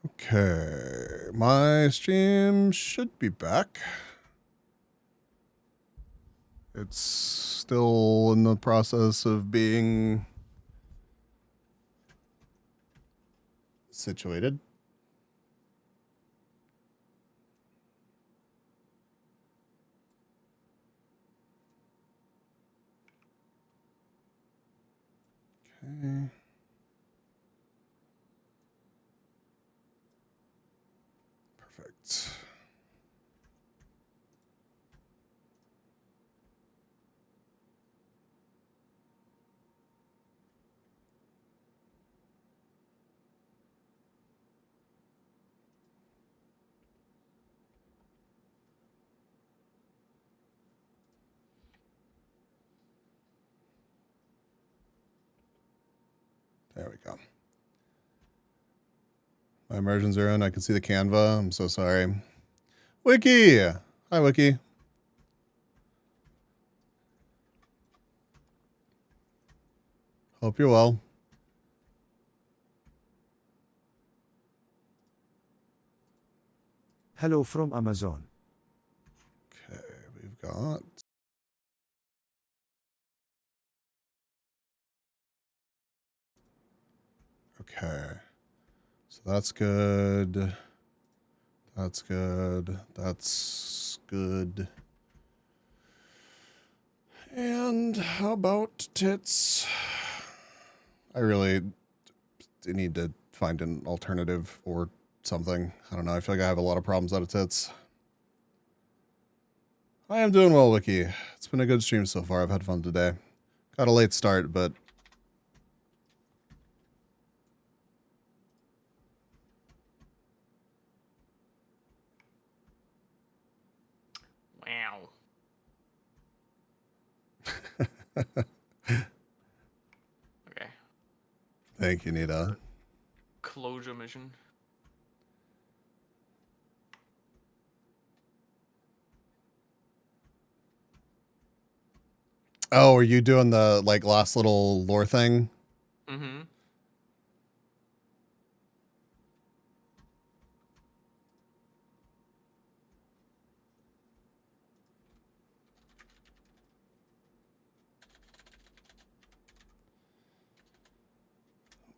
Okay, my stream should be back. It's still in the process of being situated. Okay. Perfect. There we go. My immersions are in. I can see the Canva. I'm so sorry. Wiki! Hi, Wiki. Hope you're well. Hello from Amazon. Okay, we've got... Okay. So that's good. That's good. That's good. And how about tits? I really need to find an alternative or something. I don't know. I feel like I have a lot of problems out of tits. I am doing well, Wiki. It's been a good stream so far. I've had fun today. Got a late start, but... Wow. Okay. Thank you, Nita. Closure mission. Oh, are you doing the, like, last little lore thing? Mm-hmm.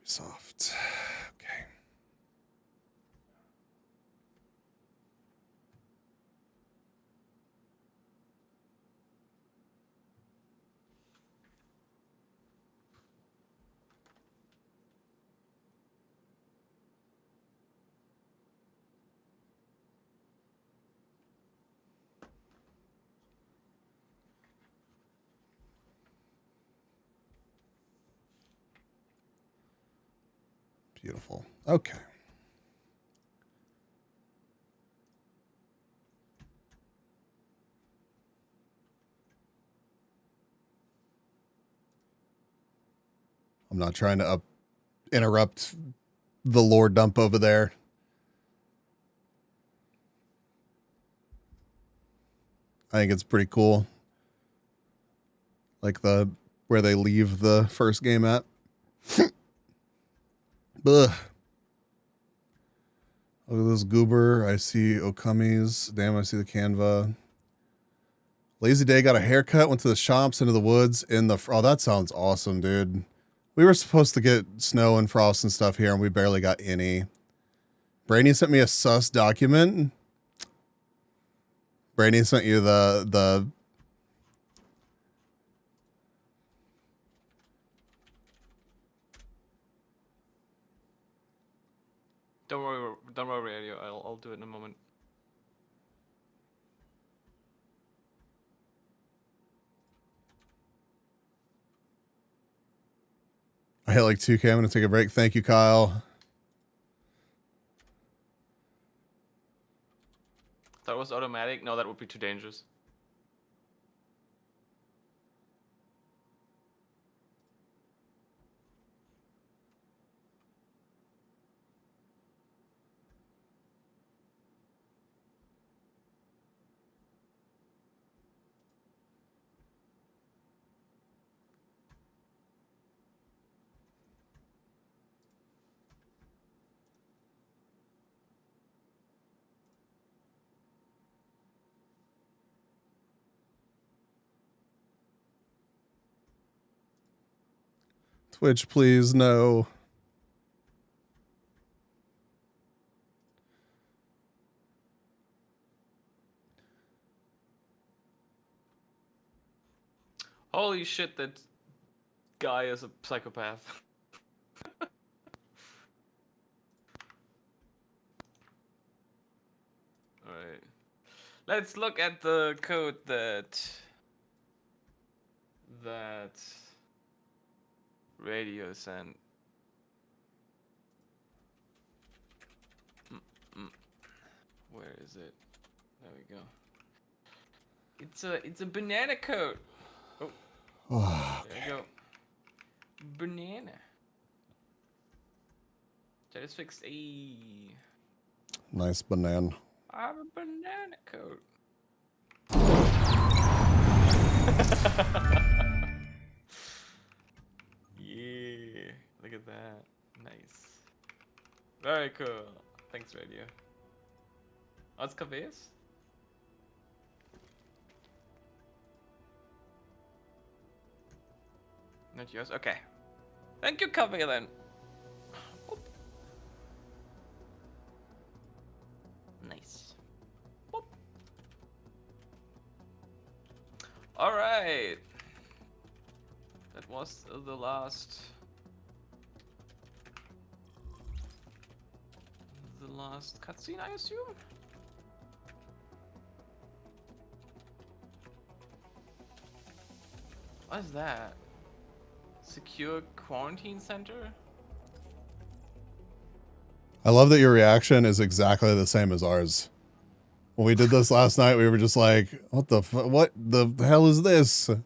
Soft. Okay. Beautiful. Okay. I'm not trying to interrupt the lore dump over there. I think it's pretty cool. Like the where they leave the first game at. Ugh. Look at this goober. I see Okami's. Damn, I see the Canva. Lazy Day got a haircut, went to the shops, into the woods, in the... Oh, that sounds awesome, dude. We were supposed to get snow and frost and stuff here, and we barely got any. Brainy sent me a sus document. Brainy sent you the... Don't worry, Radio. I'll do it in a moment. I hit like 2K. I'm going to take a break. Thank you, Kyle. That was automatic. No, that would be too dangerous. Twitch, please, no. Holy shit, that guy is a psychopath. Alright. Let's look at the code that radio sent. Where is it? There we go. It's a banana code. Oh, there you go. Banana. That is fixed. Nice banana. I have a banana coat. Yeah, look at that. Nice. Very cool. Thanks, radio. What's Cabe's? Not yours? Okay. Thank you, Cabe, then. Oop. Nice. Oop. Alright. That was the last cutscene, I assume? What is that? Secure quarantine center? I love that your reaction is exactly the same as ours. When we did this last night, we were just like, what the hell is this? Yeah.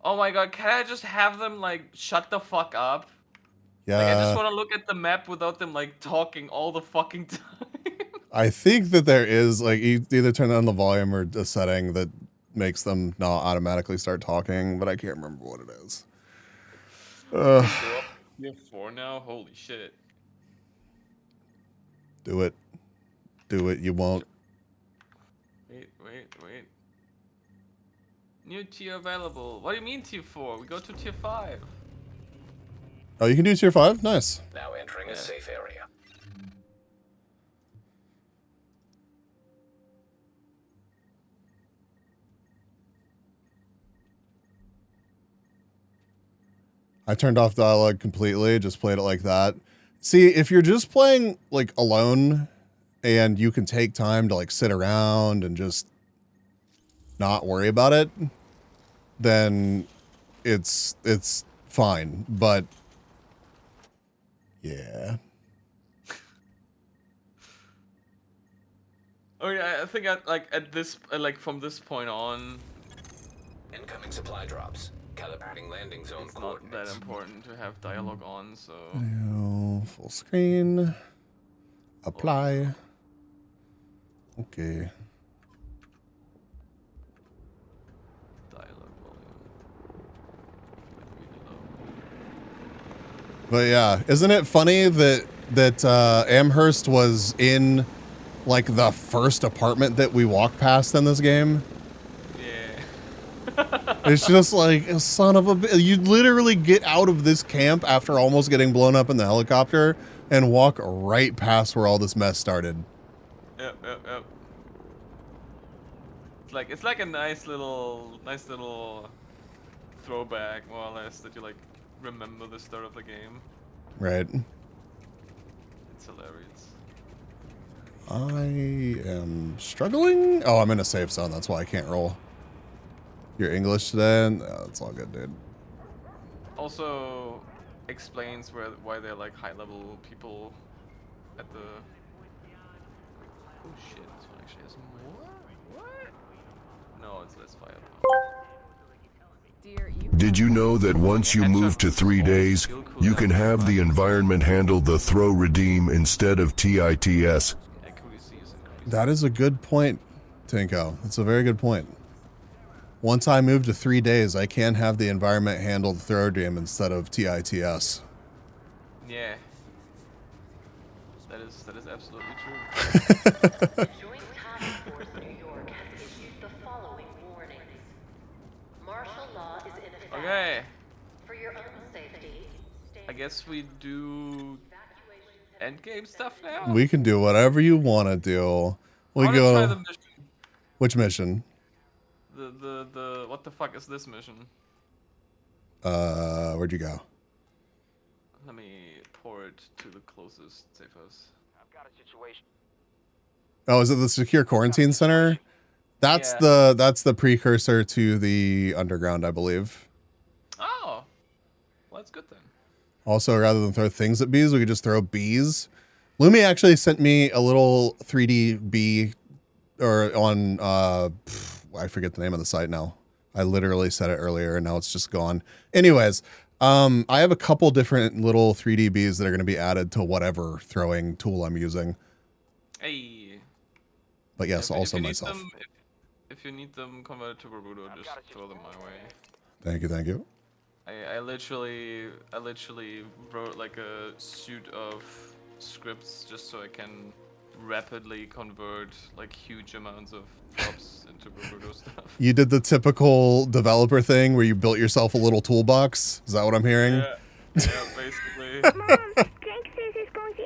Oh my god, can I just have them, like, shut the fuck up? Yeah. Like, I just want to look at the map without them, like, talking all the fucking time. I think that there is, like, either turn on the volume or a setting that makes them not automatically start talking, but I can't remember what it is. You're 4 now? Holy shit. Do it. Do it. You won't. Wait. New tier available. What do you mean tier 4? We go to tier 5. Oh, you can do tier 5? Nice. Now entering a safe area. I turned off dialogue completely, just played it like that. See, if you're just playing like alone and you can take time to like sit around and just not worry about it, then it's fine. But yeah. Oh yeah, I think from this point on, Incoming supply drops. Calibrating landing zone it's not coordinates. that important to have dialogue on, so... Full screen. Apply. Okay. Dialogue volume. Really low. But yeah, isn't it funny that Amherst was in like the first apartment that we walked past in this game? Yeah. It's just like, son of a... You literally get out of this camp after almost getting blown up in the helicopter and walk right past where all this mess started. Yep. It's like a nice little throwback, more or less, that you like remember the start of the game. Right. It's hilarious. I am struggling. Oh, I'm in a safe zone. That's why I can't roll. Your English today? No, that's all good, dude. Also explains why they're like high level people at the... Oh shit, this one actually has more? What? No, it's less firepower. Did you know that once you move to 3 days, you can have the environment handle the throw redeem instead of TITS? Accuracy is increased. That is a good point, Tinko. That's a very good point. Once I move to 3 days, I can have the environment handle the throw redeem instead of TITS. Yeah. That is absolutely true. Joint Task Force New York has issued the following warnings. Okay. For your own safety, I guess we do endgame stuff now. We can do whatever you want to do. I We want to try go. the mission. Which mission? The what the fuck is this mission? Where'd you go? Let me pour it to the closest safe house. I've got a situation. Oh, is it the secure quarantine center? That's Yeah. that's the precursor to the underground, I believe. Oh, well, that's good then. Also, rather than throw things at bees, we could just throw bees. Lumi actually sent me a little 3D bee, or on I forget the name of the site now. I literally said it earlier and now it's just gone. Anyways, I have a couple different little 3D bees that are going to be added to whatever throwing tool I'm using. Hey. But yes, If also you need myself. them, if you need them converted to Baruto, just throw them my way. Thank you, thank you. I literally wrote like a suite of scripts just so I can rapidly convert like huge amounts of props into Baruto stuff. You did the typical developer thing where you built yourself a little toolbox. Is that what I'm hearing? Yeah, basically.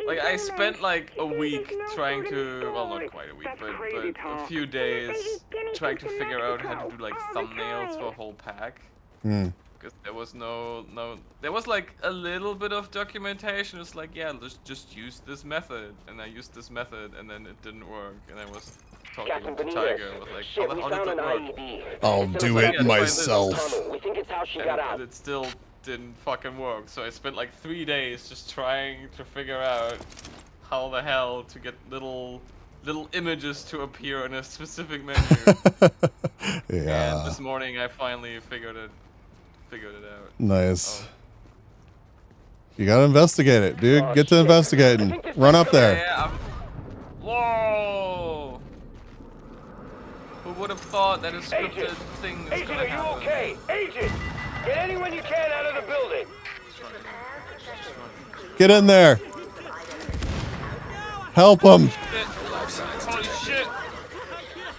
Like I spent like a week trying to, well, not quite a week, but a few days trying to figure out how to do like thumbnails for a whole pack. Because there was there was like a little bit of documentation. It's like, yeah, let's just use this method, and I used this method, and then it didn't work, and I was talking to Tiger. I was like, how the hell did it work? I'll do it myself. We think it's how she got out. And it still didn't fucking work. So I spent like 3 days just trying to figure out how the hell to get little images to appear in a specific menu. Yeah. And this morning I finally figured it out. Nice. Oh. You gotta investigate it, dude. Get to investigating. Run up there. Yeah, whoa! Who would have thought that a scripted thing is Agent, gonna are you happen? okay? Agent! Get anyone you can out of the building! Get in there. Help him. Holy shit!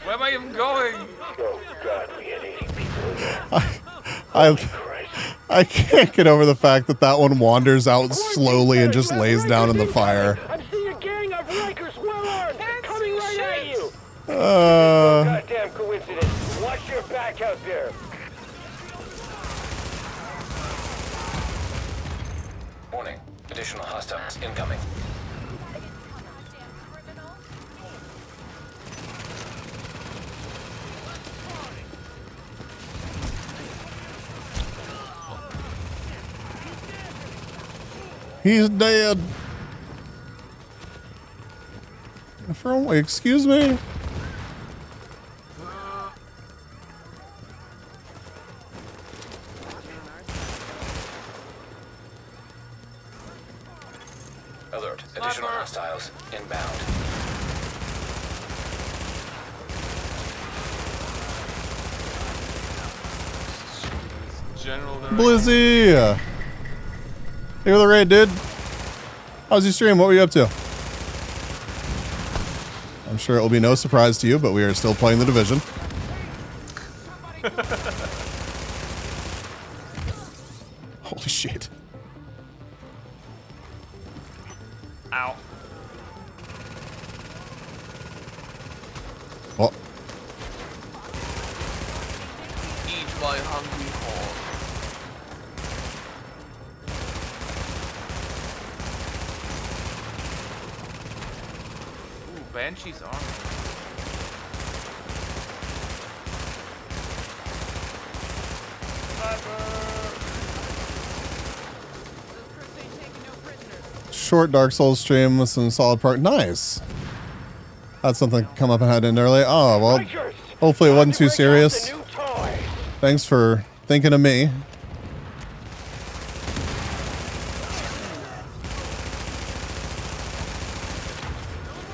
Where am I even going? Oh, God, we had 80 people in there. I can't get over the fact that that one wanders out slowly and just lays down in the fire. I'm seeing a gang of Rikers well-armed coming right at you! Uh, Goddamn coincidence. Watch your back out there. Warning. Additional hostiles incoming. he's dead. Excuse me? Alert. Additional hostiles inbound. General. Blizzy! Hey, with the raid, dude. How's your stream? What were you up to? I'm sure it will be no surprise to you, but we are still playing the Division. Holy shit. Ow. Well, Eat my hungry horse. Ooh, Banshee's armor. short Dark Souls stream with some solid part. Nice. Had something come up ahead in early. Oh, well, hopefully it wasn't too serious. Thanks for thinking of me.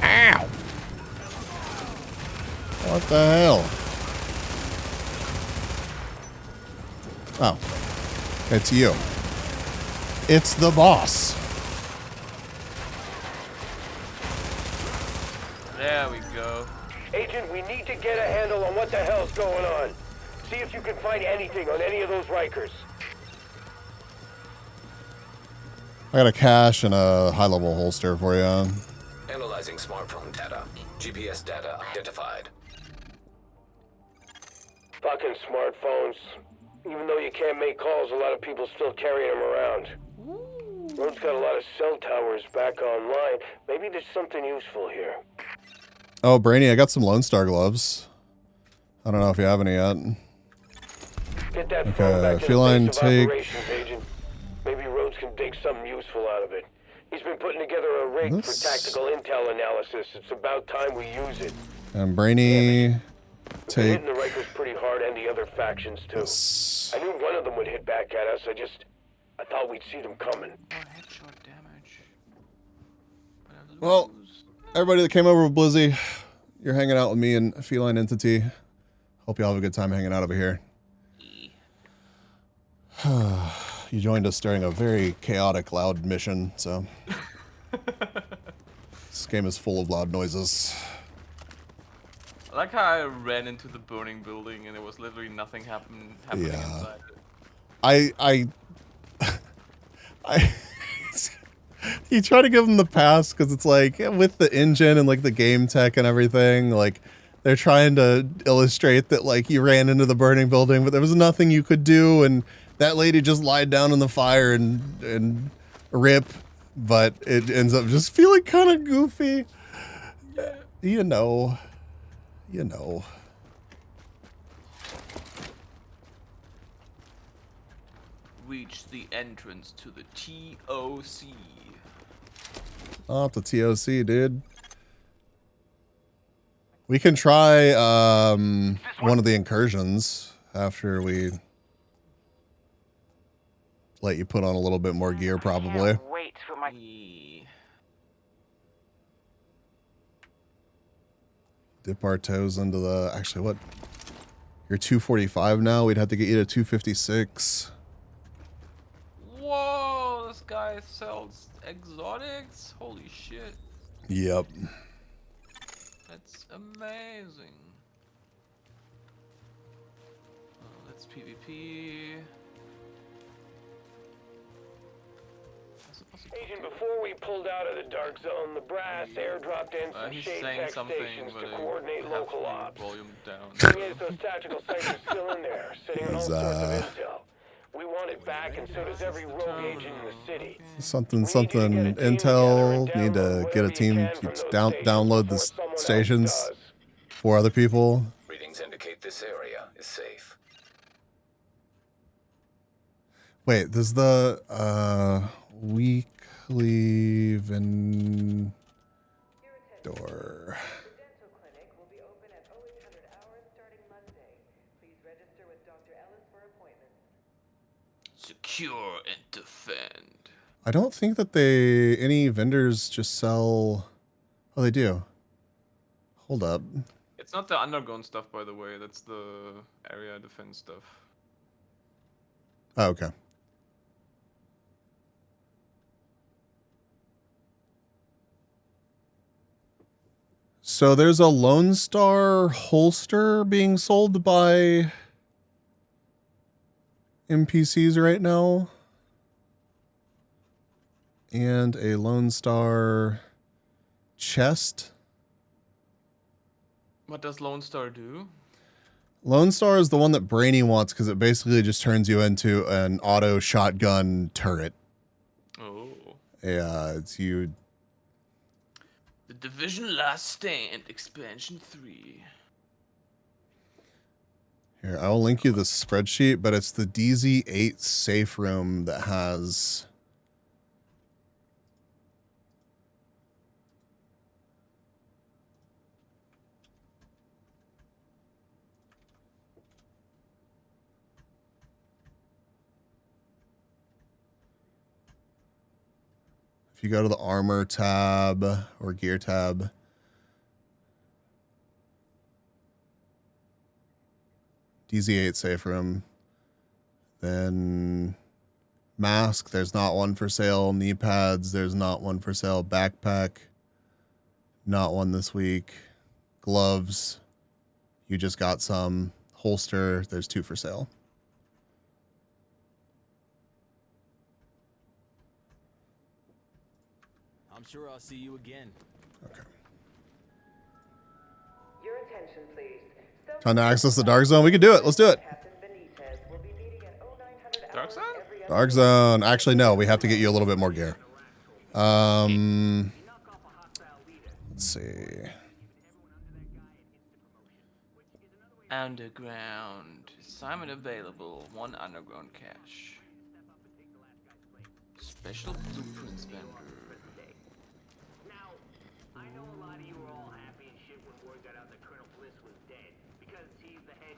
Ow! What the hell? Oh. It's you. It's the boss. There we go. Agent, we need to get a handle on what the hell's going on. See if you can find anything on any of those Rikers. I got a cache and a high-level holster for you. Analyzing smartphone data. GPS data identified. Fucking smartphones. Even though you can't make calls, a lot of people still carry them around. Road's got a lot of cell towers back online. Maybe there's something useful here. Oh, Brainy, I got some Lone Star gloves. I don't know if you have any yet. Get that Okay, phone back to the feline base of take. operations, Agent. Maybe Rhodes can dig something useful out of it. He's been putting together a rig for This- tactical intel analysis. It's about time we use it. And Brainy, We've been take hitting the Rikers pretty hard and the other factions too. this. I knew one of them would hit back at us. I thought we'd see them coming. More headshot damage. Well, everybody that came over with Blizzy, you're hanging out with me and Feline Entity. Hope you all have a good time hanging out over here. You joined us during a very chaotic, loud mission, so this game is full of loud noises. I like how I ran into the burning building and there was literally nothing happening Yeah. inside it. I you try to give them the pass because it's like with the engine and like the game tech and everything, like they're trying to illustrate that like you ran into the burning building, but there was nothing you could do, and that lady just lied down in the fire and rip, but it ends up just feeling kind of goofy. You know. Reach the entrance to the TOC. Oh, the TOC, dude. We can try one of the incursions after we let you put on a little bit more gear, probably. Can't wait for my Dip our toes into the... Actually, what? You're 245 now? We'd have to get you to 256. Whoa, this guy sells exotics? Holy shit. Yep. That's amazing. That's PvP. Agent, before we pulled out of the dark zone, the brass airdropped in some He's shade saying tech something, stations but to I coordinate have local the ops. volume down. Thing is, those tactical sites are still in there, sitting on all He's, sorts of intel. We want it back, and so does every rogue agent in the city. Something, We need you to get a team intel. together and Need to download get a whatever you team can to from those download the stations before someone else stations does. for other people. Readings indicate this area is safe. Wait, there's the weekly vendor. Dental clinic will be open at 0800 hours starting Monday. Please register with Dr. Ellis for appointments. Secure and defend. I don't think that any vendors just sell. Oh, they do. Hold up. It's not the underground stuff, by the way. That's the area defense stuff. Oh, okay. So there's a Lone Star holster being sold by NPCs right now. And a Lone Star chest. What does Lone Star do? Lone Star is the one that Brainy wants because it basically just turns you into an auto shotgun turret. Oh. Yeah, it's you. The Division Last Stand Expansion 3. Here, I will link you the spreadsheet, but it's the DZ8 safe room that has. If you go to the armor tab or gear tab, DZ8 safe room, then mask, there's not one for sale. Knee pads, there's not one for sale. Backpack, not one this week. Gloves, you just got some. Holster, there's 2 for sale. I'm sure I'll see you again. Okay. Your attention, please. Trying to access the Dark Zone. We can do it. Let's do it. Captain Benitez will be meeting at 0900 Dark hours Zone? every other Dark Zone. Actually, no. We have to get you a little bit more gear. Let's see. Underground. Assignment available. 1 underground cache. Special blueprints vendor.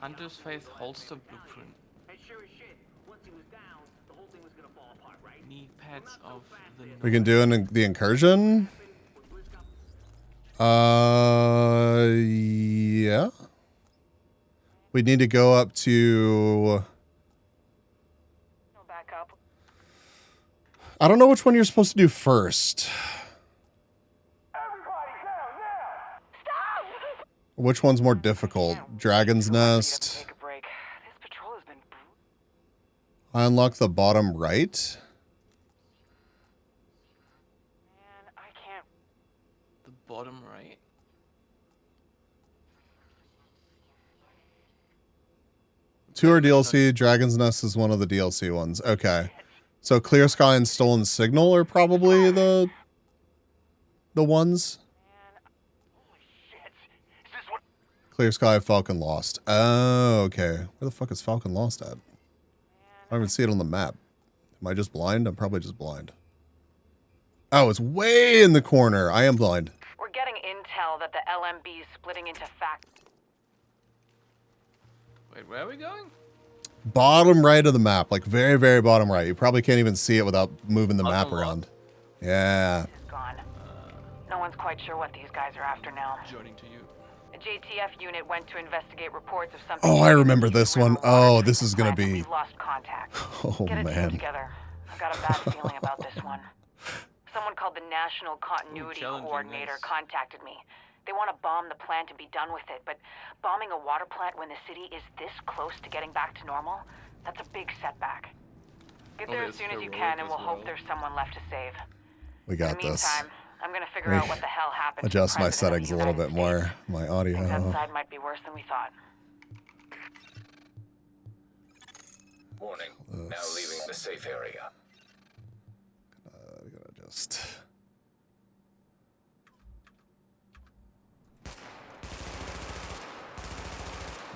Hunter's Faith holster blueprint. Knee pads of the We can do the incursion. Yeah. We need to go up to. I don't know which one you're supposed to do first. Which one's more difficult? Dragon's Nest. I unlock the bottom right. The bottom right. Tour DLC, Dragon's Nest is one of the DLC ones. Okay. So Clear Sky and Stolen Signal are probably the ones. Clear Sky, Falcon Lost. Oh, okay. Where the fuck is Falcon Lost at? I don't even see it on the map. Am I just blind? I'm probably just blind. Oh, it's way in the corner. I am blind. We're getting intel that the LMB is splitting into Wait, where are we going? Bottom right of the map. Like very, very bottom right. You probably can't even see it without moving the map Bottom around. Yeah. gone. No one's quite sure what these guys are after now. Joining to you. A JTF unit went to investigate reports of something. Oh, I remember this one. Oh, this is gonna be. We've lost contact. Oh, Get a team man. together. I've got a bad feeling about this one. Someone called the National Continuity challenging Coordinator this. contacted me. They want to bomb the plant and be done with it, but bombing a water plant when the city is this close to getting back to normal, that's a big setback. Get Well, there as it's soon as you heroic can, and as we'll hope well. there's someone left to save. We In got the this. meantime, I'm gonna figure Let out me what the hell happened. to the adjust my President of the settings a little bit United more. My States. audio. Things outside might be worse than we thought. Warning. Now leaving the safe area. I gotta just.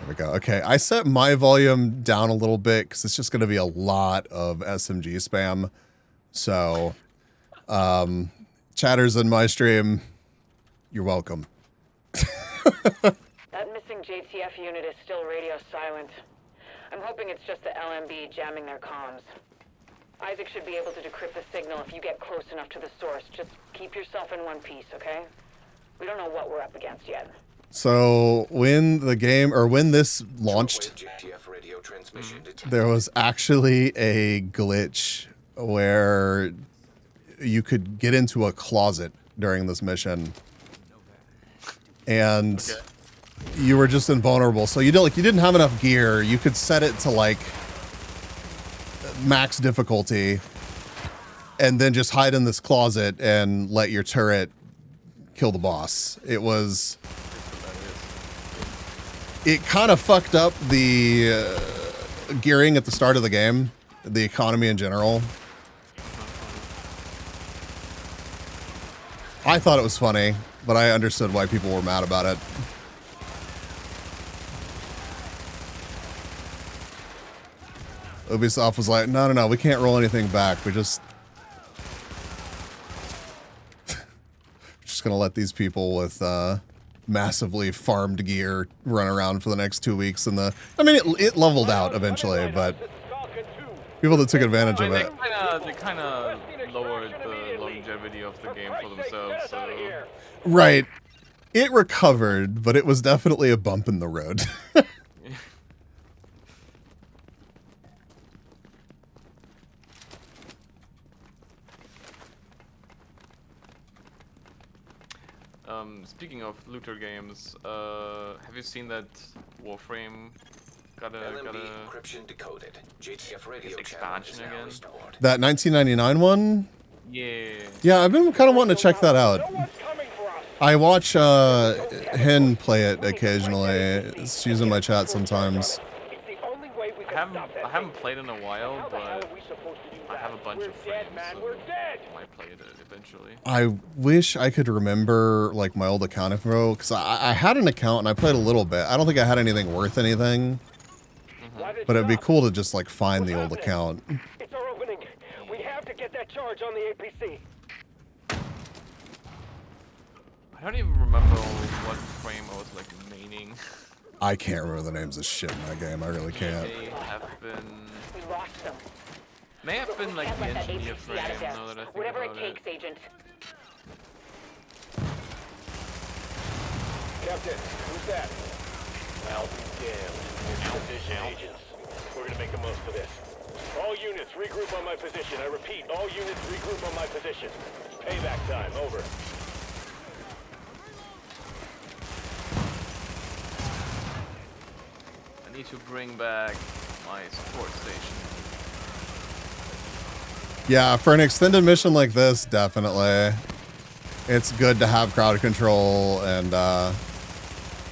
There we go. Okay, I set my volume down a little bit because it's just going to be a lot of SMG spam. So, chatters in my stream, you're welcome. That missing JTF unit is still radio silent. I'm hoping it's just the LMB jamming their comms. Isaac should be able to decrypt the signal if you get close enough to the source. Just keep yourself in one piece, okay? We don't know what we're up against yet. So when the game, or when this launched, JTF radio transmission detected. there was actually a glitch where you could get into a closet during this mission, and you were just invulnerable. So you didn't have enough gear. You could set it to like max difficulty, and then just hide in this closet and let your turret kill the boss. It kind of fucked up the gearing at the start of the game, the economy in general. I thought it was funny, but I understood why people were mad about it. Ubisoft was like, no, we can't roll anything back. We're just gonna let these people with massively farmed gear run around for the next 2 weeks. And it leveled out eventually, but people that took advantage of it. They kind of lowered the longevity of the game for themselves. So. Right. It recovered, but it was definitely a bump in the road. Speaking of looter games, have you seen that Warframe got a encryption decoded. JTF radio expansion channel is now again? restored. That 1999 one? Yeah, I've been kind of wanting to check that out. I watch Hen play it occasionally. She's in my chat sometimes. I haven't played in a while, but I have a bunch of friends who might play it eventually. I wish I could remember like my old account info, because I had an account and I played a little bit. I don't think I had anything worth anything, but it'd be cool to just like find the old account. It's our opening. We have to get that charge on the APC. I don't even remember what frame I was like maining. I can't remember the names of shit in that game. I really can't. May have been. We lost them. May have been like the Get that engineer APC frame. out of there. Now that I think Whatever about it takes, Agent. Captain, who's that? I'll be damned. We're transition agents. We're gonna make the most of this. All units, regroup on my position. I repeat, all units, regroup on my position. Payback time, over. I need to bring back my support station. Yeah, for an extended mission like this, definitely. It's good to have crowd control and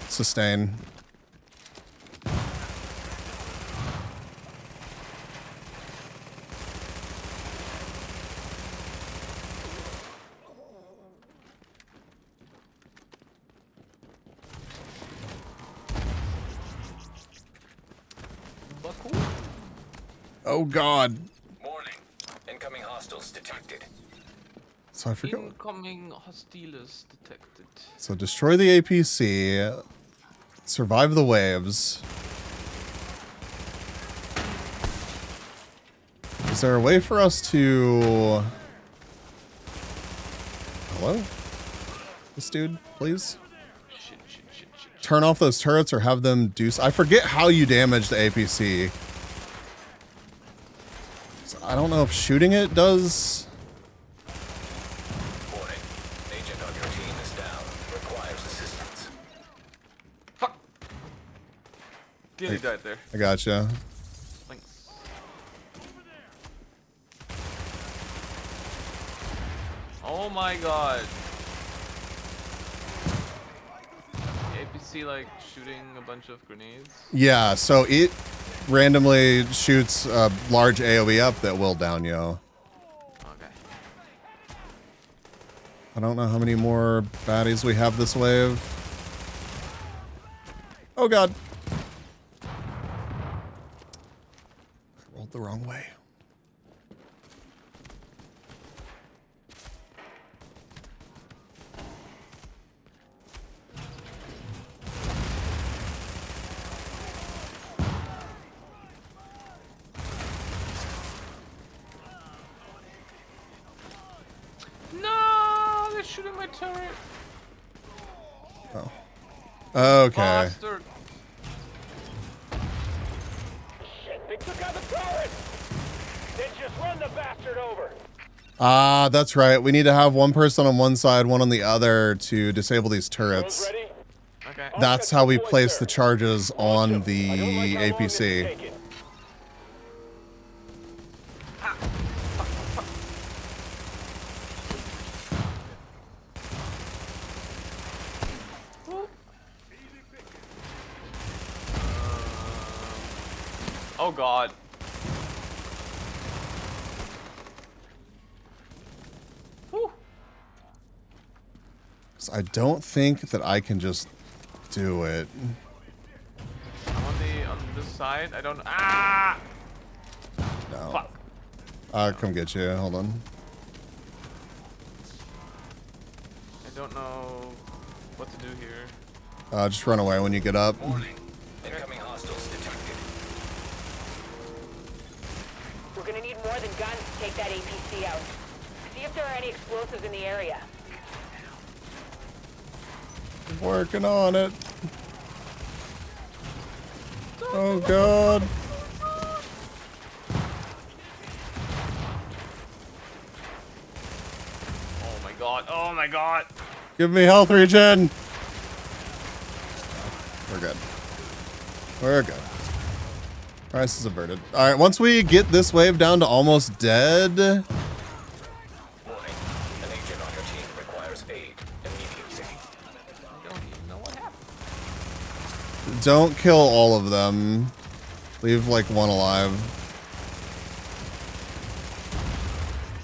sustain. Oh God. Warning. Incoming hostiles detected. So I forgot. Incoming hostiles detected. So destroy the APC, survive the waves. Is there a way for us to... Hello? This dude, please? Shit. Turn off those turrets or have them do... I forget how you damage the APC. So I don't know if shooting it does... Warning. Agent on your team is down. Requires assistance. Fuck. Nearly died there. I gotcha. Thanks. Oh my god. APC like shooting a bunch of grenades. Yeah, so it randomly shoots a large AoE up that will down you. Okay. I don't know how many more baddies we have this wave. Oh God. I rolled the wrong way. No, they're shooting my turret. Oh. Okay. Bastard. Shit, they took out the turret! Then just run the bastard over! Ah, that's right. We need to have one person on one side, one on the other to disable these Drones turrets. ready? Okay. That's how we place the charges on the I don't like how long this is APC. taking. Oh god. Whew. So I don't think that I can just do it. I'm on this side. I don't. Ah. No. Fuck. I'll come get you. Hold on. I don't know what to do here. Just run away when you get up. Warning. Incoming hostiles detected. We're gonna need more than guns to take that APC out. See if there are any explosives in the area. Working on it. Oh God. Oh my god. Oh my god. Give me health regen. We're good. We're good. Crisis averted. All right, once we get this wave down to almost dead. Warning. Don't kill all of them. Leave like one alive.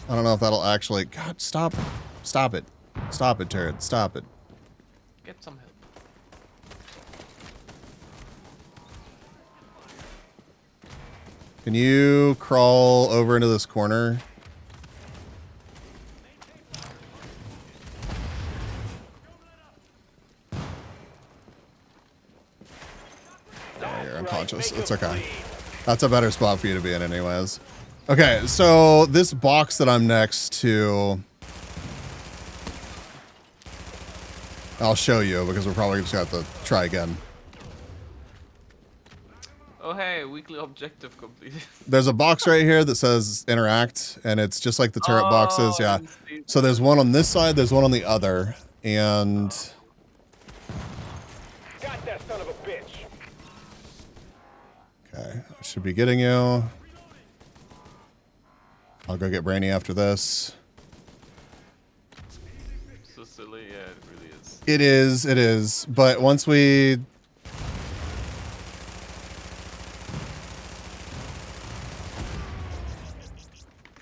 I don't know if that'll actually... God, stop. Stop it. Stop it, turret. Stop it. Get some help. Can you crawl over into this corner? Oh, you're unconscious. It's okay. That's a better spot for you to be in anyways. Okay, so this box that I'm next to... I'll show you because we're probably just going to have to try again. Oh hey, weekly objective completed. There's a box right here that says interact, and it's just like the turret boxes. Yeah. So there's one on this side, there's one on the other, and... Got that son of a bitch. Okay, I should be getting you. I'll go get Brainy after this. So silly, yeah, it really is. It is. But once we...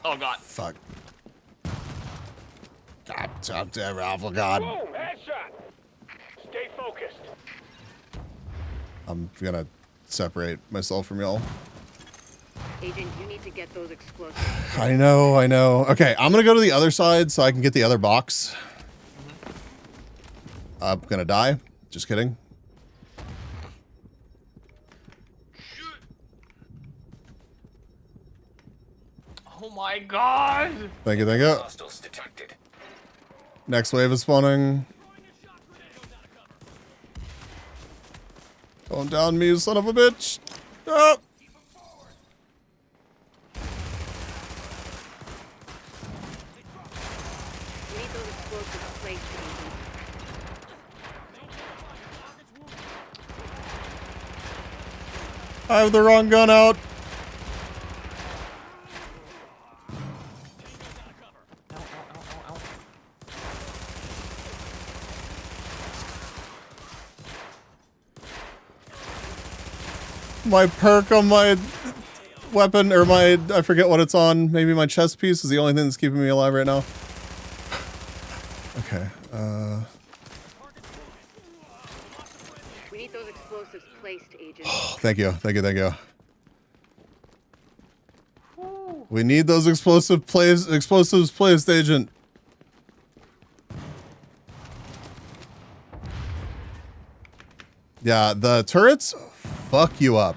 Oh god. Fuck. God, top damn awful god. Boom, headshot. Stay focused. I'm gonna separate myself from y'all. Agent, you need to get those explosives. I know. Okay, I'm gonna go to the other side so I can get the other box. I'm gonna die. Just kidding. Oh my god! Thank you. Hostiles detected. Next wave is spawning. Going down me, you son of a bitch. Ah! We need those explosives placed, Agent. I have the wrong gun out. My perk on my weapon, or my, I forget what it's on. Maybe my chest piece is the only thing that's keeping me alive right now. Okay, We need those explosives placed, Agent. thank you. We need those explosives placed, Agent. Yeah, the turrets fuck you up.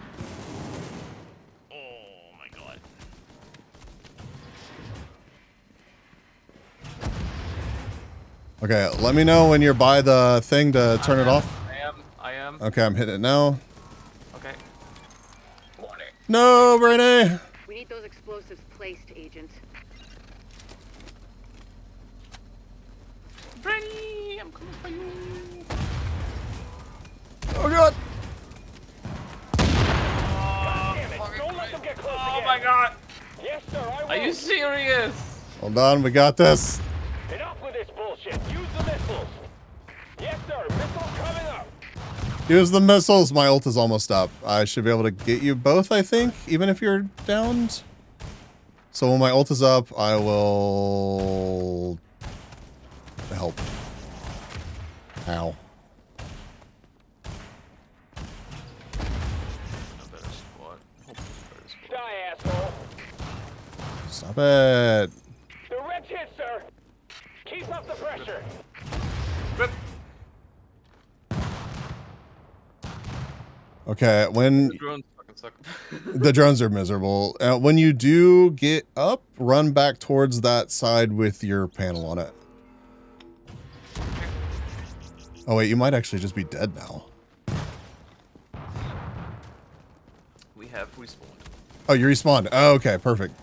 Oh my god. Okay, let me know when you're by the thing to turn it off. I am. Okay, I'm hitting it now. Okay. Warning. No, Brainy! We need those explosives placed, Agent. Brandy, I'm coming for you. Oh god! Damn it. Don't let them get close Oh again. my god. Yes, sir, I will. Are you serious? Hold on, we got this. Enough with this bullshit. Use the missiles. Yes, sir. Missiles coming up. Use the missiles. My ult is almost up. I should be able to get you both, I think, even if you're downed. So when my ult is up, I will help. Ow. Die, asshole. Stop it. The red's hit, sir. Keep up the pressure. Rip. Okay, when The drones fucking suck. the drones are miserable. When you do get up, run back towards that side with your panel on it. Oh wait, you might actually just be dead now. We have respawned. Oh, you respawned. Oh, okay, perfect.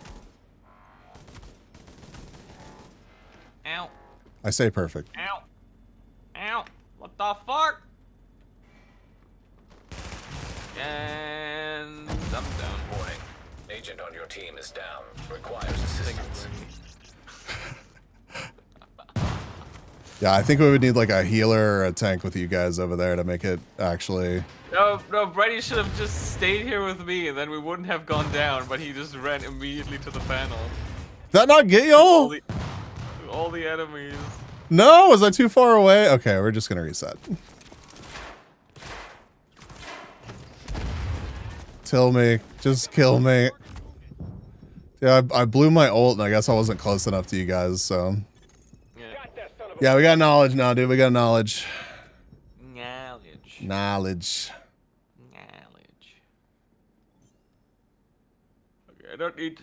Ow. I say perfect. Ow. Ow. What the fuck? And I'm down. Warning. Agent on your team is down. Requires assistance. Yeah, I think we would need like a healer or a tank with you guys over there to make it actually. No, Brady should have just stayed here with me, and then we wouldn't have gone down. But he just ran immediately to the panel. Did that not get y'all? All the enemies. No, was I too far away? Okay, we're just gonna reset. Kill me, just kill me. Yeah, I blew my ult, and I guess I wasn't close enough to you guys, so. Yeah, we got knowledge now, dude. We got knowledge. Knowledge. Okay,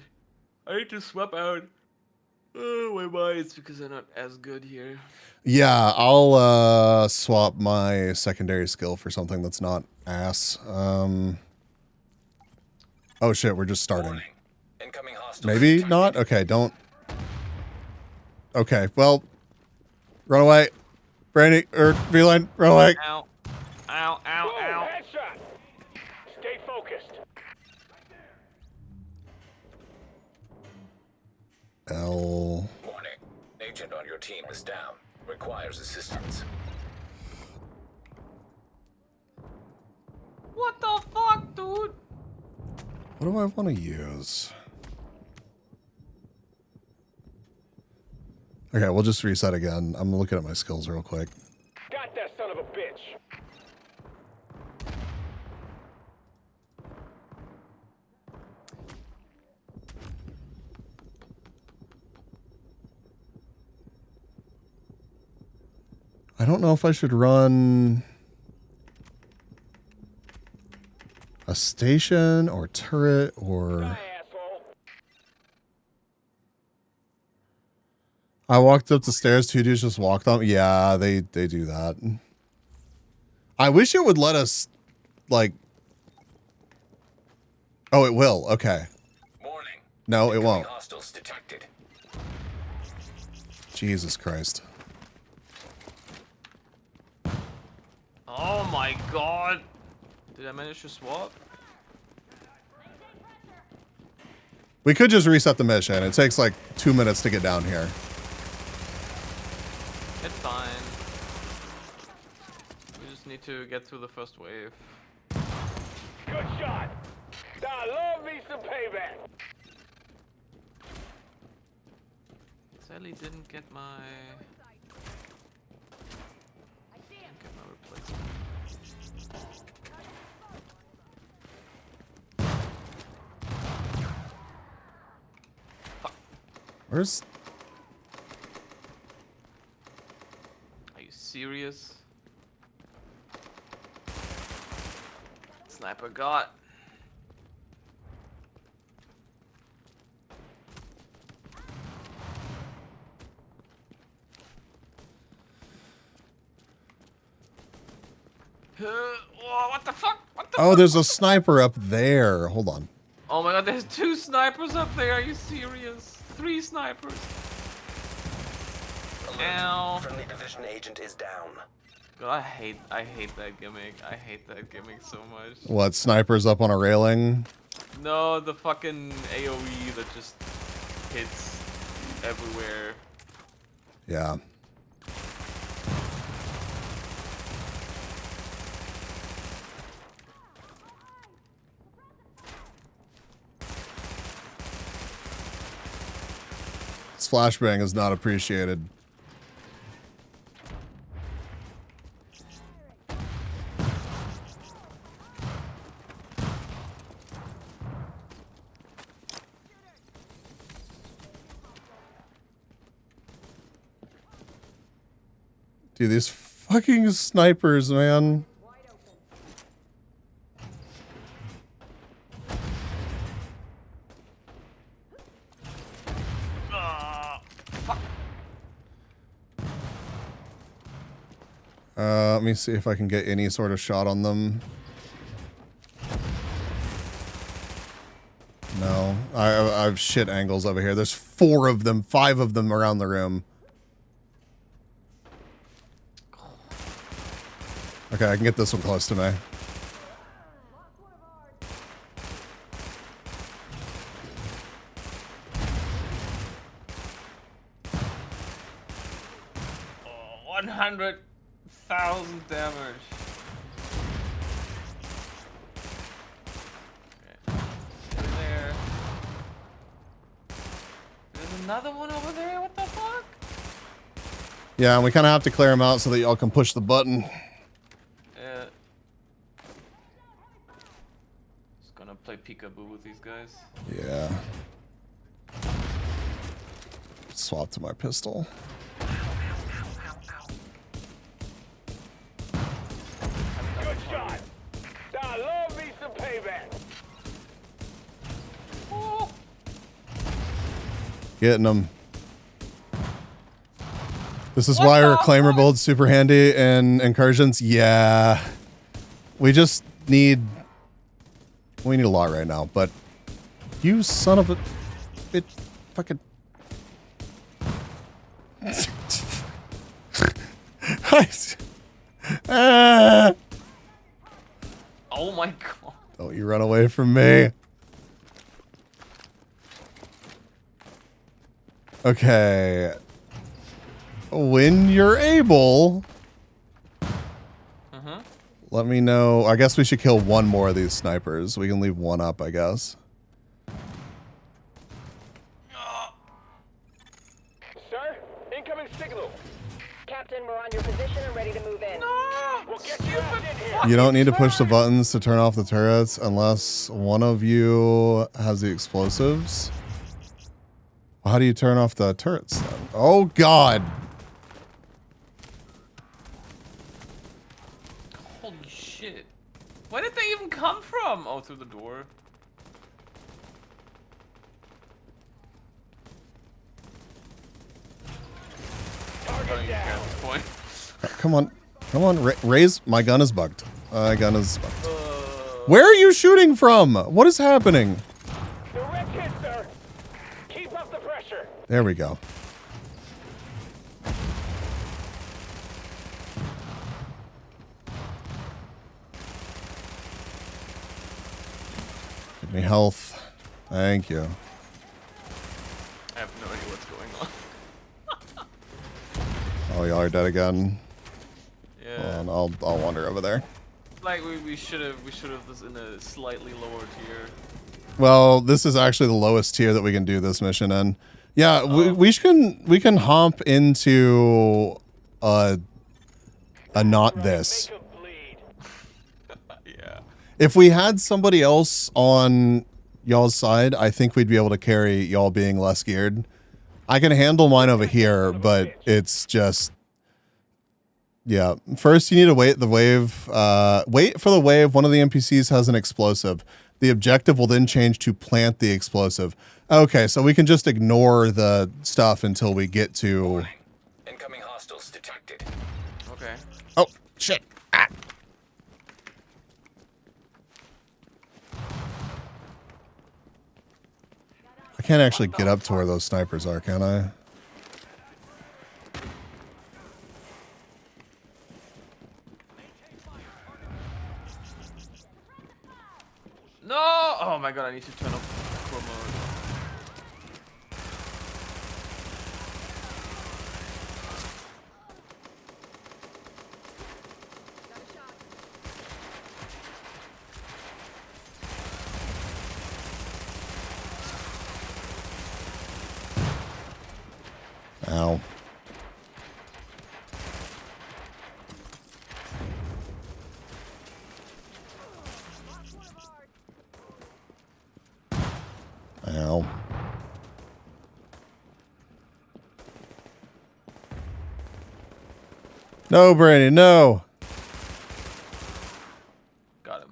I need to swap out my mines because they're not as good here. Yeah, I'll swap my secondary skill for something that's not ass. Oh shit, we're just starting. Incoming hostile. Maybe not? Okay, don't. Okay, well, run away. Brandy, or V-Line, run away. Ow. Ow, ow, Whoa, ow. headshot. Stay focused. L. Warning. Agent on your team is down. Requires assistance. What the fuck, dude? What do I want to use? Okay, we'll just reset again. I'm looking at my skills real quick. Got that son of a bitch. I don't know if I should run a station or turret or... Hi, asshole. I walked up the stairs, two dudes just walked on. Yeah, they do that. I wish it would let us, like... Oh, it will. Okay. Warning. No, it Incoming won't. Hostiles detected. Jesus Christ. Oh my god. Did I manage to swap? We could just reset the mission. It takes like 2 minutes to get down here. It's fine. We just need to get through the first wave. Good shot. I love me some payback. Sadly didn't get my... Didn't get my replacement. Where's... Are you serious? Sniper got. Whoa, what the fuck? What the Oh, fuck? there's a sniper up there. Hold on. Oh my god, there's 2 snipers up there. Are you serious? 3 snipers. Ow. Friendly division agent is down. God, I hate that gimmick. I hate that gimmick so much. What, snipers up on a railing? No, the fucking AoE that just hits everywhere. Yeah. This flashbang is not appreciated. Dude, these fucking snipers, man. Fuck. Let me see if I can get any sort of shot on them. No, I have shit angles over here. There's 4 of them, 5 of them around the room. Okay, I can get this one close to me. 100,000 damage. Okay. There. There's another one over there. What the fuck? Yeah, and we kind of have to clear them out so that y'all can push the button. Yeah. Just gonna play peekaboo with these guys. Yeah. Swap to my pistol. Good shot. I love me some payback. Oh. Getting them. This is why Reclaimer build's super handy in incursions. Yeah. We just need... We need a lot right now, but... You son of a... Bitch. Fucking... Oh my god. Don't you run away from me. Okay. When you're able, let me know. I guess we should kill one more of these snipers. We can leave one up, I guess. Sir, incoming signal. Captain, we're on your position and ready to move in. We'll get you out in here. You don't need to push the buttons to turn off the turrets unless one of you has the explosives. How do you turn off the turrets then? Oh, God. Holy shit. Where did they even come from? Oh, through the door. Target down. Point. Come on. Come on. Raise. My gun is bugged. My gun is bugged. Where are you shooting from? What is happening? Direct hit, sir. Keep up the pressure. There we go. Give me health. Thank you. I have no idea what's going on. Oh, y'all are dead again. Yeah. And I'll wander over there. Like we should have this in a slightly lower tier. Well, this is actually the lowest tier that we can do this mission in. Yeah, we can hop into a not this. Make 'em bleed. Yeah. If we had somebody else on y'all's side, I think we'd be able to carry y'all being less geared. I can handle mine over here, but it's just... Yeah. First, you need to wait the wave. Wait for the wave. One of the NPCs has an explosive. The objective will then change to plant the explosive. Okay, so we can just ignore the stuff until we get to... Incoming hostiles detected. Okay. Oh, shit. Ah. I can't actually get up to where those snipers are, can I? No! Oh my god, I need to turn off core mode. Ow. Ow. No, Brady, no. Got him.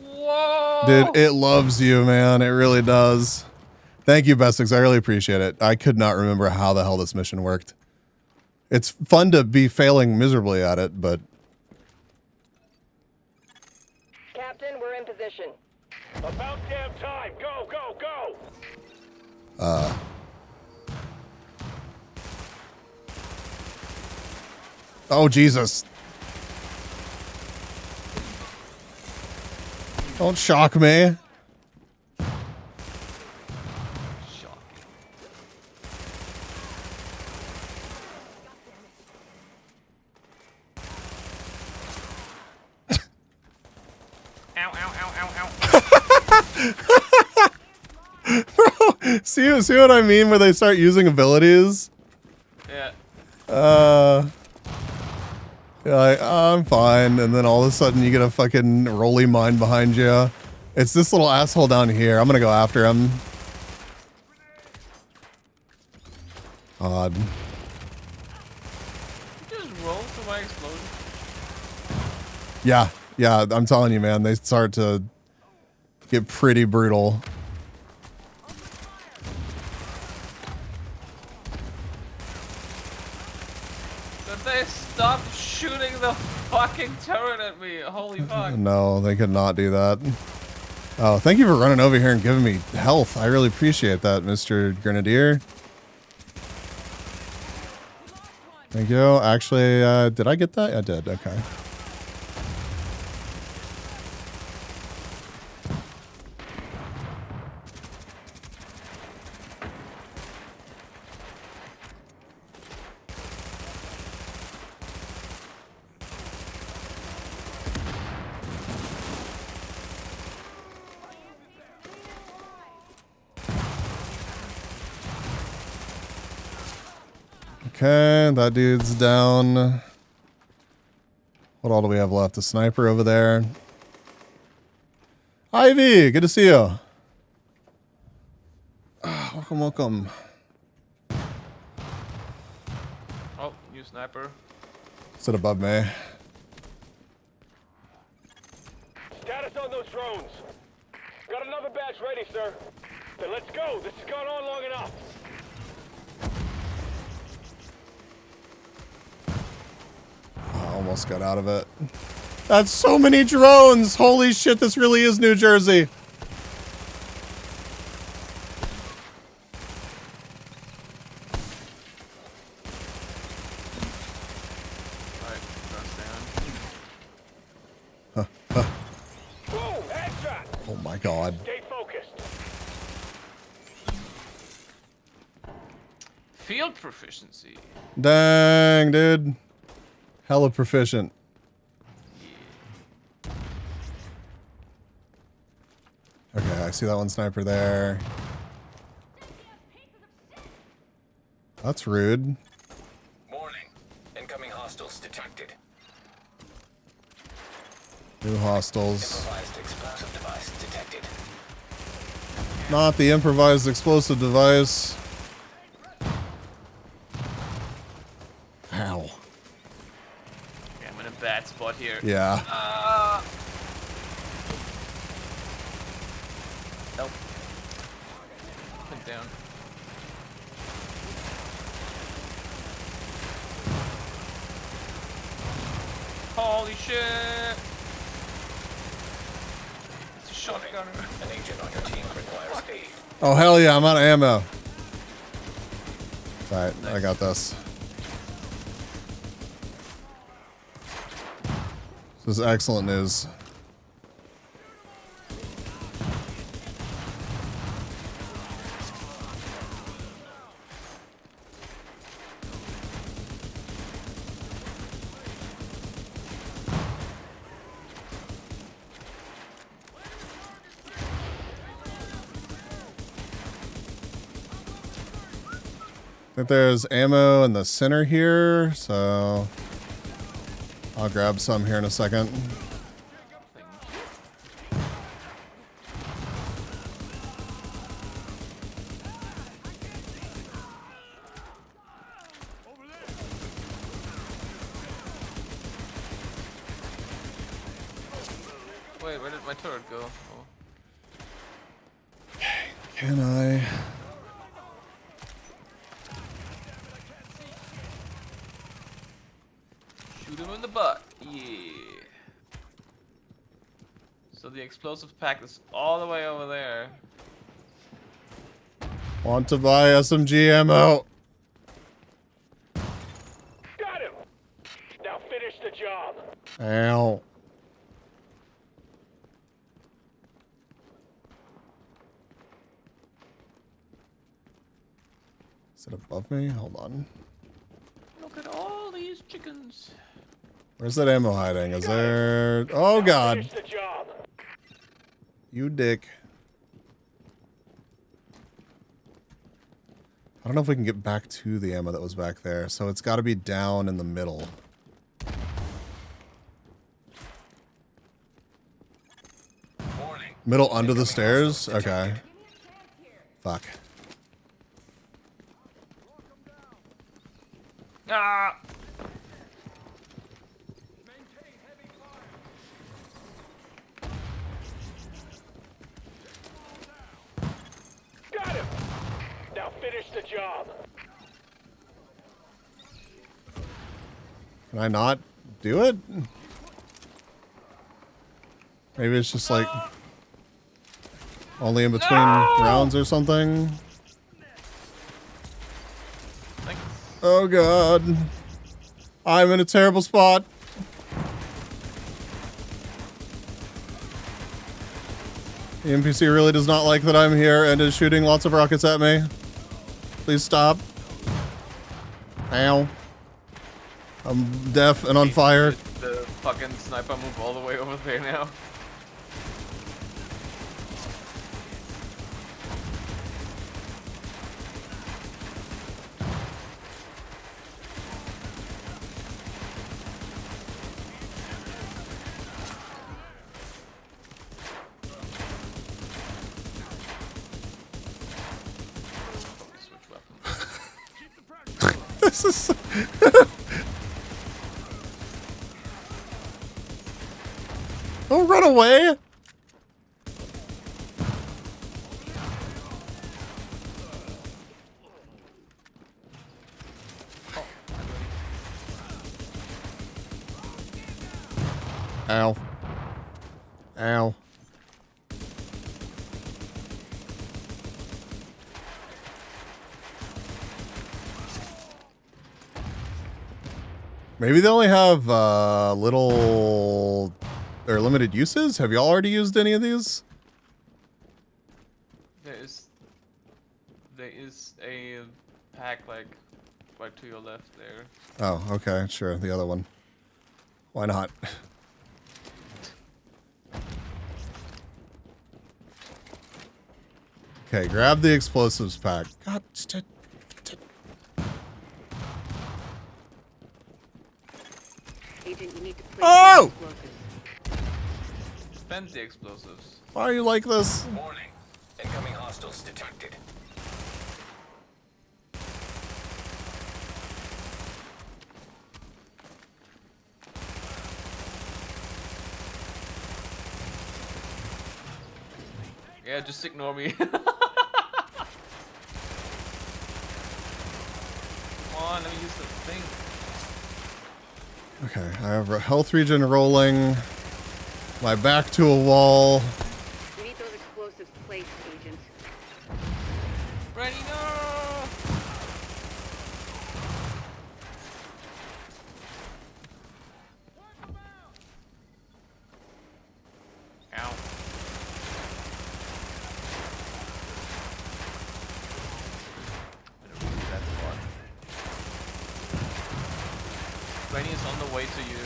Whoa! Dude, it loves you, man. It really does. Thank you, Bestix. I really appreciate it. I could not remember how the hell this mission worked. It's fun to be failing miserably at it, but... Captain, we're in position. About damn time. Go, go, go. Oh, Jesus. Don't shock me. Ow, ow, ow, ow, ow. Bro, see what I mean where they start using abilities? Yeah. You're like, oh, I'm fine, and then all of a sudden you get a fucking rolly mine behind you. It's this little asshole down here. I'm gonna go after him. Odd. Just roll through my explosion. Yeah, I'm telling you, man, they start to get pretty brutal. Did they stop shooting the fucking turret at me? Holy fuck. No, they could not do that. Oh, thank you for running over here and giving me health. I really appreciate that, Mr. Grenadier. Thank you. Actually, did I get that? I did. Okay. Okay, that dude's down. What all do we have left? A sniper over there. Ivy, good to see you. Welcome, welcome. Oh, new sniper. Sit above me. Status on those drones. Got another batch ready, sir. Then let's go. This has gone on long enough. I almost got out of it. That's so many drones. Holy shit, this really is New Jersey. Alright, that's down. Boom! Headshot. Oh my god. Stay focused. Field proficiency. Dang, dude. Hella proficient. Okay, I see that one sniper there. That's rude. Warning. Incoming hostiles detected. New hostiles. Improvised explosive device detected. Not the improvised explosive device. Ow. Okay, I'm in a bad spot here. Yeah. Nope. Click down. Holy shit! It's a shotgun. An agent on your team requires aid. Oh, hell yeah, I'm out of ammo. Alright, I got this. This is excellent news. I think there's ammo in the center here, so I'll grab some here in a second. Wait, where did my turret go? Oh. Can I? Shoot him in the butt. Yeah. So the explosive pack is all the way over there. Want to buy SMG ammo? Got him. Now finish the job. Ow. Is it above me? Hold on. Look at all these chickens. Where's that ammo hiding? Is there... Oh, God. Finish the job. You dick. I don't know if we can get back to the ammo that was back there, so it's got to be down in the middle. Warning. Middle under the stairs? Okay. Fuck. Ah! Got him! Now finish the job. Can I not do it? Maybe it's just like only in between rounds or something. Thanks. Oh god. I'm in a terrible spot. The NPC really does not like that I'm here and is shooting lots of rockets at me. Please stop. Ow. I'm deaf and on fire. The fucking sniper move all the way over there now. This is... Don't run away! Ow. Ow. Maybe they only have little or limited uses? Have y'all already used any of these? There is a pack like right to your left there. Oh, okay, sure. The other one. Why not? Okay, grab the explosives pack. God, Agent, you need to place Oh! explosives. Spend the explosives. why are you like this? Warning. Incoming hostiles detected. Yeah, just ignore me. Come on, let me use the thing. Okay, I have a health regen rolling. My back to a wall. We need those explosives placed, Agent. Ready, no! Ow. Better move that spot. Rainy is on the way to you.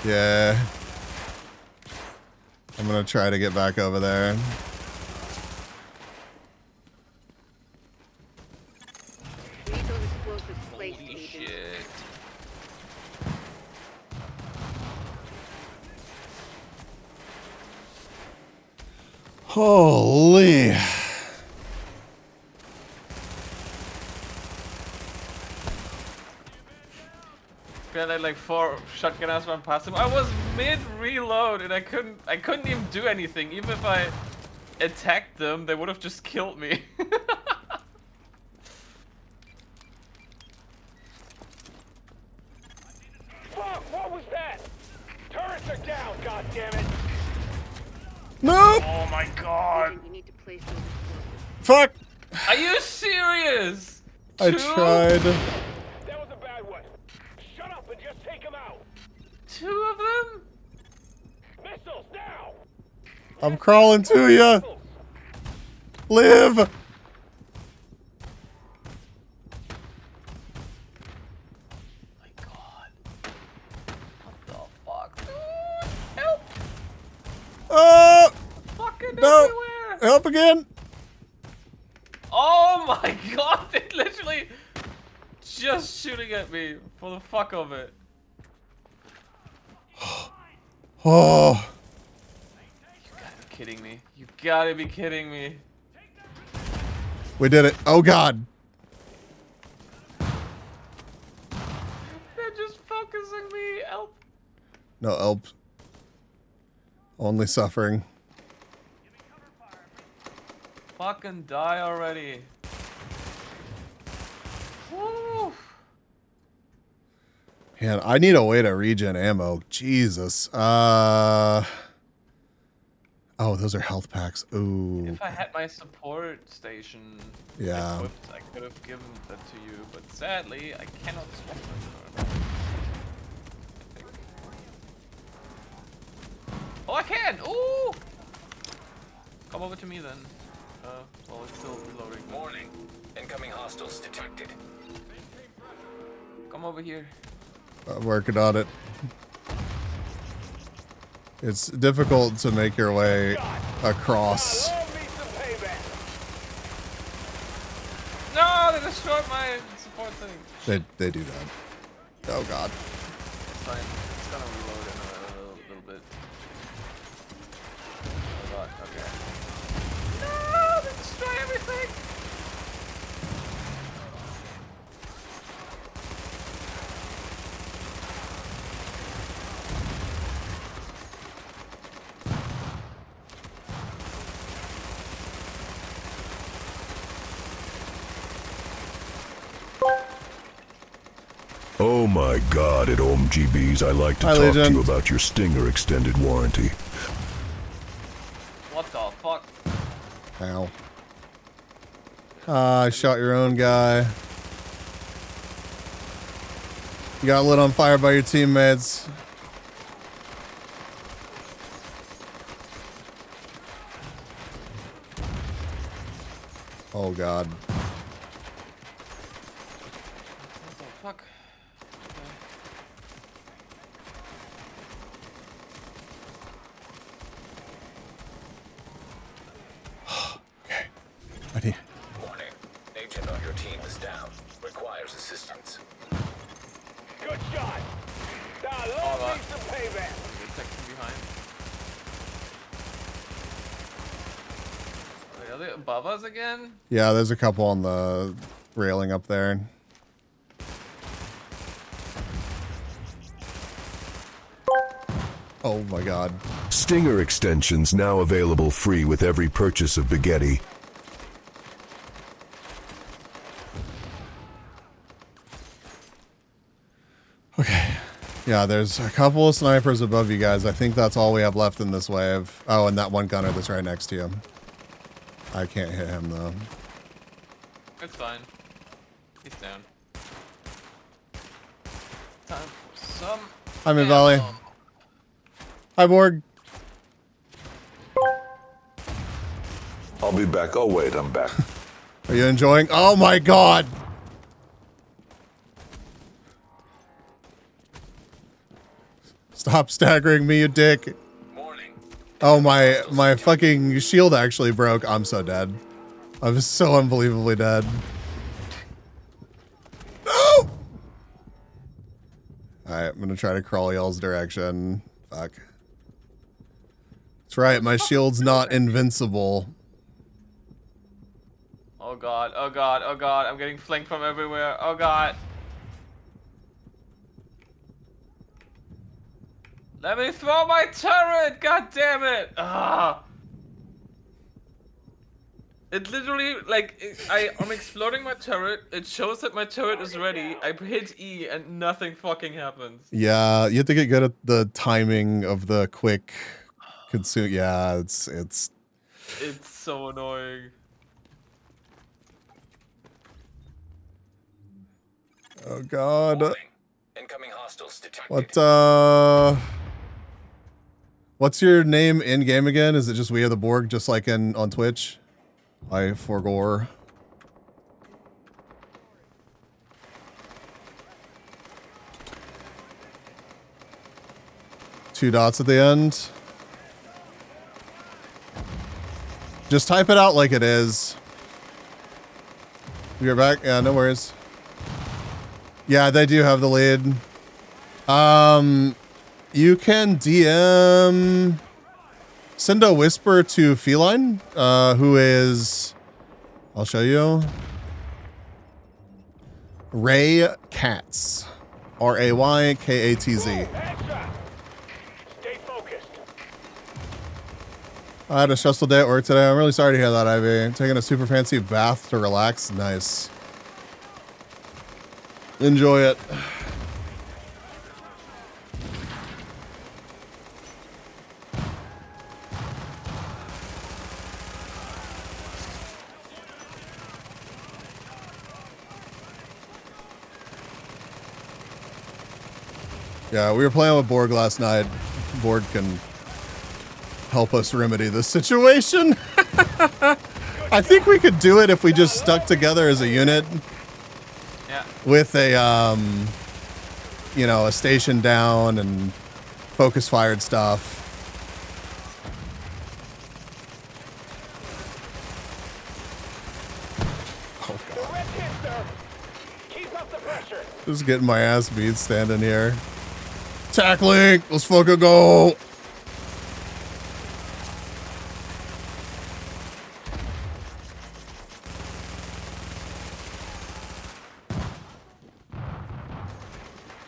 Yeah. I'm gonna try to get back over there. We need those explosives placed, Holy Agent. shit. Holy. Got like 4 shotgun ass run past him. I was mid reload and I couldn't even do anything. Even if I attacked them, they would have just killed me. Fuck, what was that? Turrets are down, goddammit! Nope. Oh my god. Agent, you need to place those explosives. Fuck. Are you serious? I 2? tried. That was a bad one. Shut up and just take them out. 2 of them? Missiles now! I'm crawling to you. Missiles. Live. My god. What the fuck, dude? Help! Oh. Fucking No! everywhere. Help again! Oh my god, it literally just shooting at me for the fuck of it. Oh. You gotta be kidding me. You gotta be kidding me. We did it. Oh god. They're just focusing me. Help. No help. Only suffering. Fucking die already. Woo. Man, I need a way to regen ammo. Jesus. Oh, those are health packs. Ooh. If I had my support station Yeah. equipped, I could have given that to you, but sadly, I cannot swap them. Oh, I can! Ooh! Come over to me then. Well, it's still reloading. Warning. Incoming hostiles detected. Come over here. I'm working on it. It's difficult to make your way across. No, they destroyed my support thing. They do that. Oh god. It's fine. It's gonna reload in a little bit. Oh god, okay. No, they destroy everything! Oh my god, at OMGBs, I like to Hi, talk Legend. to you about your Stinger extended warranty. What the fuck? Ow. I shot your own guy. You got lit on fire by your teammates. Oh god. What the fuck? Okay. I need. Warning. Agent on your team is down. Requires assistance. Good shot. Now, love me some payback. Section behind. Wait, are they above us again? Yeah, there's a couple on the railing up there. Oh my god. Stinger extensions now available free with every purchase of Spaghetti. Okay. Yeah, there's a couple of snipers above you guys. I think that's all we have left in this wave. Oh, and that one gunner that's right next to you. I can't hit him though. It's fine. He's down. Time for some. I'm in Valley. ammo. Hi, Borg. I'll be back. Oh, wait, I'm back. Are you enjoying? Oh my god. Stop staggering me, you dick. Warning. Oh, my fucking shield actually broke. I'm so dead. I'm so unbelievably dead. No! Alright, I'm gonna try to crawl y'all's direction. Fuck. That's right, my shield's not invincible. Oh god, oh god, oh god, I'm getting flanked from everywhere. Oh god. Let me throw my turret! God damn it! Ah! It literally, like, I'm exploding my turret, it shows that my turret is ready, I hit E and nothing fucking happens. Yeah, you have to get good at the timing of the quick consume. Yeah, it's It's so annoying. oh god. Warning. Incoming hostiles detected. What's your name in game again? Is it just We Are the Borg, just like on Twitch? I forgore. Two dots at the end. Just type it out like it is. You're back? Yeah, no worries. Yeah, they do have the lead. You can DM... Send a whisper to Feline, who is... I'll show you. Ray Katz. R-A-Y-K-A-T-Z. Stay focused. I had a stressful day at work today. I'm really sorry to hear that, Ivy. Taking a super fancy bath to relax. Nice. Enjoy it. Yeah, we were playing with Borg last night. Borg can help us remedy this situation. I think we could do it if we just stuck together as a unit. Yeah. With a, you know, a station down and focus fired stuff. Oh, God. Keep up the pressure. Just getting my ass beat standing here. Tackling! Let's fucking go!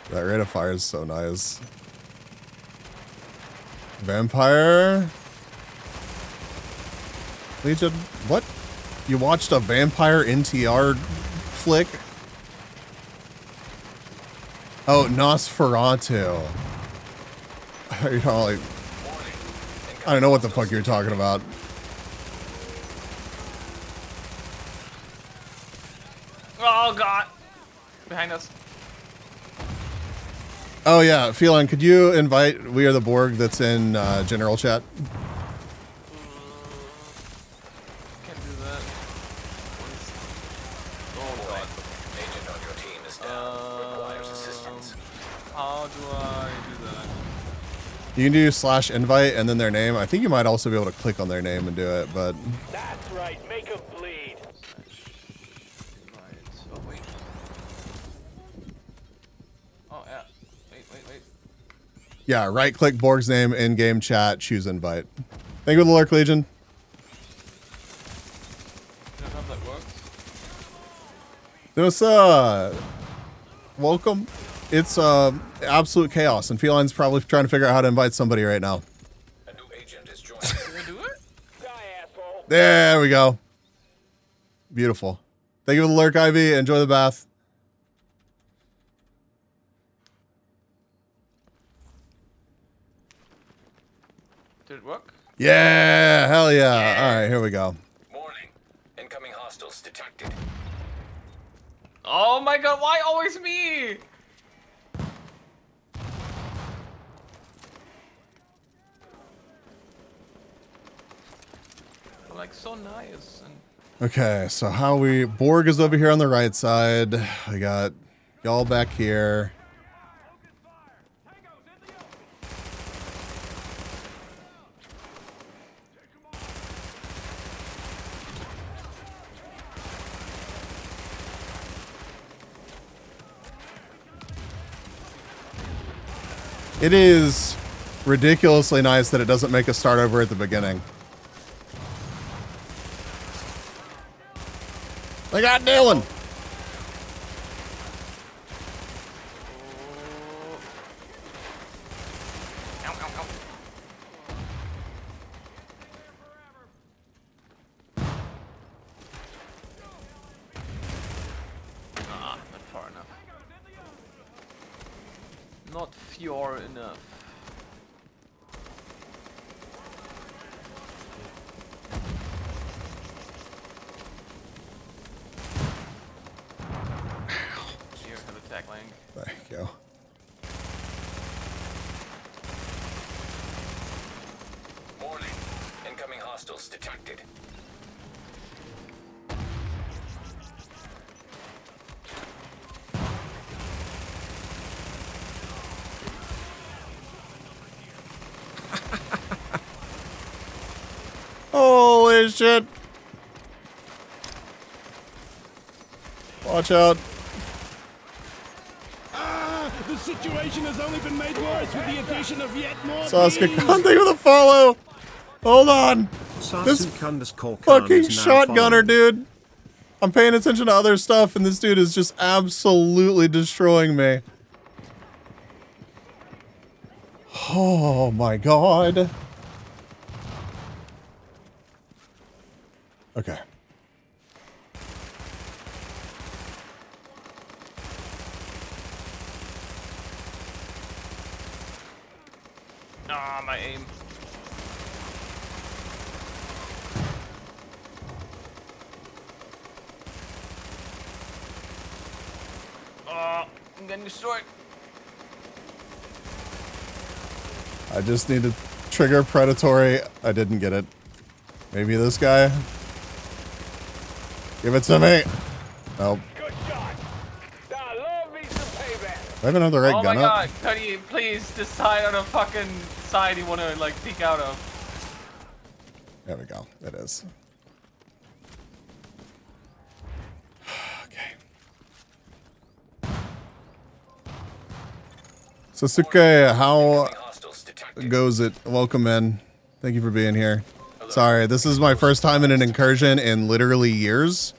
That rate of fire is so nice. Vampire? Legion? What? You watched a vampire NTR flick? Oh, Nosferatu. You're talking like... I don't know what the fuck you're talking about. Oh god! Behind us. Oh yeah, Phelan, could you invite We Are the Borg that's in general chat? Can't do that. Oh god. Agent on your team is down. Requires assistance. How do I do that? You can do /invite and then their name. I think you might also be able to click on their name and do it, but... That's right. Make them bleed. Right. Oh wait. Oh yeah. Wait. Yeah, right-click Borg's name, in-game chat, choose invite. Thank you for the lurk, Legion. I don't know if that works. This, welcome. It's, absolute chaos, and Feline's probably trying to figure out how to invite somebody right now. A new agent is joining. Can we do it? Die, asshole. There we go. Beautiful. Thank you for the lurk, Ivy. Enjoy the bath. Did it work? Yeah, hell yeah. All right, here we go. Warning. Incoming hostiles detected. Oh my god, why always me? I'm like so nice and Okay, so how we... Borg is over here on the right side. We got y'all back here. It is ridiculously nice that it doesn't make us start over at the beginning. They got Dylan. ah, not far enough. Not far enough. Here for the tackling. There you go. Warning. Incoming hostiles detected. Holy shit. Watch out. The situation has only been made worse with the addition of yet more Sasuke bees. Khan, thank you for the follow. Hold on. This fucking shotgunner, dude. I'm paying attention to other stuff, and this dude is just absolutely destroying me. Oh my god. Okay. Ah, my aim. Oh, I'm getting destroyed. I just need to trigger predatory. I didn't get it. Maybe this guy? Give it to me. Nope. Good shot. I love me some payback. Do I have another right Oh my gun god, up? Cuddy, please decide on a fucking side you want to like peek out of. There we go. It is. Okay. Sasuke, how goes it? Welcome in. Thank you for being here. Sorry, this is my first time in an incursion in literally years,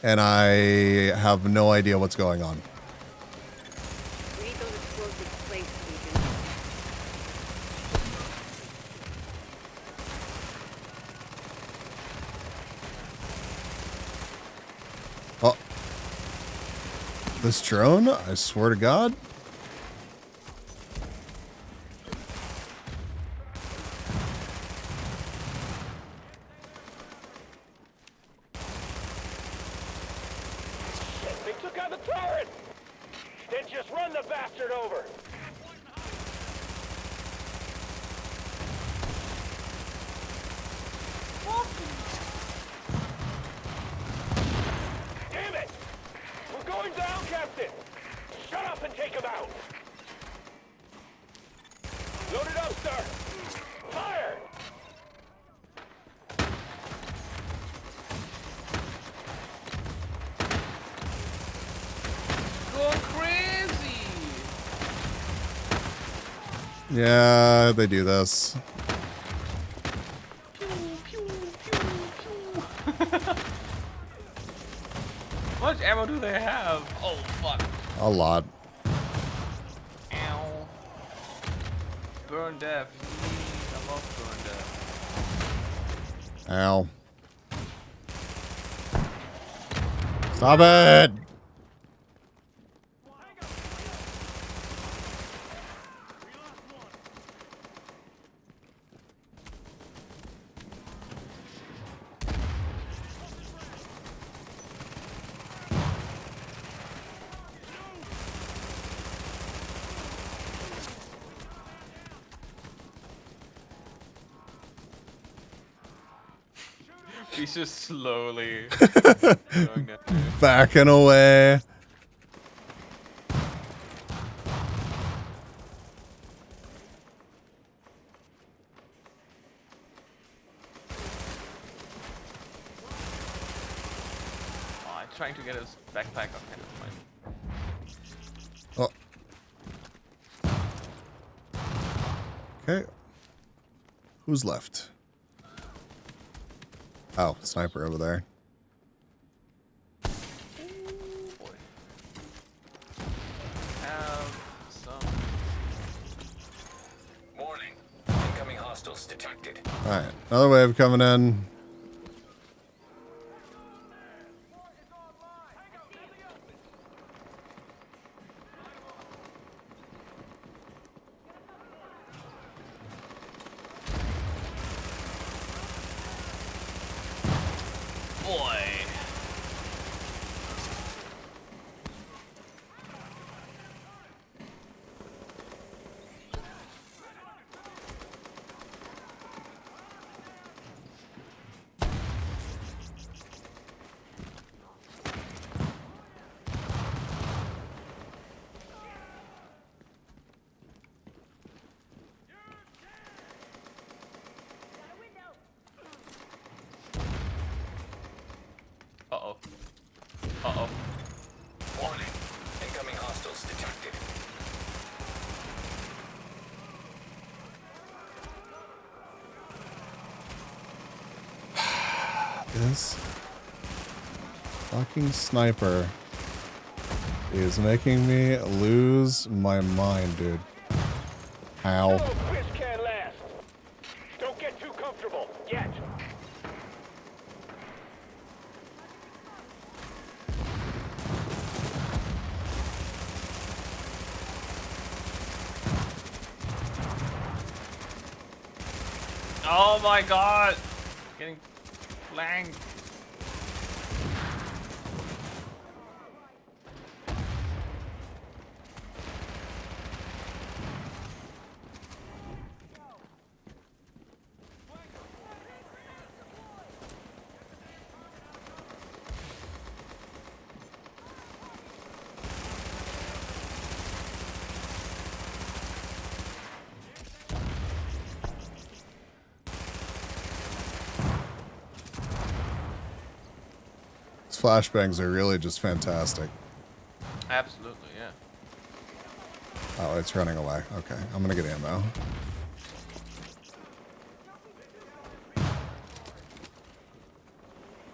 and I have no idea what's going on. We need those explosives placed, Legion. Oh. This drone? I swear to God. They took out the turret. Then just run the bastard over. Damn it! We're going down, Captain. Shut up and take him out. Load it up, sir. Fire! Going crazy. Yeah, they do this. How much ammo do they have? Oh fuck. A lot. Ow. Burn death. I love burn death. Ow. Stop it! He's just slowly going down. Backing away. Oh, I'm trying to get his backpack up kind of mine. Oh. Okay. Who's left? Oh, sniper over there. Have some. Warning. Incoming hostiles detected. Alright, another wave coming in. Boy. Uh-oh. Warning. Incoming hostiles detected. This fucking sniper is making me lose my mind, dude. How? No, Chris can't last. Don't get too comfortable yet. Oh my god! Getting flanked. These flashbangs are really just fantastic. Absolutely, yeah. Oh, it's running away. Okay, I'm gonna get ammo.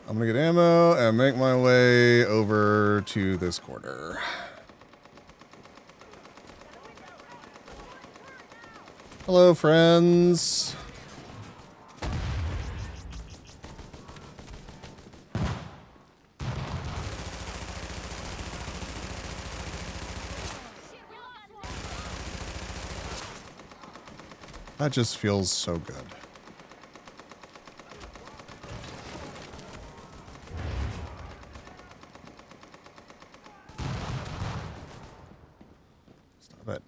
I'm gonna get ammo and make my way over to this corner. Hello, friends. That just feels so good. Stop it.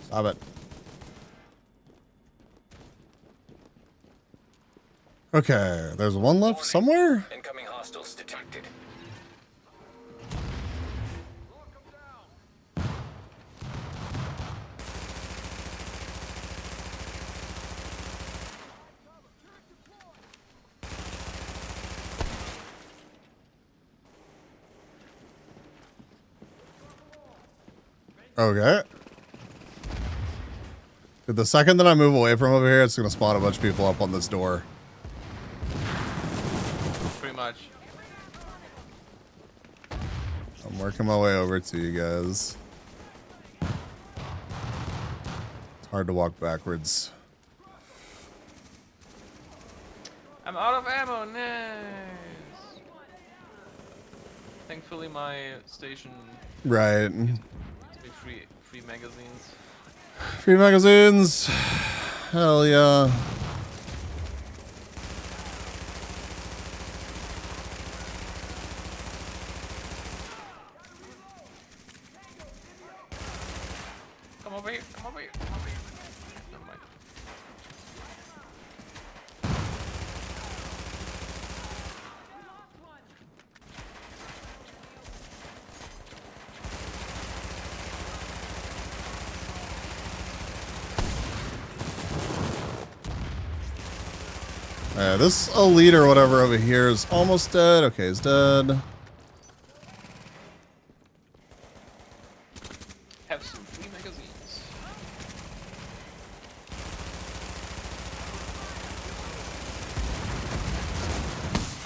Stop it. Okay, there's one left somewhere? Incoming hostiles detected. Okay. Dude, the second that I move away from over here, it's gonna spawn a bunch of people up on this door. Pretty much. I'm working my way over to you guys. It's hard to walk backwards. I'm out of ammo, nice! Thankfully my station Right. gives me free magazines. Free magazines. Hell yeah. Come over here, come over here, come over here. Never mind. This elite or whatever over here is almost dead. Okay, he's dead. Have some free magazines.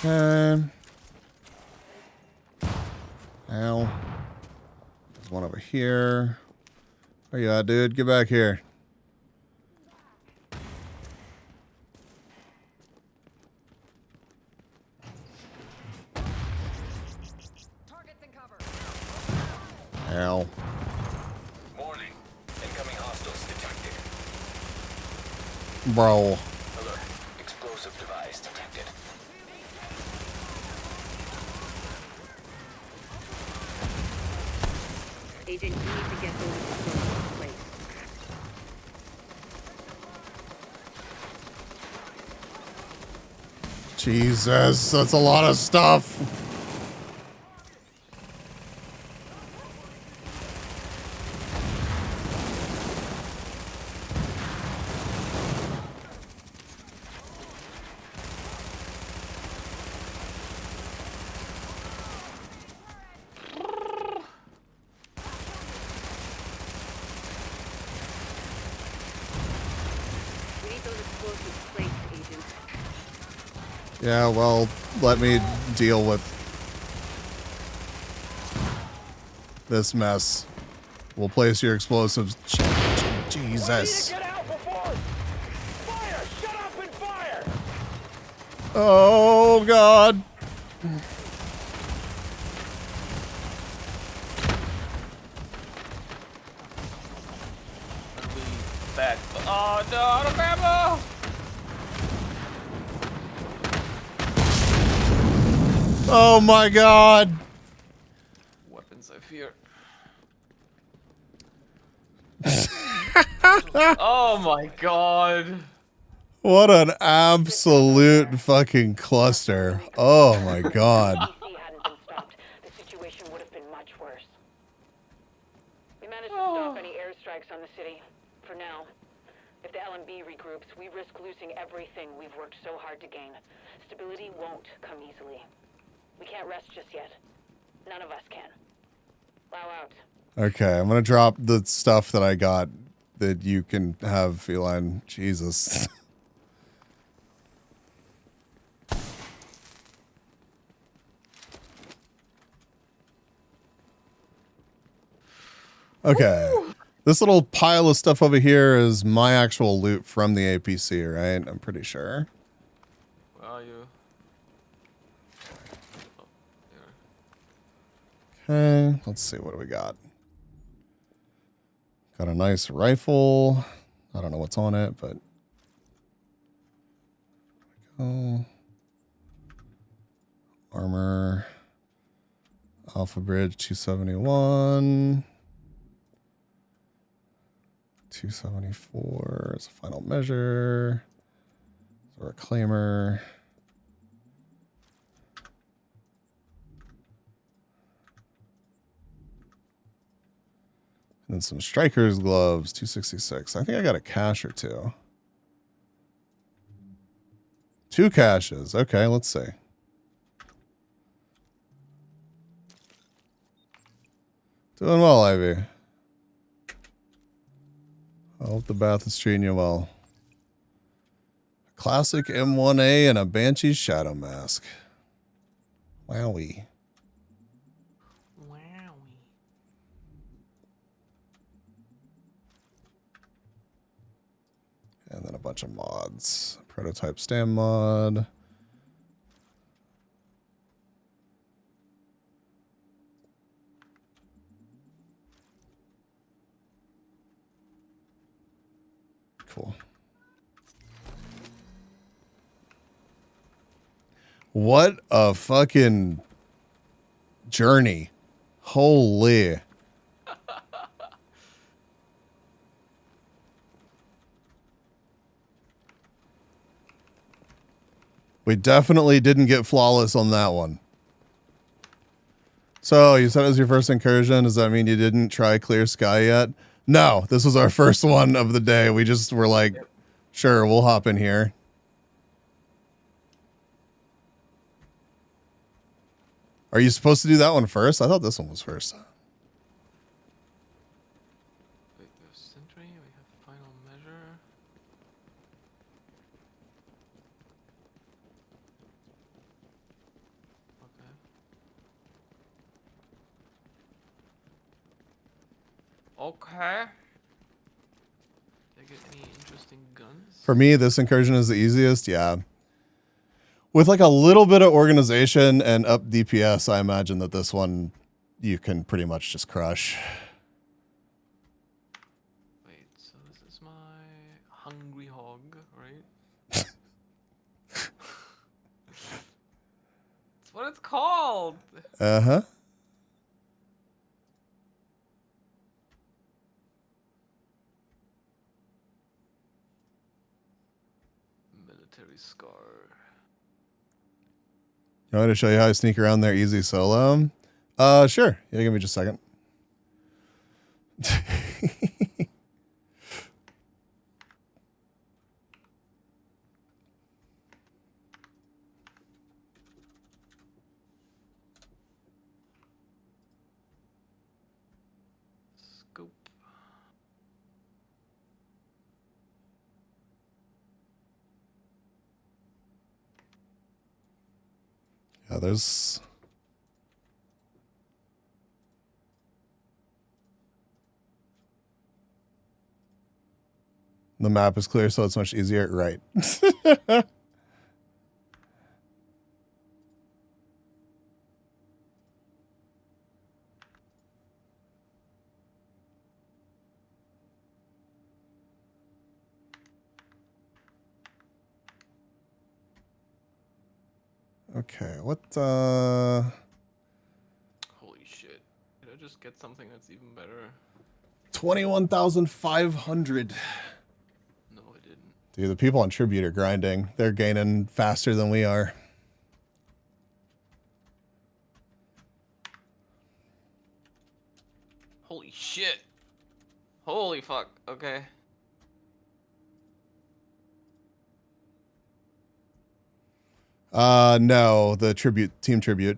Okay. Ow. There's one over here. Where you at, dude? Get back here. Ow. Warning. Incoming hostiles detected. Bro. Alert. Explosive device detected. Agent, you need to get those explosives in place. Jesus, that's a lot of stuff. Yeah, well, let me deal with this mess. We'll place your explosives. Jesus. Get out before! Fire! Shut up and fire! Oh, God. Back. Oh no, out of ammo! Oh my God. Weapons, I fear. Oh my God. What an absolute fucking cluster. Oh my God. DC hadn't been stopped, the situation would have been much worse. We managed to stop any airstrikes on the city. For now. If the LMB regroups, we risk losing everything we've worked so hard to gain. Stability won't come easily. We can't rest just yet. None of us can. Bow out. Okay, I'm gonna drop the stuff that I got that you can have, Feline. Jesus. Okay. This little pile of stuff over here is my actual loot from the APC, right? I'm pretty sure. Where are you? Oh, Okay, let's see, what do we got? Got a nice rifle. I don't know what's on it, but... Oh. Armor. Alpha Bridge 271. 274 is a final measure. A reclaimer. And then some striker's gloves, 266. I think I got a cache or two. 2 caches. Okay, let's see. Doing well, Ivy. I hope the bath is treating you well. Classic M1A and a Banshee Shadow Mask. Wowie. And then a bunch of mods. Prototype stam mod. Cool. What a fucking journey. Holy. We definitely didn't get flawless on that one. So, you said it was your first incursion. Does that mean you didn't try Clear Sky yet? No, this was our first one of the day. We just were like, sure, we'll hop in here. Are you supposed to do that one first? I thought this one was first. Wait, we have Sentry, we have Final Measure. Okay. Did I get any interesting guns? For me, this incursion is the easiest. Yeah. With like a little bit of organization and up DPS, I imagine that this one you can pretty much just crush. Wait, so this is my Hungry Hog, right? That's what it's called! Uh-huh. Military Scar. You want me to show you how I sneak around there easy solo? Sure. Yeah, give me just a second. Scope. Yeah, there's... The map is clear, so it's much easier. Right. Okay, what, Holy shit. Did I just get something that's even better? 21,500. No, I didn't. Dude, the people on Tribute are grinding. They're gaining faster than we are. Holy shit. Holy fuck. Okay. No, the team tribute.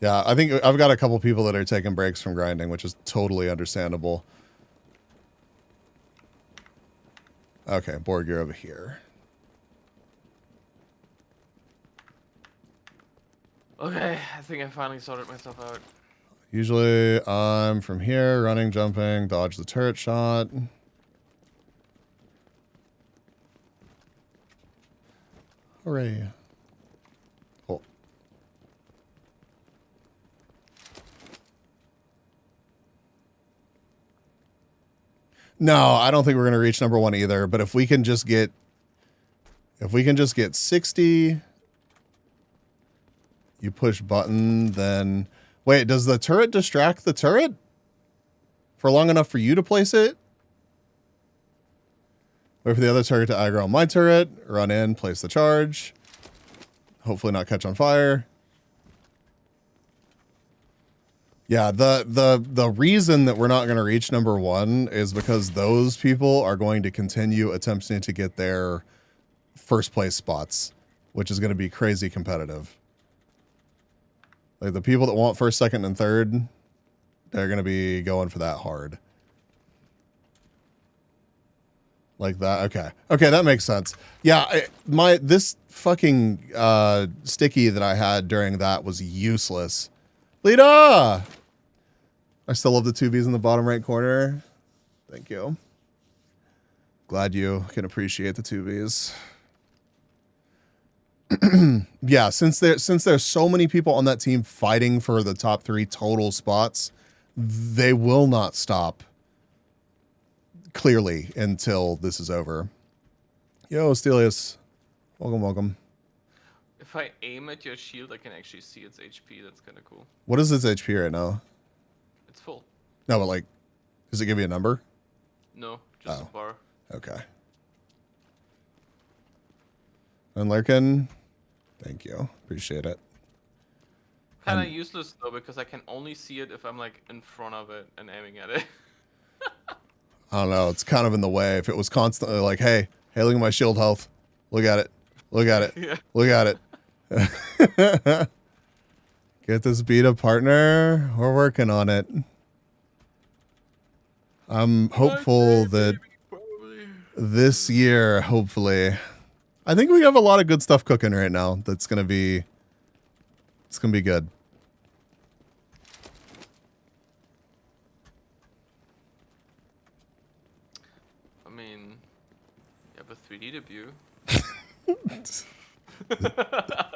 Yeah, I think I've got a couple people that are taking breaks from grinding, which is totally understandable. Okay, Borg, you're over here. Okay, I think I finally sorted myself out. Usually I'm from here, running, jumping, dodge the turret shot. Hooray. Oh. No, I don't think we're going to reach number 1 either, but if we can just get 60, you push button, then wait, does the turret distract the turret for long enough for you to place it? Wait for the other target to aggro on my turret, run in, place the charge, hopefully not catch on fire. Yeah, the reason that we're not going to reach number 1 is because those people are going to continue attempting to get their first place spots, which is going to be crazy competitive. Like the people that want first, second, and third, they're going to be going for that hard. Like that. Okay. Okay, that makes sense. Yeah, this fucking sticky that I had during that was useless. Lita! I still love the 2Bs in the bottom right corner. Thank you. Glad you can appreciate the 2Bs. Yeah, since there's so many people on that team fighting for the top 3 total spots, they will not stop clearly until this is over. Yo, Stelius. Welcome, welcome. If I aim at your shield, I can actually see its HP. That's kind of cool. What is its HP right now? It's full. No, but like, does it give you a number? No, just a bar. Okay. And Lurkin, thank you. Appreciate it. Kind of useless though, because I can only see it if I'm like in front of it and aiming at it. I don't know. It's kind of in the way. If it was constantly like, hey, look at my shield health. Look at it. Look at it. Yeah. Look at it. Get this beta partner. We're working on it. I'm hopeful that this year, hopefully, I think we have a lot of good stuff cooking right now. It's gonna be good. I mean, you have a 3D debut.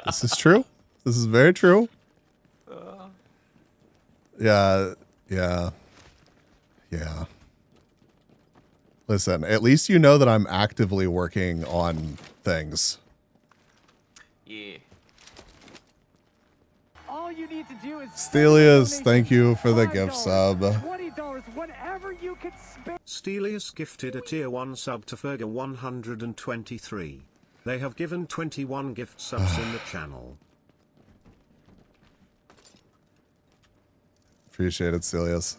This is true. This is very true. Yeah. Listen, at least you know that I'm actively working on things. Yeah. All you need to do is Stelius, thank you for the gift sub. $20, whatever you can spend. Stelius gifted a tier 1 sub to Ferga123. They have given 21 gift subs in the channel. Appreciate it, Stelius.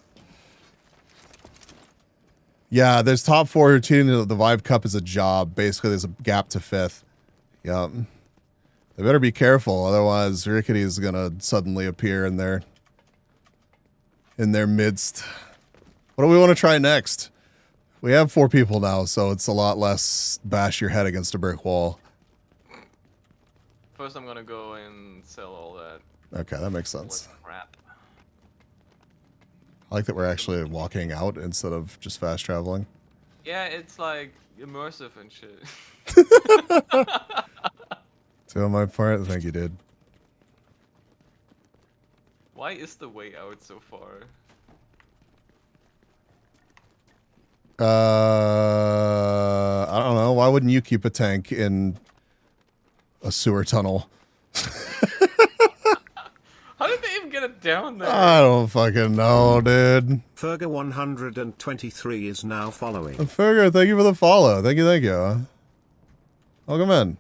Yeah, there's top 4 who are treating the Vive Cup as a job. Basically, there's a gap to 5th. Yep. They better be careful, otherwise Rickety is gonna suddenly appear in their midst. What do we want to try next? We have 4 people now, so it's a lot less bash your head against a brick wall. First, I'm gonna go and sell all that. Okay, that makes sense. Crap. I like that we're actually walking out instead of just fast traveling. Yeah, it's like immersive and shit. Doing my part, thank you, dude. Why is the way out so far? I don't know. Why wouldn't you keep a tank in a sewer tunnel? How did they even get it down there? I don't fucking know, dude. Ferga 123 is now following. Ferga, thank you for the follow. Thank you, thank you. Welcome in.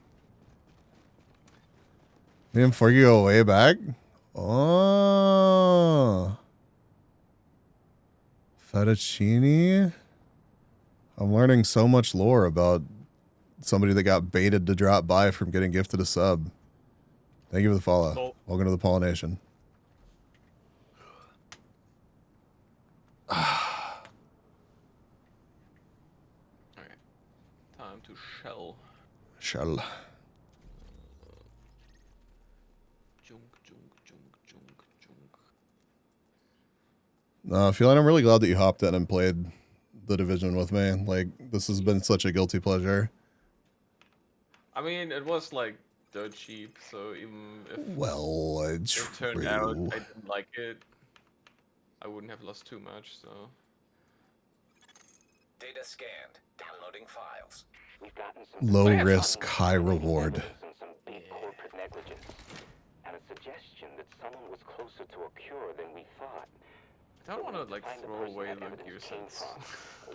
Me and Fergie go way back. Oh. Fettuccine. I'm learning so much lore about somebody that got baited to drop by from getting gifted a sub. Thank you for the follow. Oh. Welcome to the Pollination. Okay. Time to shell. Shell. Junk, junk, junk, junk, junk. No, feeling I'm really glad that you hopped in and played The Division with me. Like, this has been such a guilty pleasure. I mean, it was like dirt cheap, so even if Well, it turned out I didn't like it, I wouldn't have lost too much, so. Data scanned. Downloading files. We've gotten some Low risk, high reward. some big corporate negligence, and a suggestion that someone was closer to a cure than we thought. I don't want to like Find the throw person away that the evidence gear came sets. from.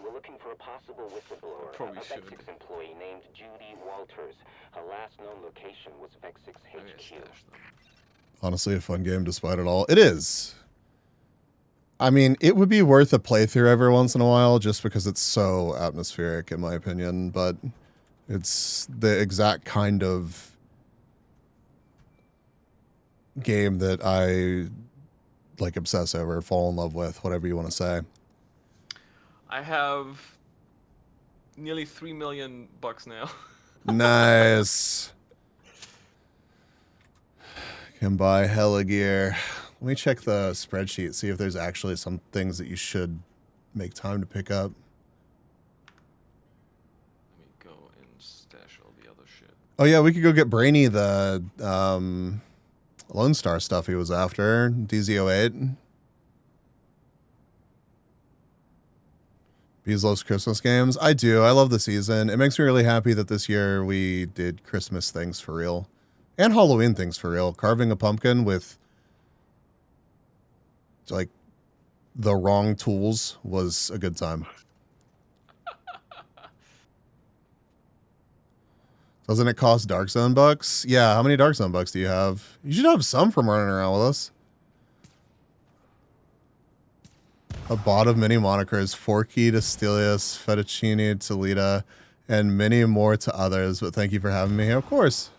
We're looking for a possible whistleblower, Probably a should. Vexix employee named Judy Walters. Her last known location was Vexix Maybe I HQ. stash them. Honestly, a fun game despite it all. It is. I mean, it would be worth a playthrough every once in a while just because it's so atmospheric, in my opinion, but it's the exact kind of game that I like obsess over, fall in love with, whatever you want to say. I have nearly $3 million now. Nice. Can buy hella gear. Let me check the spreadsheet, see if there's actually some things that you should make time to pick up. Let me go and stash all the other shit. Oh yeah, we could go get Brainy the Lone Star stuff he was after. DZ08. Bezos Christmas games. I do. I love the season. It makes me really happy that this year we did Christmas things for real. And Halloween things for real. Carving a pumpkin with like the wrong tools was a good time. Doesn't it cost Dark Zone bucks? Yeah, how many Dark Zone bucks do you have? You should have some from running around with us. A bot of many monikers, Forky to Stelius, Fettuccine to Lita, and many more to others. But thank you for having me here, of course.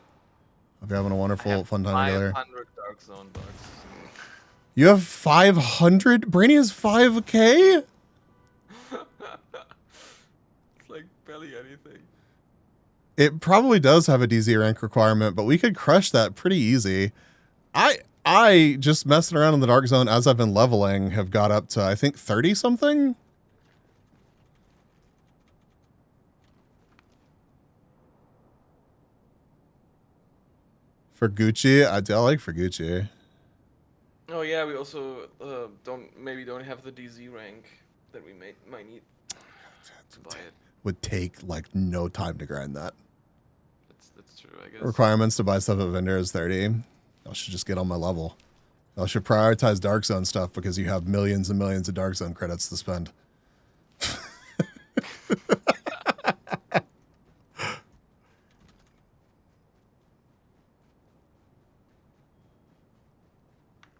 Hope you're having a wonderful, fun time together. 500 Dark Zone bucks. You have 500? Brainy has 5K? It's like barely anything. It probably does have a DZ rank requirement, but we could crush that pretty easy. I just messing around in the Dark Zone as I've been leveling have got up to, I think, 30 something. For Gucci, I like for Gucci. Oh yeah, we also don't have the DZ rank that we might need to buy it. Would take like no time to grind that. That's true, I guess. Requirements to buy stuff at vendor is 30. I should just get on my level. I should prioritize Dark Zone stuff because you have millions and millions of Dark Zone credits to spend.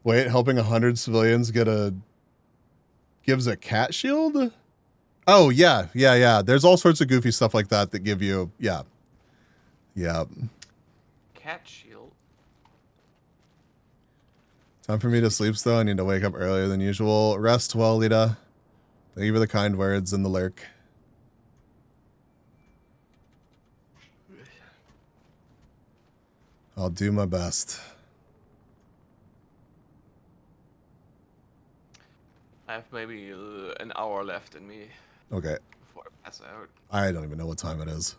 Wait, helping 100 civilians gives a cat shield? Oh, yeah. There's all sorts of goofy stuff like that give you, yeah. cat shield. Time for me to sleep still. I need to wake up earlier than usual. Rest well, Lita. Thank you for the kind words and the lurk. I'll do my best. I have maybe an hour left in me Okay. before I pass out. I don't even know what time it is.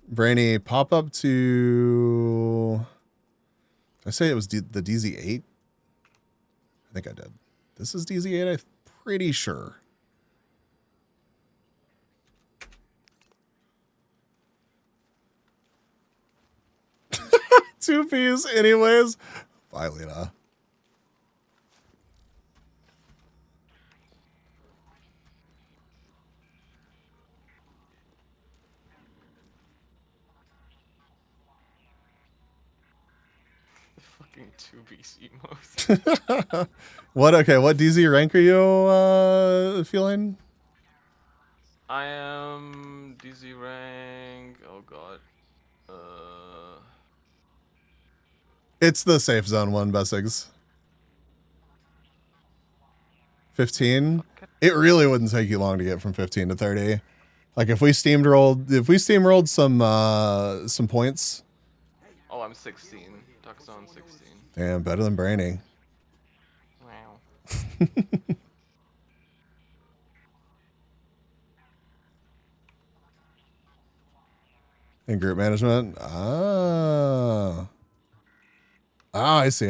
Brainy, pop up to... Did I say it was the DZ8? I think I did. This is DZ8, I'm pretty sure. Two P's anyways. Bye, Lena. Fucking 2BC emotes. What DZ rank are you feeling? I am DZ rank. Oh god. It's the safe zone one, Bessigs. 15. It really wouldn't take you long to get from 15 to 30. Like if we steamrolled some points. Oh, I'm 16. Dark Zone 16. Damn, better than Brainy. Wow. In group management? I see.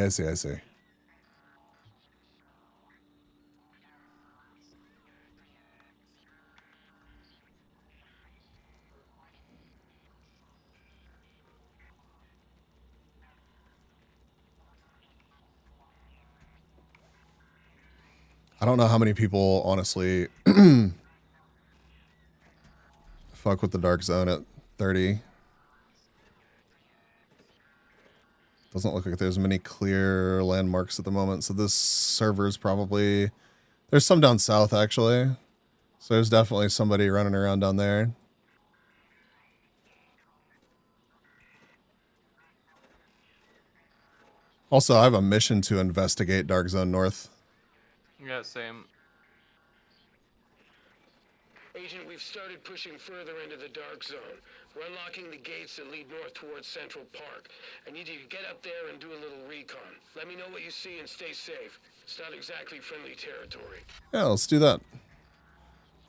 I don't know how many people honestly fuck with the dark zone at 30. Doesn't look like there's many clear landmarks at the moment, so this server is probably... There's some down south, actually. So there's definitely somebody running around down there. Also, I have a mission to investigate Dark Zone North. Yeah, same. Agent, we've started pushing further into the dark zone. We're unlocking the gates that lead north towards Central Park. I need you to get up there and do a little recon. Let me know what you see and stay safe. It's not exactly friendly territory. Yeah, let's do that.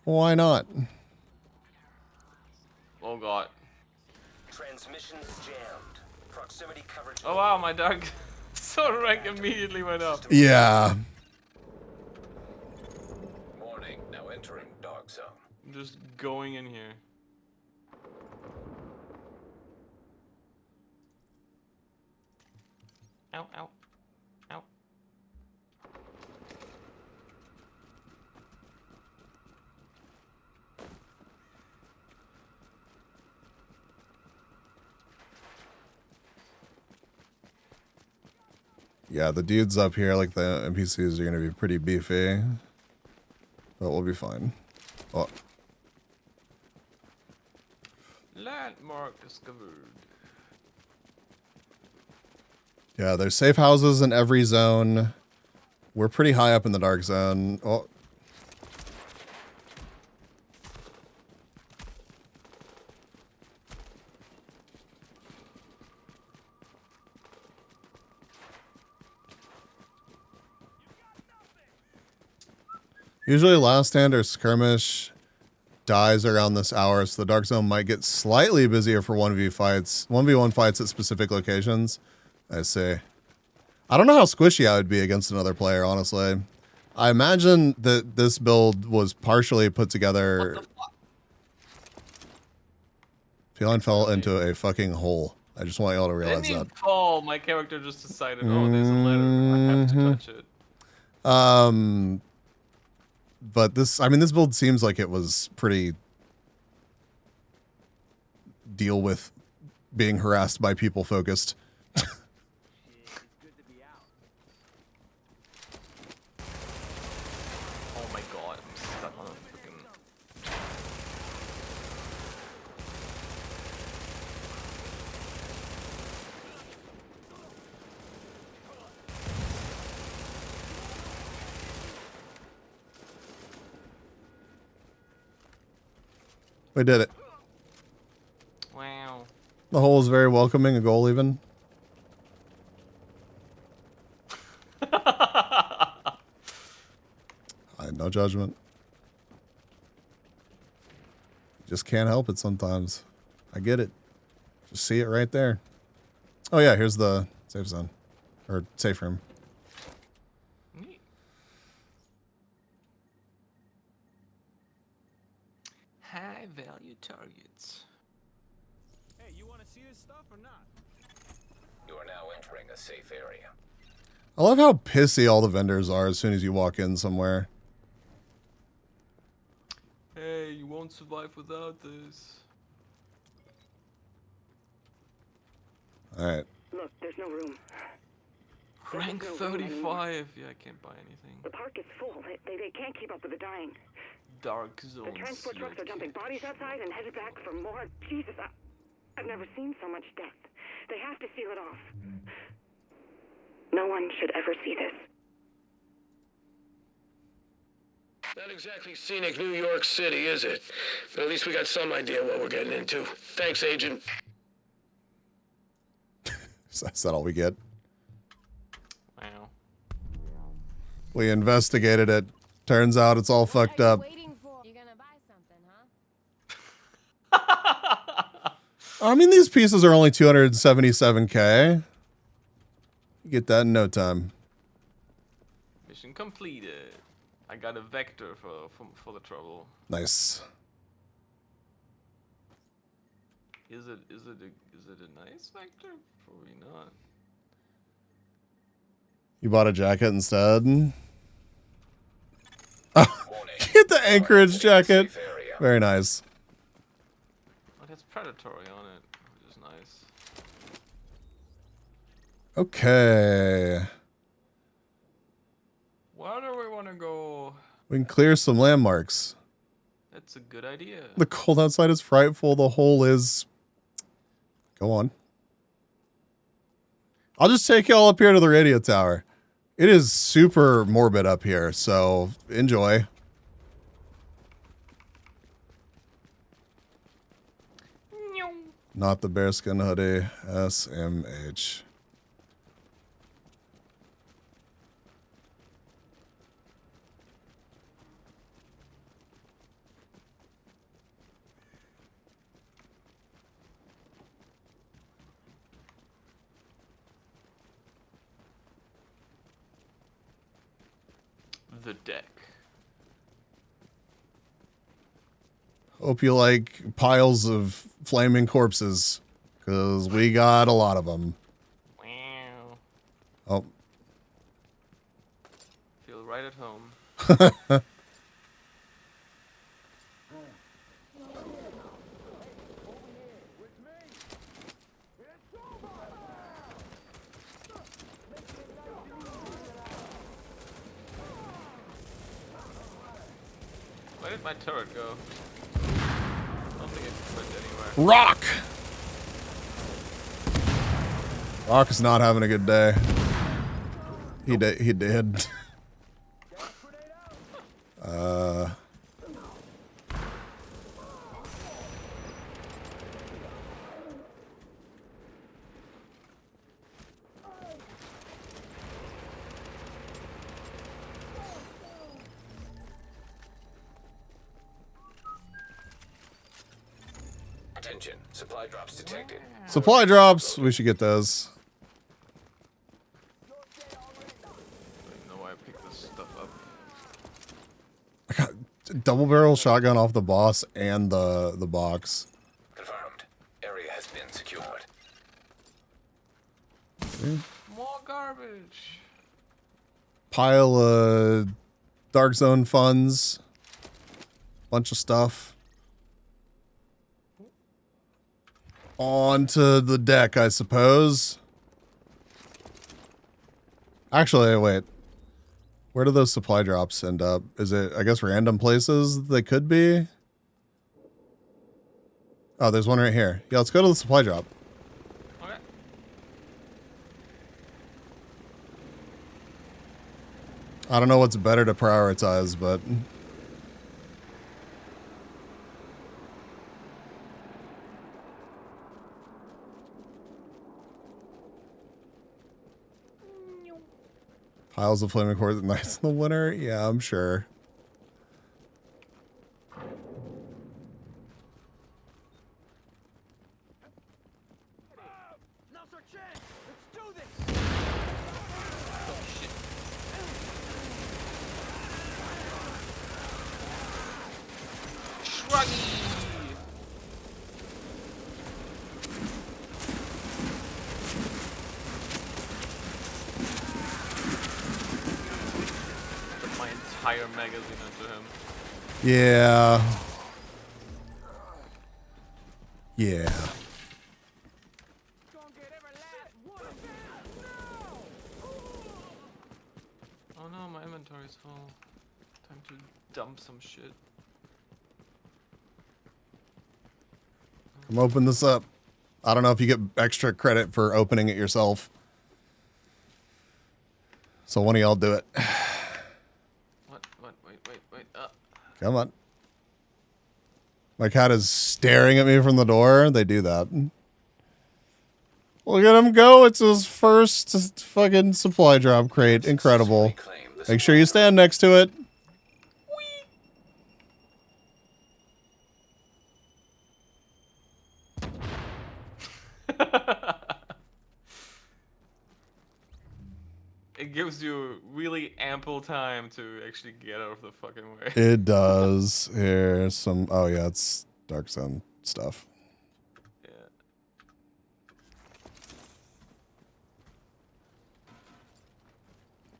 Why not? Oh god. Transmissions jammed. Proximity coverage. Oh wow, my dark zone rank immediately went up. Yeah. Warning, now entering dark zone. I'm just going in here. Ow, ow. Ow. Yeah, the dudes up here, like the NPCs, are going to be pretty beefy. But we'll be fine. Oh. Landmark discovered. Yeah, there's safe houses in every zone. We're pretty high up in the dark zone. Oh. Usually last stand or skirmish dies around this hour, so the dark zone might get slightly busier for 1v1 fights at specific locations. I see. I don't know how squishy I would be against another player, honestly. I imagine that this build was partially put together. Feline fell into a fucking hole. I just want y'all to realize Didn't that. even fall. My character just decided, oh, there's a letter. I have to touch it. But this build seems like it was pretty deal with being harassed by people focused. Oh my god, I'm stuck on a freaking... We did it. Wow. The hole is very welcoming, a goal even. I had no judgment. Just can't help it sometimes. I get it. Just see it right there. Oh yeah, here's the safe zone. Or safe room. Neat. High value targets. Hey, you want to see this stuff or not? You are now entering a safe area. I love how pissy all the vendors are as soon as you walk in somewhere. Hey, you won't survive without this. Alright. Look, there's no room. Rank There's no room 35. anymore. Yeah, I can't buy anything. The park is full. They can't keep up with the dying. Dark zone. The transport trucks are dumping bodies outside and headed back for more. Jesus, I've never seen so much death. They have to seal it off. No one should ever see this. Not exactly scenic New York City, is it? But at least we got some idea what we're getting into. Thanks, Agent. Is that all we get? Wow. We investigated it. Turns out it's all fucked up. You gonna buy something, huh? I mean, these pieces are only 277k. You get that in no time. Mission completed. I got a vector for the trouble. Nice. Is it a nice vector? Probably not. You bought a jacket instead? Oh, get the Anchorage jacket. Very nice. Oh, it has predatory on it, which is nice. Okay. Where do we want to go? We can clear some landmarks. That's a good idea. The cold outside is frightful. The hole is... Go on. I'll just take y'all up here to the radio tower. It is super morbid up here, so enjoy. Not the bearskin hoodie. SMH. The deck. Hope you like piles of flaming corpses, because we got a lot of them. Wow. Oh. Feel right at home. Where did my turret go? I don't think it went anywhere. Rock! Rock is not having a good day. He did. Attention, supply drops detected. Supply drops. We should get those. I don't know why I picked this stuff up. I got double barrel shotgun off the boss and the box. Confirmed. Area has been secured. More garbage. Pile of Dark Zone funds. Bunch of stuff. Onto the deck, I suppose. Actually, wait. Where do those supply drops end up? Is it, I guess, random places they could be? Oh, there's one right here. Yeah, let's go to the supply drop. Okay. I don't know what's better to prioritize, but... Piles of flaming cords nice in the winter. Yeah, I'm sure. Put my entire magazine into him. Yeah. Yeah. Oh no, my inventory's full. Time to dump some shit. Come open this up. I don't know if you get extra credit for opening it yourself. So one of y'all do it. What? Wait. Come on. My cat is staring at me from the door. They do that. Look at him go. It's his first fucking supply drop crate. Incredible. Make sure you stand next to it. It gives you really ample time to actually get out of the fucking way. It does. Here's some. Oh, yeah, it's Dark Zone stuff. Yeah.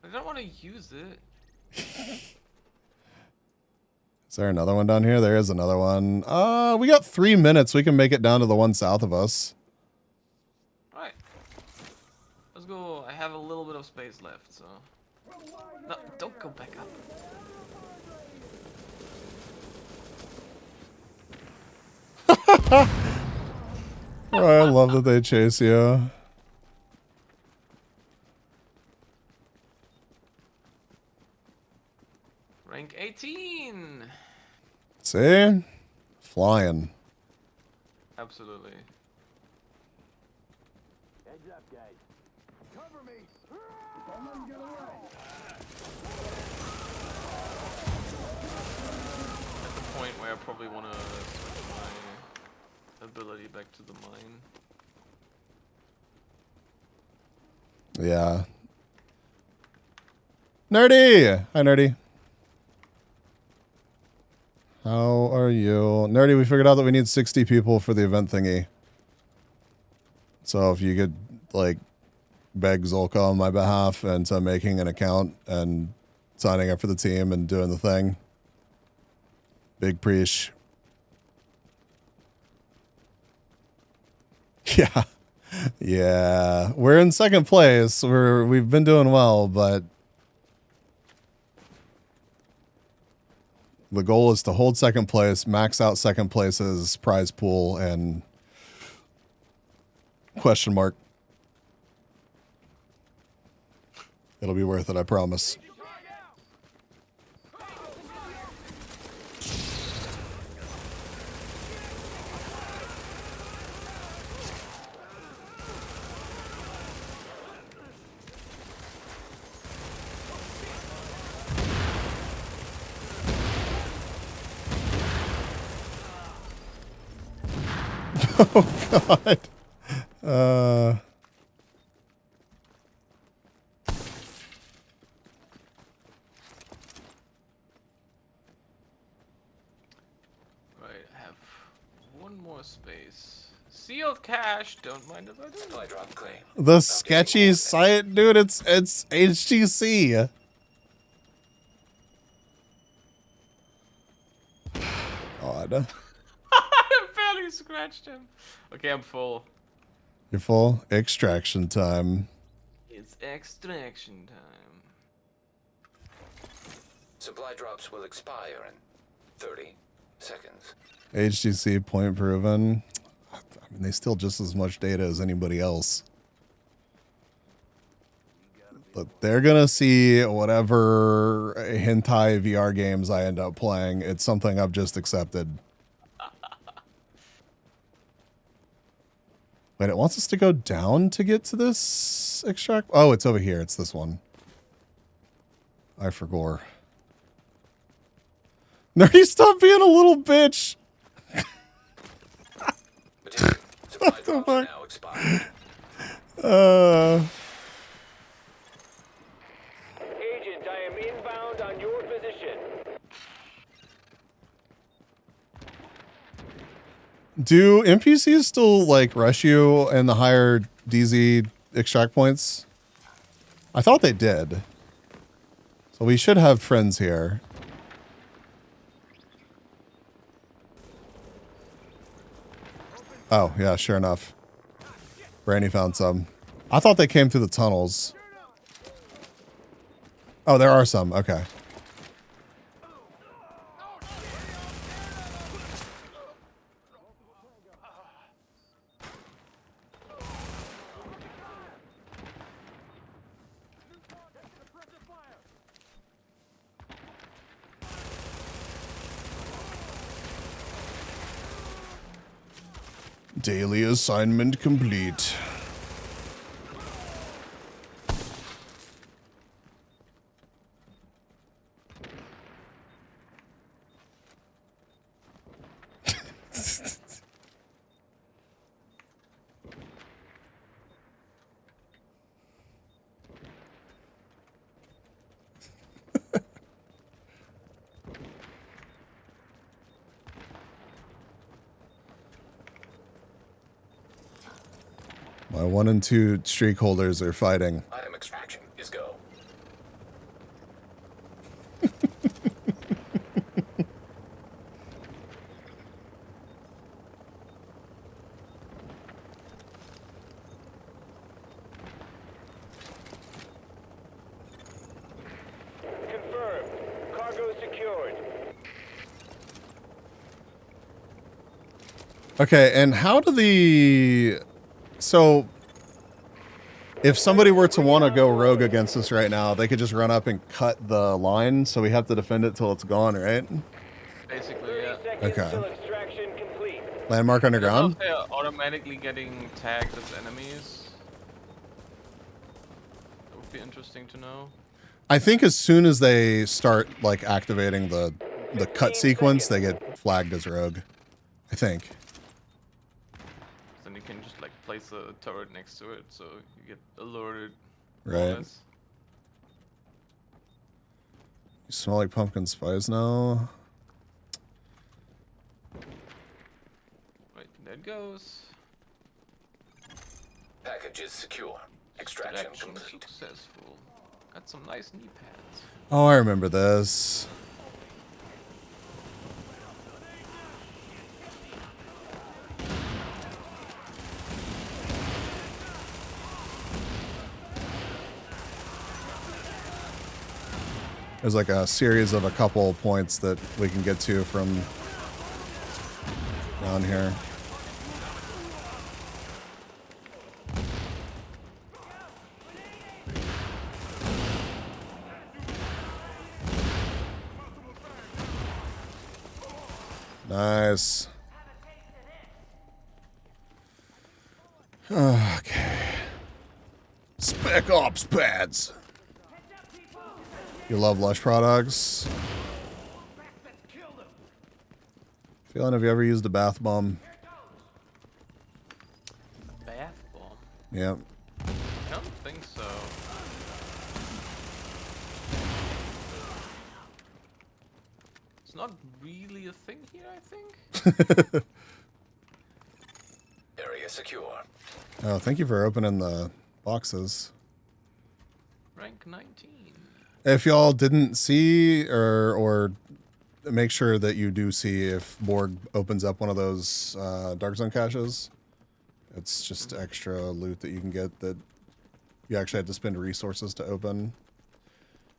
I don't want to use it. Is there another one down here? There is another one. We got 3 minutes. We can make it down to the one south of us. Alright. Let's go. I have a little bit of space left, so. No, don't go back up. Oh, I love that they chase you. Rank 18! See? Flying. Absolutely. Heads up, guys. Cover me. Don't let him get away. At the point where I probably want to switch my ability back to the mine. Yeah. Nerdy! Hi, Nerdy. How are you? Nerdy, we figured out that we need 60 people for the event thingy. So if you could, like, beg Zolka on my behalf into making an account and signing up for the team and doing the thing. Big preach. Yeah. Yeah. We're in second place. We've been doing well, but the goal is to hold second place, max out second place's prize pool, and question mark. It'll be worth it, I promise. Oh, God. Right, I have one more space. Sealed cache, don't mind if I do. Supply drop claim. The sketchy site, dude, it's HTC. Odd. I barely scratched him. Okay, I'm full. You're full? Extraction time. It's extraction time. Supply drops will expire in 30 seconds. HTC point proven. I mean, they steal just as much data as anybody else. But they're gonna see whatever hentai VR games I end up playing. It's something I've just accepted. Wait, it wants us to go down to get to this extract? Oh, it's over here. It's this one. I forgot. Nerdy, stop being a little bitch. What the fuck? Agent, I am inbound on your position. Do NPCs still like rush you in the higher DZ extract points? I thought they did. So we should have friends here. Oh, yeah, sure enough. Brandy found some. I thought they came through the tunnels. Oh, there are some. Okay. Daily assignment complete. My 1 and 2 streak holders are fighting. Item extraction is go. Confirmed. Cargo secured. Okay, and how do the... So, if somebody were to want to go rogue against us right now, they could just run up and cut the line, so we have to defend it till it's gone, right? Basically, yeah. Okay. Extraction complete. Landmark I don't know underground? if they're automatically getting tagged as enemies. That would be interesting to know. I think as soon as they start, like, activating the cut sequence, they get flagged as rogue. I think. Then you can just like place a turret next to it, so you get alerted. Right. You smell like pumpkin spice now. Right, there it goes. Package is secure. Extraction complete. Successful. Got some nice knee pads. Oh, I remember this. There's like a series of a couple points that we can get to from down here. Nice. Okay. Spec Ops pads. You love Lush products? Feeling, have you ever used a bath bomb? Bath bomb? Yep. I don't think so. It's not really a thing here, I think. Area secure. Oh, thank you for opening the boxes. Rank 19. If y'all didn't see or make sure that you do see if Borg opens up one of those Dark Zone caches. It's just extra loot that you can get that you actually had to spend resources to open.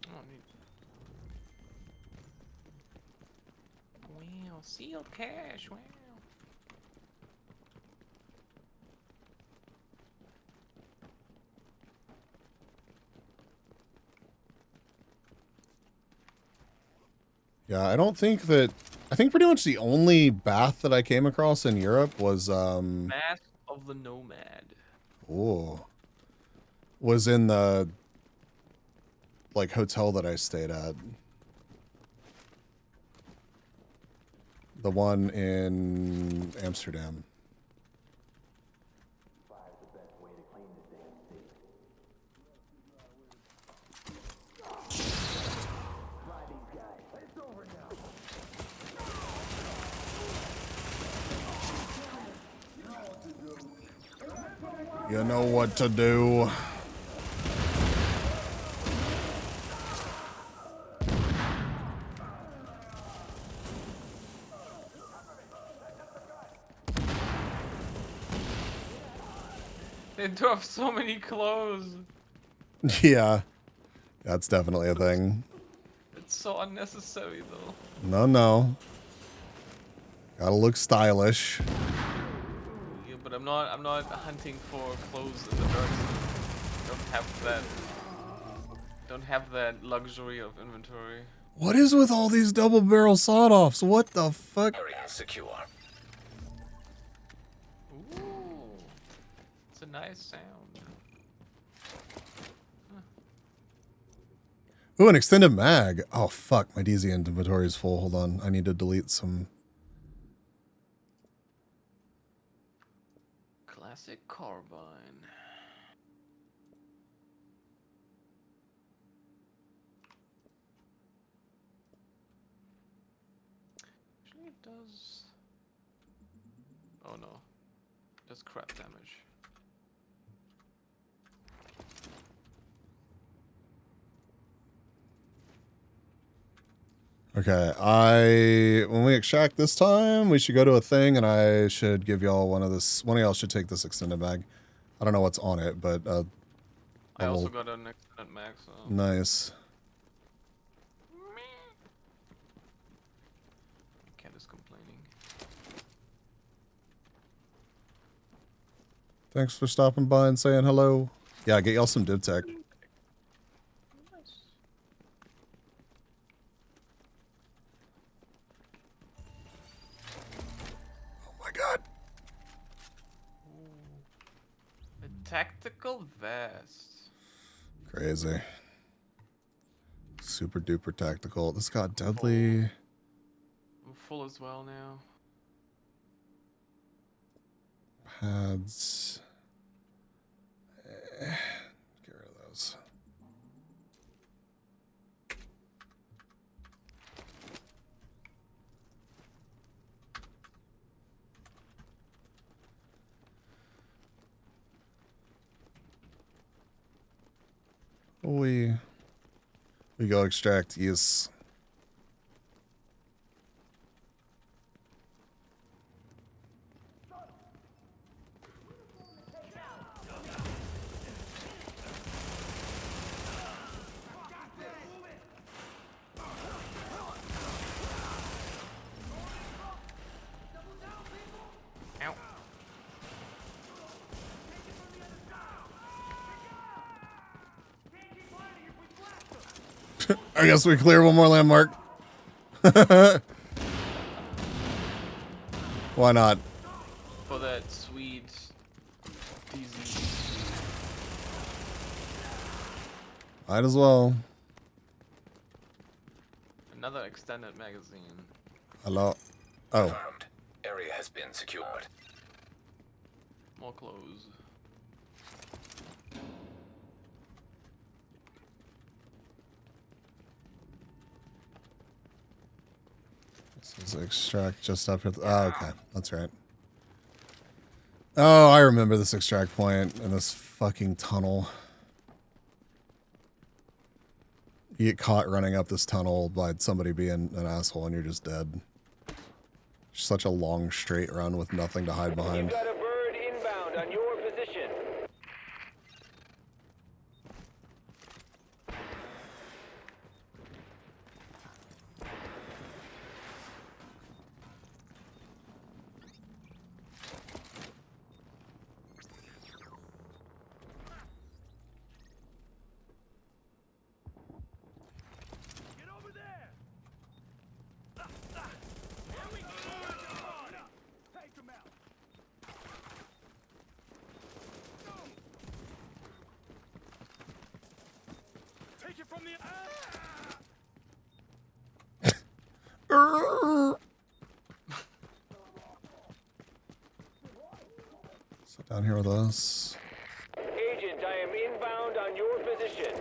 Oh, neat. Wow, sealed cache, wow. Yeah, I don't think that... I think pretty much the only bath that I came across in Europe was... Mask of the Nomad. Oh. Was in the... like hotel that I stayed at. The one in Amsterdam. You know what to do. They do have so many clothes. Yeah, that's definitely a thing. It's so unnecessary though. No, no. Gotta look stylish. Yeah, but I'm not hunting for clothes in the dark zone. Don't have that luxury of inventory. What is with all these double barrel sawed-offs? What the fuck? Area secure. Ooh, it's a nice sound. Ooh, an extended mag. Oh fuck, my DZ inventory is full. Hold on, I need to delete some. Classic carbine. Actually, it does. Oh no, it does crap damage. Okay, when we extract this time, we should go to a thing, and I should give y'all one of this. One of y'all should take this extended mag. I don't know what's on it, but I also got an extended mag, so. Nice. Cat is complaining. Thanks for stopping by and saying hello. Yeah, get y'all some div tech. Oh my god. Ooh. A tactical vest. Crazy. Super duper tactical. This got deadly. I'm full as well now. Pads. Get rid of those. We go extract, yes. Ow. I guess we clear one more landmark. Why not? For that sweet DZ. Might as well. Another extended magazine. Hello. Oh. Confirmed. Area has been secured. More clothes. This is extract just up here. Oh, okay. That's right. Oh, I remember this extract point in this fucking tunnel. You get caught running up this tunnel by somebody being an asshole and you're just dead. Such a long straight run with nothing to hide behind. You've got a bird inbound on your position. So down here with us. Agent, I am inbound on your position.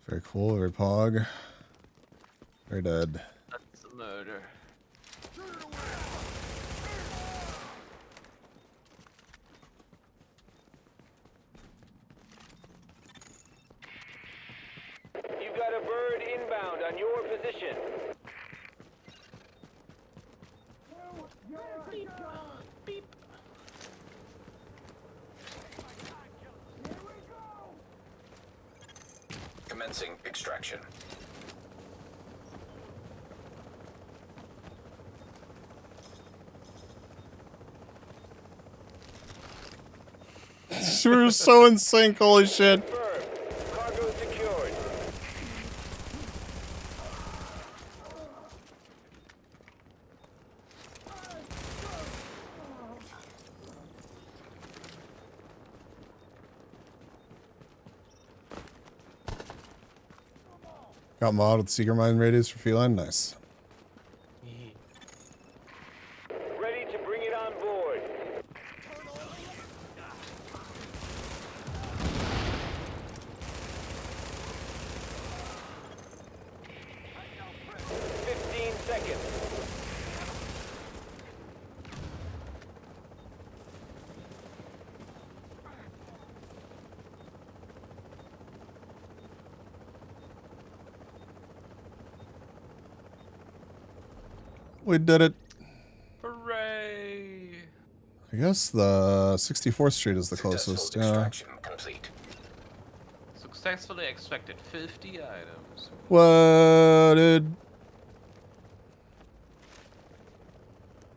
Very cool, very pog. Very dead. That's a murder. You've got a bird inbound on your position. Commencing extraction. We're so in sync, holy shit. Cargo secured. Got mod with secret mine radius for feline. Nice. Ready to bring it on board. Seconds. We did it. Hooray! I guess the 64th Street is the closest. Yeah. Extraction complete. Successfully extracted 50 items. What, dude?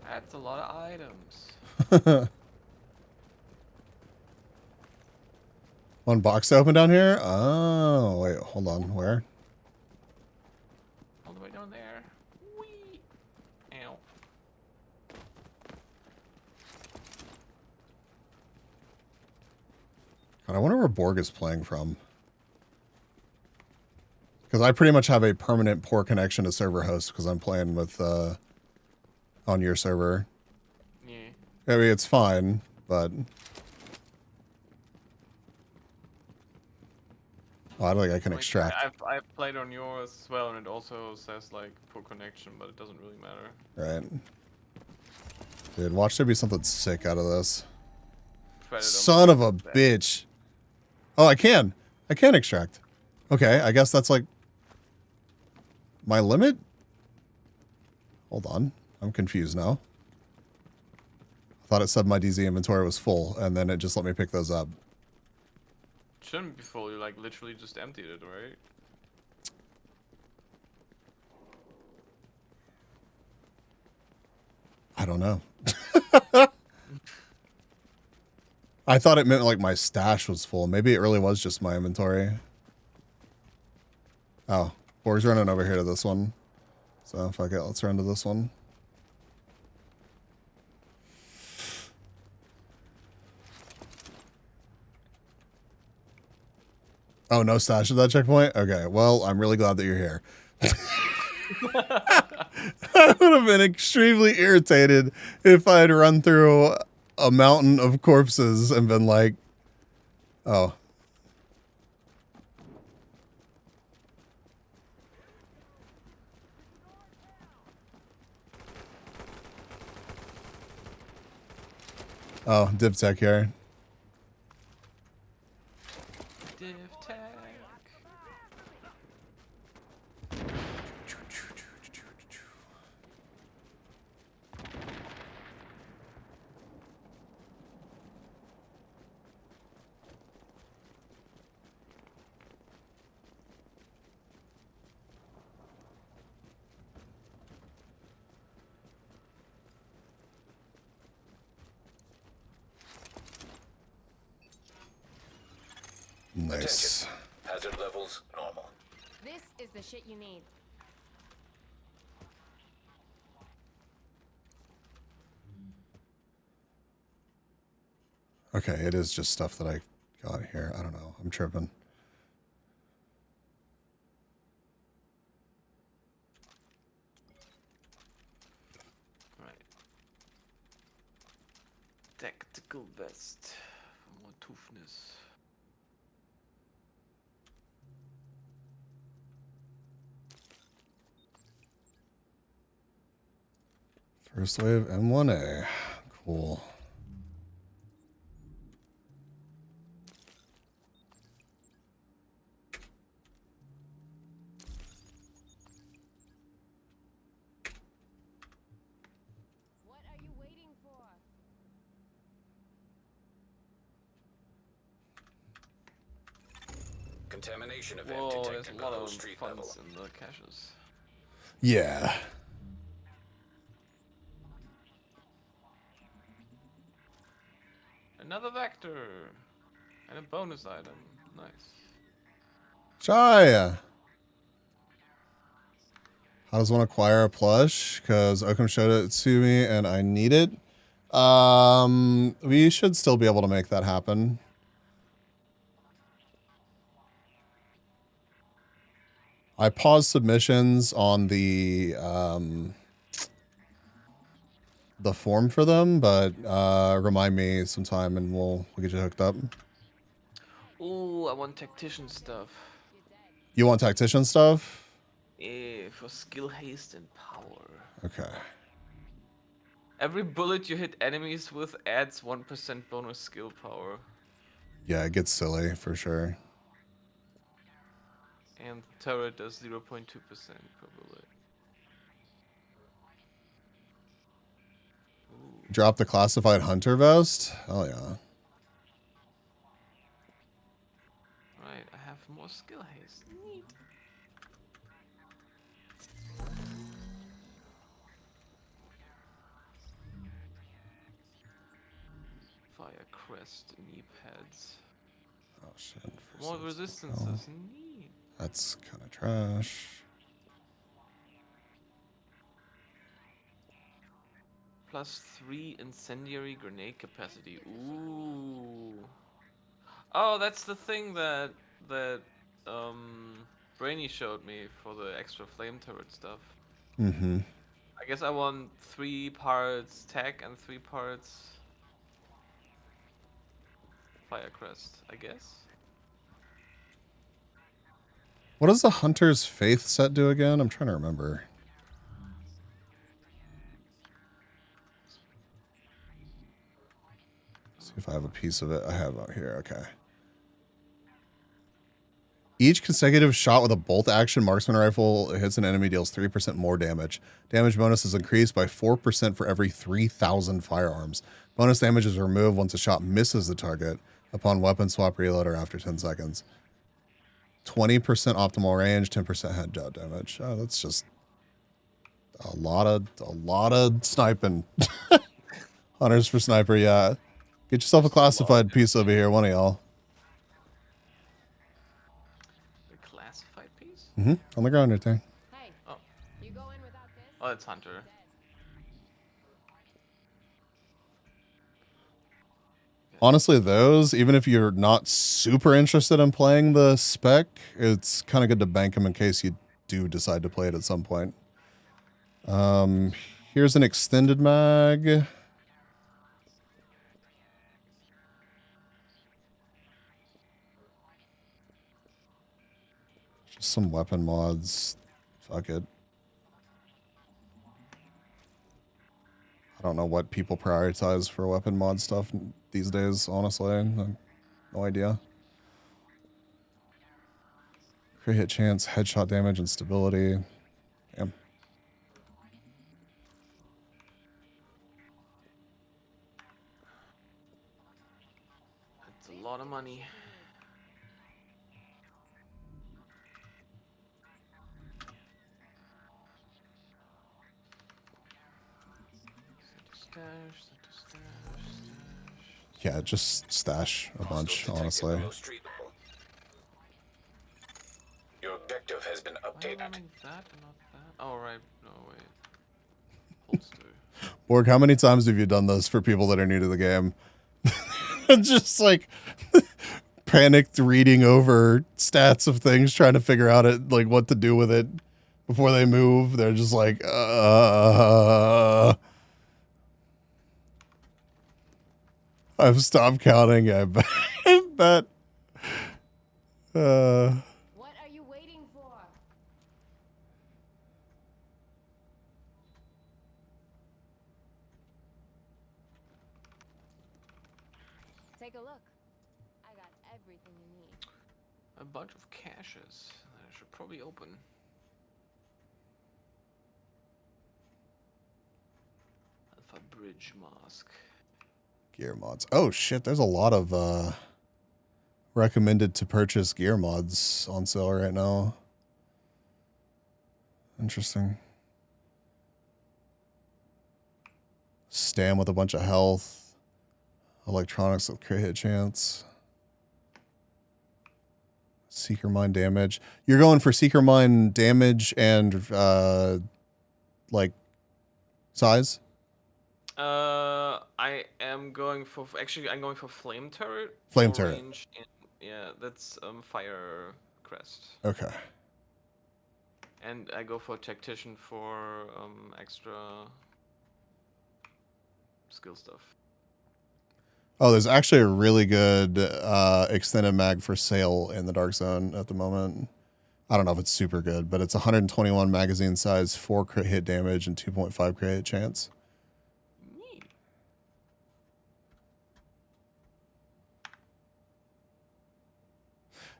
That's a lot of items. One box to open down here? Oh, wait, hold on. Where? All the way down there. Whee! Ow. God, I wonder where Borg is playing from. Because I pretty much have a permanent poor connection to server host because I'm playing with, on your server. Yeah. I mean, it's fine, but... Oh, I don't think I can extract. I've played on yours as well, and it also says like poor connection, but it doesn't really matter. Right. Dude, watch there be something sick out of this. Predator Son of a bitch. Oh, I can. I can extract. Okay, I guess that's like my limit? Hold on. I'm confused now. I thought it said my DZ inventory was full, and then it just let me pick those up. Shouldn't be full, you like literally just emptied it, right? I don't know. I thought it meant like my stash was full. Maybe it really was just my inventory. Oh, Borg's running over here to this one. So fuck it, let's run to this one. Oh, no stash at that checkpoint? Okay, well, I'm really glad that you're here. I would have been extremely irritated if I had run through a mountain of corpses and been like, oh. Oh, div tech here. Div tech. Nice. Attention. Hazard levels normal. This is the shit you need. Okay, it is just stuff that I got here. I don't know. I'm tripping. Right. Tactical vest for more toughness. First wave M1A. Cool. What are you waiting for? Contamination event Whoa, there's detected a lot below of street level. funds in the caches. Yeah. Another vector and a bonus item. Nice. Shy. How does one acquire a plush? Because Oakham showed it to me and I need it. We should still be able to make that happen. I paused submissions on the form for them, but remind me sometime and we'll get you hooked up. Ooh, I want tactician stuff. You want tactician stuff? Yeah, for skill haste and power. Okay. Every bullet you hit enemies with adds 1% bonus skill power. Yeah, it gets silly for sure. And the turret does 0.2% per bullet. Drop the classified hunter vest? Oh yeah. Right, I have more skill haste. Neat. Fire crest, knee pads. Oh shit. More resistances. Neat. That's kind of trash. +3 incendiary grenade capacity. Ooh. Oh, that's the thing that Brainy showed me for the extra flame turret stuff. Mm-hmm. I guess I want 3 parts tech and 3 parts fire crest, I guess. What does the Hunter's Faith set do again? I'm trying to remember. See if I have a piece of it. I have out here. Okay. Each consecutive shot with a bolt action marksman rifle hits an enemy deals 3% more damage. Damage bonus is increased by 4% for every 3,000 firearms. Bonus damage is removed once a shot misses the target upon weapon swap reload or after 10 seconds. 20% optimal range, 10% headshot damage. Oh, that's just a lot of sniping. Hunters for sniper, yeah. Get yourself a classified piece over here, one of y'all. A classified piece? Mm-hmm. On the ground right there. Hey, oh. You go in without this? Oh, it's Hunter. Honestly, those, even if you're not super interested in playing the spec, it's kind of good to bank them in case you do decide to play it at some point. Here's an extended mag. Just some weapon mods. Fuck it. I don't know what people prioritize for weapon mod stuff these days, honestly. I have no idea. Crit hit chance, headshot damage, and stability. Damn. That's a lot of money. Yeah, just stash a bunch, honestly. Your objective has been updated. That and not that. Oh, right. No, wait. Holster. Borg, how many times have you done this for people that are new to the game? Just like panicked reading over stats of things, trying to figure out it like what to do with it before they move. They're just like, I've stopped counting. I bet. I bet. What are you waiting for? Take a look. I got everything you need. A bunch of caches that I should probably open. Alpha Bridge Mask. Gear mods. Oh shit, there's a lot of recommended to purchase gear mods on sale right now. Interesting. Stam with a bunch of health. Electronics with crit hit chance. Seeker mine damage. You're going for seeker mine damage and like size? I am going for actually I'm going for flame turret. Flame for turret. range and, yeah, that's fire crest. Okay. And I go for tactician for extra skill stuff. Oh, there's actually a really good extended mag for sale in the Dark Zone at the moment. I don't know if it's super good, but it's 121 magazine size, 4 crit hit damage, and 2.5 crit hit chance. Neat.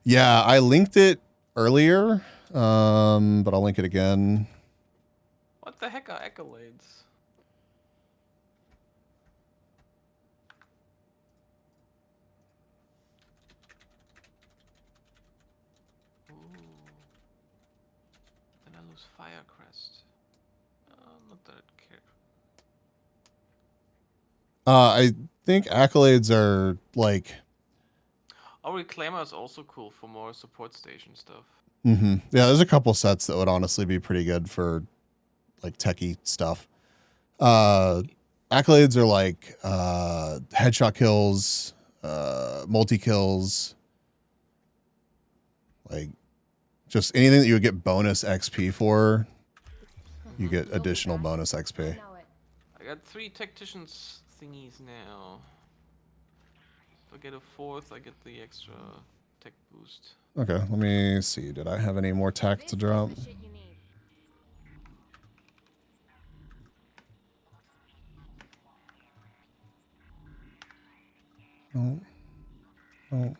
Yeah, I linked it earlier, but I'll link it again. What the heck are accolades? Ooh. Then I lose fire crest. Not that I care. I think accolades are like... Oh, Reclaimer is also cool for more support station stuff. Yeah, there's a couple sets that would honestly be pretty good for like techie stuff. Accolades are like headshot kills, multi kills, like just anything that you would get bonus XP for. You get additional bonus XP. I got 3 tacticians thingies now. If I get a 4th, I get the extra tech boost. Okay, let me see. Did I have any more tech to drop? No. No.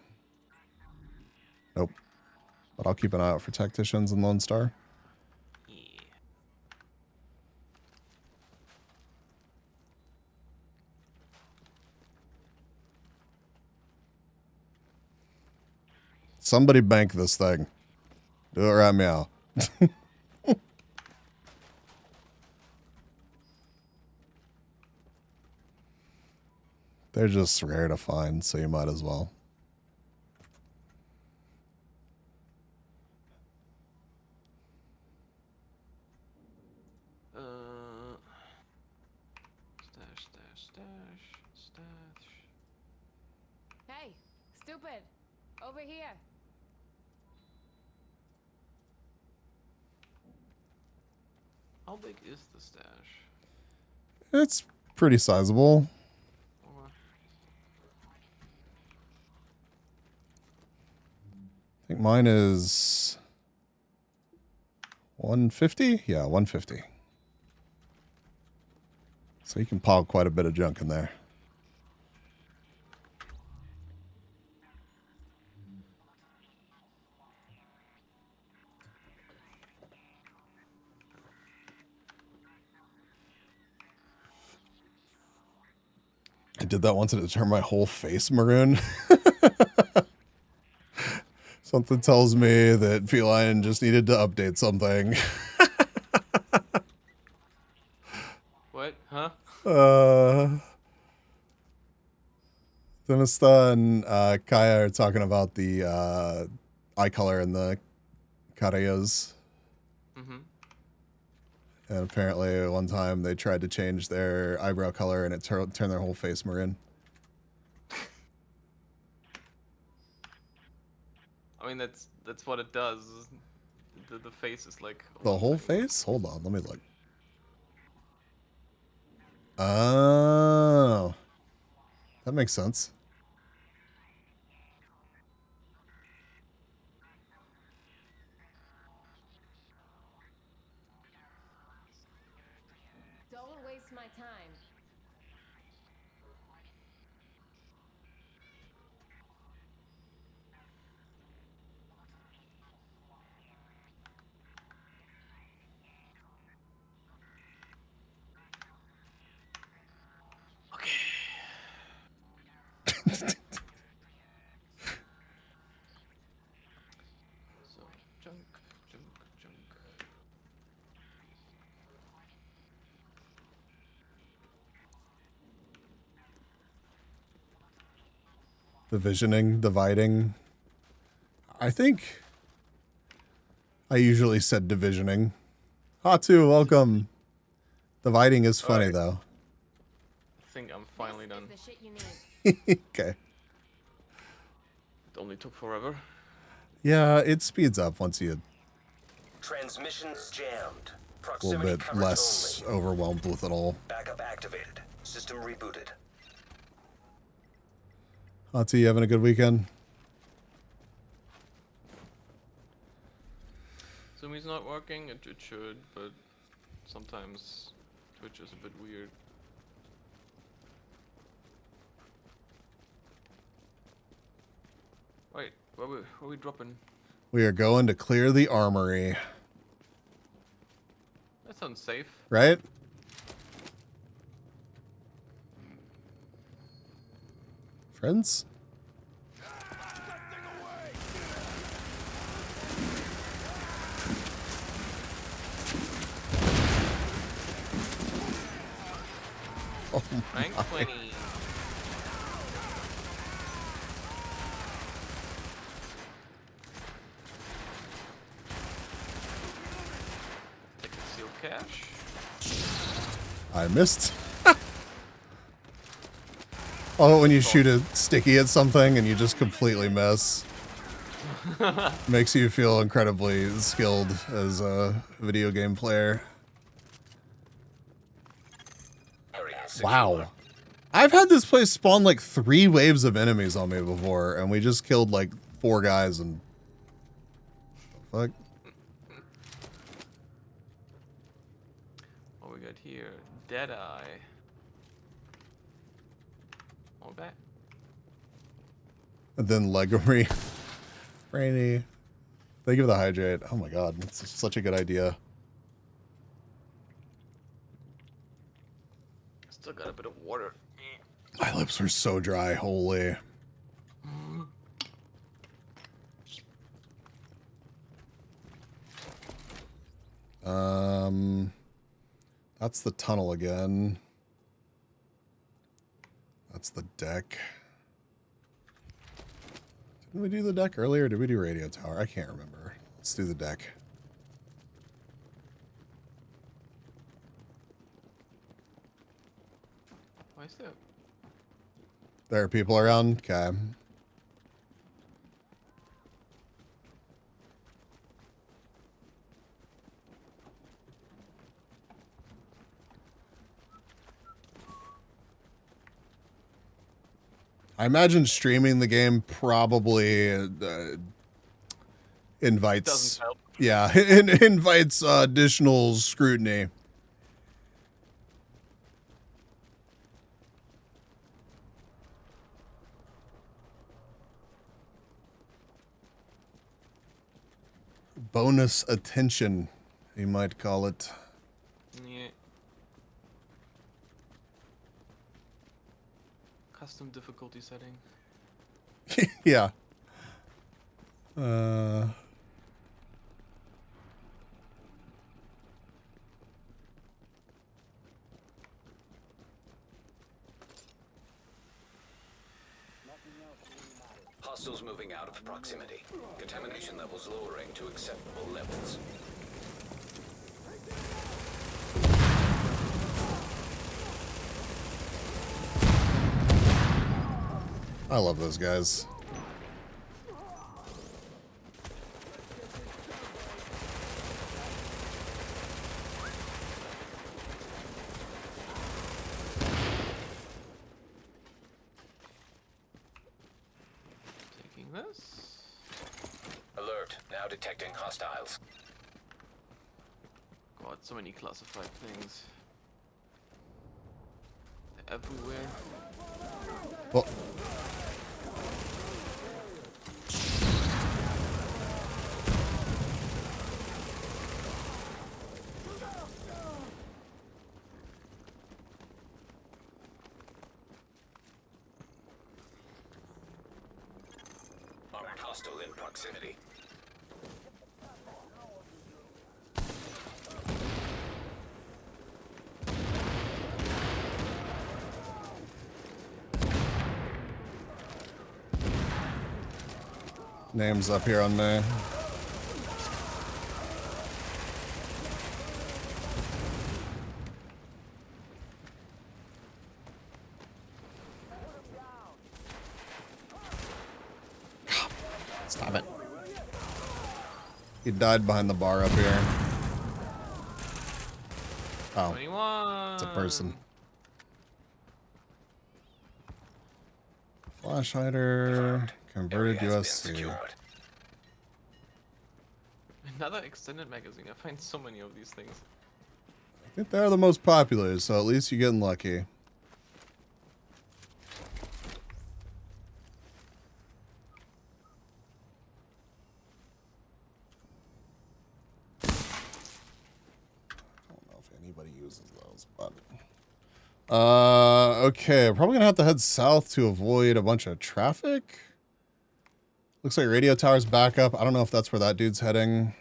Nope. But I'll keep an eye out for tacticians and Lone Star. Yeah. Somebody bank this thing. Do it right meow. They're just rare to find, so you might as well. Stash. Hey, stupid! Over here! How big is the stash? It's pretty sizable. I think mine is 150. Yeah, 150. So you can pile quite a bit of junk in there. I did that once and it turned my whole face maroon. Something tells me that Feline just needed to update something. What? Huh? Demista and Kaya are talking about the eye color in the Carayas. And apparently one time they tried to change their eyebrow color and it turned their whole face maroon. mean, that's what it does. The face is like The whole face? Hold on, let me look. Oh, that makes sense. Don't waste my time. So junk. Divisioning, dividing. I think I usually said divisioning. Hatu, welcome. Dividing is funny though. I think I'm finally done. The shit you need. Okay. It only took forever. Yeah, it speeds up once you Transmissions jammed. a Proximity little bit coverage less overwhelmed with it all. Backup activated. System rebooted. Hatu, you having a good weekend? Zumi's not working. It should, but sometimes Twitch is a bit weird. Wait, where we dropping? We are going to clear the armory. That sounds safe. Right? Friends? Oh Rank my. 20. Take a sealed cache. I missed. Oh, when you shoot a sticky at something and you just completely miss. Makes you feel incredibly skilled as a video game player. Wow. I've had this place spawn like 3 waves of enemies on me before, and we just killed like 4 guys and... What the fuck? What we got here? Deadeye. Okay. And then Legory. Rainy. Thank you for the hydrate. Oh my god, that's such a good idea. Still got a bit of water. My lips are so dry, holy. That's the tunnel again. That's the deck. Didn't we do the deck earlier? Or did we do radio tower? I can't remember. Let's do the deck. Why is that? There are people around? Okay. I imagine streaming the game probably invites... Doesn't help. Yeah, it invites additional scrutiny. Bonus attention, you might call it. Yeah. Custom difficulty setting. Yeah. Hostiles moving out of proximity. Contamination levels lowering to acceptable levels. I love those guys. Now detecting hostiles. God, so many classified things. They're everywhere. Well. Armored hostile in proximity. Names up here on me. Stop it. He died behind the bar up here. Oh. 21. It's a person. Flash hider. Converted USC. Another extended magazine. I find so many of these things. I think they're the most popular, so at least you're getting lucky. Anybody uses those, but okay, probably gonna have to head south to avoid a bunch of traffic. Looks like radio tower's back up. I don't know if that's where that dude's heading.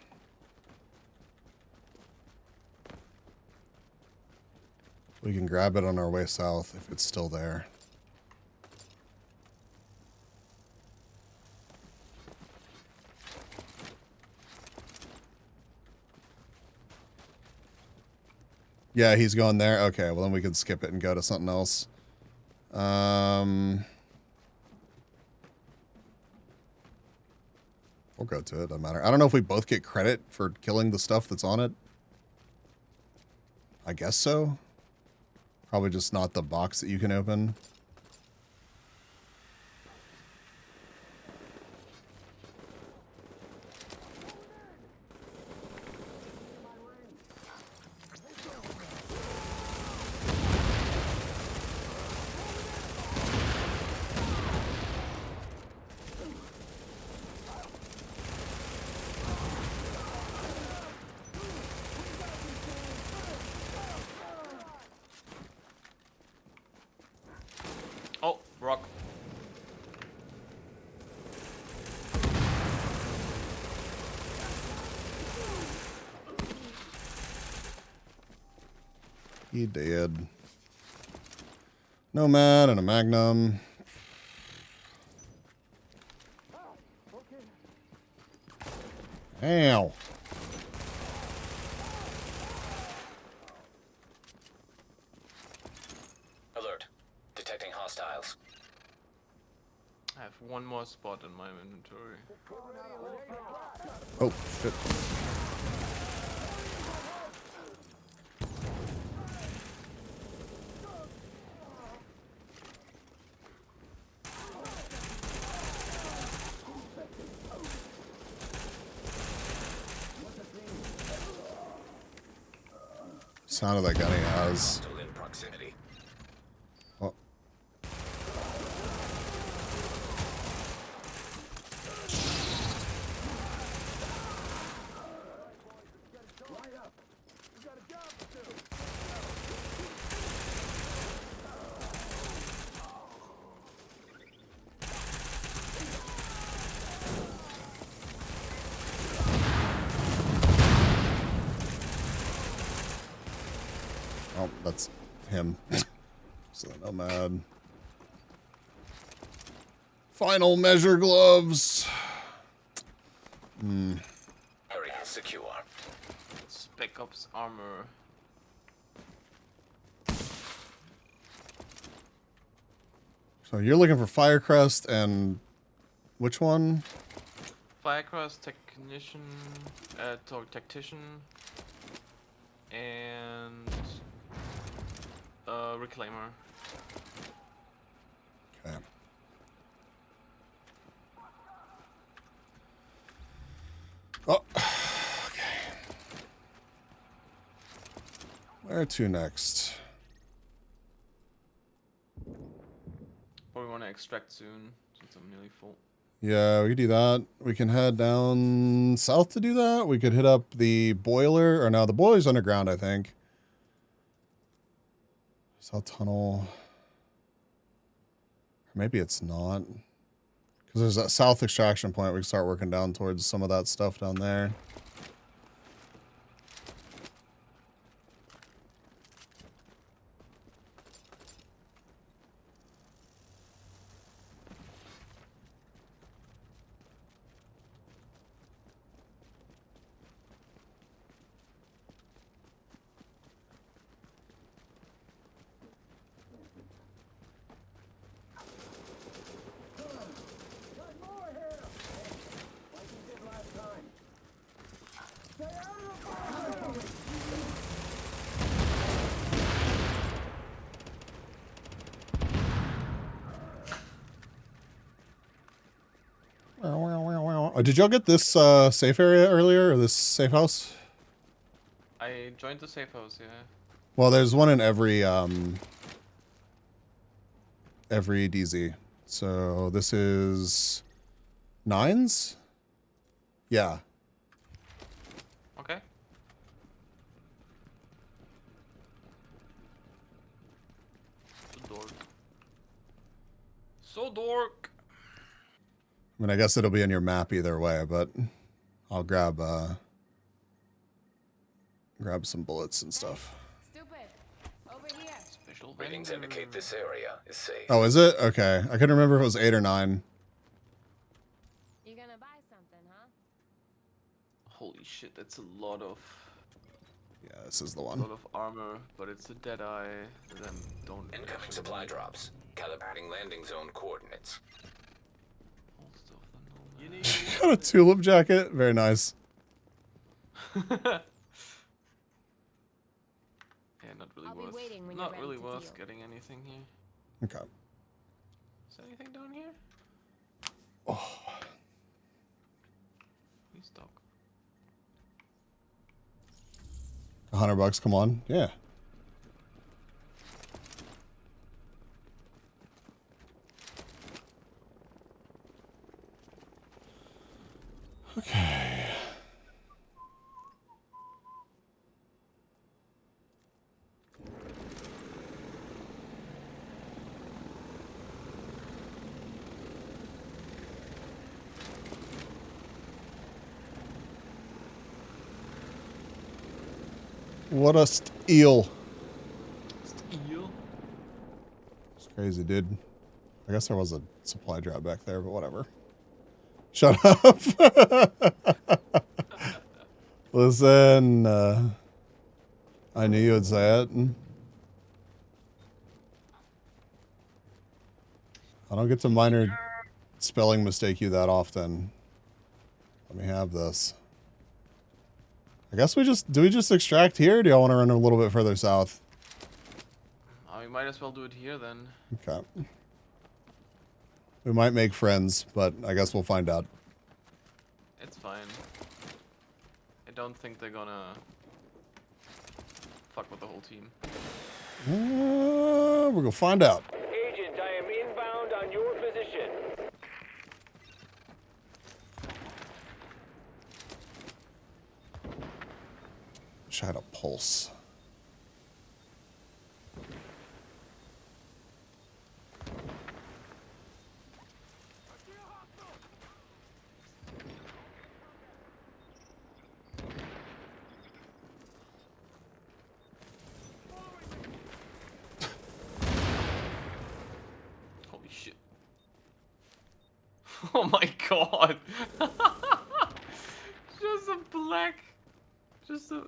We can grab it on our way south if it's still there. Yeah, he's going there. Okay, well then we can skip it and go to something else. We'll go to it, doesn't matter. I don't know if we both get credit for killing the stuff that's on it. I guess so. Probably just not the box that you can open. Oh, rock. He did. Nomad and a Magnum. Ow. Alert. Detecting hostiles. I have one more spot in my inventory. Oh, shit. Sound of that gun he has. Oh. Oh, that's him. So Nomad. Final measure gloves. Area secure. Spec Ops armor. So you're looking for Firecrest and which one? Firecrest, technician, tactician, and reclaimer. Okay. Where to next? Probably want to extract soon, since I'm nearly full. Yeah, we could do that. We can head down south to do that. We could hit up the boiler. Or no, the boiler's underground, I think. South tunnel. Maybe it's not. Because there's that south extraction point. We can start working down towards some of that stuff down there. Did y'all get this safe area earlier, or this safe house? I joined the safe house, yeah. Well, there's one in every DZ. So this is 9s? Yeah. Okay. So dork. So dork. I mean, I guess it'll be in your map either way, but I'll grab some bullets and stuff. Stupid. Over here. Special Readings indicate this area is safe. Oh, is it? Okay. I couldn't remember if it was 8 or 9. You gonna buy something, huh? Holy shit, that's a lot of... Yeah, this is the A one. lot of armor, but it's a dead eye that I don't... Incoming supply drops. Calibrating landing zone coordinates. Got a tulip jacket. Very nice. Yeah, not really not really worth getting anything here. Okay. Is there anything down here? Oh. Please talk. $100, come on. Yeah. Okay. What a eel. Eel? It's crazy, dude. I guess there was a supply drop back there, but whatever. Shut up. Listen, I knew you would say it. I don't get to minor spelling mistake you that often. Let me have this. I guess we just extract here, or do y'all want to run a little bit further south? We might as well do it here then. Okay. We might make friends, but I guess we'll find out. It's fine. I don't think they're gonna fuck with the whole team. We're gonna find out. Agent, I am inbound on your position. Wish I had a pulse. Holy shit. Oh my god. Just a black... Just a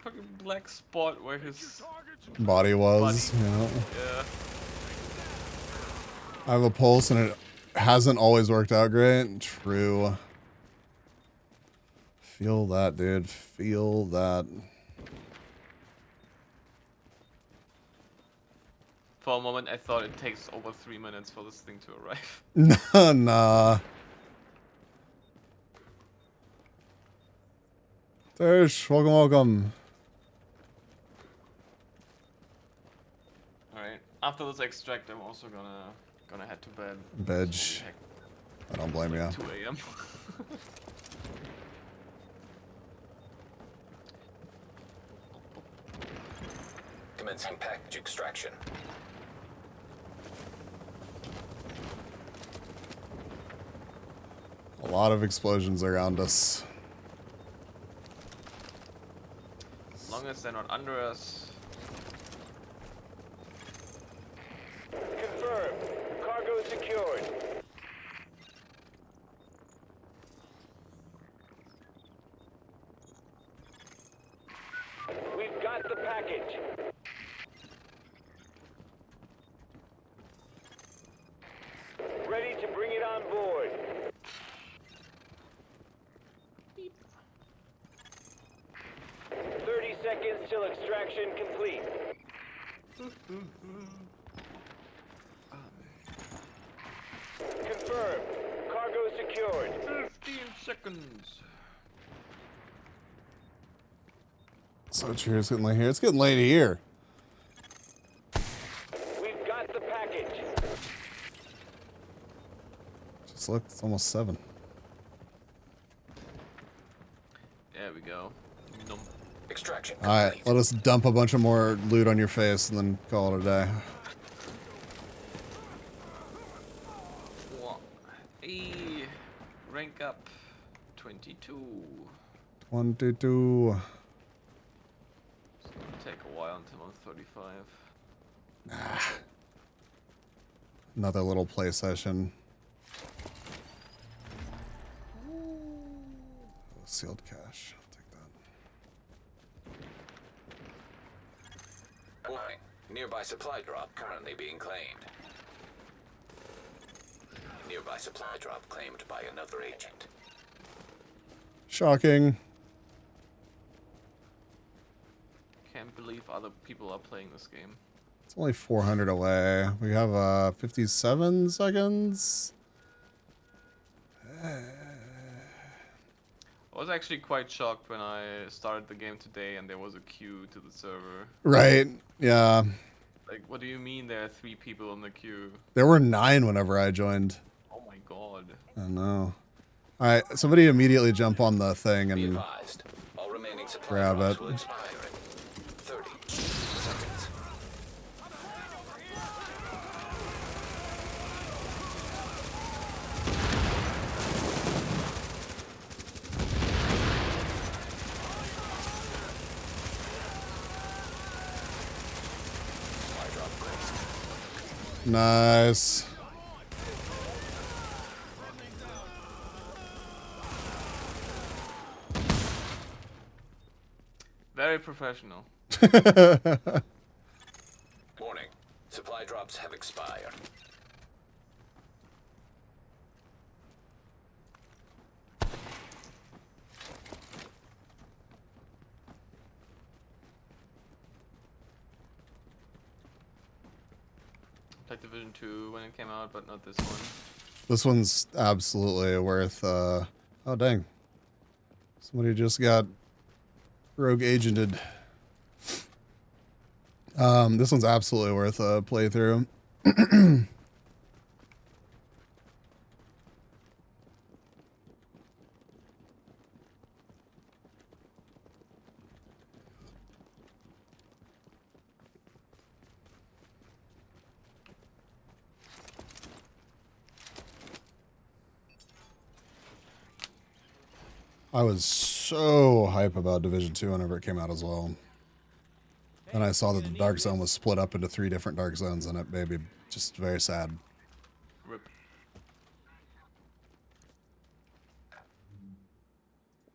fucking black spot where his Body was, body. yeah. Yeah. I have a pulse and it hasn't always worked out great. True. Feel that, dude. Feel that. For a moment I thought it takes over 3 minutes for this thing to arrive. Nah. Tersh, welcome, welcome. After this extract, I'm also gonna head to bed. Veg. I don't blame you. 2 a.m. Commencing package extraction. A lot of explosions around us. As long as they're not under us. Confirmed. Cargo secured. We've got the package. Ready to bring it on board. Beep. 30 seconds till extraction complete. Confirmed. Cargo secured. 15 seconds. So true. It's getting late here. It's getting late here. We've got the package. Just look, it's almost 7. There we go. Numb. Extraction. All right, let us dump a bunch of more loot on your face and then call it a day. Hey, rank up 22. 22. It's gonna take a while until I'm 35. Nah. Another little play session. Sealed cache. I'll take that. Warning. Nearby supply drop currently being claimed. Nearby supply drop claimed by another agent. Shocking. Can't believe other people are playing this game. It's only 400 away. We have 57 seconds. I was actually quite shocked when I started the game today and there was a queue to the server. Right. Yeah. Like, what do you mean there are 3 people in the queue? There were 9 whenever I joined. Oh my god. I know. All right, somebody immediately jump on the thing and Advised. All remaining supply grab drops it. will expire in 30 seconds. Supply drop placed. Nice. Very professional. Warning. Supply drops have expired. Like Division 2 when it came out, but not this one. This one's absolutely worth oh dang. Somebody just got rogue agented. This one's absolutely worth a playthrough. I was so hype about Division 2 whenever it came out as well. And I saw that the Dark Zone was split up into 3 different Dark Zones, and it made me just very sad. Rip.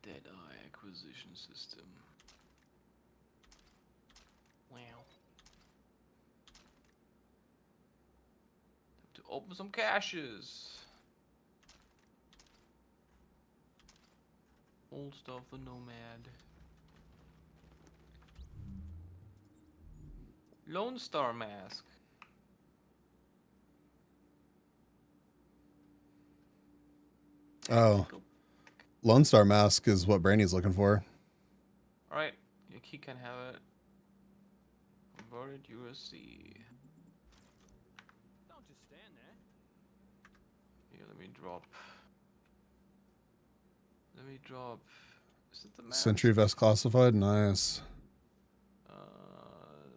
Deadeye acquisition system. Wow. Have to open some caches. Old stuff, the Nomad. Lone Star Mask. Oh. Lone Star Mask is what Brainy's looking for. Alright, your key can have it. Converted USC. Here, let me drop. Is it the map? Sentry vest classified. Nice.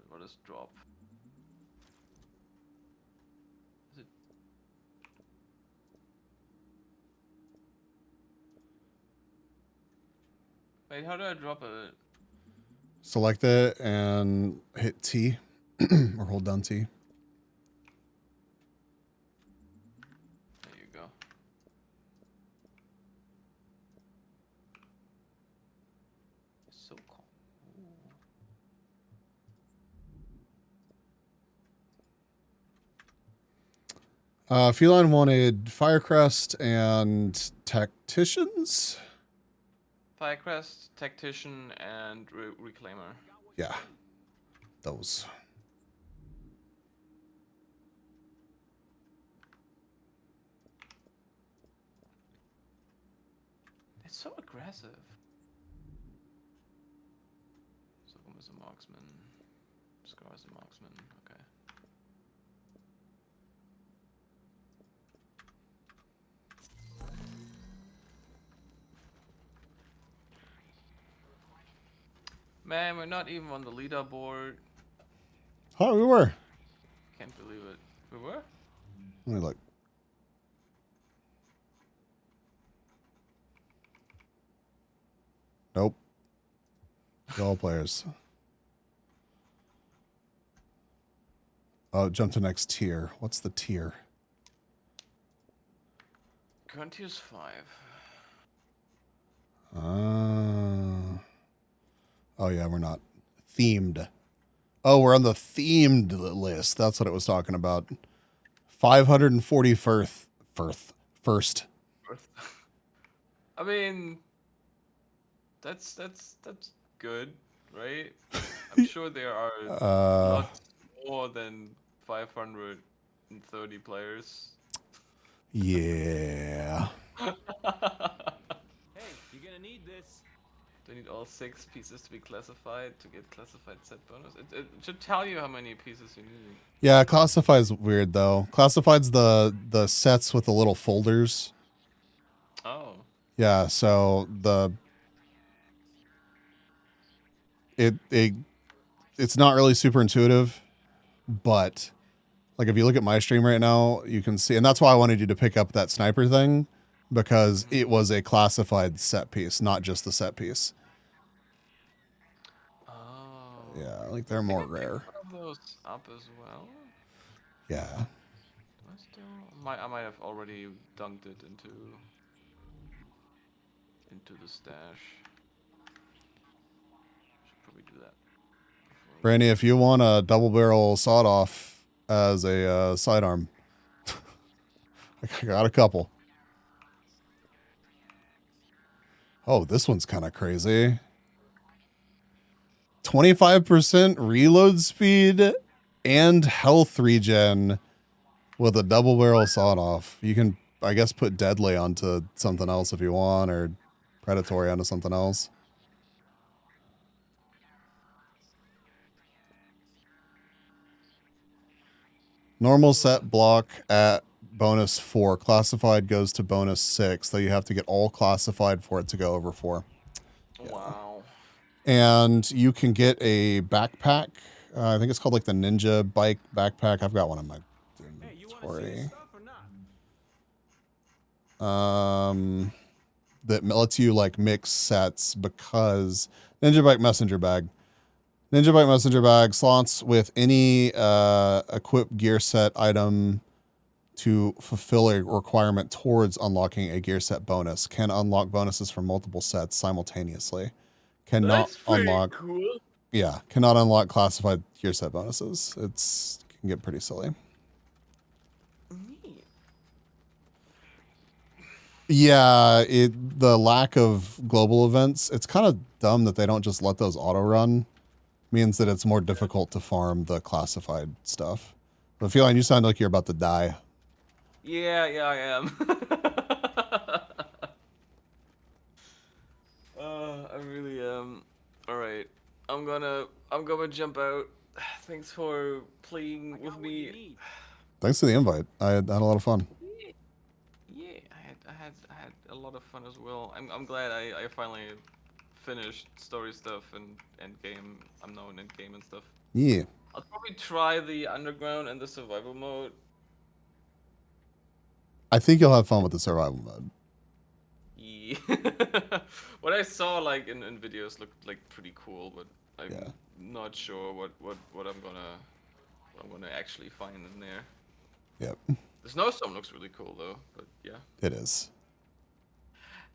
What is drop? Is it? Wait, how do I drop it? Select it and hit T or hold down T. There you go. It's so cool. Feline wanted Firecrest and Tacticians. Firecrest, Tactician, and Reclaimer. Yeah, those. It's so aggressive. Socom is a marksman. Scar is a marksman. Okay. Man, we're not even on the leaderboard. Oh, we were. Can't believe it. We were? Let me look. Nope. All players. Oh, jump to next tier. What's the tier? Current tier's 5. Oh yeah, we're not themed. Oh, we're on the themed list. That's what it was talking about. 541st. First. I mean, that's good, right? I'm sure there are lots more than 530 players. Yeah. Hey, you're gonna need this. Do you need all 6 pieces to be classified to get classified set bonus? It should tell you how many pieces you need. Yeah, classified's weird though. Classified's the sets with the little folders. Oh. Yeah, so it's not really super intuitive, but like if you look at my stream right now, you can see, and that's why I wanted you to pick up that sniper thing, because it was a classified set piece, not just the set piece. Oh. Yeah, like they're more rare. One of those up as well. Yeah. Do I still? I might have already dunked it into the stash. Should probably do that. Brandy, if you want a double barrel sawed off as a sidearm, I got a couple. Oh, this one's kind of crazy. 25% reload speed and health regen with a double barrel sawed off. You can, I guess, put deadly onto something else if you want, or predatory onto something else. Normal set block at bonus 4. Classified goes to bonus 6, though you have to get all classified for it to go over 4. Yeah. Wow. And you can get a backpack. I think it's called like the Ninja Bike backpack. I've got one in my inventory. That lets you like mix sets, because Ninja Bike Messenger Bag. Ninja Bike Messenger Bag slots with any equipped gear set item to fulfill a requirement towards unlocking a gear set bonus. Can unlock bonuses from multiple sets simultaneously. Cannot unlock. Cool. Yeah, cannot unlock classified gear set bonuses. It's can get pretty silly. Neat. Yeah, the lack of global events. It's kind of dumb that they don't just let those auto run. Means that it's more difficult to farm the classified stuff. But Feline, you sound like you're about to die. Yeah, I am. I really am. All right, I'm gonna jump out. Thanks for playing with me. Thanks for the invite. I had a lot of fun. I had a lot of fun as well. I'm glad I finally finished story stuff and game. I'm known in game and stuff. Yeah. I'll probably try the underground and the survival mode. I think you'll have fun with the survival mode. Yeah. What I saw like in videos looked like pretty cool, but I'm not sure what I'm gonna actually find in there. Yep. The snowstorm looks really cool though, but yeah. It is.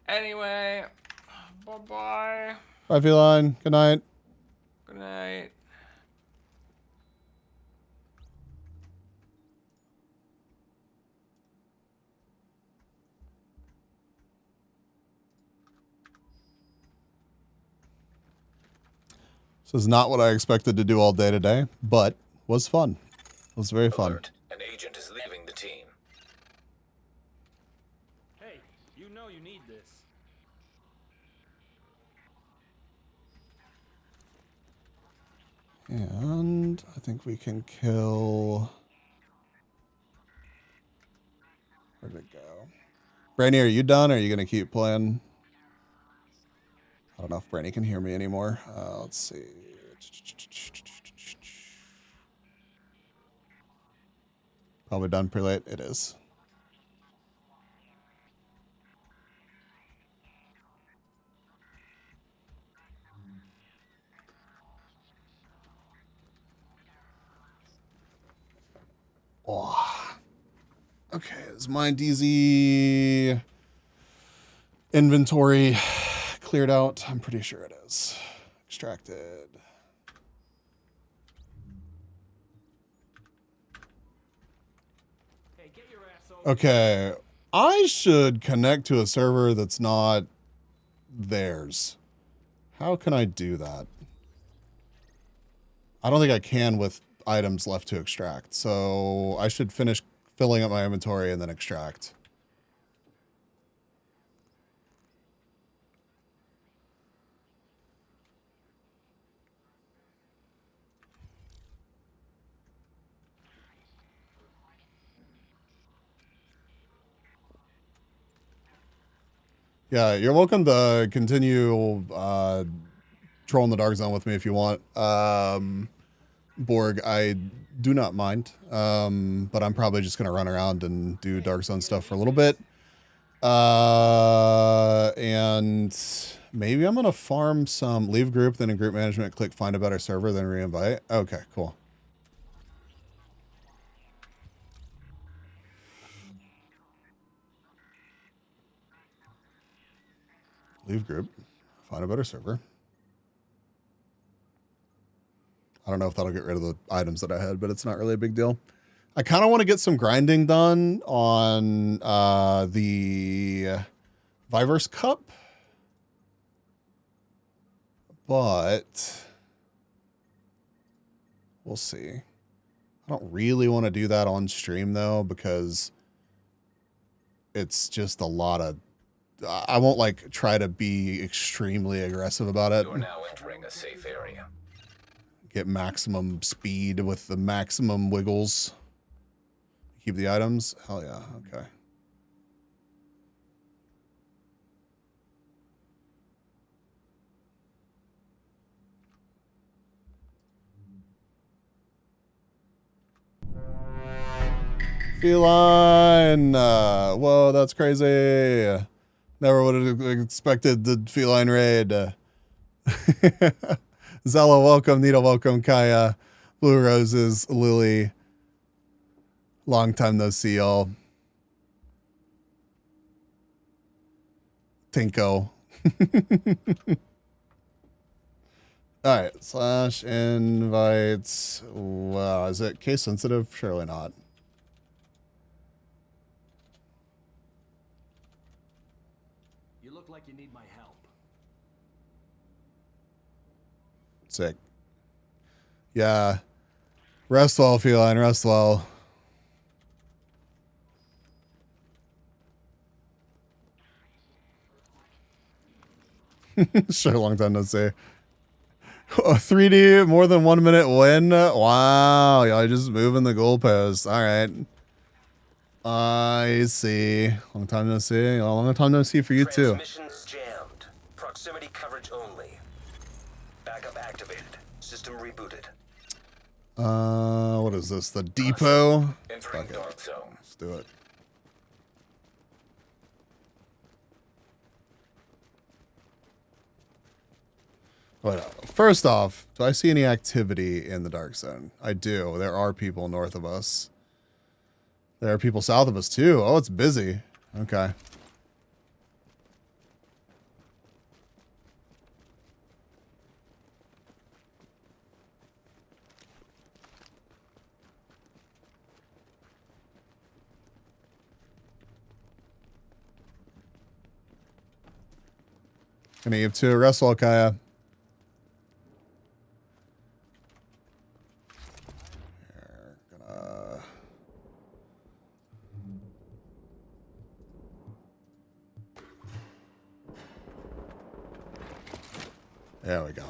Anyway, bye-bye. Bye, Feline. Good night. Good night. This is not what I expected to do all day today, but was fun. It was very fun. Alert. An agent is leaving the team. Hey, you know you need this. And I think we can kill... Where'd it go? Brainy, are you done, or are you going to keep playing? I don't know if Brainy can hear me anymore. Let's see. Probably done pretty late. It is. Oh. Okay, is my DZ inventory cleared out? I'm pretty sure it is. Extracted. Hey, get your ass over. Okay, I should connect to a server that's not theirs. How can I do that? I don't think I can with items left to extract. So I should finish filling up my inventory and then extract. Yeah, you're welcome to continue trolling the Dark Zone with me if you want. Borg, I do not mind, but I'm probably just going to run around and do Dark Zone stuff for a little bit. And maybe I'm going to farm some, leave group, then in group management, click find a better server, then re-invite. Okay, cool. Leave group, find a better server. I don't know if that'll get rid of the items that I had, but it's not really a big deal. I kind of want to get some grinding done on the Viverse Cup, but we'll see. I don't really want to do that on stream though, because it's just a lot of, I won't like try to be extremely aggressive about it. You're now entering a safe area. Get maximum speed with the maximum wiggles. Keep the items? Hell yeah, okay. Feline! Whoa, that's crazy. Never would have expected the feline raid. Zella, welcome. Nita, welcome. Kaya, Blue Roses, Lily. Long time no see, y'all. Tinko. All right, slash invites. Wow, is it case sensitive? Surely not. You look like you need my help. Sick. Yeah. Rest well, feline. Rest well. Sure, long time no see. 3D, more than 1 minute win. Wow, y'all just moving the goalposts. All right. I see. Long time no see. Long time no see for you too. Transmissions jammed. Proximity coverage only. Backup activated. System rebooted. What is this? The depot? Entering dark zone. Let's do it. But first off, do I see any activity in the dark zone? I do. There are people north of us. There are people south of us too. Oh, it's busy. Okay. Gonna give to Russell, Kaya. There we go.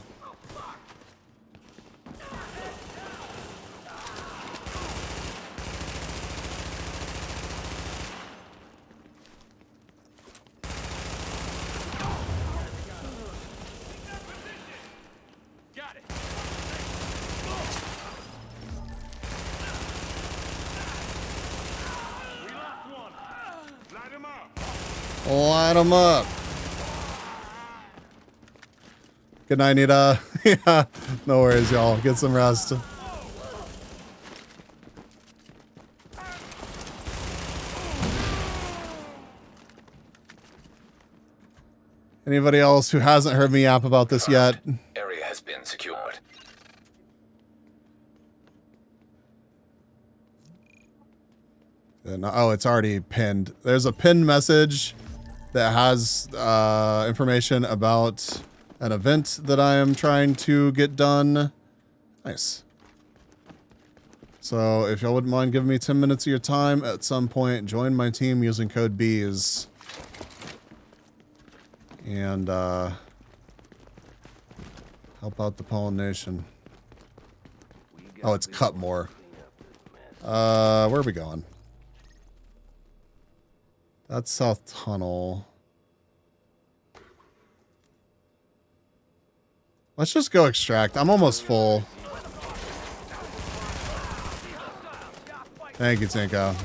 Light them up. Good night, Nita. Yeah, no worries, y'all. Get some rest. Anybody else who hasn't heard me yap about this yet? Area has been secured. And, oh, it's already pinned. There's a pinned message that has information about an event that I am trying to get done. Nice. So if y'all wouldn't mind giving me 10 minutes of your time at some point, join my team using code BEES. And help out the pollination. Oh, it's Cutmore. Where are we going? That's South Tunnel. Let's just go extract. I'm almost full. Thank you, Tinko.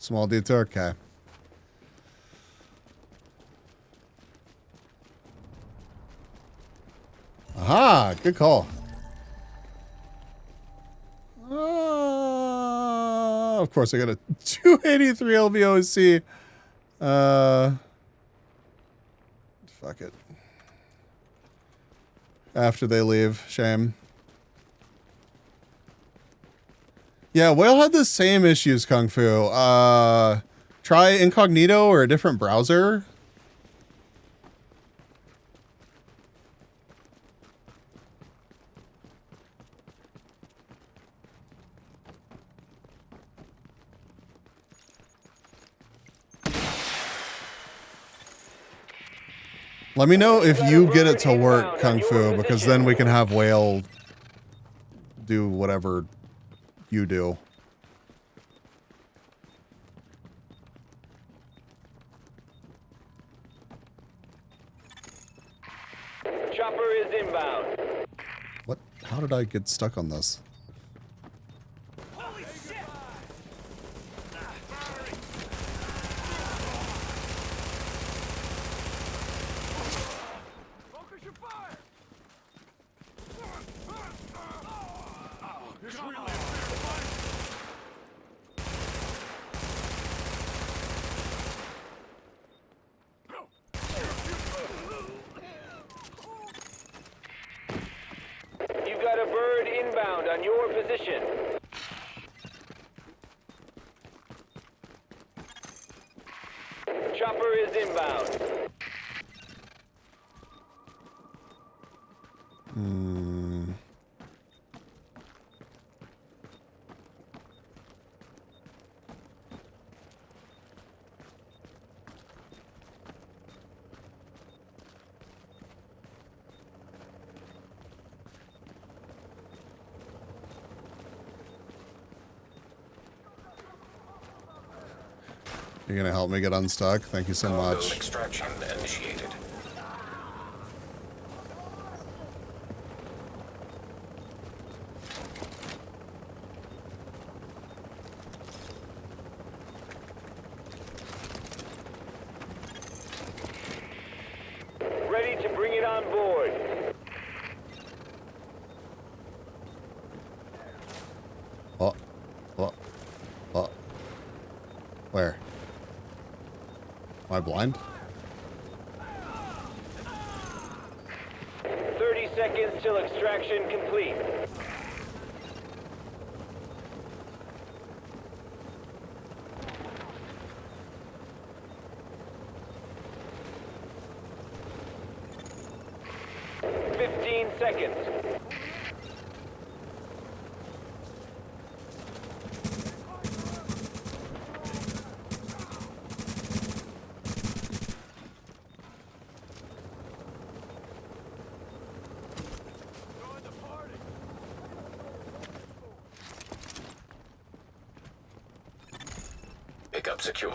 Small detour, okay. Aha, good call. Of course, I got a 283 LVOC. Fuck it. After they leave, shame. Yeah, Whale had the same issues, Kung Fu. Try incognito or a different browser. Let me know if you get it to work, Kung Fu, because then we can have Whale do whatever you do. Chopper is inbound. What? How did I get stuck on this? Holy shit! Focus your fire! inbound on your position. Chopper is inbound. You're gonna help me get unstuck? Thank you so much. Extraction initiated. Ready to bring it on board. Oh. Oh. Oh. Where? Am I blind? 30 seconds till extraction complete. Seconds. Pickup secured.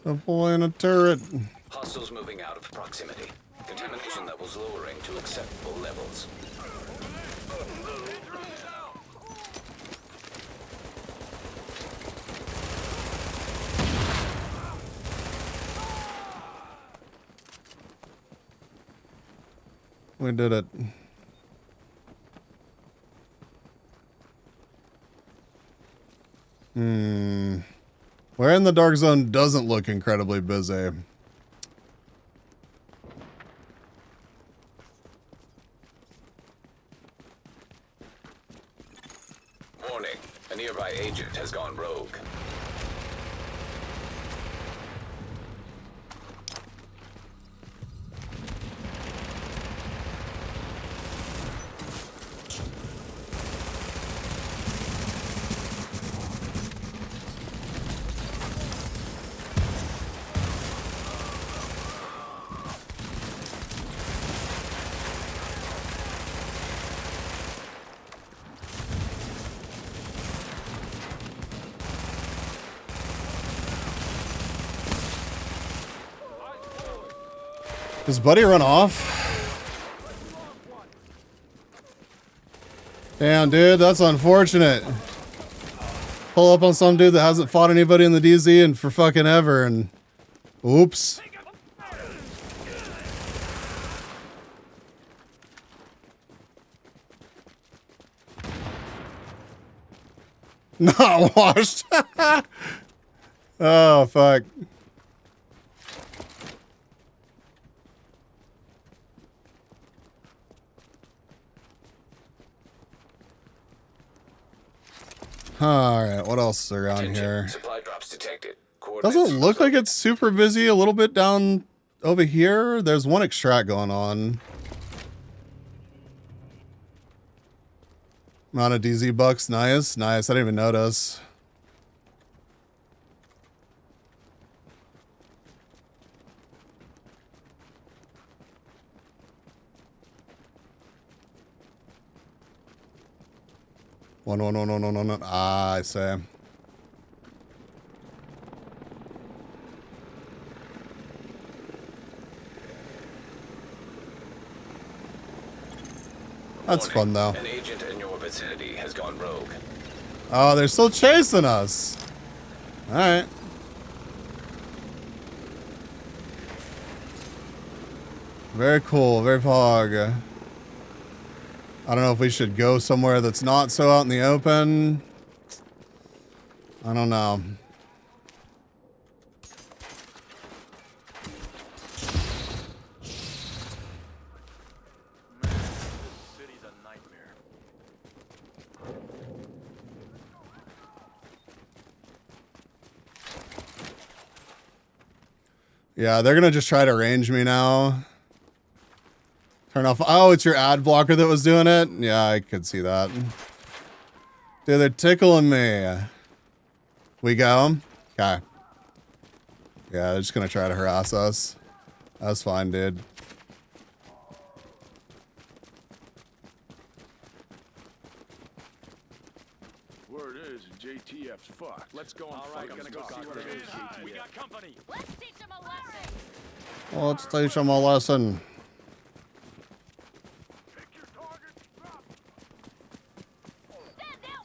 Deploying a turret. Hostiles moving out of proximity. Contamination levels lowering to acceptable levels. We did it. Where in the dark zone doesn't look incredibly busy. Warning, a nearby agent has gone rogue. Does Buddy run off? Damn, dude, that's unfortunate. Pull up on some dude that hasn't fought anybody in the DZ and for fucking ever, and oops. Not washed. Oh, fuck. All right, what else is around here? Supply drops detected. Doesn't look like it's super busy. A little bit down over here. There's one extract going on. Amount of DZ bucks. Nice. Nice. I didn't even notice. One. Ah, I say. That's fun, though. An agent in your vicinity has gone rogue. Oh, they're still chasing us. All right. Very cool. Very pog. I don't know if we should go somewhere that's not so out in the open. I don't know. Yeah, they're gonna just try to range me now. Turn off. Oh, it's your ad blocker that was doing it? Yeah, I could see that. Dude, they're tickling me. We go? Okay. Yeah, they're just gonna try to harass us. That's fine, dude. Word is JTF's fucked. Let's go and fight. We're gonna go see what it is. JTF. We got company. Let's teach him a lesson. Well, let's teach them a lesson.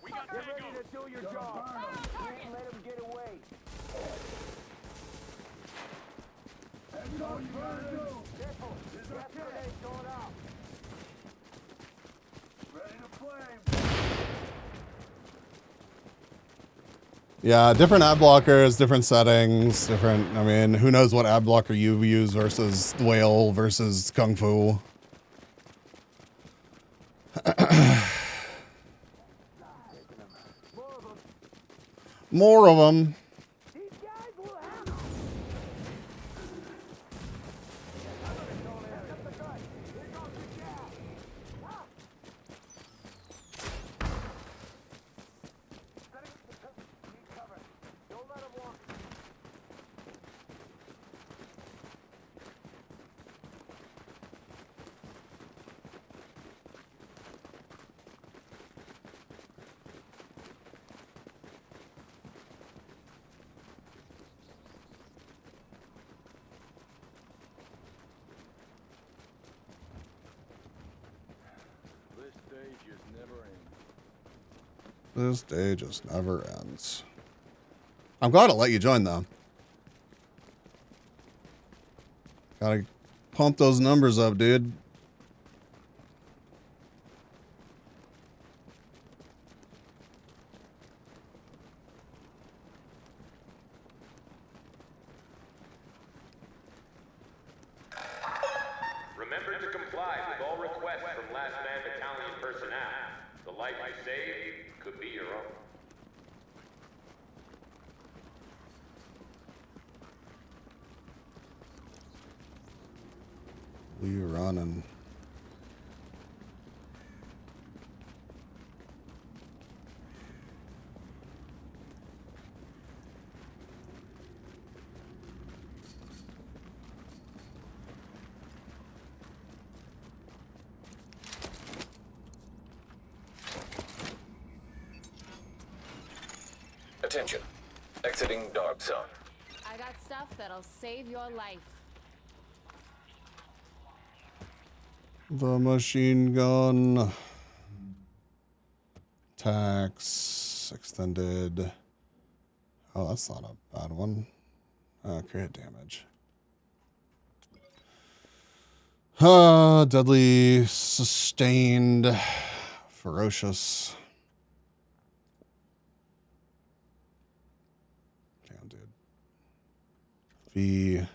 Get ready to do your job. Can't let him get away. Careful. This grenade going out. Ready to flame. Yeah, different ad blockers, different settings, different. I mean, who knows what ad blocker you use versus whale versus kung fu. More of them. This day just never ends. I'm glad I'll let you join, though. Gotta pump those numbers up, dude. Remember to comply with all requests from Last Man Battalion personnel. The life you save could be your own. We running. Attention. Exiting dark zone. I got stuff that'll save your life. The machine gun. Tax. Extended. Oh, that's not a bad one. Create damage. Deadly. Sustained. Ferocious. Damn, dude. V.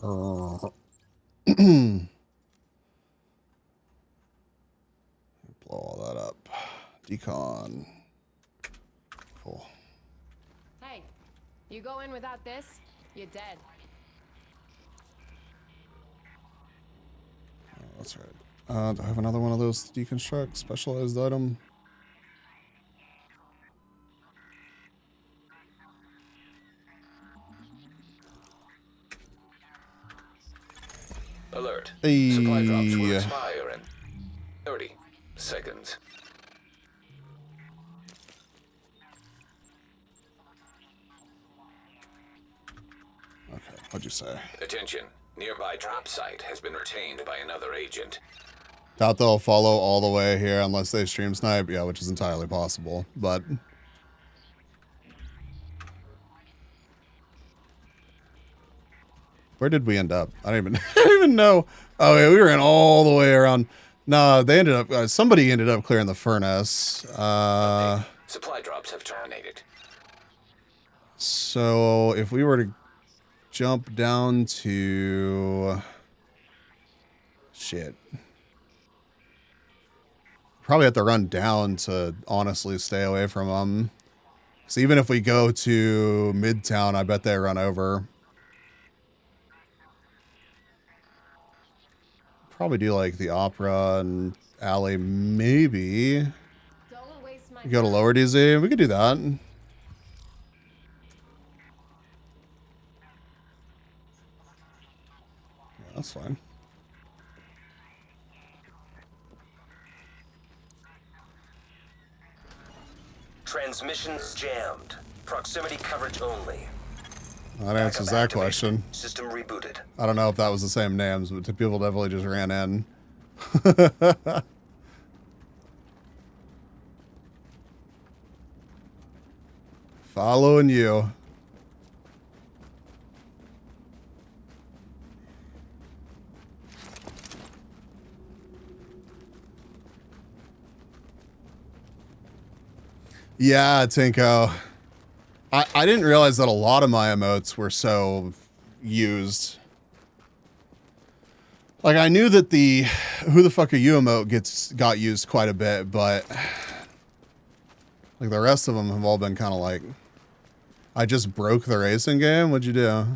Blow all that up. Decon. Cool. Hey, you go in without this, you're dead. Oh, that's right. Do I have another one of those deconstruct specialized item? Alert. Hey. Supply drops will expire in 30 seconds. Okay, what'd you say? Attention. Nearby drop site has been retained by another agent. Doubt they'll follow all the way here unless they stream snipe. Yeah, which is entirely possible. But where did we end up? I don't even know. Oh yeah, we ran all the way around. No, they ended up. Somebody ended up clearing the furnace. Supply drops have terminated. So if we were to jump down to shit. Probably have to run down to honestly stay away from them. So even if we go to Midtown, I bet they run over. Probably do like the Opera and Alley, maybe. Go to Lower DZ. We could do that. Yeah, that's fine. Transmissions jammed. Proximity coverage only. That answers that question. System rebooted. I don't know if that was the same names, but people definitely just ran in. Following you. Yeah, Tinko. I didn't realize that a lot of my emotes were so used. Like, I knew that the who the fuck are you emote got used quite a bit, but like the rest of them have all been kind of like, I just broke the racing game. What'd you do?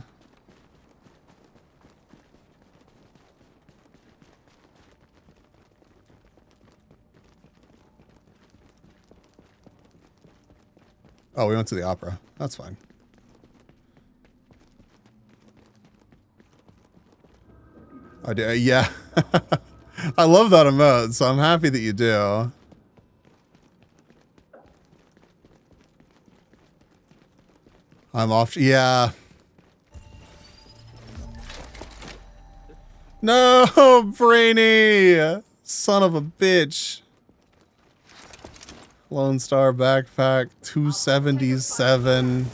Oh, we went to the Opera. That's fine. I do. Yeah. I love that emote, so I'm happy that you do. I'm off. Yeah. No, Brainy! Son of a bitch. Lone Star backpack, 277.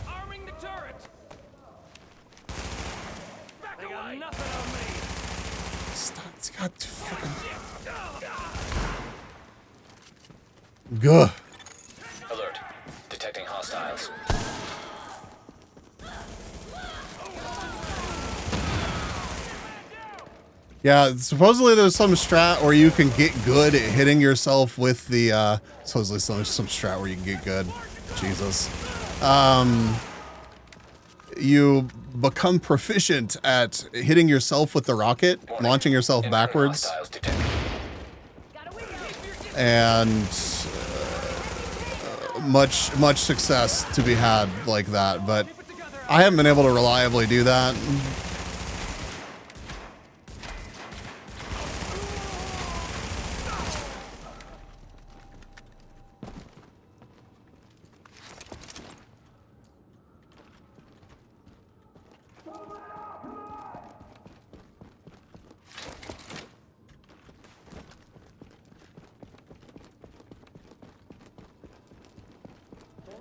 Arming the turret. They got nothing on me. Stop, it's got fucking... Gah. Alert. Detecting hostiles. Yeah, supposedly there's some strat where you can get good at hitting yourself with the, supposedly some strat where you can get good. Jesus. You become proficient at hitting yourself with the rocket, launching yourself backwards. And much success to be had like that, but I haven't been able to reliably do that.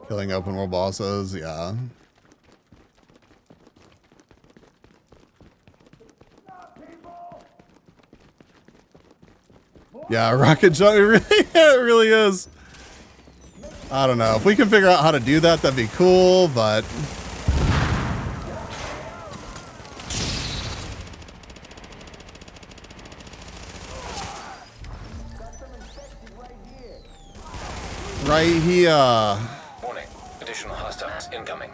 Killing open world bosses, yeah. Yeah, rocket jump, it really is. I don't know. If we can figure out how to do that, that'd be cool, but... Right here. Warning. Additional hostiles incoming.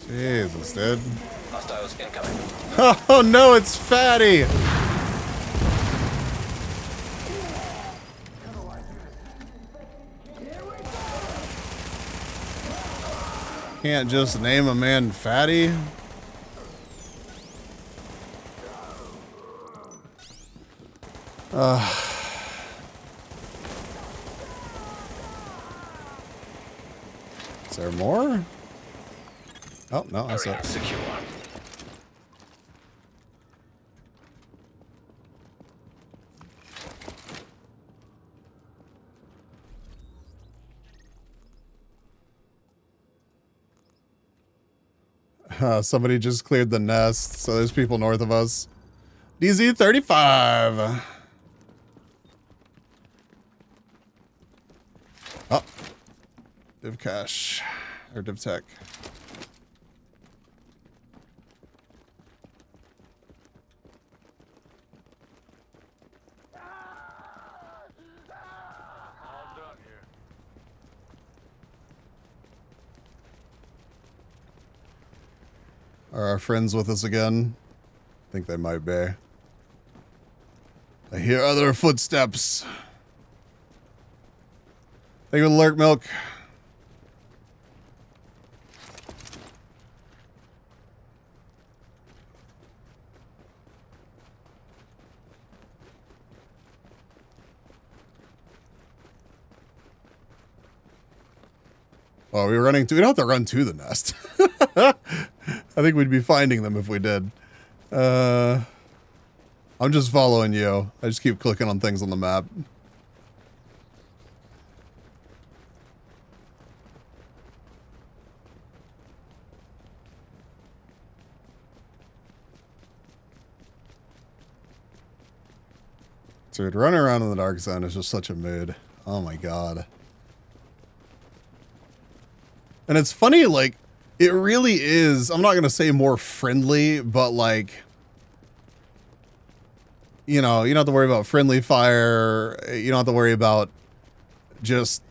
Jesus, dude. Hostiles incoming. Oh no, it's Fatty! can't just name a man fatty. Is there more? Oh, no, that's it. Secure. Somebody just cleared the nest, so there's people north of us. DZ-35. Oh. Div cache. Or div tech. Are our friends with us again? I think they might be. I hear other footsteps. Thank you for the lurk, Milk. Oh, we were running to. We don't have to run to the nest. I think we'd be finding them if we did. I'm just following you. I just keep clicking on things on the map. Dude, running around in the dark zone is just such a mood. Oh my god. And it's funny, like, it really is, I'm not going to say more friendly, but like, you know, you don't have to worry about friendly fire. You don't have to worry about just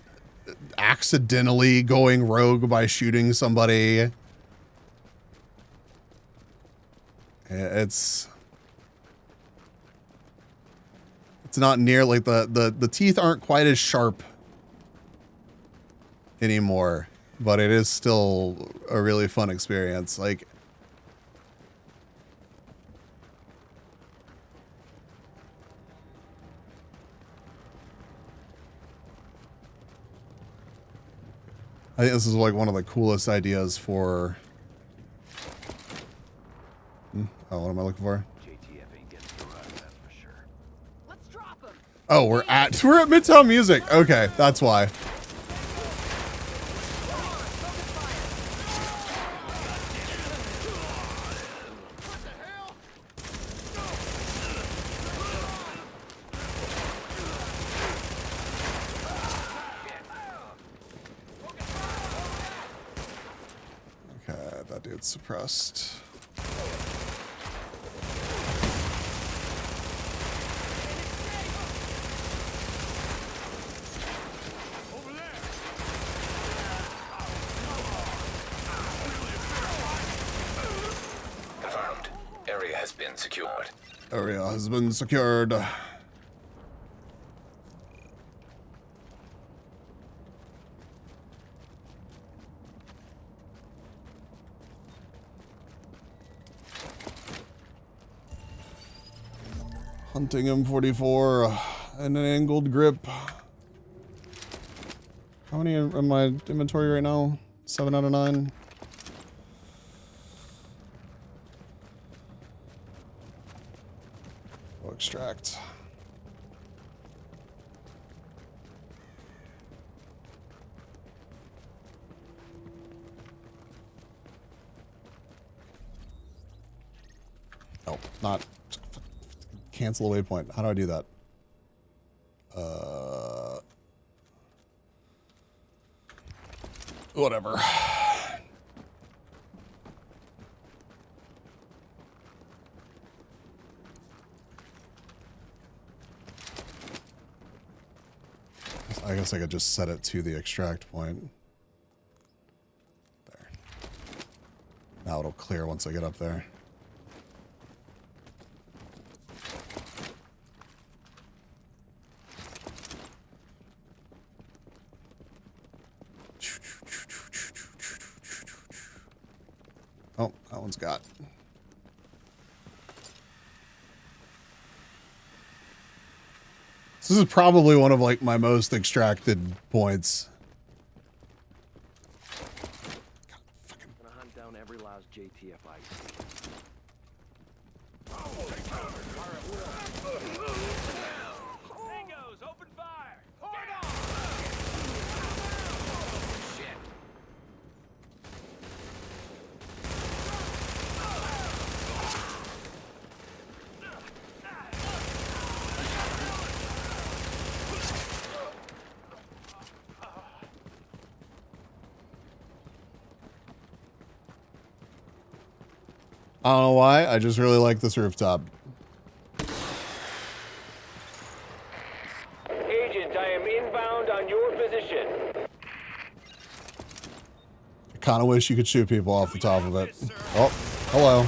accidentally going rogue by shooting somebody. It's not near, like, the teeth aren't quite as sharp anymore. But it is still a really fun experience. Like, I think this is like one of the coolest ideas for. Oh, what am I looking for? Oh, we're at Midtown Music. Okay, that's why. Suppressed. Confirmed. Area has been secured. Area has been secured. Hunting M44 and an angled grip. How many are in my inventory right now? 7 out of 9. We'll extract. Oh, not. Cancel a waypoint. How do I do that? Whatever. I guess I could just set it to the extract point. There. Now it'll clear once I get up there. Oh, that one's got. This is probably one of like my most extracted points. Gonna hunt down every last JTF I see. Tangos, open fire! Shit. I don't know why. I just really like this rooftop. Agent, I am inbound on your position. I kind of wish you could shoot people off the top of it. Oh, hello.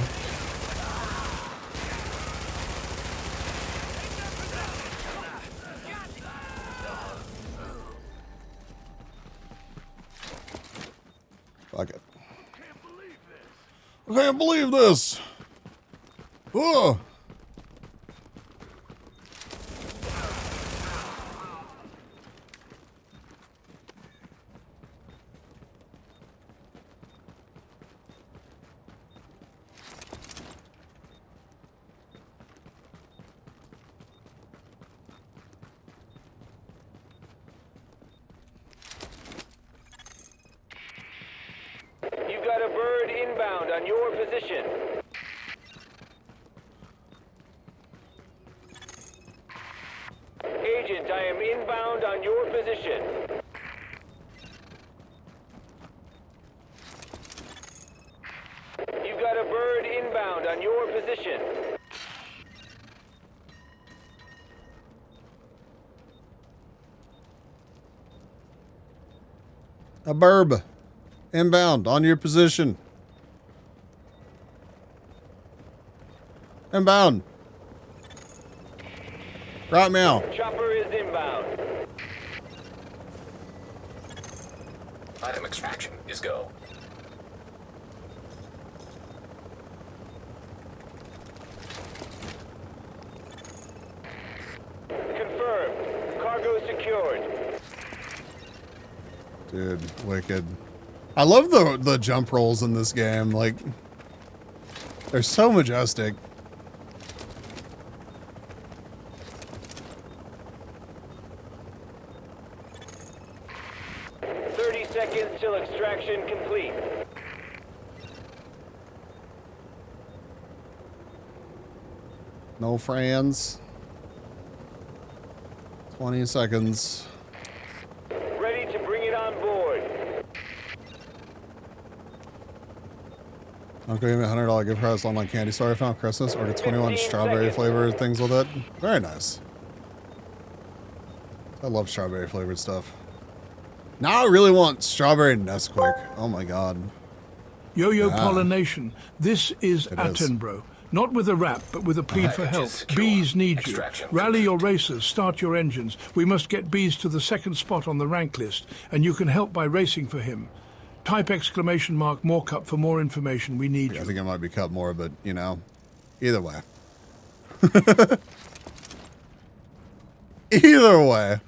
Fuck it. I can't believe this. Oh. You've got a bird inbound on your position. Agent, I am inbound on your position. You've got a bird inbound on your position. A burb. Inbound on your position. Inbound. Right now. Chopper is inbound. Item extraction is go. Confirmed. Cargo secured. Dude, wicked. I love the jump rolls in this game. Like, they're so majestic. Seconds till extraction complete. No friends. 20 seconds. Ready to bring it on board. Uncle gave me a $100 gift card online candy store I found Christmas. Ordered 21 strawberry flavored things with it. Very nice. I love strawberry flavored stuff. Now I really want strawberry Nesquik. Oh my god. Yo-yo pollination. This is Attenborough. Not with a rap, but with a plea for help. Bees need you. Rally your racers, start your engines. We must get Bees to the second spot on the rank list, and you can help by racing for him. Type exclamation mark Morecup for more information. We need you. I think it might be cut more, but you know, either way. Either way.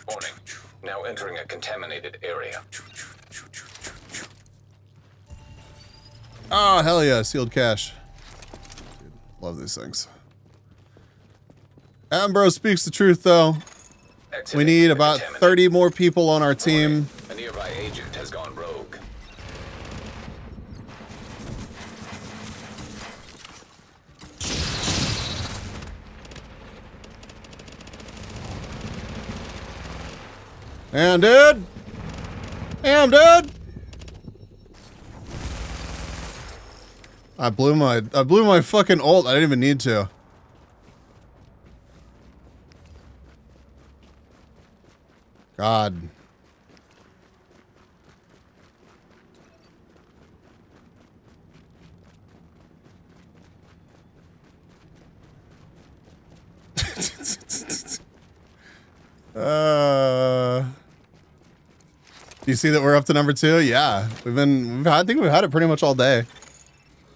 Warning. Now entering a contaminated area. Oh, hell yeah. Sealed cache. Dude, love these things. Attenborough speaks the truth, though. We need about 30 more people on our team. A nearby agent has gone rogue. And dude. Damn, dude. I blew my fucking ult. I didn't even need to. God. Do you see that we're up to number 2? Yeah, I think we've had it pretty much all day.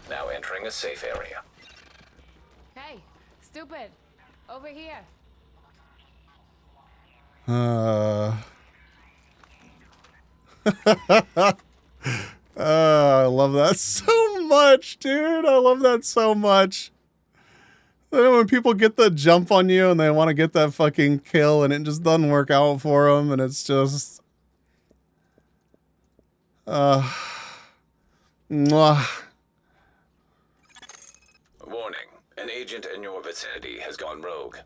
Now entering a safe area. Hey, stupid. Over here. I love that so much, dude. I love that so much. Then when people get the jump on you and they want to get that fucking kill and it just doesn't work out for them, and it's just, mwah. Warning, an agent in your vicinity has gone rogue.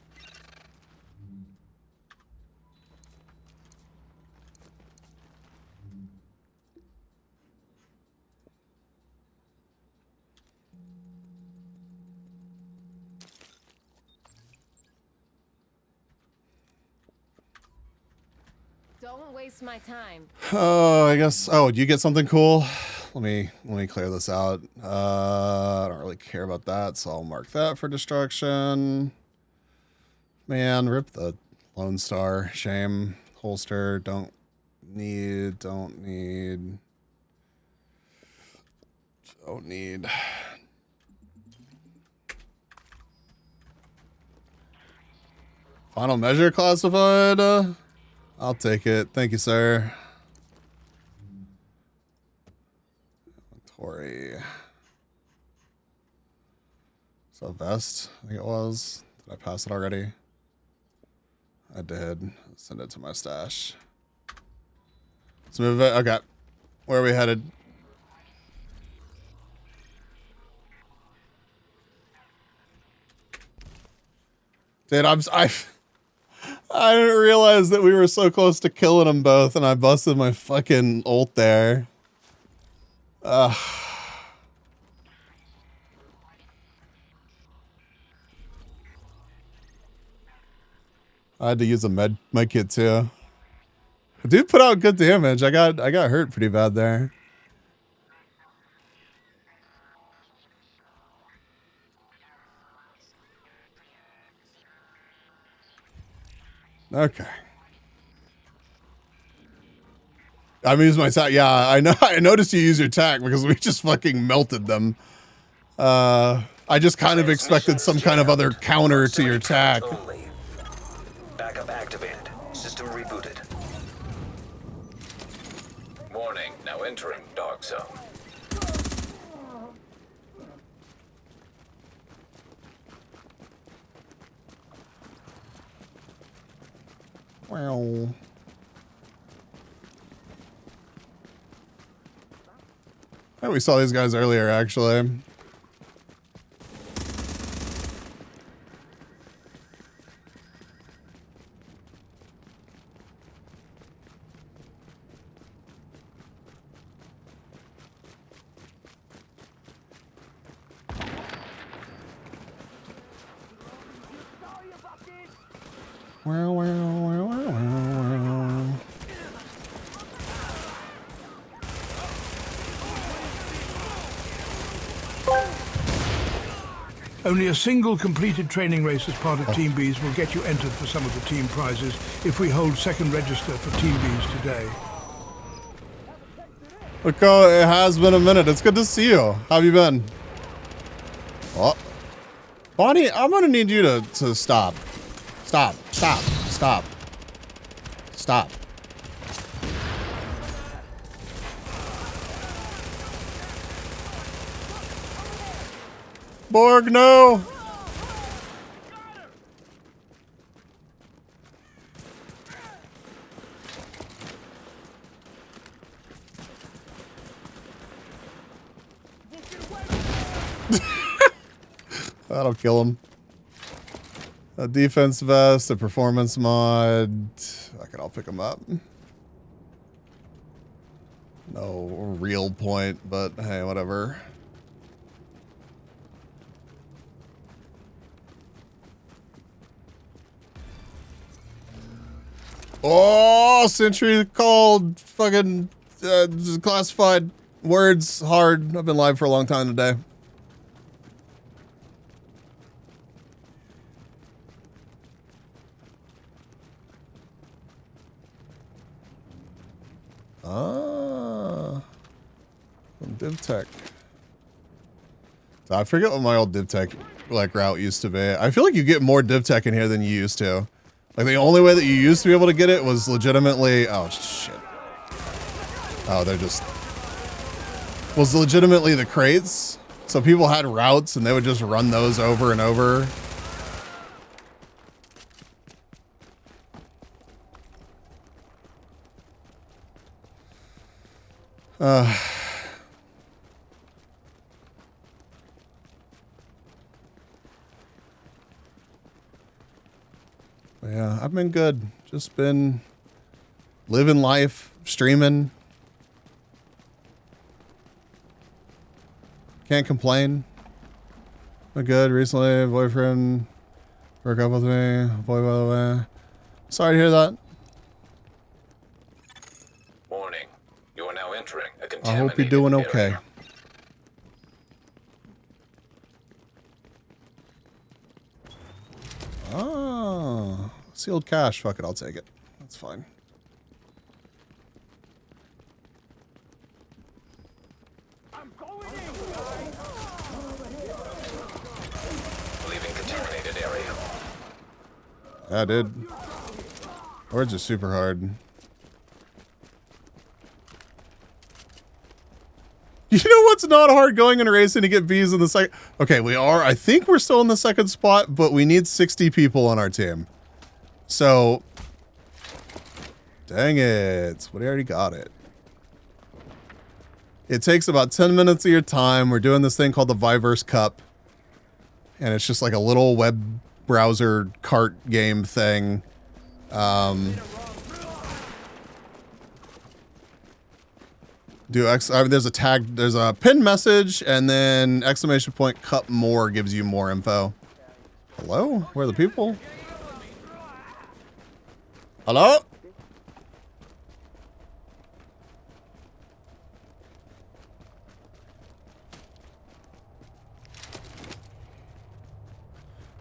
Don't waste my time. Oh, I guess. Oh, do you get something cool? Let me clear this out. I don't really care about that, so I'll mark that for destruction. Man, rip the Lone Star. Shame. Holster. Don't need. Final measure classified. I'll take it. Thank you, sir. Inventory. So vest, I think it was. Did I pass it already? I did. Send it to my stash. Let's move it. Okay. Where are we headed? Dude, I didn't realize that we were so close to killing them both, and I busted my fucking ult there. I had to use a med kit too. Dude put out good damage. I got hurt pretty bad there. Okay. I'm using my attack. Yeah, I know. I noticed you use your attack because we just fucking melted them. I just kind of expected some kind of other counter to your attack. Backup activated. System rebooted. Warning, now entering dark zone. Well. I think we saw these guys earlier, actually. Only a single completed training race as part of Team B's will get you entered for some of the team prizes if we hold second register for Team B's today. Look, it has been a minute. It's good to see you. How have you been? Oh. Bonnie, I'm gonna need you to stop. Stop. Borg, no! That'll kill him. A defense vest, a performance mod. I'll pick him up. No real point, but hey, whatever. Oh, Sentry called fucking classified words hard. I've been live for a long time today. Ah. Div tech. I forget what my old div tech like route used to be. I feel like you get more div tech in here than you used to. Like the only way that you used to be able to get it was legitimately. Oh shit. Oh, they're just. Was legitimately the crates. So people had routes and they would just run those over and over. Yeah, I've been good. Just been living life, streaming. Can't complain. Been good recently. Boyfriend broke up with me. Boy, by the way. Sorry to hear that. Warning. You are now entering a I contaminated hope you're doing area. okay. Oh, sealed cash. Fuck it, I'll take it. That's fine. Leaving contaminated area. Yeah, dude. Words are super hard. You know what's not hard? Going in racing to get B's in the second. Okay, we are. I think we're still in the second spot, but we need 60 people on our team. So, dang it. We already got it. It takes about 10 minutes of your time. We're doing this thing called the Viverse Cup. And it's just like a little web browser cart game thing. There's a tag, there's a pinned message, and then exclamation point cup more gives you more info. Hello? Where are the people? Hello?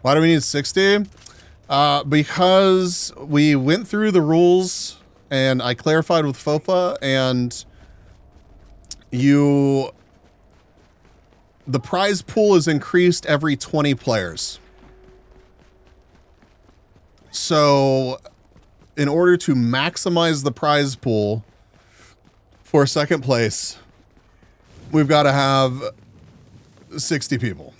Why do we need 60? Because we went through the rules and I clarified with FOFA, and the prize pool is increased every 20 players. So in order to maximize the prize pool for second place, we've got to have 60 people.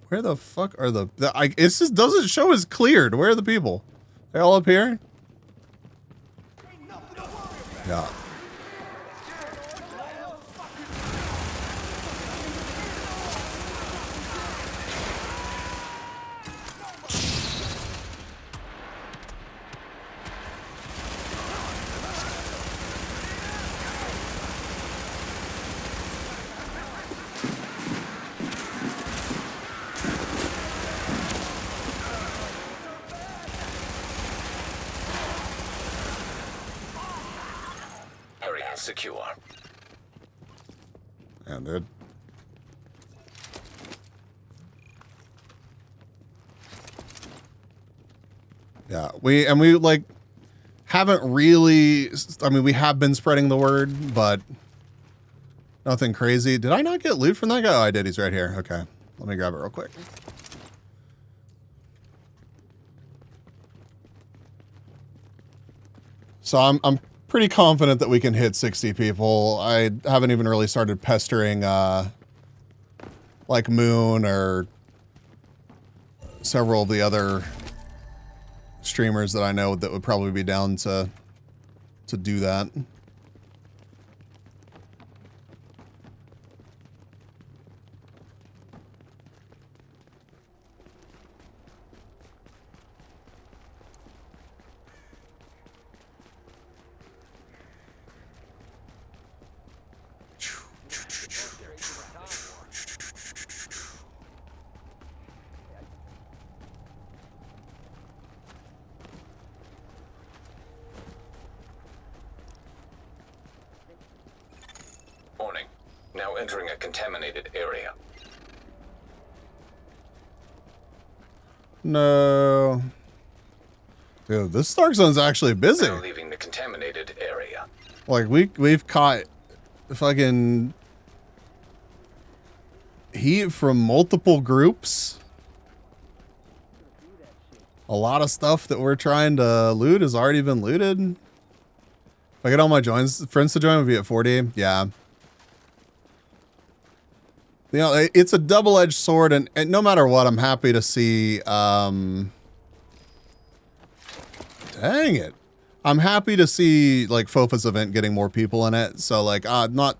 Where the fuck are it just doesn't show as cleared. Where are the people? They're all up here? Yeah. Secure. And dude. Yeah, we like haven't really, I mean, we have been spreading the word, but nothing crazy. Did I not get loot from that guy? Oh, I did. He's right here. Okay. Let me grab it real quick. So I'm pretty confident that we can hit 60 people. I haven't even really started pestering like Moon or several of the other streamers that I know that would probably be down to do that. Warning. Now entering a contaminated area. No. Dude, this Dark Zone's actually busy. Now leaving the contaminated area. Like we've caught fucking heat from multiple groups. A lot of stuff that we're trying to loot has already been looted. If I get all my friends to join, we'll be at 40. Yeah. You know, it's a double-edged sword, and no matter what, I'm happy to see, dang it. I'm happy to see, like, FOFA's event getting more people in it. So, like, I'm not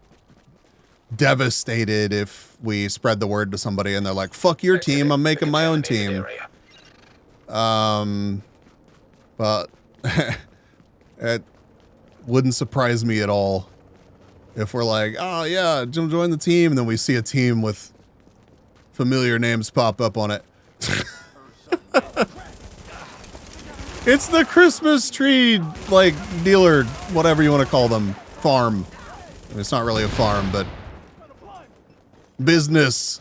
devastated if we spread the word to somebody and they're like, fuck your team, I'm making my own team. But it wouldn't surprise me at all if we're like, oh yeah, join the team, and then we see a team with familiar names pop up on it. It's the Christmas tree, like, dealer, whatever you want to call them, farm. I mean, it's not really a farm, but business.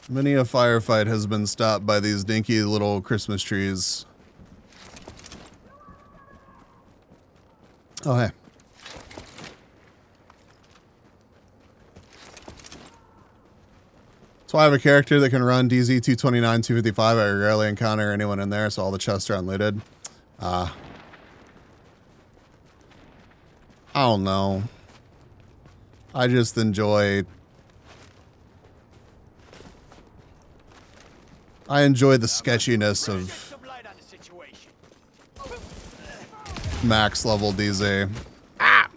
Many a firefight has been stopped by these dinky little Christmas trees. Oh, hey. So I have a character that can run DZ 229, 255. I rarely encounter anyone in there, so all the chests are unlooted. I don't know. I just enjoy... I enjoy the sketchiness of max level DZ. Ah!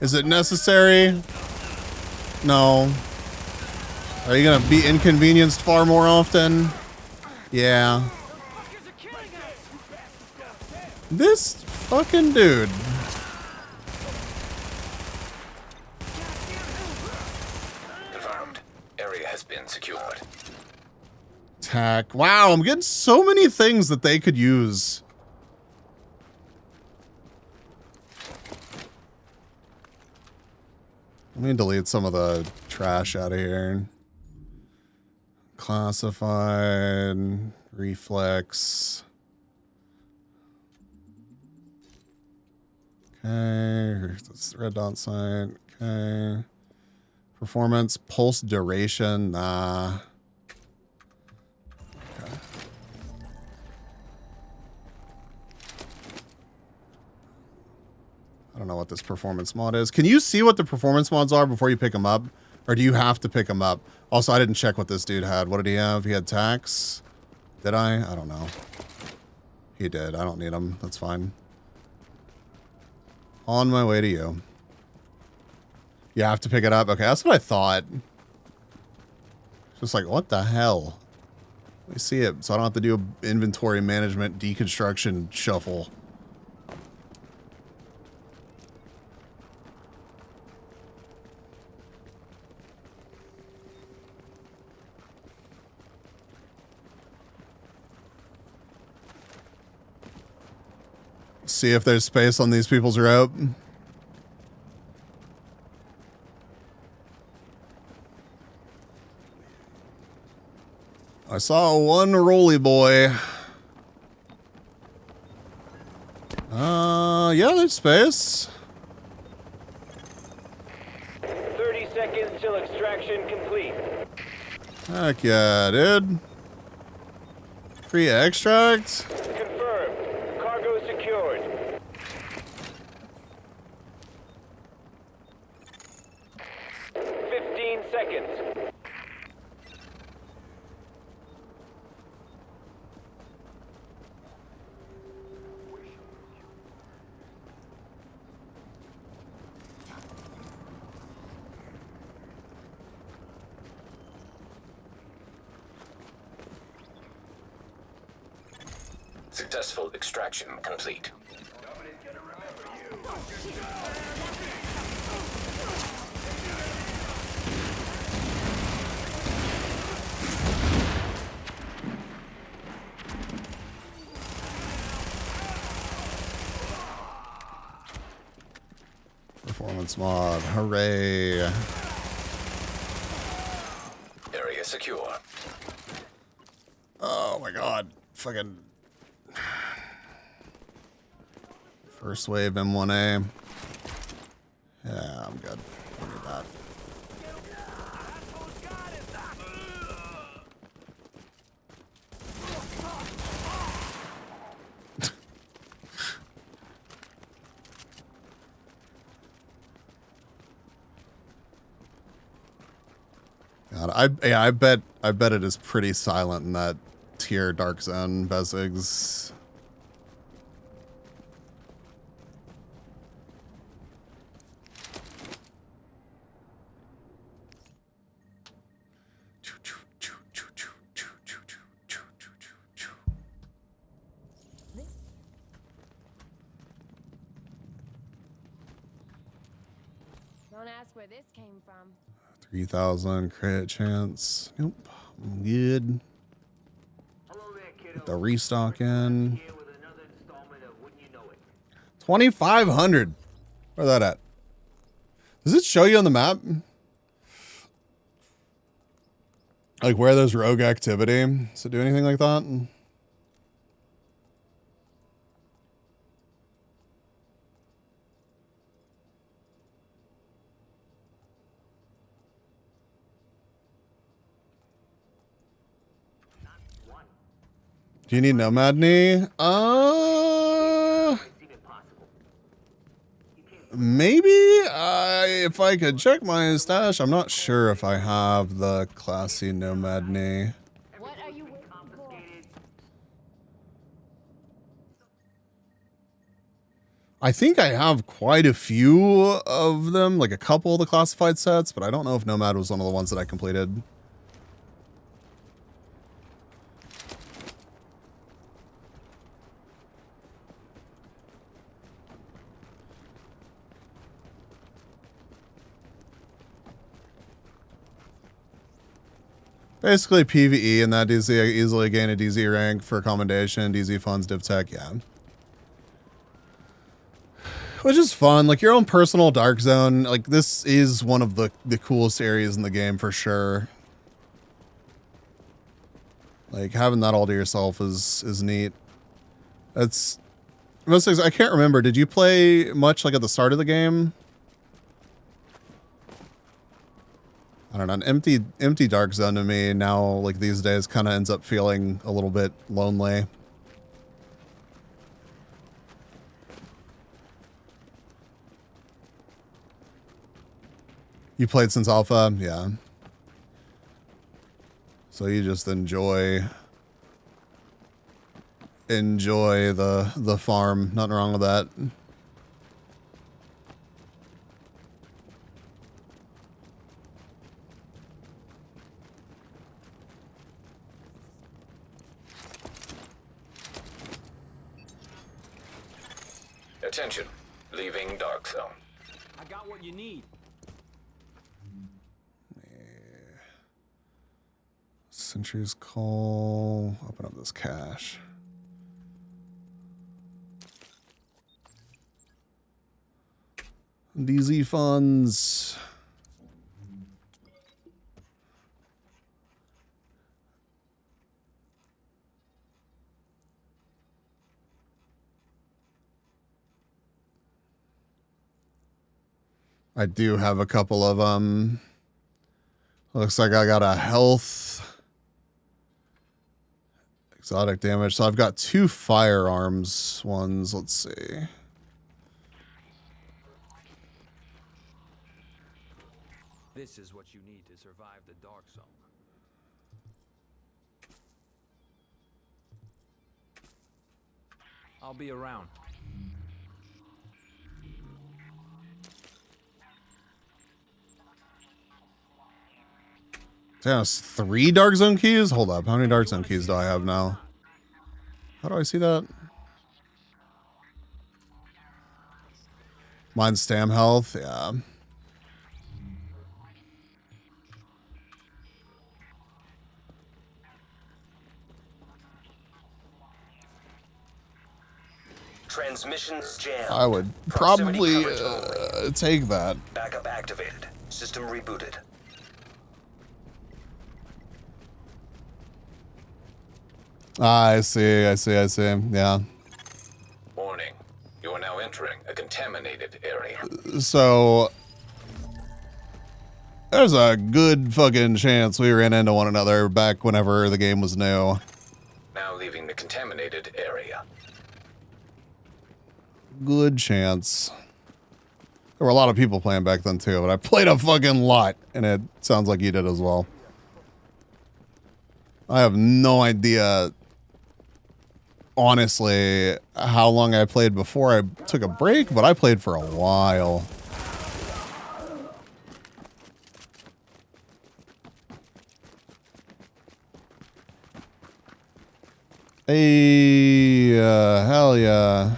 Is it necessary? No. Are you gonna be inconvenienced far more often? Yeah. This fucking dude. Confirmed. Area has been secured. Attack. Wow, I'm getting so many things that they could use. Let me delete some of the trash out of here. Classified, reflex. Okay, that's red dot sight. Okay. Performance, pulse duration, nah. Okay. I don't know what this performance mod is. Can you see what the performance mods are before you pick them up? Or do you have to pick them up? Also, I didn't check what this dude had. What did he have? He had tax. Did I? I don't know. He did. I don't need him. That's fine. On my way to you. You have to pick it up? Okay, that's what I thought. Just like, what the hell? Let me see it so I don't have to do an inventory management deconstruction shuffle. See if there's space on these people's rope. I saw one roly boy. Yeah, there's space. 30 seconds till extraction complete. Heck yeah, dude. Free extract? Confirmed. Cargo secured. Seconds. Successful extraction complete. Performance mod. Hooray. Area secure. Oh my god. Fucking. First wave M1A. Yeah, I'm good. I need that. God, I bet it is pretty silent in that tier dark zone, Besigs. Don't ask where this came from. 3,000 crit chance. Nope. I'm good. Get the restock in. 2,500. Where's that at? Does it show you on the map? Like where there's rogue activity? Does it do anything like that? Do you need Nomad Knee? Maybe if I could check my stash. I'm not sure if I have the classy Nomad Knee. What are you waiting for? I think I have quite a few of them, like a couple of the classified sets, but I don't know if Nomad was one of the ones that I completed. Basically PvE and that DZ, I easily gain a DZ rank for commendation, DZ funds, div tech, yeah. Which is fun, like your own personal dark zone, like this is one of the coolest areas in the game for sure. Like having that all to yourself is neat. That's, most things, I can't remember, did you play much like at the start of the game? I don't know, an empty dark zone to me now, like these days, kind of ends up feeling a little bit lonely. You played since alpha? Yeah. So you just enjoy the farm. Nothing wrong with that. Attention. Leaving dark zone. I got what you need. Sentry's Call. Open up this cache. DZ funds. I do have a couple of looks like I got a health exotic damage. So I've got 2 firearms ones. Let's see. This is what you need to survive the dark zone. I'll be around. Yes, 3 dark zone keys? Hold up. How many dark zone keys do I have now? How do I see that? Mine's stam health. Yeah. Transmissions jammed. I would Proximity probably coverage only. take that. Backup activated. System rebooted. I see. Yeah. Warning. You are now entering a contaminated area. So there's a good fucking chance we ran into one another back whenever the game was new. Now leaving the contaminated area. Good chance. There were a lot of people playing back then too, but I played a fucking lot, and it sounds like you did as well. I have no idea, honestly, how long I played before I took a break, but I played for a while. Hey, hell yeah.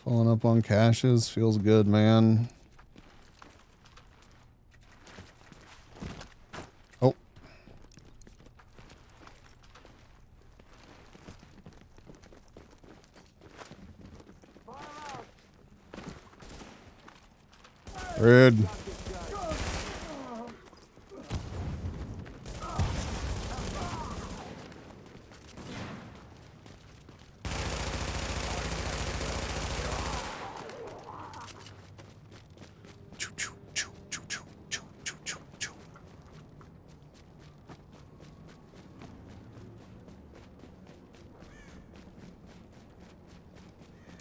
Filling up on caches feels good, man. Oh. Rude.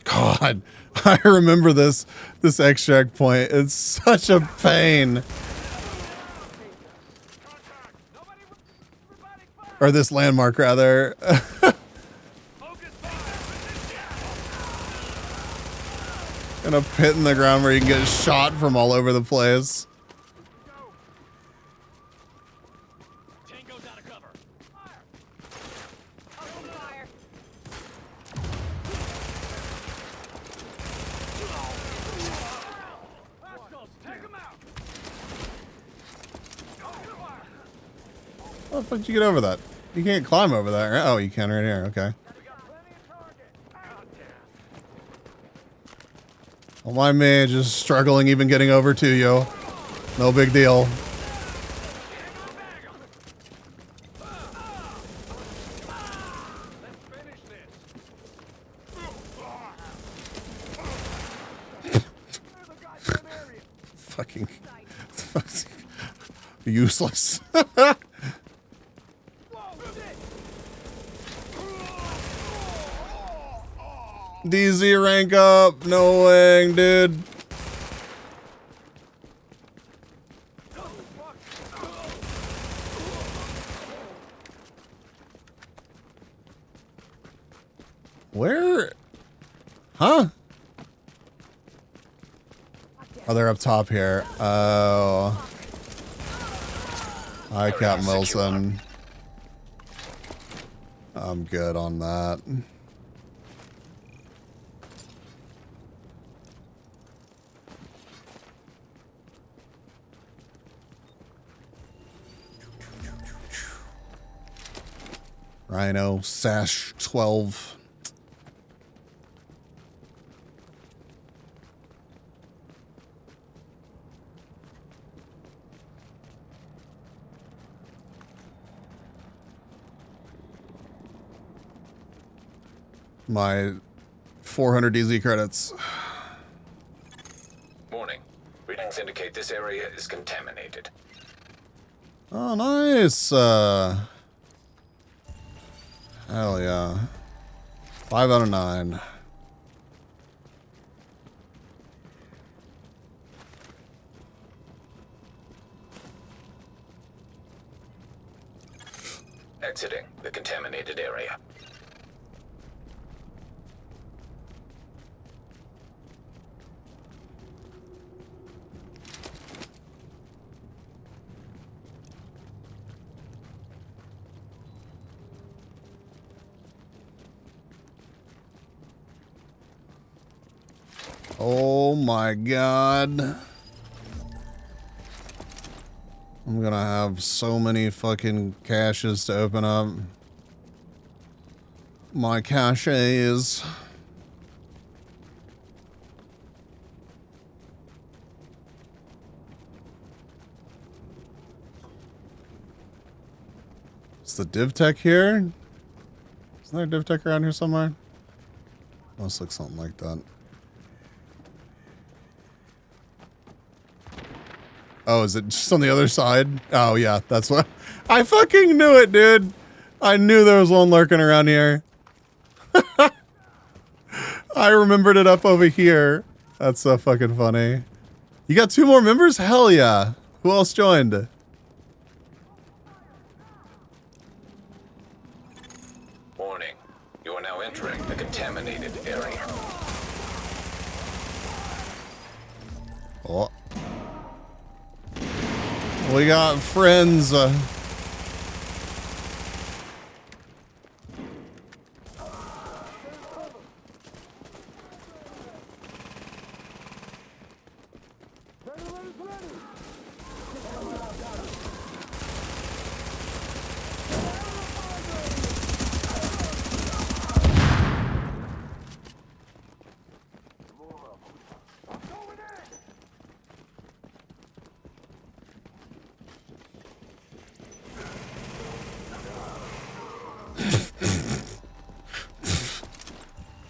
God, I remember this extract point. It's such a pain. Or this landmark, rather. In a pit in the ground where you can get shot from all over the place. How the fuck did you get over that? You can't climb over that, right? Oh, you can right here. Okay. Don't mind me, just struggling even getting over to you. No big deal. Fucking useless. DZ rank up. No way, dude. Where? Huh? Oh, they're up top here. Oh. Hi, Captain Wilson. I'm good on that. Rhino, Sash 12. My 400 DZ credits. Warning. Readings indicate this area is contaminated. Oh, nice. Hell yeah. 5 out of 9. Exiting the contaminated area. Oh my god. I'm gonna have so many fucking caches to open up. My caches. Is the div tech here? Isn't there a div tech around here somewhere? Must look something like that. Oh, is it just on the other side? Oh, yeah, that's what. I fucking knew it, dude. I knew there was one lurking around here. I remembered it up over here. That's so fucking funny. You got 2 more members? Hell yeah. Who else joined? Warning. You are now entering the contaminated area. Oh. We got friends.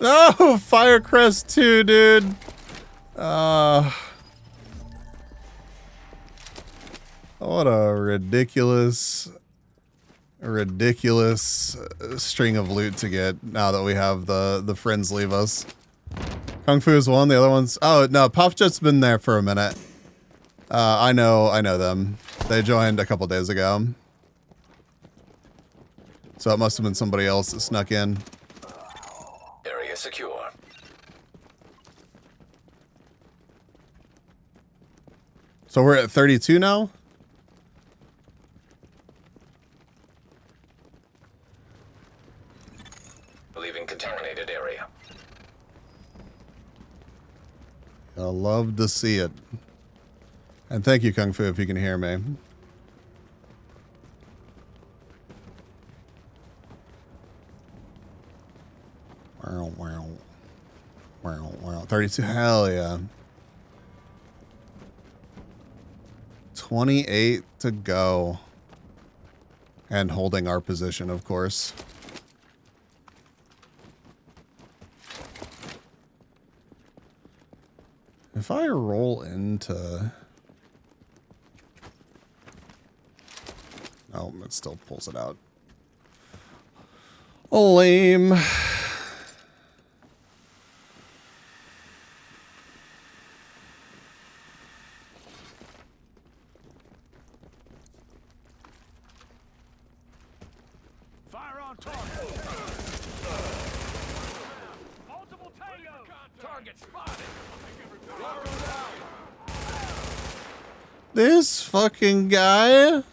Oh, Firecrest 2, dude. What a ridiculous string of loot to get now that we have the friends leave us. Kung Fu is one, the other one's... Oh, no, Puffjet's been there for a minute. I know them. They joined a couple days ago. So it must have been somebody else that snuck in. Area secure. So we're at 32 now? Leaving contaminated area. I love to see it. And thank you, Kung Fu, if you can hear me. Wow. 32, hell yeah. 28 to go. And holding our position, of course. If I roll into... Oh, it still pulls it out. Lame. Fire on target. Multiple tango. Target spotted. This fucking guy.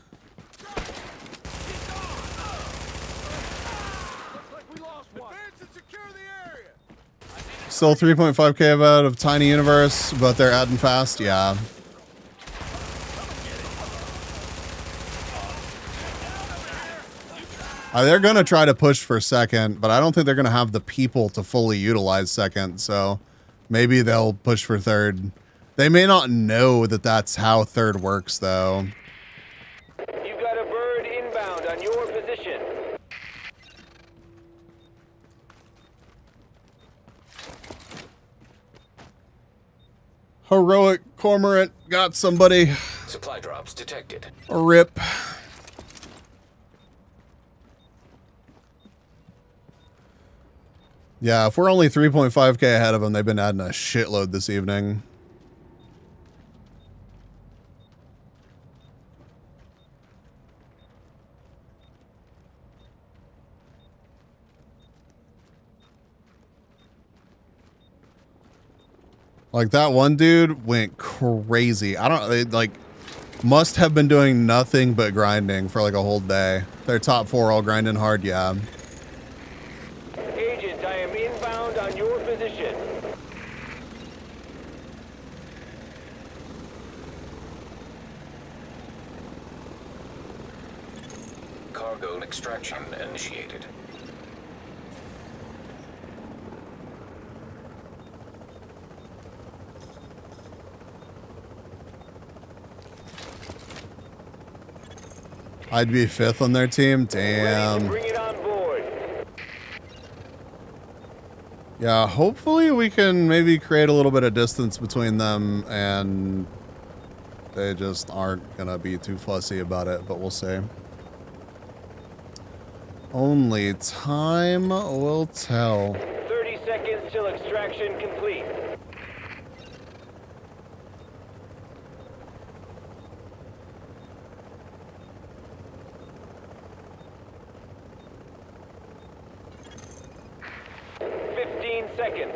Still 3.5k out of Tiny Universe, but they're adding fast. Yeah. They're going to try to push for second, but I don't think they're going to have the people to fully utilize second. So maybe they'll push for third. They may not know that that's how third works, though. You've got a bird inbound on your position. Heroic Cormorant got somebody. Supply drops detected. A rip. Yeah, if we're only 3.5k ahead of them, they've been adding a shitload this evening. Like that one dude went crazy. I don't, they like must have been doing nothing but grinding for like a whole day. Their top 4 all grinding hard, yeah. Agent, I am inbound on your position. cargo and extraction initiated. I'd be 5th on their team. Damn. Bring it on board. Yeah, hopefully we can maybe create a little bit of distance between them and they just aren't gonna be too fussy about it, but we'll see. Only time will tell. 30 seconds till extraction complete. Seconds.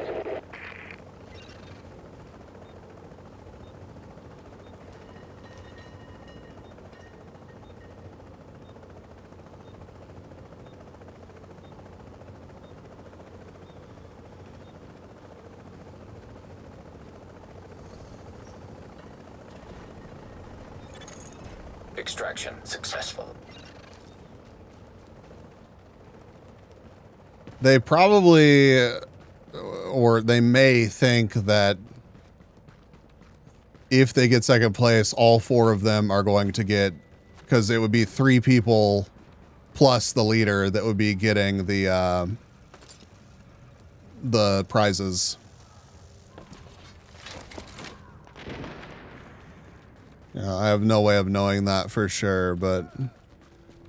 Extraction successful. They probably, or they may think that if they get second place, all 4 of them are going to get, because it would be 3 people plus the leader that would be getting the prizes. Yeah, I have no way of knowing that for sure, but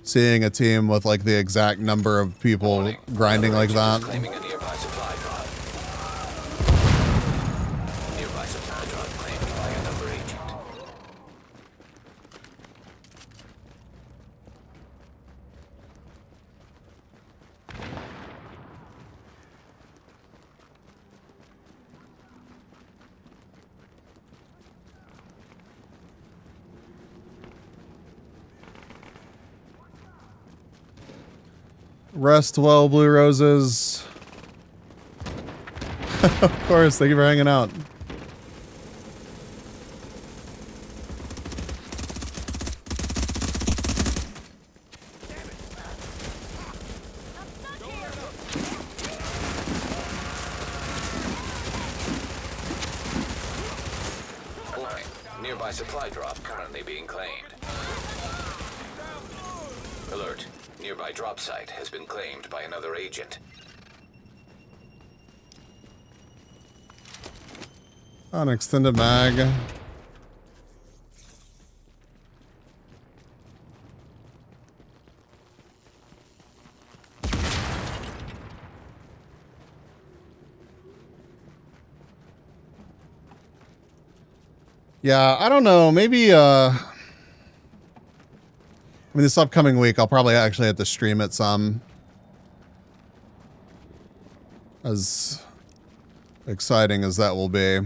seeing a team with like the exact number of people grinding like that. Claiming a nearby supply drop. Nearby supply drop claimed by another agent. Rest well, Blue Roses. Of course, thank you for hanging out. Warning. Nearby supply drop currently being claimed. Alert. Nearby drop site has been claimed by another agent. An extended mag. Yeah, I don't know. Maybe, I mean, this upcoming week, I'll probably actually have to stream it some. As exciting as that will be.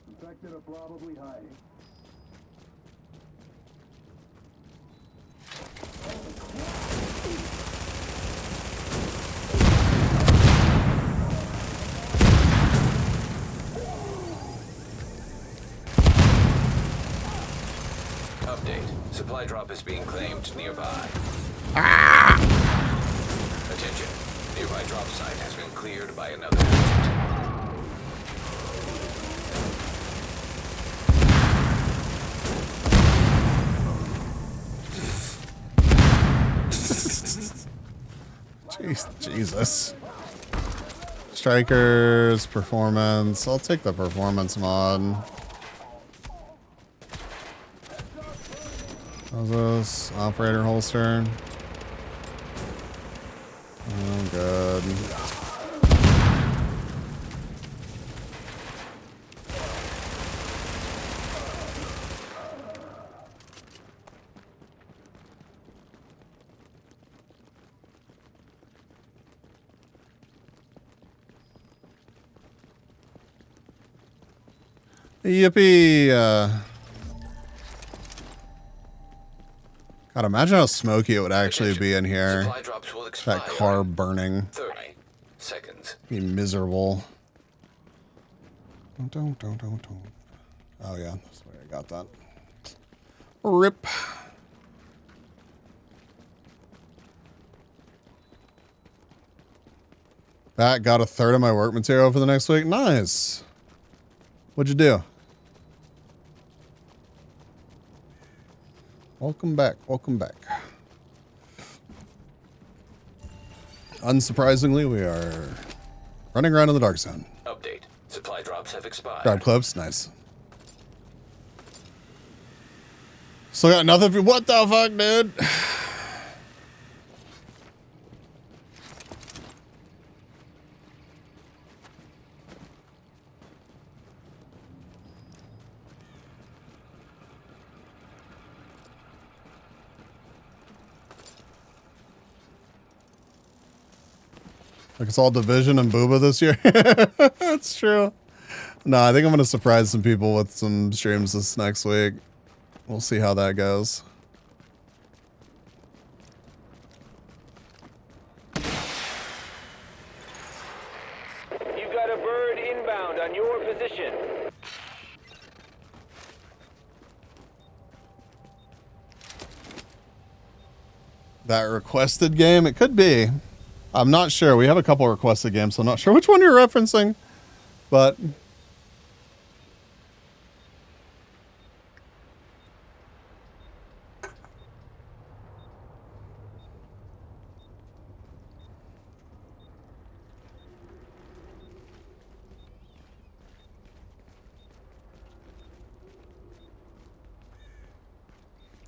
Infected are probably hiding. Update. Supply drop is being claimed nearby. Attention. Nearby drop site has been cleared by another agent. Jeez, Jesus. Strikers, performance. I'll take the performance mod. How's this? Operator holster. Oh, good. Yippee! God, imagine how smoky it would actually be in here. Supply drops will expire. That car burning. 30 seconds. Be miserable. Oh yeah, that's where I got that. Rip. That got a third of my work material for the next week. Nice. What'd you do? Welcome back. Welcome back. Unsurprisingly, we are running around in the dark zone. Update. Supply drops have expired. Grab clips. Nice. Still got nothing for what the fuck, dude? Like it's all Division and Booba this year. That's true. No, I think I'm going to surprise some people with some streams this next week. We'll see how that goes. You got a bird inbound on your position. That requested game? It could be. I'm not sure. We have a couple requested games, so I'm not sure which one you're referencing. But...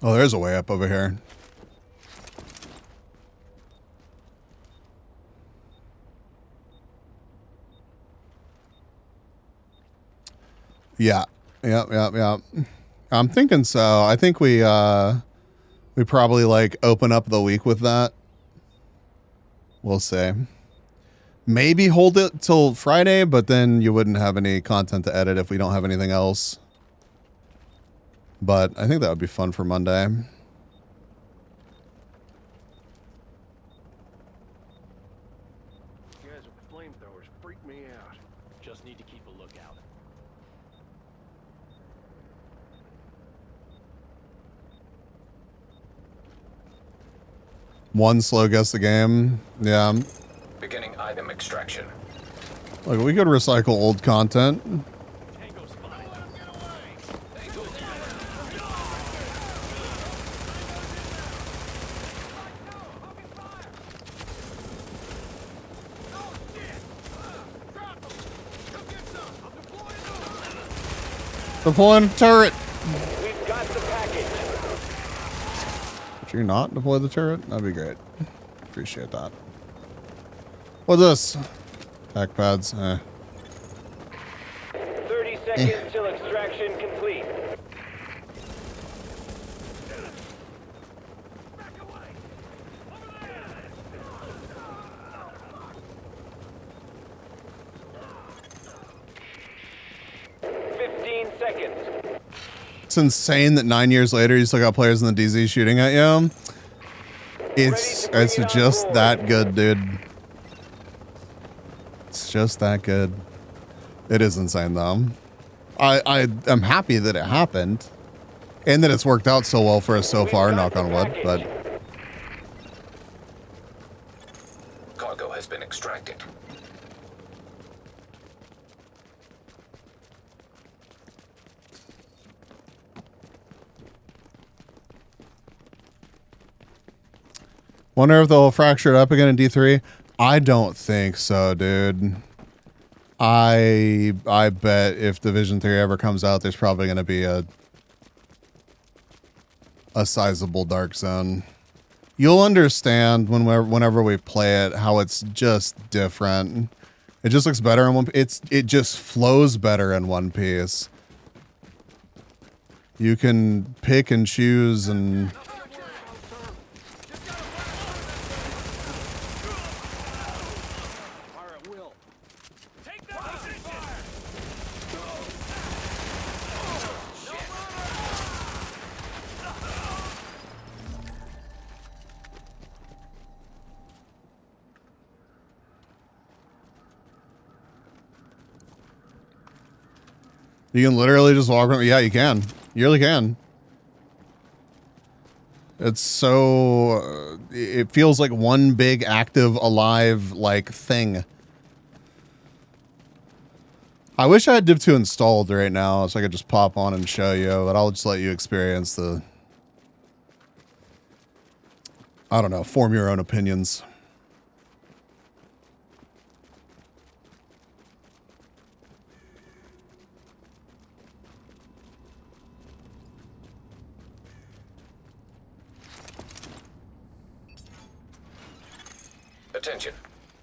oh, there's a way up over here. Yeah. Yep. I'm thinking so. I think we probably like open up the week with that. We'll see. Maybe hold it till Friday, but then you wouldn't have any content to edit if we don't have anything else. But I think that would be fun for Monday. You guys with flamethrowers freak me out. Just need to keep a lookout. One slow guess the game. Yeah. Beginning item extraction. Like we could recycle old content. Deploying turret. We've got the package. Could you not deploy the turret? That'd be great. Appreciate that. What's this? Pack pads. 30 seconds till extraction complete. It's insane that 9 years later you still got players in the DZ shooting at you. It's just that good, dude. It's just that good. It is insane though. I am happy that it happened and that it's worked out so well for us so far, knock on wood, but Cargo has been extracted. wonder if they'll fracture it up again in D3. I don't think so, dude. I bet if Division 3 ever comes out, there's probably going to be a sizable dark zone. You'll understand whenever we play it how it's just different. It just looks better in one. It just flows better in one piece. You can pick and choose and. You can literally just walk around. Yeah, you can. You really can. It's so... it feels like one big, active, alive, like, thing. I wish I had Div 2 installed right now so I could just pop on and show you, but I'll just let you experience the... I don't know, form your own opinions. Attention.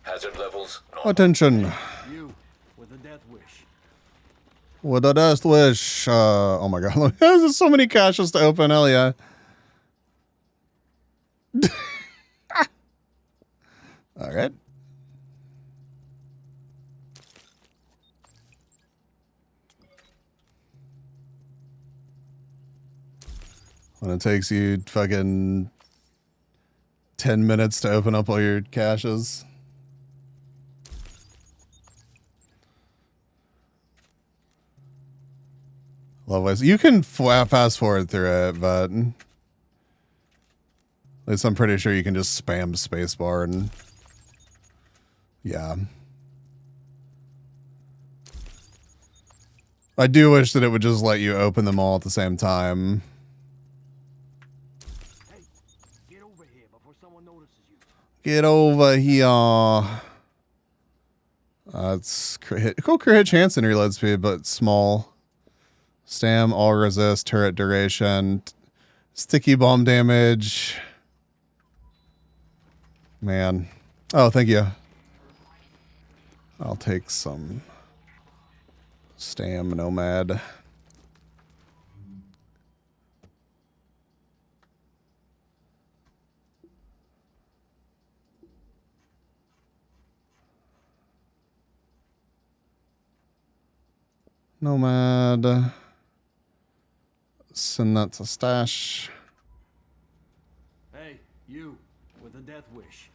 Hazard levels normal. Attention. You with a death wish. With a death wish. Oh my god. There's so many caches to open. Hell yeah. All right. When it takes you fucking 10 minutes to open up all your caches. Love you can fast forward through it, but at least I'm pretty sure you can just spam spacebar and yeah. I do wish that it would just let you open them all at the same time. Hey, get over here before someone notices you. Get over here. It's cool crit hit chance and reload speed, but small. Stam, all resist, turret duration, sticky bomb damage. Man. Oh, thank you. I'll take some Stam Nomad. Nomad. Send that to stash. Hey, you with a death wish.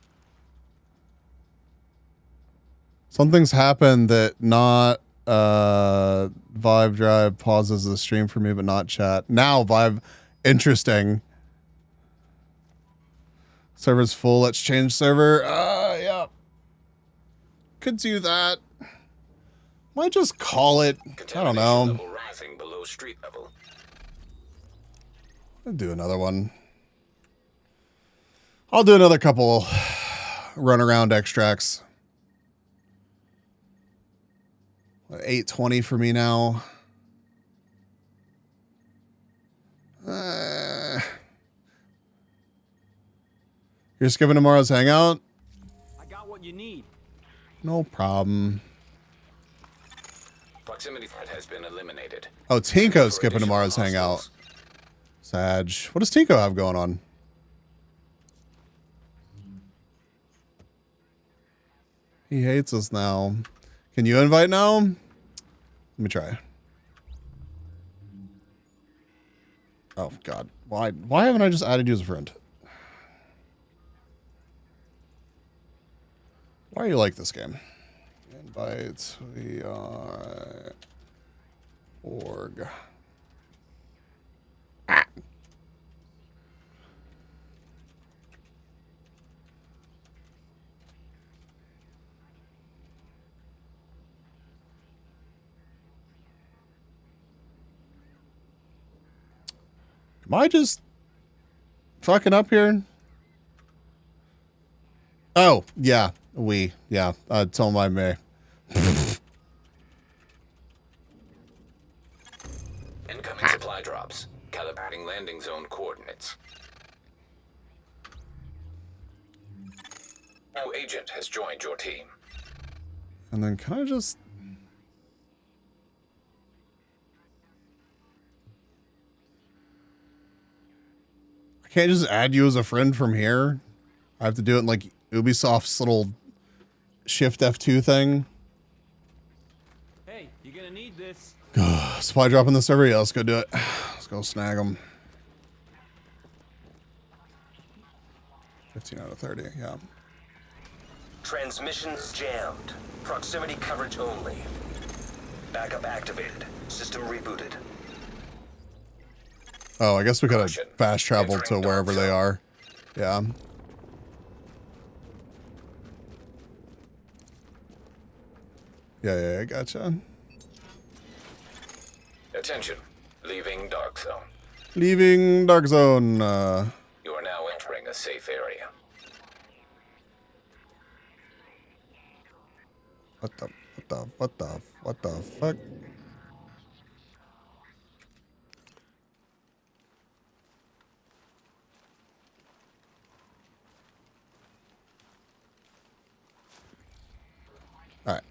Something's happened that not Vive Drive pauses the stream for me, but not chat. Now Vive, interesting. Server's full. Let's change server. Yeah. Could do that. Might just call it. I don't know. Level rising below street level. I'll do another one. I'll do another couple run around extracts. 8:20 for me now. You're skipping tomorrow's hangout? I got what you need. No problem. Proximity threat has been eliminated. Oh, Tinko's skipping tomorrow's hangout. Sag. What does Tinko have going on? He hates us now. Can you invite now? Let me try. Oh, God. Why haven't I just added you as a friend? Why are you like this game? Invite. We are... org. Ah. Am I just fucking up here? Oh, yeah. Yeah. Tell my May. Incoming supply drops. Calibrating landing zone coordinates. New agent has joined your team. And then can I just... I can't just add you as a friend from here? I have to do it in like Ubisoft's little Shift F2 thing. Hey, you're gonna need this. Supply drop in the server? Yeah, let's go do it. Let's go snag them. 15 out of 30, yeah. Transmissions jammed. Proximity coverage only. Backup activated. System rebooted. Oh, I guess we could have fast traveled to wherever they are. Yeah. Yeah, gotcha. Attention. Leaving Dark Zone. Leaving Dark Zone. You are now entering a safe area. What the fuck? Alright.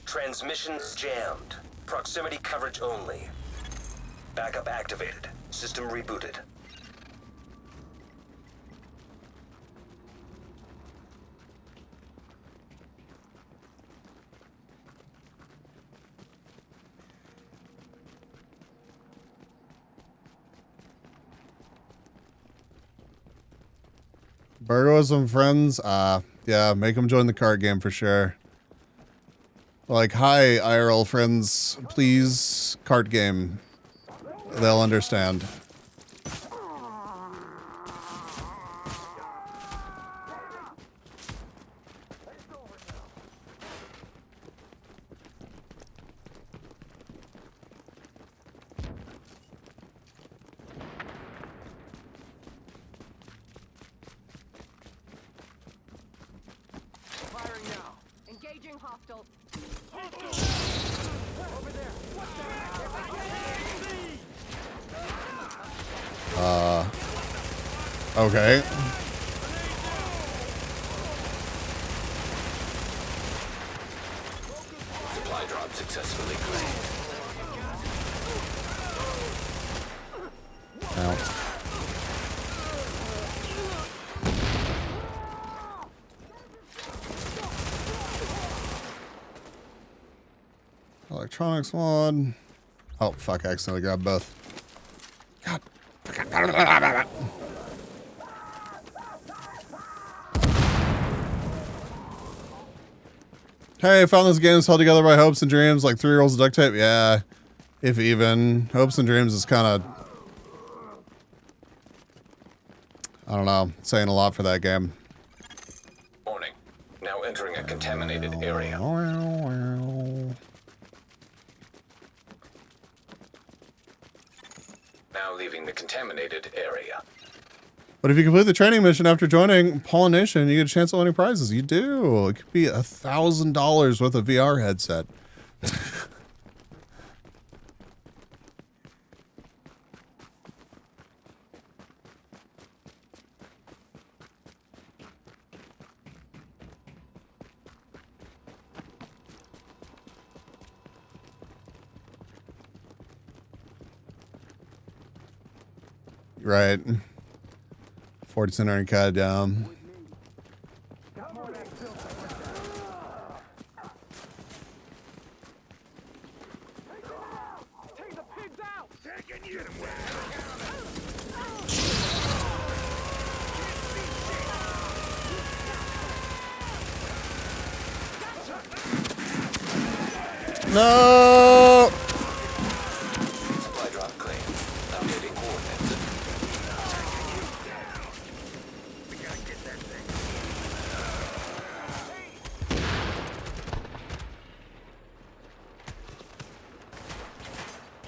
Transmissions jammed. Proximity coverage only. Backup activated. System rebooted. Burgo with some friends. Yeah, make them join the card game for sure. Like, hi, IRL friends, please, card game. They'll understand. Firing now. Engaging hostiles. Okay. Supply drop successfully claimed. Out. Electronics mod. Oh, fuck, I accidentally grabbed both. God. Hey, I found this game that's held together by hopes and dreams, like 3 rolls of duct tape. Yeah, if even. Hopes and dreams is kind of, I don't know, saying a lot for that game. Warning. Now entering a contaminated area. Now leaving the contaminated area. But if you complete the training mission after joining Pollination, you get a chance at winning prizes. You do. It could be $1,000 with a VR headset. Right. 40 earning cut down. No! Supply drop claim. Updating coordinates.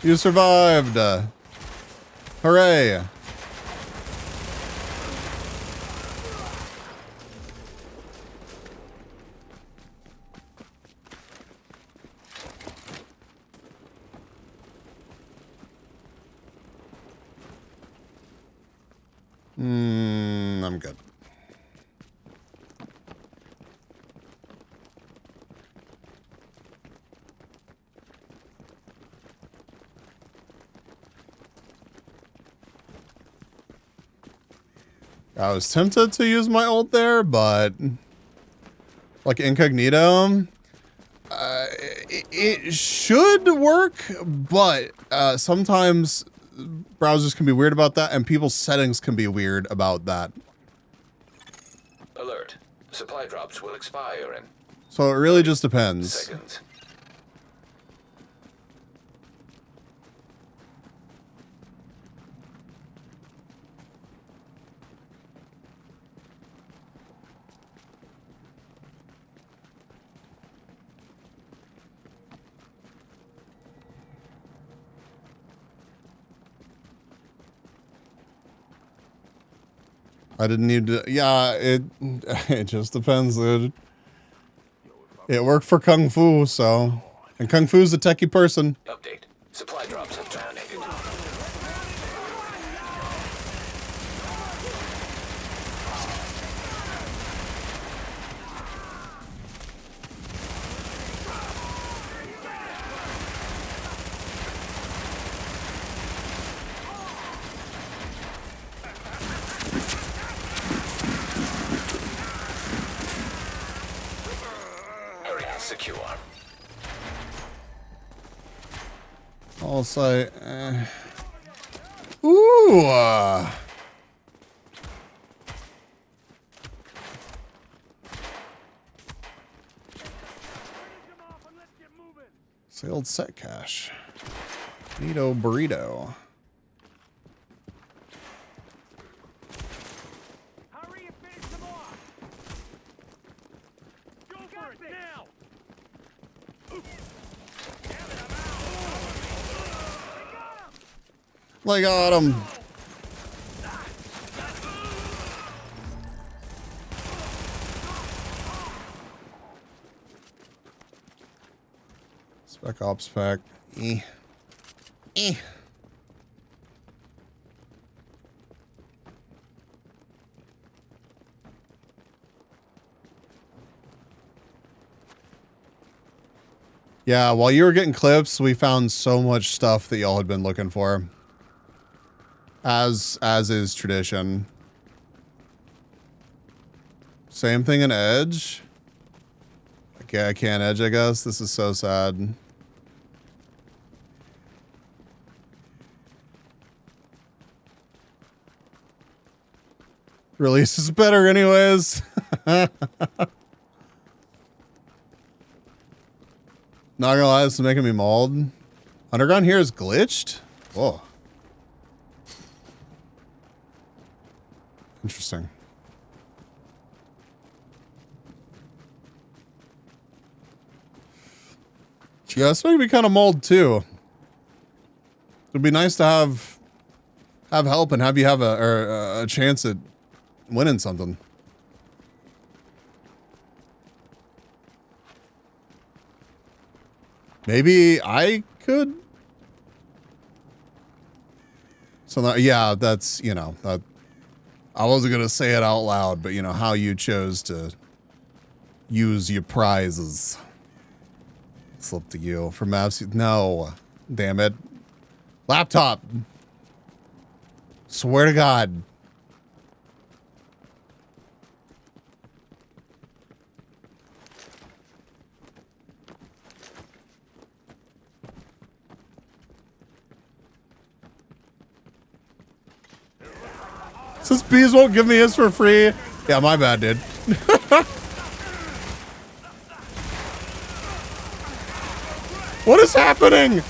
You survived. Hooray. I'm good. I was tempted to use my ult there, but like incognito, it should work, but sometimes browsers can be weird about that, and people's settings can be weird about that. Alert. Supply drops will expire in So it really just depends. Seconds. I didn't need to. Yeah, it just depends, dude. It worked for Kung Fu, so. And Kung Fu's a techie person. Update. Supply drops have terminated. Area secure. I'll say. Ooh. Sailed set cache. Neato burrito. Hurry and finish them off! Go for it now! I got him. Spec Ops pack. Eh. Yeah, while you were getting clips, we found so much stuff that y'all had been looking for. As is tradition. Same thing in Edge. Okay, I can't Edge, I guess. This is so sad. Release is better anyways. Not gonna lie, this is making me mauled. Underground here is glitched? Whoa. Interesting. Yeah, this making me kind of mauled too. It'd be nice to have help and have you have a chance at winning something. Maybe I could. So that, yeah, that's, you know, that I wasn't gonna say it out loud, but you know how you chose to use your prizes. It's up to you. For maps, no, damn it, laptop. Swear to God. Since bees won't give me his for free. Yeah, my bad, dude. What is happening?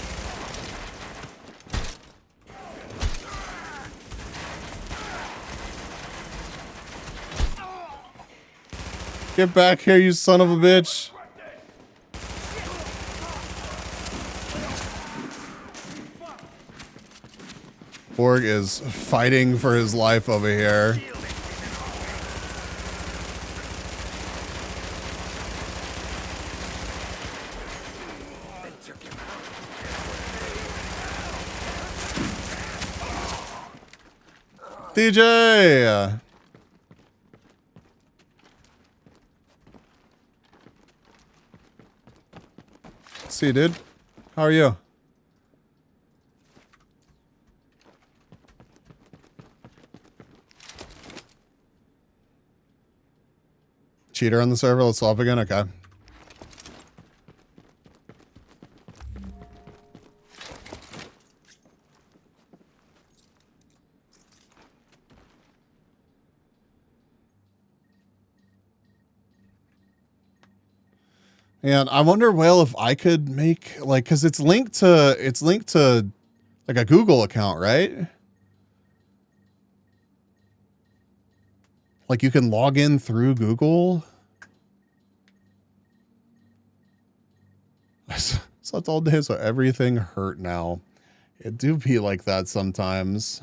Get back here, you son of a bitch. Borg is fighting for his life over here. DJ! See you, dude. How are you? Cheater on the server. Let's swap again. Okay. And I wonder, Whale, if I could make like, because it's linked to like a Google account, right? Like you can log in through Google. I slept all day, so everything hurt now. It do be like that sometimes.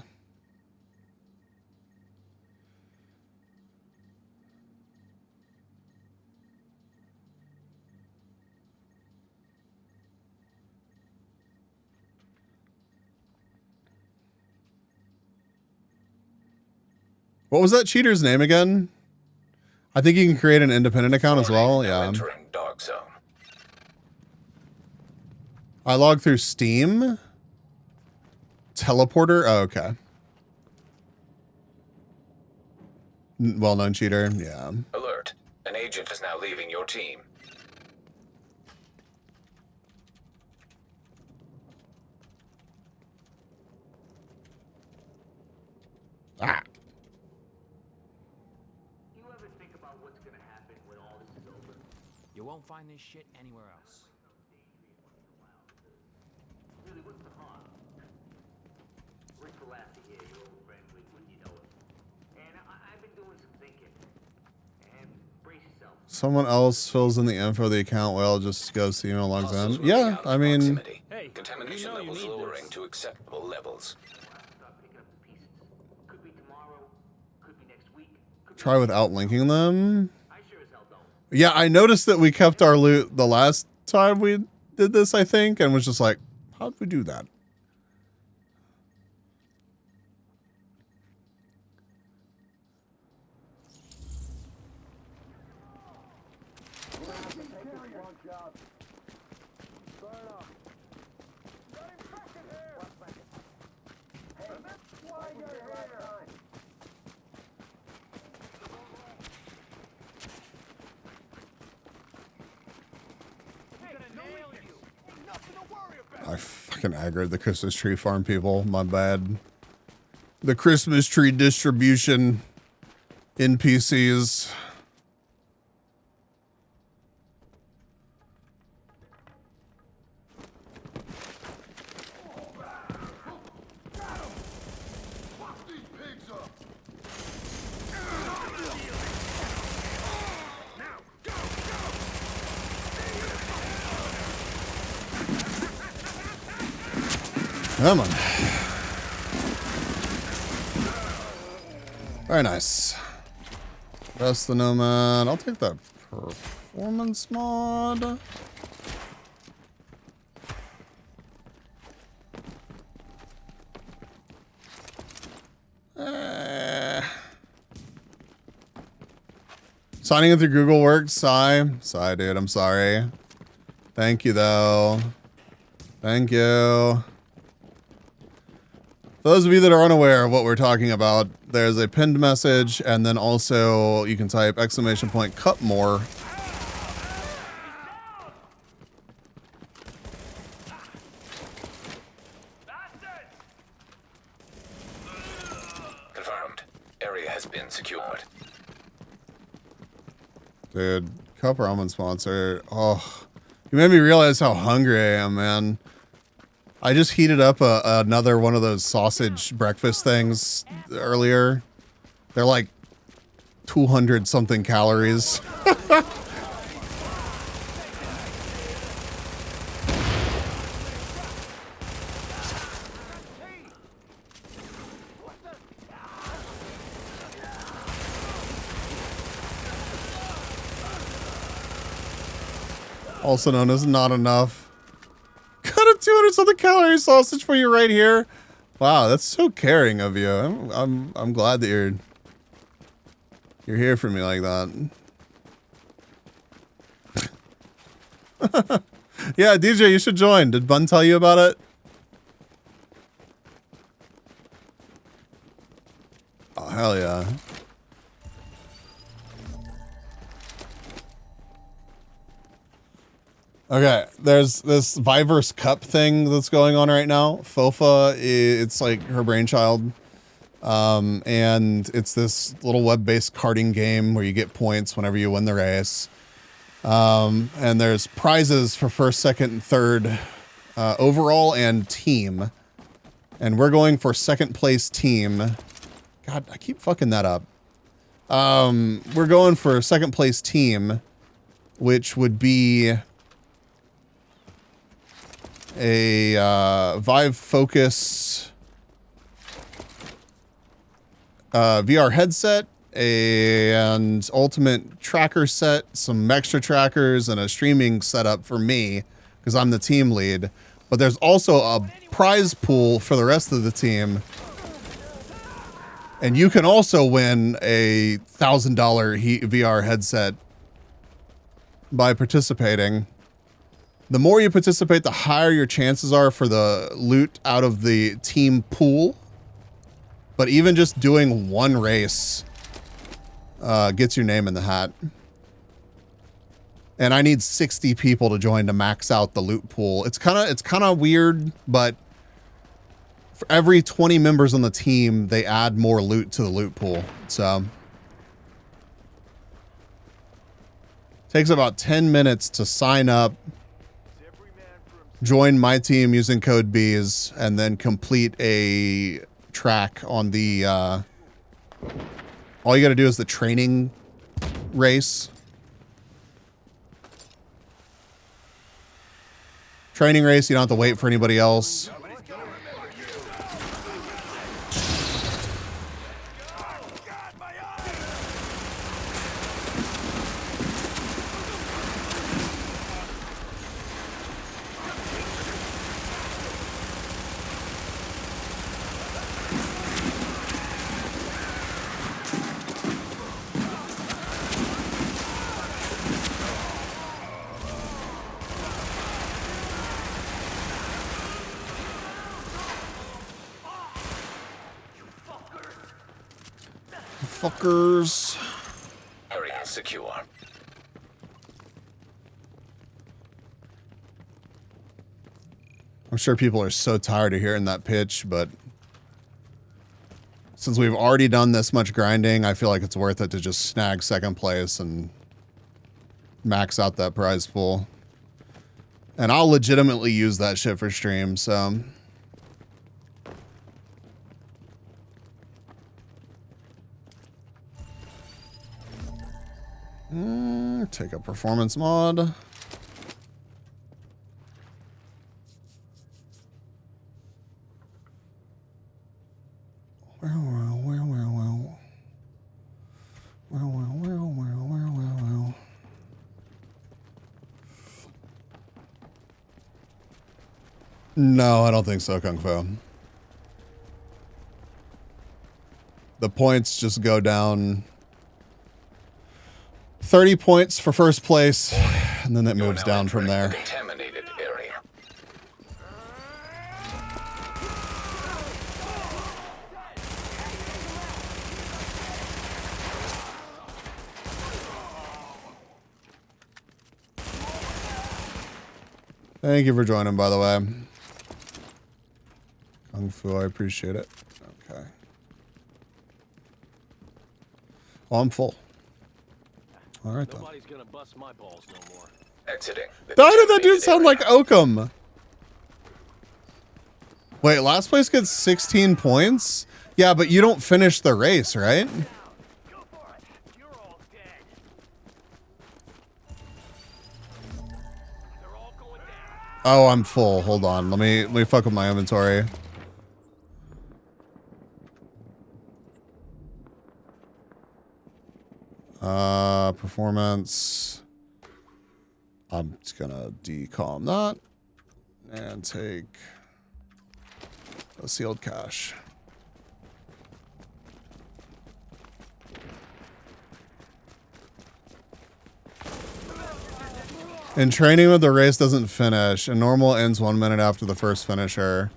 What was that cheater's name again? I think you can create an independent account as well. Yeah. Entering dark zone. I logged through Steam. Teleporter. Oh, okay. Well-known cheater. Yeah. Alert. An agent is now leaving your team. Ah. You won't find this shit anywhere else. Really, what's the harm? Rick will laugh to hear your old friend, wouldn't you know it? And I've been doing some thinking. And brace yourself. Someone else fills in the info of the account while just goes to email logs in. Yeah, I mean, Hey, contamination levels lowering to acceptable levels. try without linking them. Yeah, I noticed that we kept our loot the last time we did this, I think, and was just like, how'd we do that? I fucking aggroed the Christmas tree farm people. My bad. The Christmas tree distribution NPCs. Come on. Very nice. That's the Nomad. I'll take that performance mod. Signing in through Google works. Sigh, dude. I'm sorry. Thank you, though. Thank you. For those of you that are unaware of what we're talking about, there's a pinned message, and then also you can type ! cut more. Confirmed. Area has been secured. Dude, Cup Ramen sponsor. Oh, you made me realize how hungry I am, man. I just heated up another one of those sausage breakfast things earlier. They're like 200 something calories. Also known as not enough. Cut a 200 something calorie sausage for you right here. Wow, that's so caring of you. I'm glad that you're here for me like that. Yeah, DJ, you should join. Did Bun tell you about it? Oh, hell yeah. Okay, there's this Viverse Cup thing that's going on right now. Fofa, it's like her brainchild. And it's this little web-based karting game where you get points whenever you win the race. And there's prizes for first, second, and third overall and team. And we're going for second place team. God, I keep fucking that up. We're going for second place team, which would be a Vive Focus VR headset, and ultimate tracker set, some extra trackers, and a streaming setup for me because I'm the team lead. But there's also a prize pool for the rest of the team. And you can also win a $1,000 VR headset by participating. The more you participate, the higher your chances are for the loot out of the team pool. But even just doing one race gets your name in the hat. And I need 60 people to join to max out the loot pool. It's kind of weird, but for every 20 members on the team, they add more loot to the loot pool. So takes about 10 minutes to sign up, join my team using code BEES, and then complete a track on the all you got to do is the training race. Training race, you don't have to wait for anybody else. Fuckers. Area secure. I'm sure people are so tired of hearing that pitch, but since we've already done this much grinding, I feel like it's worth it to just snag second place and max out that prize pool. And I'll legitimately use that shit for stream, so. Take a performance mod. Well. No, I don't think so, Kung Fu. The points just go down 30 points for first place, and then it moves down from there. Contaminated area. Thank you for joining, by the way. Kung Fu, I appreciate it. Okay. Oh, I'm full. All right, then. Nobody's gonna bust my balls no more. Exiting. Why did that dude sound like Oakham? Wait, last place gets 16 points? Yeah, but you don't finish the race, right? Oh, I'm full. Hold on. Let me fuck with my inventory. Performance. I'm just gonna decom that and take a sealed cache. In training mode, the race doesn't finish, and normal ends 1 minute after the first finisher.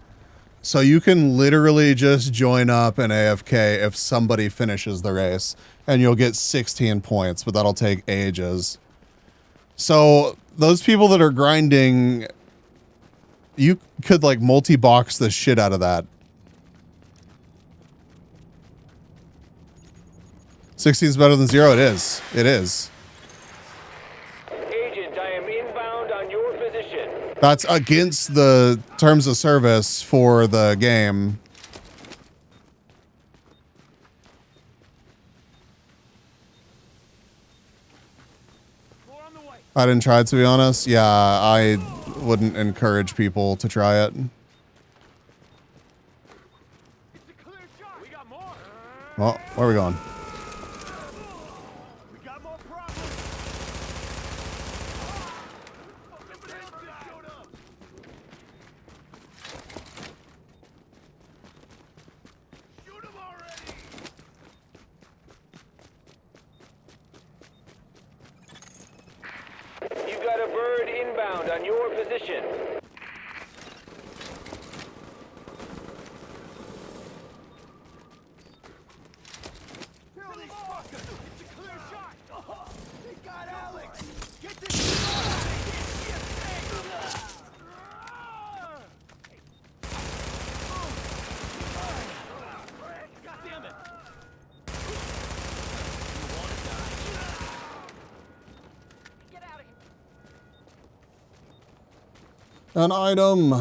So you can literally just join up in AFK if somebody finishes the race, and you'll get 16 points, but that'll take ages. So those people that are grinding, you could like multi-box the shit out of that. 16 is better than 0. It is. It is. That's against the terms of service for the game. I didn't try it, to be honest. Yeah, I wouldn't encourage people to try it. Well, where are we going? You've got a bird inbound on your position. An item.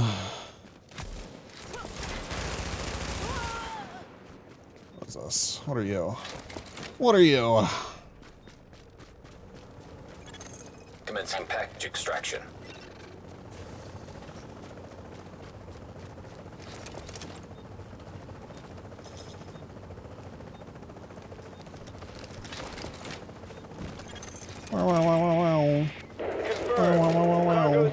What's this? What are you? What are you? Commencing package extraction. Wow, wow, wow, wow, wow. Wow, wow, wow, wow, wow.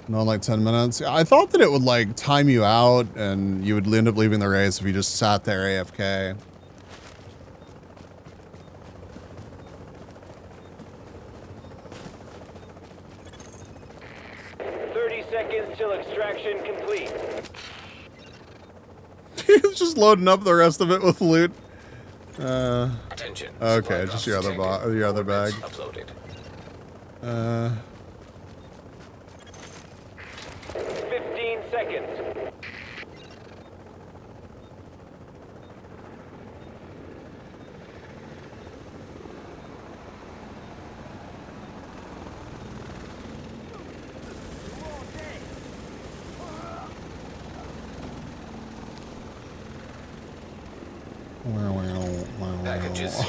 No, like 10 minutes. I thought that it would like time you out and you would end up leaving the race if you just sat there AFK. Till extraction complete. He's just loading up the rest of it with loot. Attention. Okay, just your other your other bag. Uploaded. 15 seconds.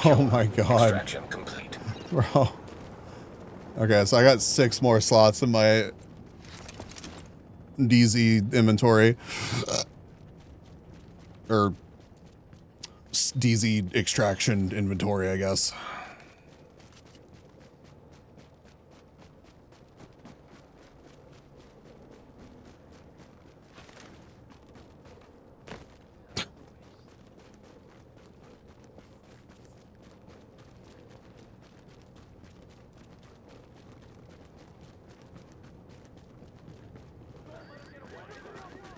Oh my god. Extraction complete. Bro. Okay, so I got 6 more slots in my DZ inventory. Or DZ extraction inventory, I guess.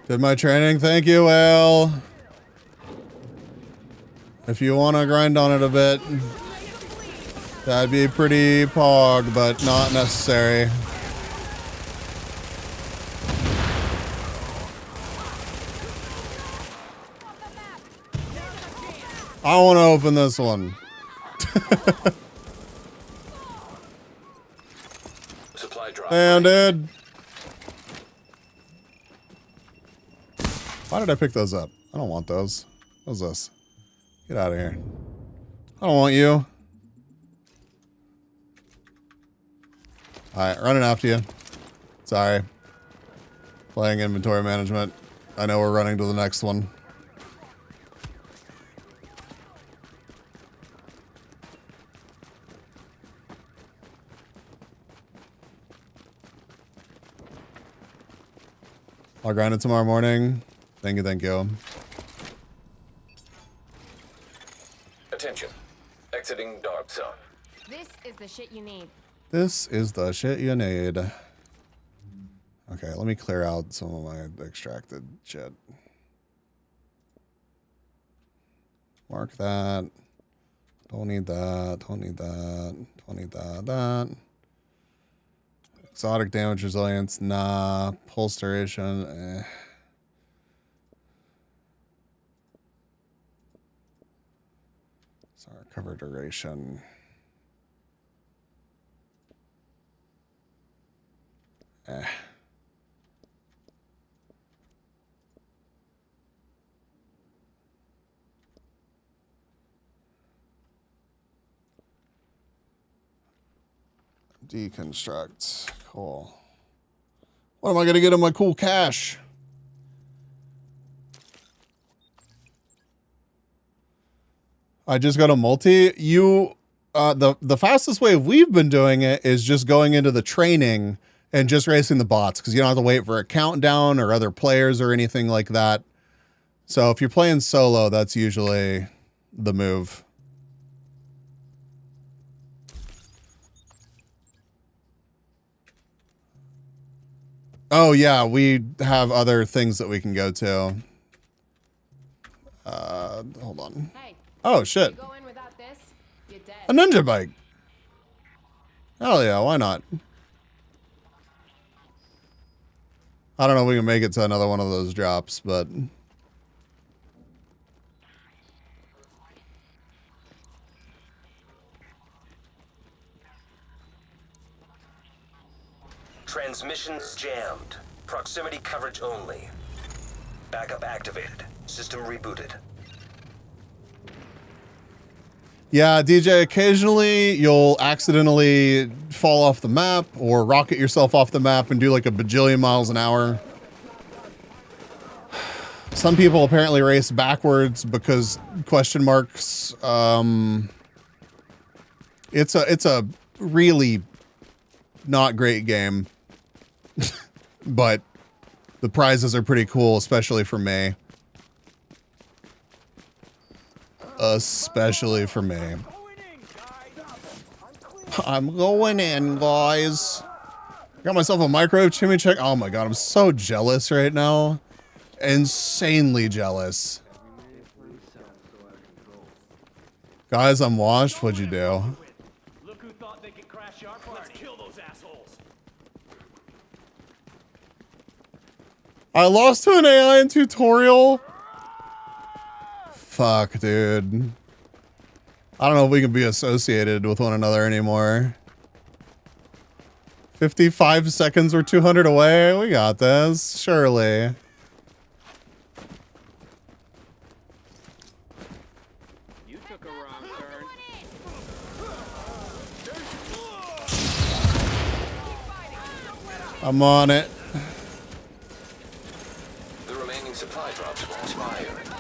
Did my training. Thank you, Will. If you want to grind on it a bit, that'd be pretty pog, but not necessary. I want to open this one. Supply drop. Damn, dude. Why did I pick those up? I don't want those. What's this? Get out of here. I don't want you. Alright, running after you. Sorry. Playing inventory management. I know we're running to the next one. I'll grind it tomorrow morning. Thank you, thank you. Attention. Exiting dark zone. This is the shit you need. This is the shit you need. Okay, let me clear out some of my extracted shit. Mark that. Don't need that. Don't need that. Don't need that. Exotic damage resilience. Nah. Pulse duration. Sorry, cover duration. Deconstruct. Cool. What am I going to get in my cool cash? I just got a multi. The fastest way we've been doing it is just going into the training and just racing the bots, because you don't have to wait for a countdown or other players or anything like that. So if you're playing solo, that's usually the move. Oh yeah, we have other things that we can go to. Hold on. Hey, oh shit. you go in without this, you're dead. A ninja bike. Hell yeah, why not? I don't know if we can make it to another one of those drops, but... Transmissions jammed. Proximity coverage only. Backup activated. System rebooted. Yeah, DJ, occasionally you'll accidentally fall off the map or rocket yourself off the map and do like a bajillion miles an hour. Some people apparently race backwards because question marks. It's a really not great game, but the prizes are pretty cool, especially for me. Especially for me. I'm going in, guys. Got myself a microwave chimney check. Oh my god, I'm so jealous right now. Insanely jealous. Guys, I'm washed. What'd you do? Look who thought they could crash our party. Let's kill those assholes. I lost to an AI in tutorial. Fuck, dude. I don't know if we can be associated with one another anymore. 55 seconds, we're 200 away. We got this, surely. You took a wrong turn. I'm on it. The remaining supply drops will expire in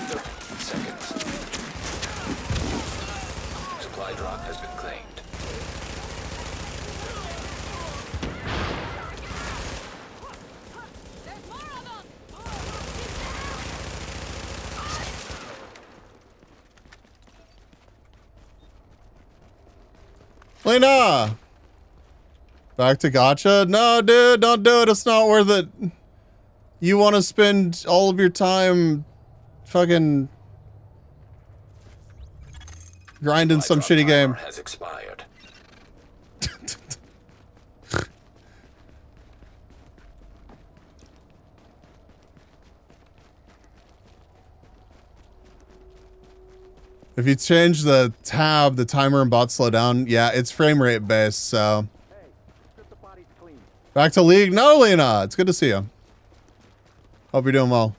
30 seconds. Supply drop has been claimed. Lena! Back to gotcha? No, dude, don't do it. It's not worth it. You want to spend all of your time fucking grinding some shitty game. Has expired. If you change the tab, the timer and bots slow down. Yeah, it's frame rate based, so. Back to League? No, Lena. It's good to see you. Hope you're doing well.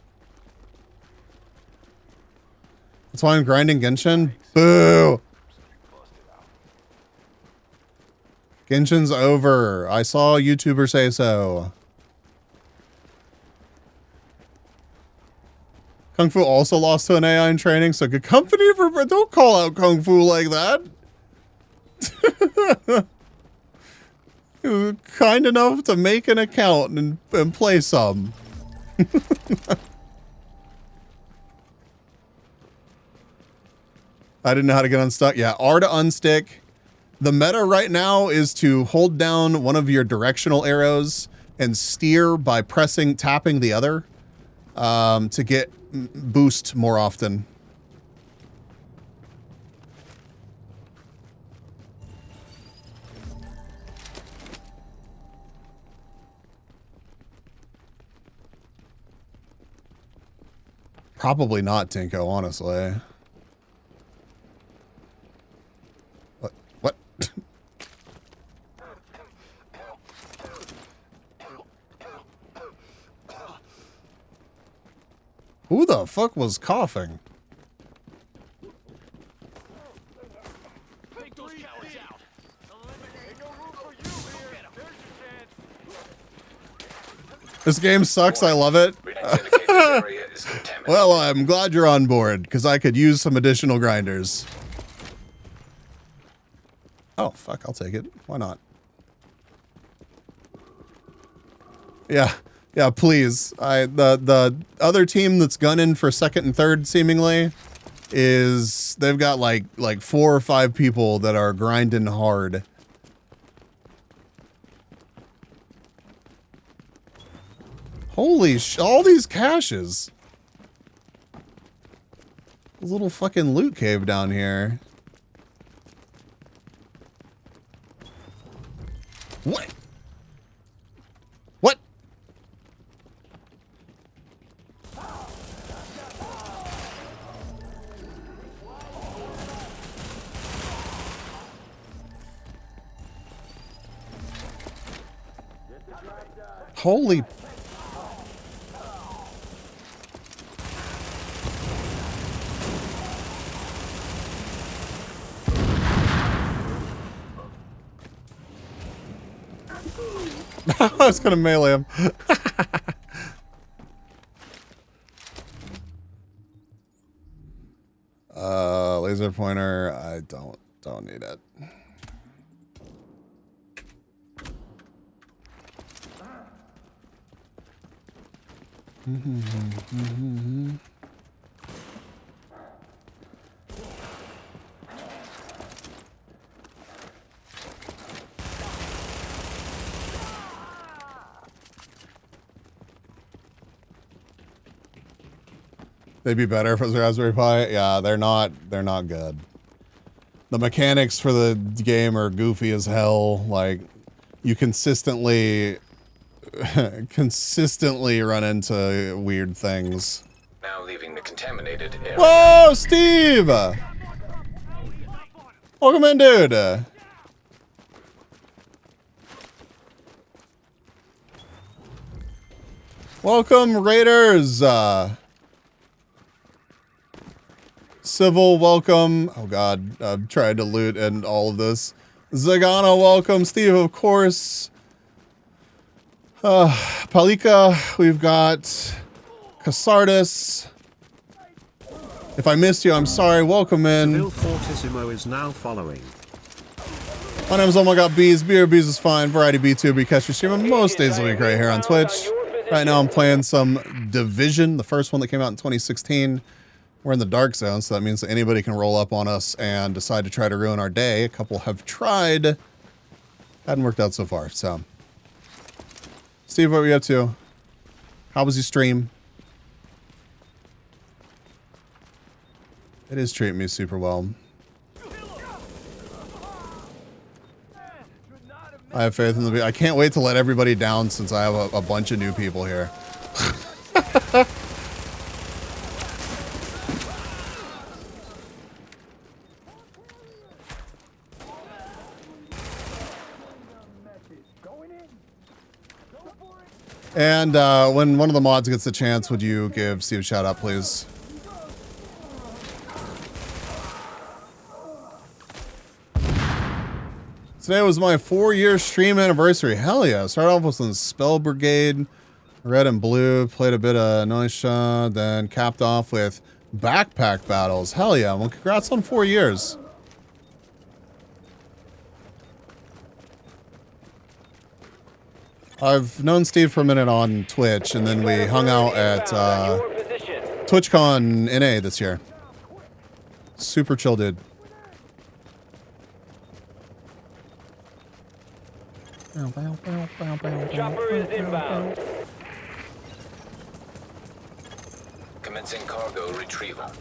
That's why I'm grinding Genshin. Boo! Genshin's over. I saw a YouTuber say so. Kung Fu also lost to an AI in training, so good company for... Don't call out Kung Fu like that. You were kind enough to make an account and play some. I didn't know how to get unstuck. Yeah, R to unstick. The meta right now is to hold down one of your directional arrows and steer by tapping the other to get boost more often. Probably not Tinko, honestly. What? Who the fuck was coughing? This game sucks. I love it. Well, I'm glad you're on board because I could use some additional grinders. Oh, fuck. I'll take it. Why not? Yeah. Yeah, please. The other team that's gunning for second and third seemingly is they've got like 4 or 5 people that are grinding hard. Holy all these caches. This little fucking loot cave down here. What? What? Holy. I was gonna melee him. Laser pointer. I don't need it. They'd be better if it was Raspberry Pi. Yeah, they're not good. The mechanics for the game are goofy as hell. Like, you consistently run into weird things. Now leaving the contaminated area. Whoa, Steve! Welcome in, dude. Welcome, Raiders. Civil, welcome. Oh god, I'm trying to loot and all of this. Zagana, welcome. Steve, of course. Palika, we've got Casardis. If I missed you, I'm sorry. Welcome in. Bill Fortissimo is now following. My name's Oh My God Bees. BRBs is fine. Variety B2. We catch your stream most days of the week right here on Twitch. Right now I'm playing some Division, the first one that came out in 2016. We're in the dark zone, so that means that anybody can roll up on us and decide to try to ruin our day. A couple have tried. Hadn't worked out so far, so. Steve, what were you up to? How was your stream? It is treating me super well. I have faith in the... I can't wait to let everybody down since I have a bunch of new people here. And when one of the mods gets the chance, would you give Steve a shout out, please? Today was my 4-year stream anniversary. Hell yeah. Started off with some Spell Brigade, Red and Blue, played a bit of Noisha, then capped off with Backpack Battles. Hell yeah. Well, congrats on 4 years. I've known Steve for a minute on Twitch, and then we hung out at TwitchCon NA this year. Super chill dude. Chopper is inbound. Commencing cargo retrieval.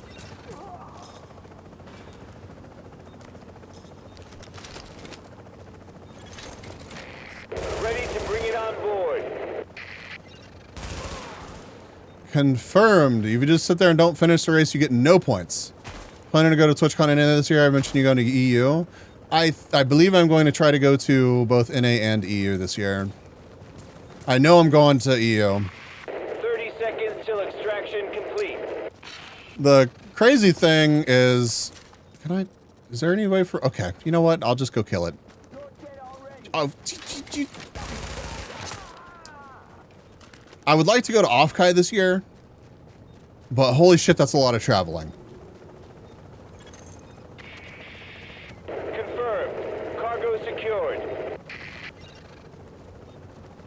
Ready to bring it on board. Confirmed. If you just sit there and don't finish the race, you get no points. Planning to go to TwitchCon NA this year. I mentioned you going to EU. I believe I'm going to try to go to both NA and EU this year. I know I'm going to EU. 30 seconds Hostile extraction complete. The crazy thing is, is there any way for, okay, you know what? I'll just go kill it. Oh, I would like to go to Offkai this year, but holy shit, that's a lot of traveling. Confirmed. Cargo secured.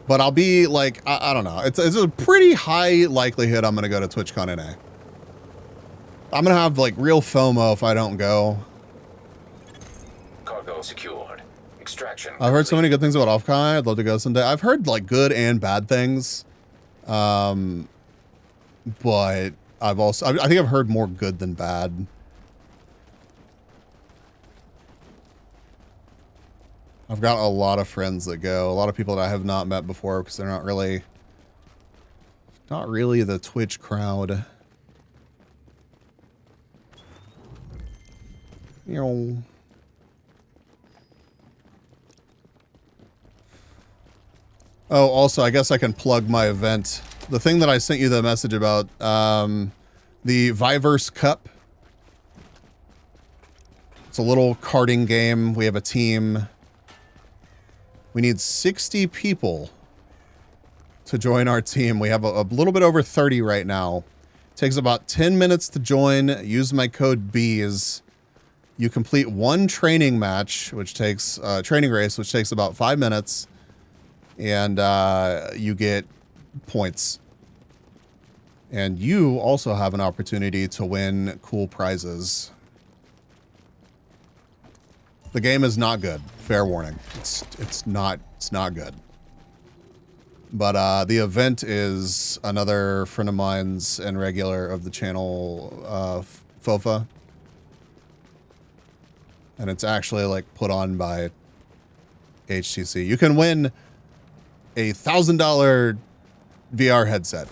But I'll be like, I don't know. It's a pretty high likelihood I'm going to go to TwitchCon NA. I'm going to have like real FOMO if I don't go. Cargo secured. Extraction. I've heard so many good things about Offkai. I'd love to go someday. I've heard like good and bad things. But I've also, I think I've heard more good than bad. I've got a lot of friends that go, a lot of people that I have not met before because they're not really the Twitch crowd. You know. Oh, also, I guess I can plug my event. The thing that I sent you the message about, the Viverse Cup. It's a little karting game. We have a team. We need 60 people to join our team. We have a little bit over 30 right now. It takes about 10 minutes to join. Use my code BEES. You complete one training match, which takes training race, which takes about 5 minutes. And you get points. And you also have an opportunity to win cool prizes. The game is not good. Fair warning. It's not good. But the event is another friend of mine's and regular of the channel, Fofa. And it's actually like put on by HTC. You can win a $1,000 VR headset.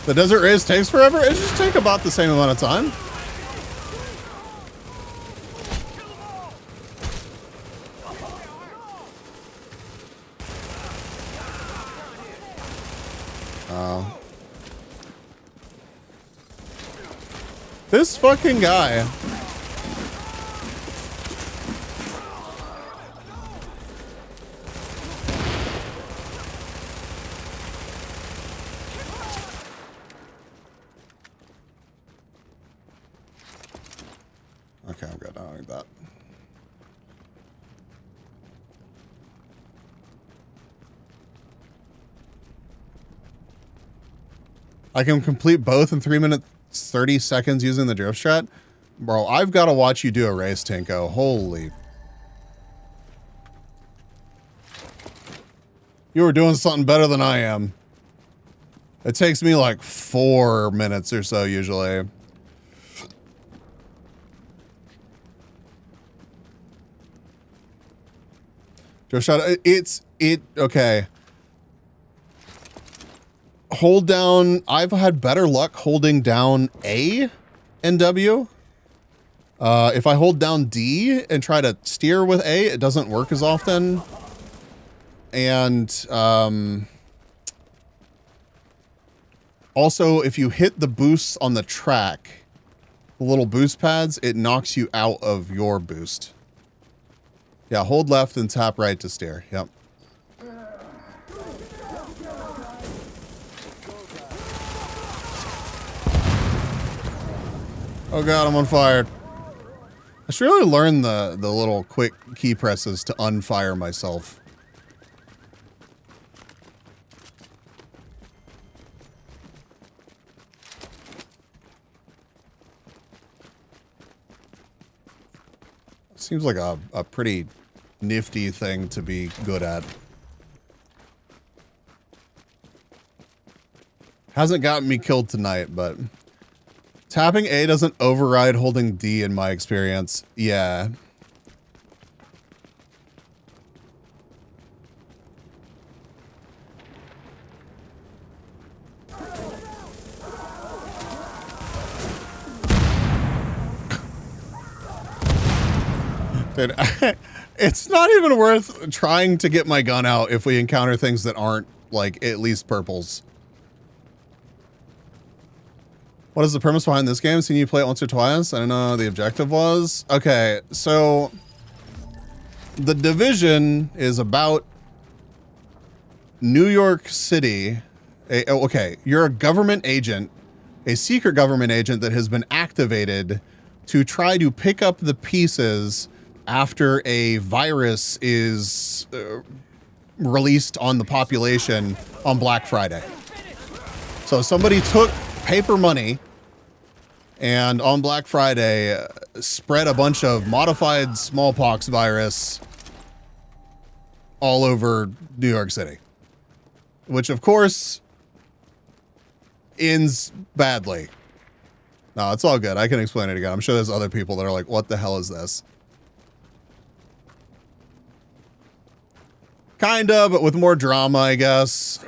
The desert race takes forever? It just take about the same amount of time. This fucking guy. Okay, I'm good. I don't need that. I can complete both in 3 minutes 30 seconds using the drift strat. Bro, I've got to watch you do a race, Tinko. Holy. You were doing something better than I am. It takes me like 4 minutes or so usually. Drift strat, okay. Hold down. I've had better luck holding down A and W. If I hold down D and try to steer with A, it doesn't work as often. And also, if you hit the boosts on the track, the little boost pads, it knocks you out of your boost. Yeah, hold left and tap right to steer. Yep. Oh god, I'm on fire. I should really learn the little quick key presses to unfire myself. Seems like a pretty nifty thing to be good at. Hasn't gotten me killed tonight, but tapping A doesn't override holding D in my experience. Yeah. Dude, it's not even worth trying to get my gun out if we encounter things that aren't, like, at least purples. What is the premise behind this game? Seen you play it once or twice? I don't know what the objective was. Okay, so The Division is about New York City. Okay, you're a government agent, a secret government agent that has been activated to try to pick up the pieces after a virus is released on the population on Black Friday. So somebody took paper money and on Black Friday spread a bunch of modified smallpox virus all over New York City, which of course ends badly. No, it's all good. I can explain it again. I'm sure there's other people that are like, what the hell is this? Kinda, but with more drama, I guess.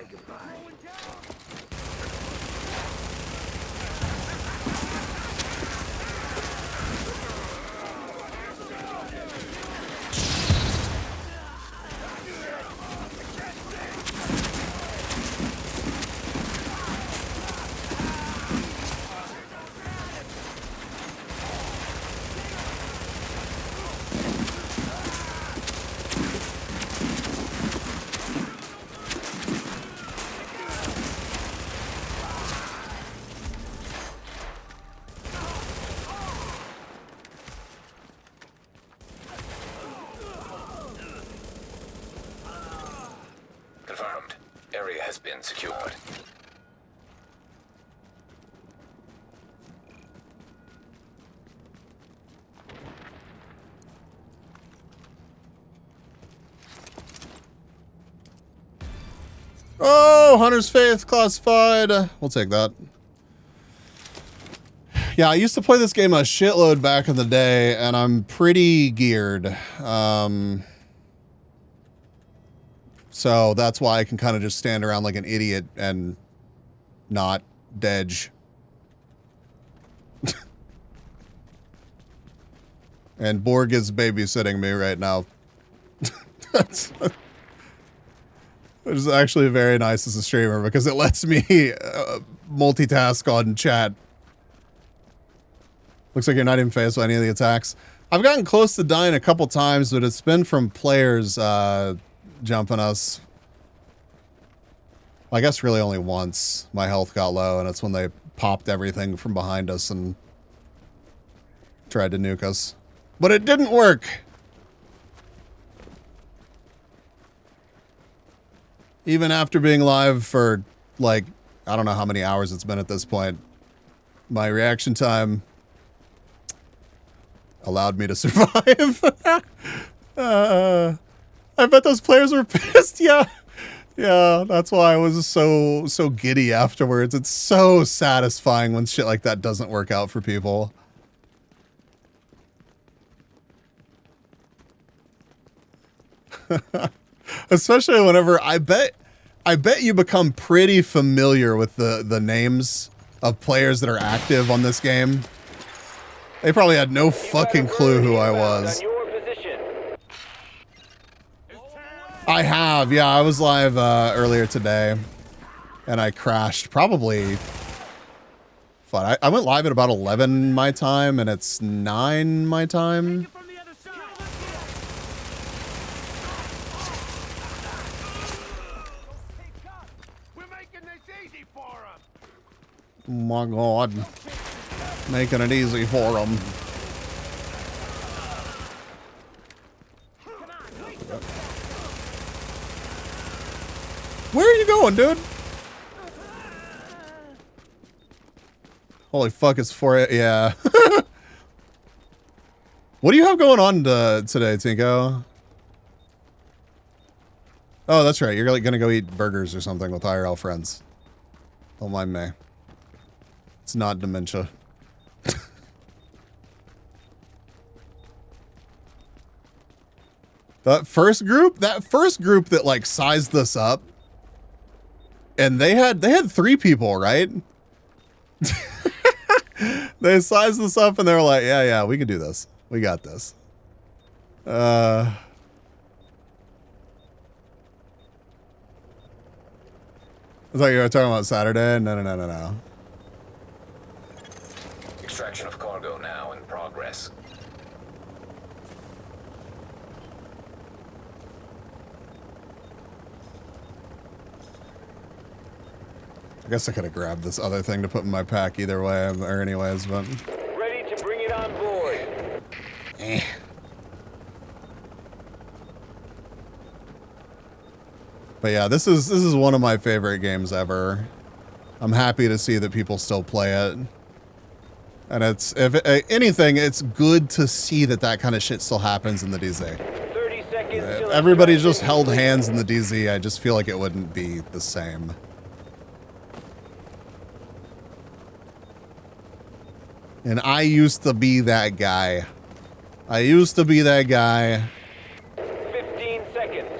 Confirmed. Area has been secured. Oh, Hunter's Faith classified. We'll take that. Yeah, I used to play this game a shitload back in the day, and I'm pretty geared. So that's why I can kind of just stand around like an idiot and not dedge. And Borg is babysitting me right now. That's... Which is actually very nice as a streamer because it lets me multitask on chat. Looks like you're not even faced with any of the attacks. I've gotten close to dying a couple times, but it's been from players jumping us. Well, I guess really only once my health got low, and it's when they popped everything from behind us and tried to nuke us. But it didn't work. Even after being live for, like, I don't know how many hours it's been at this point, my reaction time allowed me to survive. I bet those players were pissed. Yeah. Yeah, that's why I was so giddy afterwards. It's so satisfying when shit like that doesn't work out for people. Especially whenever I bet you become pretty familiar with the names of players that are active on this game. They probably had no fucking clue who I was. I have, yeah. I was live earlier today, and I crashed probably. I went live at about 11 my time, and it's 9 my time. Oh my God. Making it easy for them. Where are you going, dude? Holy fuck, it's 4 yeah. What do you have going on today, Tinko? Oh, that's right. You're like gonna go eat burgers or something with IRL friends. Don't mind me. It's not dementia. That first group that like sized this up, and they had 3 people, right? They sized this up and they were like, yeah, we can do this. We got this. I thought you were talking about Saturday. No. Extraction of cargo now in progress. I guess I could have grabbed this other thing to put in my pack either way, or anyways, but... Ready to bring it on board. But yeah, this is one of my favorite games ever. I'm happy to see that people still play it. And it's, if anything, it's good to see that kind of shit still happens in the DZ. 30 seconds. If everybody just held hands in the DZ, I just feel like it wouldn't be the same. And I used to be that guy. 15 seconds.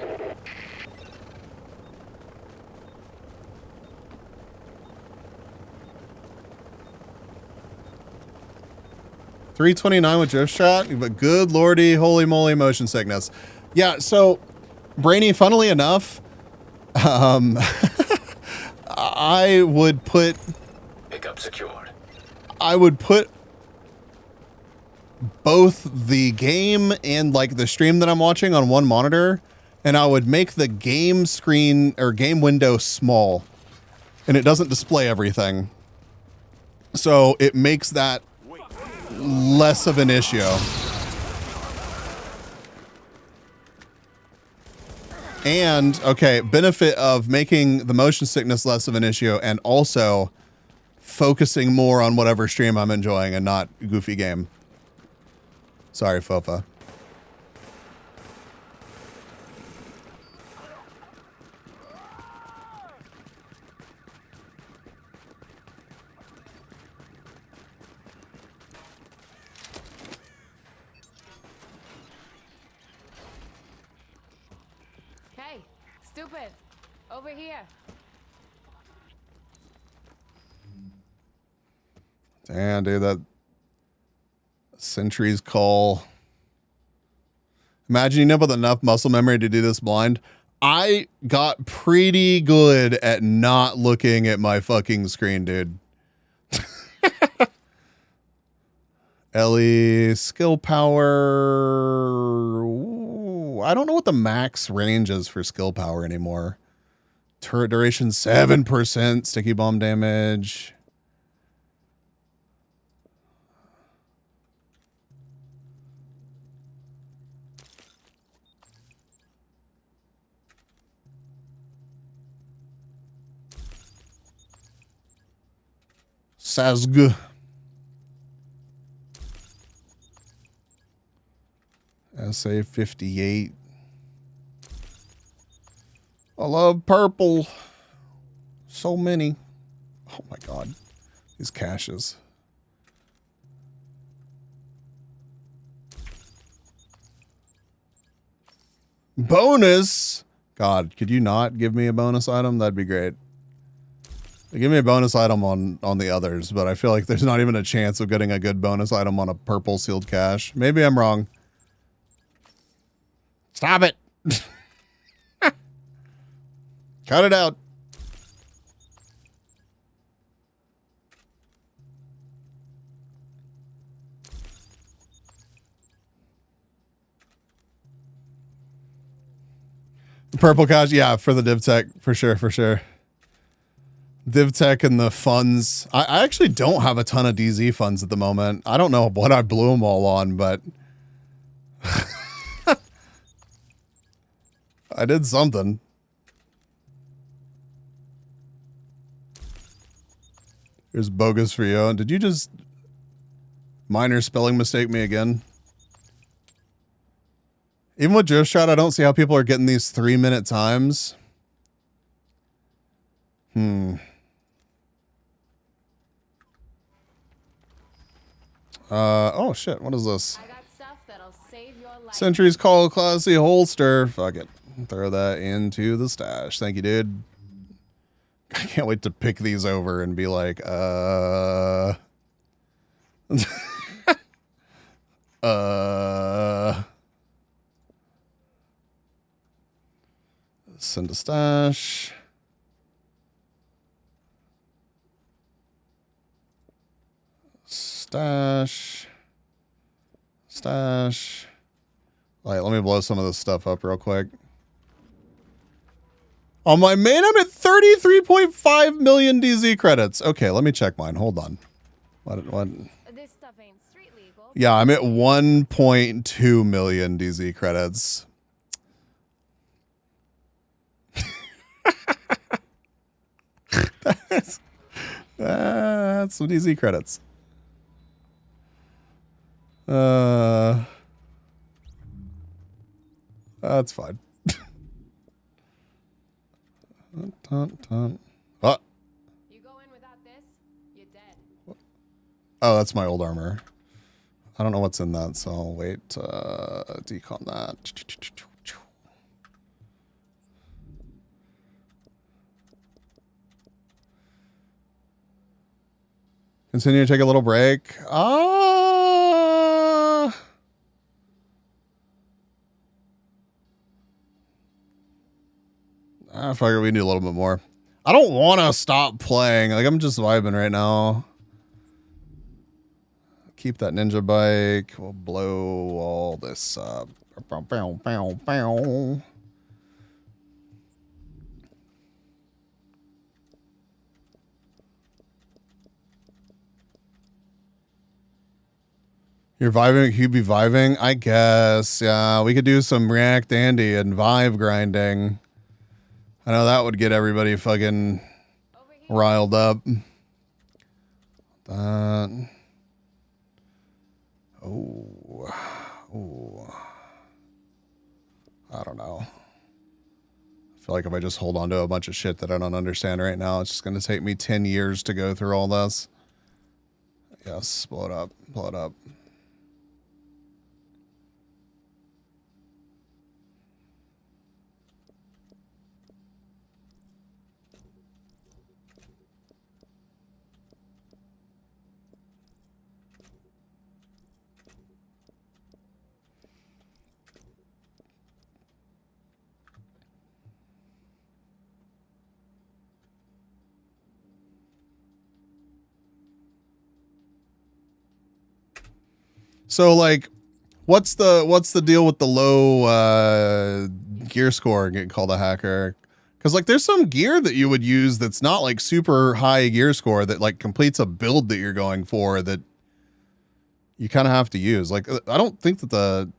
$329 with drift shot, but good lordy, holy moly, motion sickness. Yeah, so Brainy, funnily enough, I would put Pickup secured. I would put both the game and like the stream that I'm watching on one monitor, and I would make the game screen or game window small, and it doesn't display everything. So it makes that less of an issue. And, okay, benefit of making the motion sickness less of an issue and also focusing more on whatever stream I'm enjoying and not goofy game. Sorry, Fofa. Hey, stupid. Over here. Damn, dude, that Sentry's call. Imagine you have enough muscle memory to do this blind. I got pretty good at not looking at my fucking screen, dude. Ellie, skill power. Ooh, I don't know what the max range is for skill power anymore. Turret duration 7%, sticky bomb damage. Sazg. SA 58. I love purple. So many. Oh my god. These caches. Bonus. God, could you not give me a bonus item? That'd be great. Give me a bonus item on the others, but I feel like there's not even a chance of getting a good bonus item on a purple sealed cache. Maybe I'm wrong. Stop it. Cut it out. Purple cache, yeah, for the div tech, for sure, for sure. Div tech and the funds. I actually don't have a ton of DZ funds at the moment. I don't know what I blew them all on, but I did something. Here's bogus for you. Did you just minor spelling mistake me again? Even with drift shot, I don't see how people are getting these 3-minute times. Oh shit, what is this? I got stuff that'll save your life. Sentry's Call Classy Holster. Fuck it. Throw that into the stash. Thank you, dude. I can't wait to pick these over and be like, Send to stash. Stash. Stash. All right, let me blow some of this stuff up real quick. On my main, I'm at 33.5 million DZ credits. Okay, let me check mine. Hold on. What? This stuff ain't street legal. Yeah, I'm at 1.2 million DZ credits. That's some DZ credits. That's fine. Oh. You go in without this, you're dead. Oh, that's my old armor. I don't know what's in that, so I'll wait. Decon that. Continue to take a little break. Fuck it, we need a little bit more. I don't want to stop playing. Like, I'm just vibing right now. Keep that ninja bike. We'll blow all this up. Bow, bow, bow, bow. You're vibing, you'd be vibing? I guess. Yeah, we could do some React Andy and Vive grinding. I know that would get everybody fucking riled up. That. Oh. I don't know. I feel like if I just hold on to a bunch of shit that I don't understand right now, it's just going to take me 10 years to go through all this. Yes, blow it up. Blow it up. So like, what's the deal with the low gear score getting called a hacker? Because like, there's some gear that you would use that's not like super high gear score that like completes a build that you're going for that you kind of have to use. Like, I don't think that the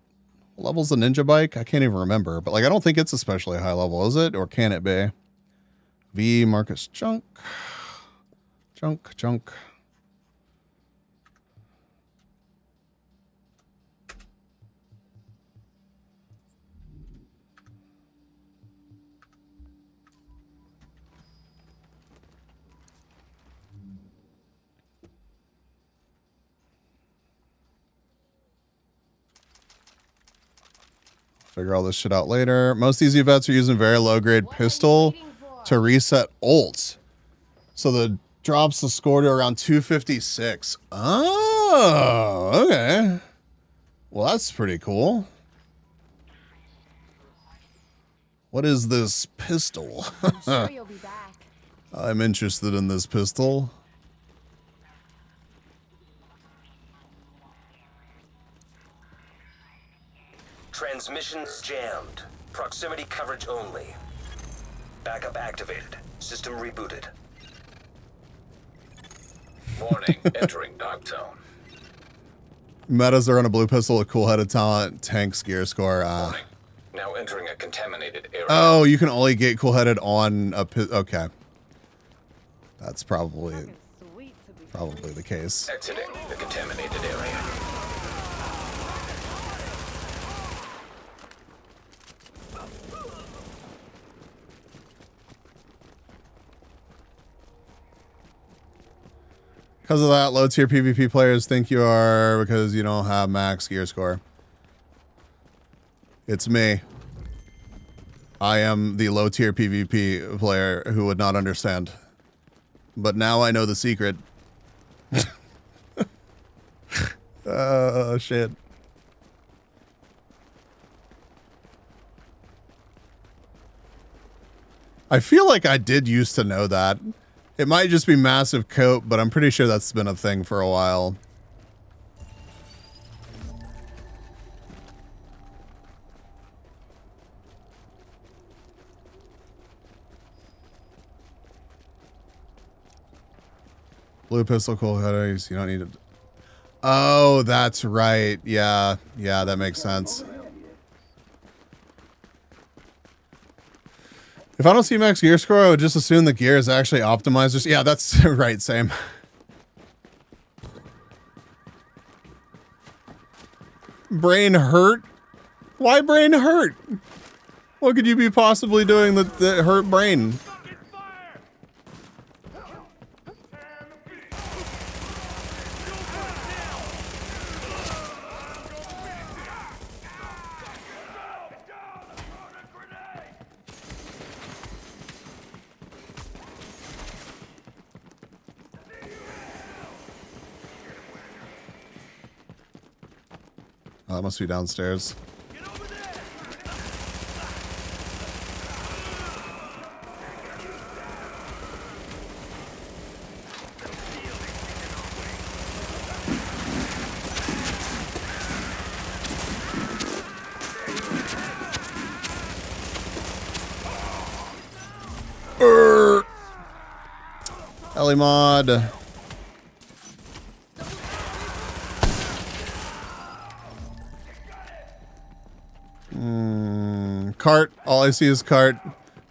level's the ninja bike. I can't even remember, but like, I don't think it's especially high level, is it? Or can it be? V Marcus junk. Figure all this shit out later. Most easy vets are using very low grade pistol to reset ults. So the drops the score to around 256. Oh, okay. Well, that's pretty cool. What is this pistol? I'm sure you'll be back. I'm interested in this pistol. Transmissions jammed. Proximity coverage only. Backup activated. System rebooted. Warning, entering dark zone. Metas are on a blue pistol with cool headed talent. Tanks gear score. Warning. Now entering a contaminated area. Oh, you can only get cool headed on a okay. That's probably the case. Exiting the contaminated area. Because of that, low tier PvP players think you are because you don't have max gear score. It's me. I am the low tier PvP player who would not understand. But now I know the secret. Oh, shit. I feel like I did used to know that. It might just be massive coat, but I'm pretty sure that's been a thing for a while. Blue pistol, cool headers. You don't need to. Oh, that's right. Yeah, yeah, that makes sense. If I don't see max gear score, I would just assume the gear is actually optimized. Yeah, that's right. Same. Brain hurt? Why brain hurt? What could you be possibly doing that hurt brain? Oh, that must be downstairs. Ellie mod. Cart. All I see is cart.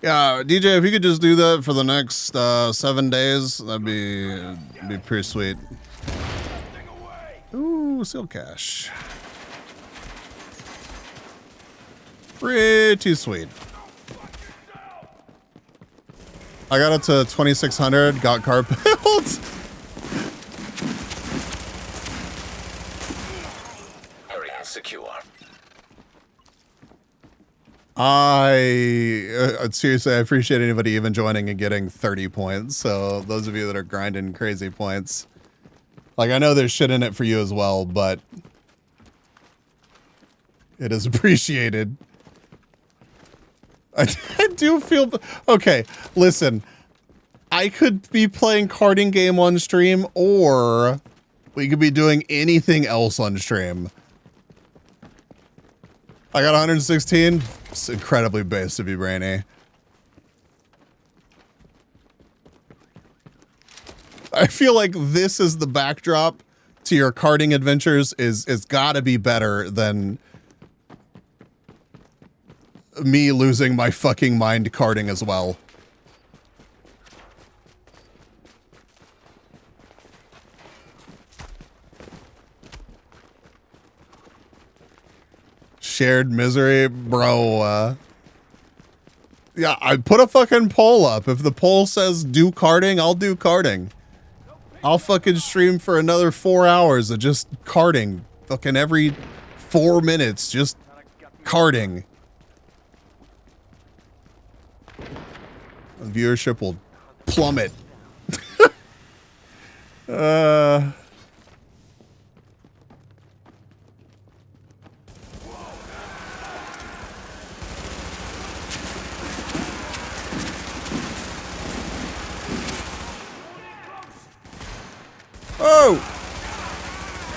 Yeah, DJ, if you could just do that for the next 7 days, that'd be pretty sweet. Ooh, seal cash. Pretty sweet. I got up to 2,600, got cart built. Area secure. Seriously, I appreciate anybody even joining and getting 30 points. So those of you that are grinding crazy points, like I know there's shit in it for you as well, but it is appreciated. I do feel, okay, listen, I could be playing karting game on stream, or we could be doing anything else on stream. I got 116. It's incredibly base to be brainy. I feel like this is the backdrop to your karting adventures is gotta be better than me losing my fucking mind karting as well. Shared misery, bro. Yeah, I put a fucking poll up. If the poll says do karting, I'll do karting. I'll fucking stream for another 4 hours of just karting. Fucking every 4 minutes, just karting. Viewership will plummet. Oh!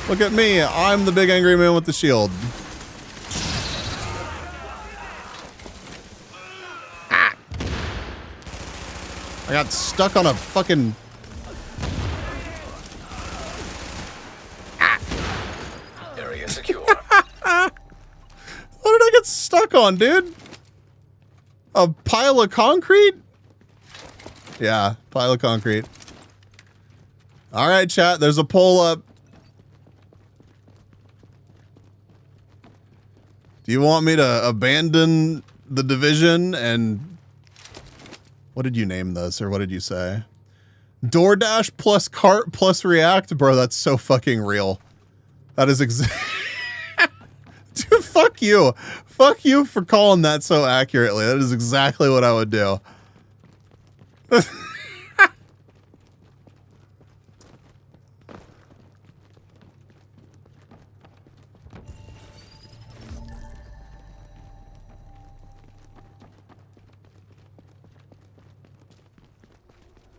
Look at me. I'm the big angry man with the shield. Ah! I got stuck on a fucking... Area secure. What did I get stuck on, dude? A pile of concrete? Yeah, pile of concrete. All right, chat, there's a poll up. Do you want me to abandon the division and... What did you name this, or what did you say? DoorDash plus cart plus React? Bro, that's so fucking real. That is exactly... Dude, fuck you. Fuck you for calling that so accurately. That is exactly what I would do.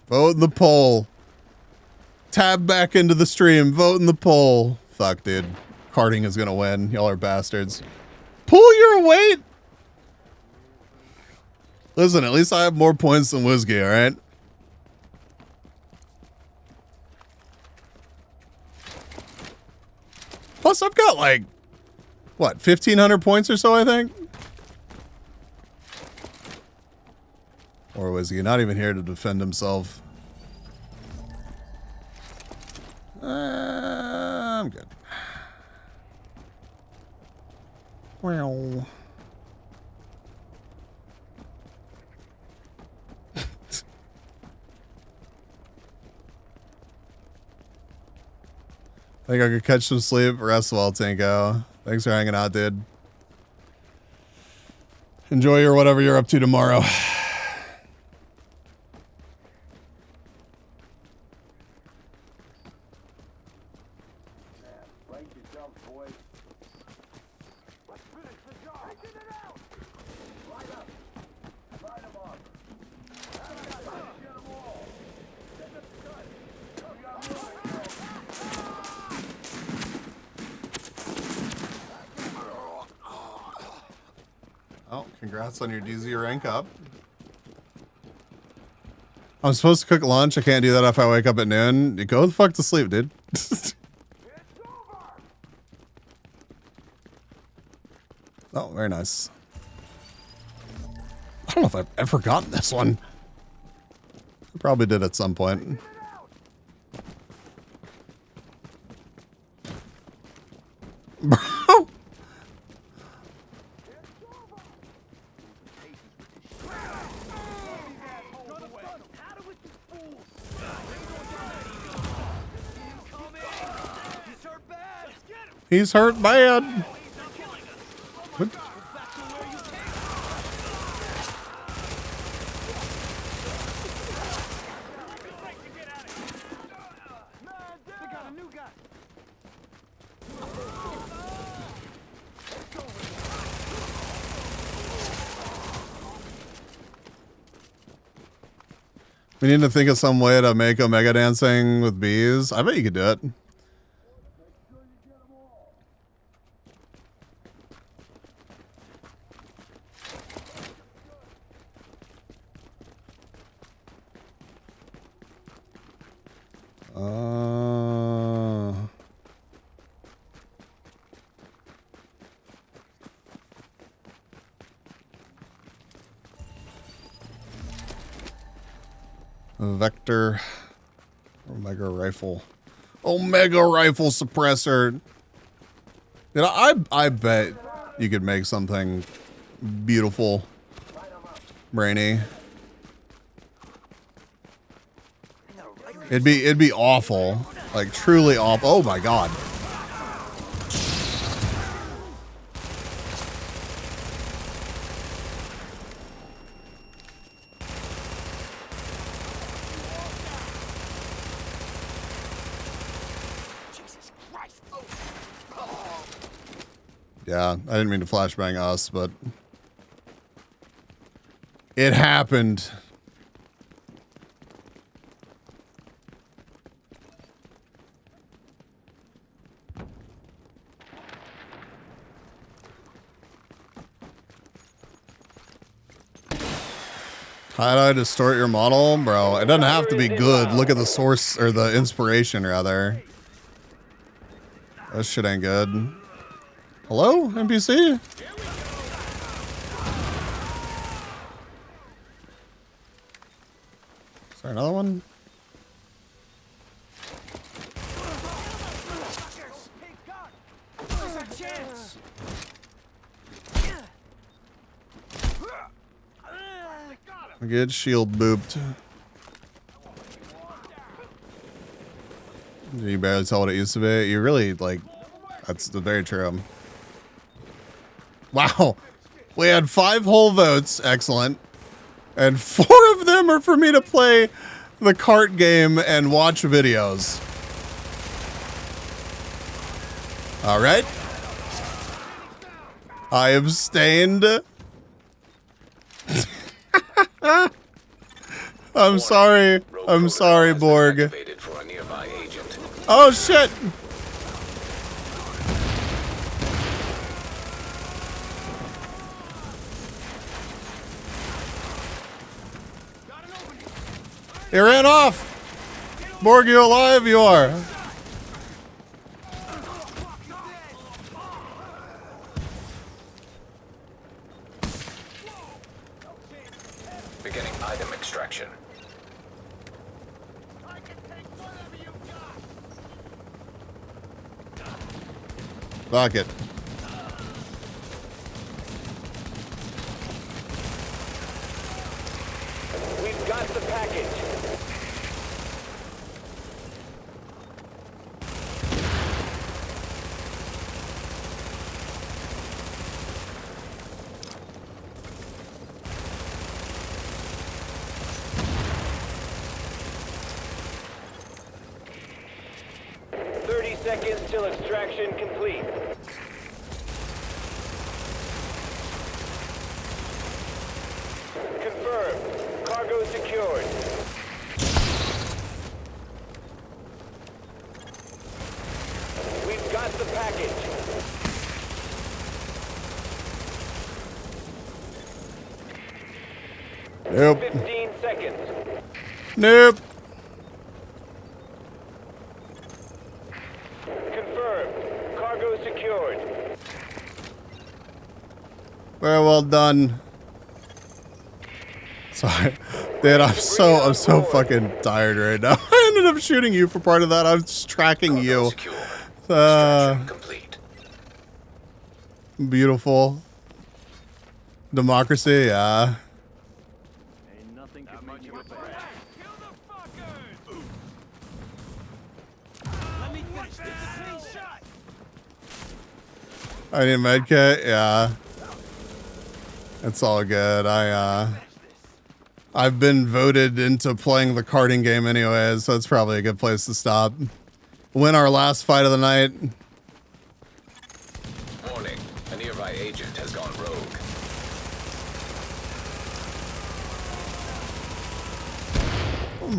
Vote in the poll. Tab back into the stream. Vote in the poll. Fuck, dude. Karting is gonna win. Y'all are bastards. Pull your weight. Listen, at least I have more points than Whiskey, alright? Plus, I've got like, what, 1,500 points or so, I think? Or was he not even here to defend himself? I'm good. Well. I think I could catch some sleep. Rest well, Tinko. Thanks for hanging out, dude. Enjoy your whatever you're up to tomorrow. Oh, congrats on your DZ rank up. I'm supposed to cook lunch. I can't do that if I wake up at noon. You go the fuck to sleep, dude. Oh, very nice. I don't know if I've ever gotten this one. I probably did at some point. Bro. He's hurt bad. What? We need to think of some way to make Omega dancing with bees. I bet you could do it. Vector Omega rifle. Omega rifle suppressor. You know, I bet you could make something beautiful, Brainy. It'd be awful. Like truly awful. Oh my god. Yeah, I didn't mean to flashbang us, but it happened. How do I distort your model? Bro, it doesn't have to be good. Look at the source, or the inspiration, rather. That shit ain't good. Hello, NPC? Is there another one? I get shield booped. You barely tell what it used to be. You really, like, that's very true. Wow. We had 5 whole votes. Excellent. And 4 of them are for me to play the cart game and watch videos. All right. I abstained. I'm sorry. I'm sorry, Borg. Activated for a nearby agent. Oh shit! He ran off! Borg, you alive? You are. Beginning item extraction. Fuck it. We've got the package. Seconds till extraction complete. Confirmed. Cargo secured. We've got the package. Nope. 15 seconds. Nope. Confirmed. Cargo secured. Very well done. Sorry. Dude, I'm so fucking tired right now. I ended up shooting you for part of that. I was just tracking you. Complete. Beautiful. Democracy, yeah. I need a med kit, yeah. It's all good. I've been voted into playing the karting game anyways, so it's probably a good place to stop. Win our last fight of the night. Warning, a nearby agent has gone rogue.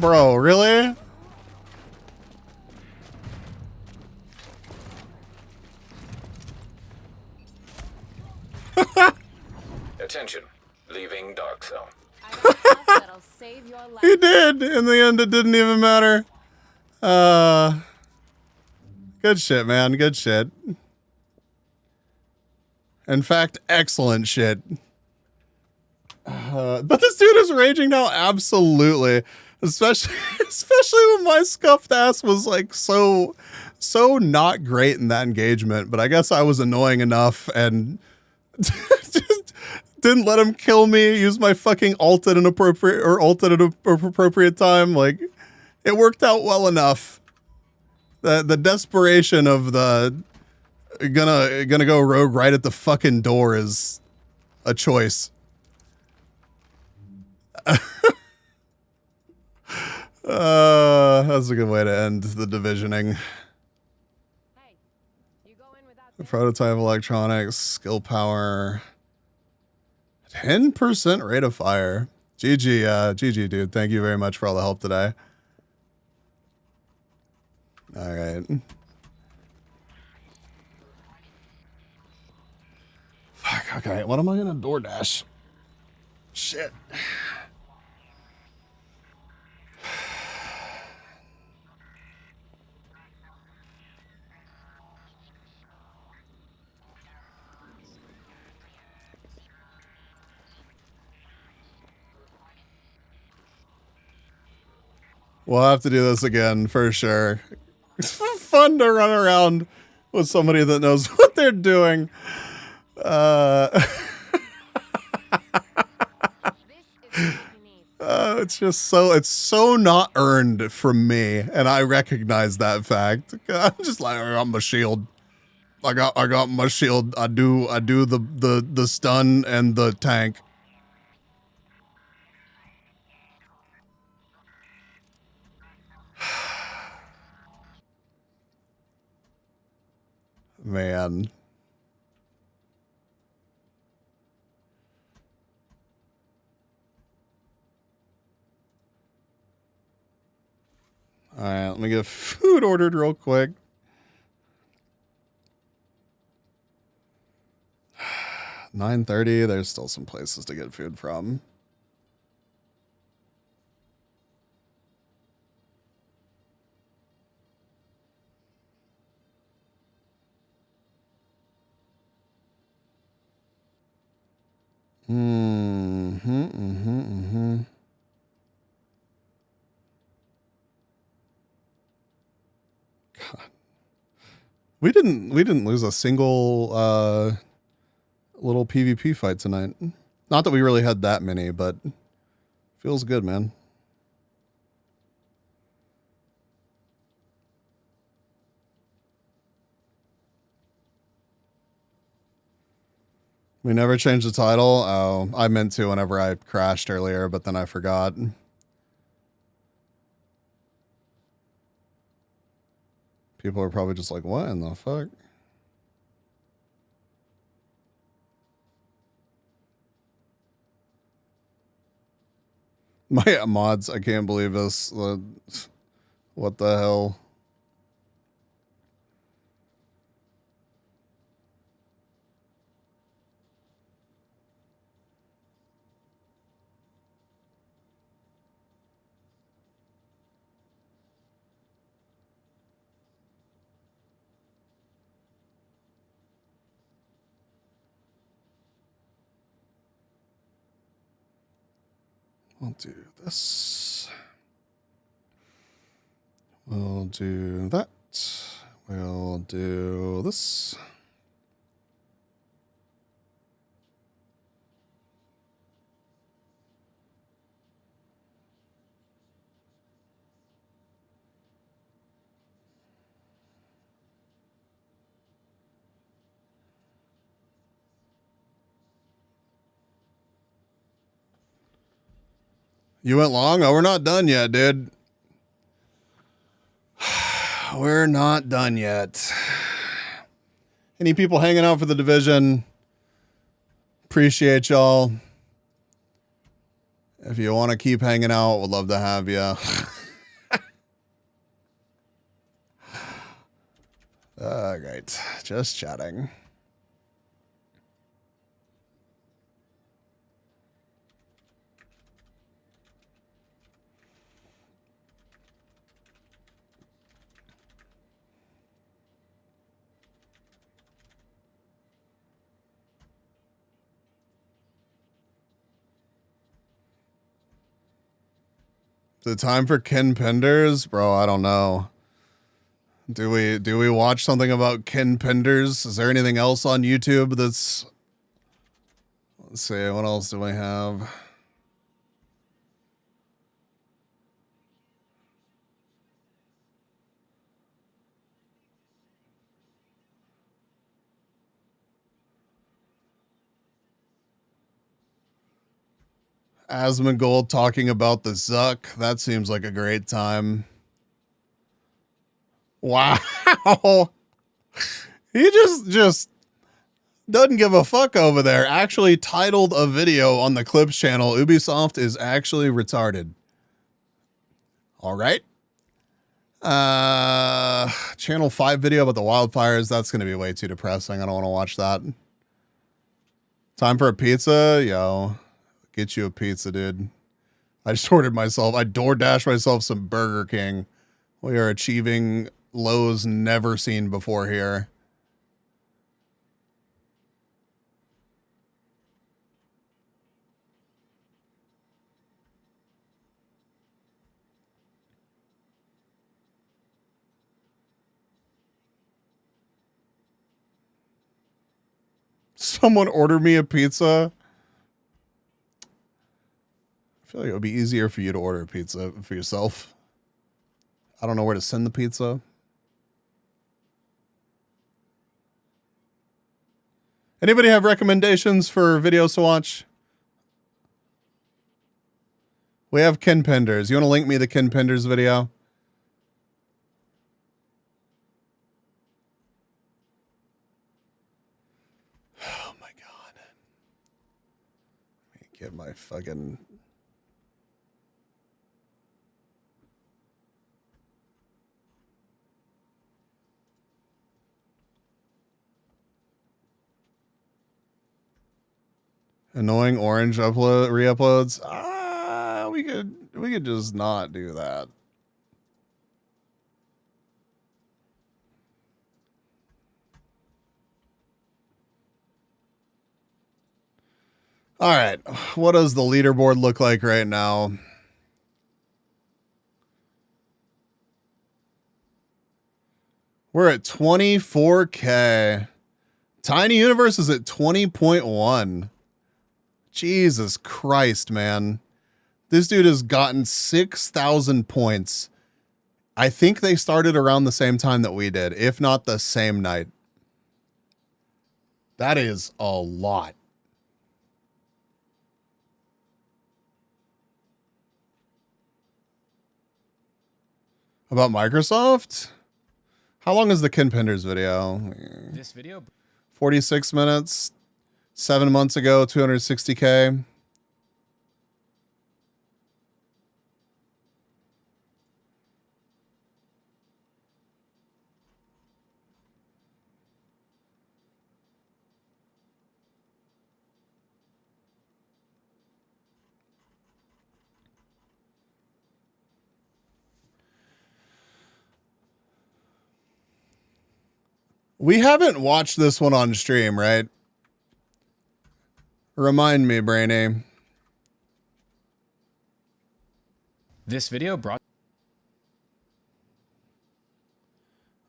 Bro, really? Attention, leaving dark zone. He did. In the end, it didn't even matter. Good shit, man. Good shit. In fact, excellent shit. But this dude is raging now. Absolutely. Especially when my scuffed ass was like so not great in that engagement. But I guess I was annoying enough and just didn't let him kill me. Use my fucking ult at an appropriate time. Like, it worked out well enough. The desperation of the gonna go rogue right at the fucking door is a choice. That's a good way to end the divisioning. The prototype electronics, skill power, 10% rate of fire. GG, GG, dude. Thank you very much for all the help today. All right. Fuck, okay. What am I gonna DoorDash? Shit. We'll have to do this again for sure. It's fun to run around with somebody that knows what they're doing. It's just it's so not earned from me, and I recognize that fact. I'm just like, I got my shield. I got my shield. I do the stun and the tank. Man. All right, let me get food ordered real quick. $9:30. There's still some places to get food from. God. We didn't lose a single little PvP fight tonight. Not that we really had that many, but feels good, man. We never changed the title. Oh, I meant to whenever I crashed earlier, but then I forgot. People are probably just like, what in the fuck? My mods, I can't believe this. What the hell? We'll do this. We'll do that. We'll do this. You went long? Oh, we're not done yet, dude. We're not done yet. Any people hanging out for the division? Appreciate y'all. If you want to keep hanging out, would love to have you. Great. Just chatting. The time for Ken Penders? Bro, I don't know. Do we watch something about Ken Penders? Is there anything else on YouTube that's... Let's see, what else do we have? Asmongold talking about the Zuck. That seems like a great time. Wow. He just doesn't give a fuck over there. Actually titled a video on the Clips channel, Ubisoft is actually retarded. All right. Channel 5 video about the wildfires. That's going to be way too depressing. I don't want to watch that. Time for a pizza? Yo, get you a pizza, dude. I just ordered myself. I DoorDashed myself some Burger King. We are achieving lows never seen before here. Someone order me a pizza. I feel like it would be easier for you to order a pizza for yourself. I don't know where to send the pizza. Anybody have recommendations for videos to watch? We have Ken Penders. You want to link me the Ken Penders video? Oh my God. Let me get my fucking... Annoying orange upload re-uploads. We could just not do that. All right. What does the leaderboard look like right now? We're at 24K. Tiny Universe is at 20.1. Jesus Christ, man. This dude has gotten 6,000 points. I think they started around the same time that we did, if not the same night. That is a lot. About Microsoft? How long is the Ken Penders video? This video? 46 minutes. 7 months ago, 260K. We haven't watched this one on stream, right? Remind me, Brainy. This video brought...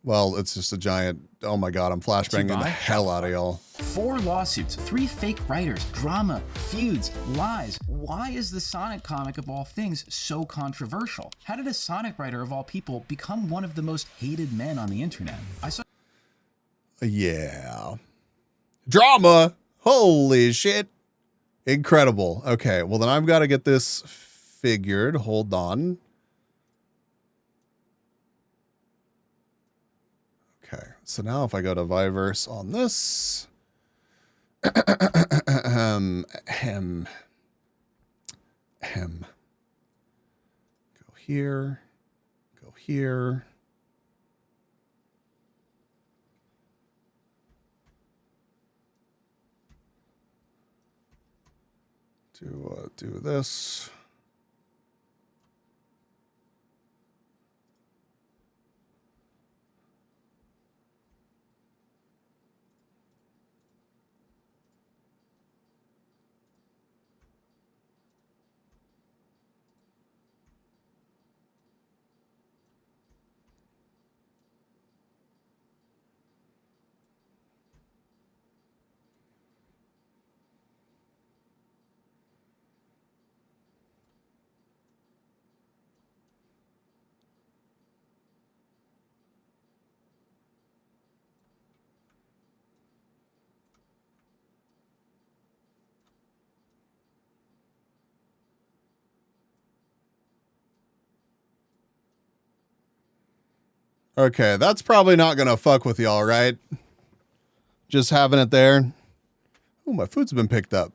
Well, it's just a giant... Oh my god, I'm flashbanging the hell out of y'all. 4 lawsuits, 3 fake writers, drama, feuds, lies. Why is the Sonic comic of all things so controversial? How did a Sonic writer of all people become one of the most hated men on the internet? I saw... Yeah. Drama! Holy shit. Incredible. Okay, well then I've got to get this figured. Hold on. Okay, so now if I go to Viverse on this... Go here. Go here. Do this. Okay, that's probably not gonna fuck with y'all, right? Just having it there. Oh, my food's been picked up.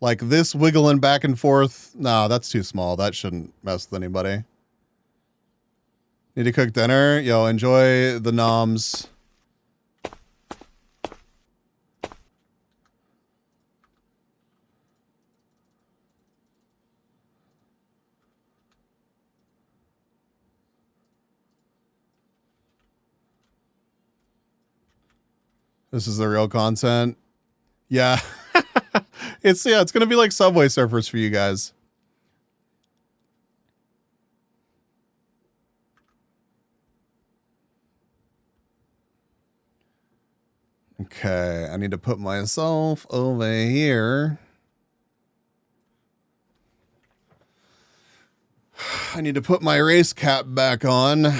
Like this wiggling back and forth. No, that's too small. That shouldn't mess with anybody. Need to cook dinner? Yo, enjoy the noms. This is the real content. Yeah. It's gonna be like Subway Surfers for you guys. Okay, I need to put myself over here. I need to put my race cap back on.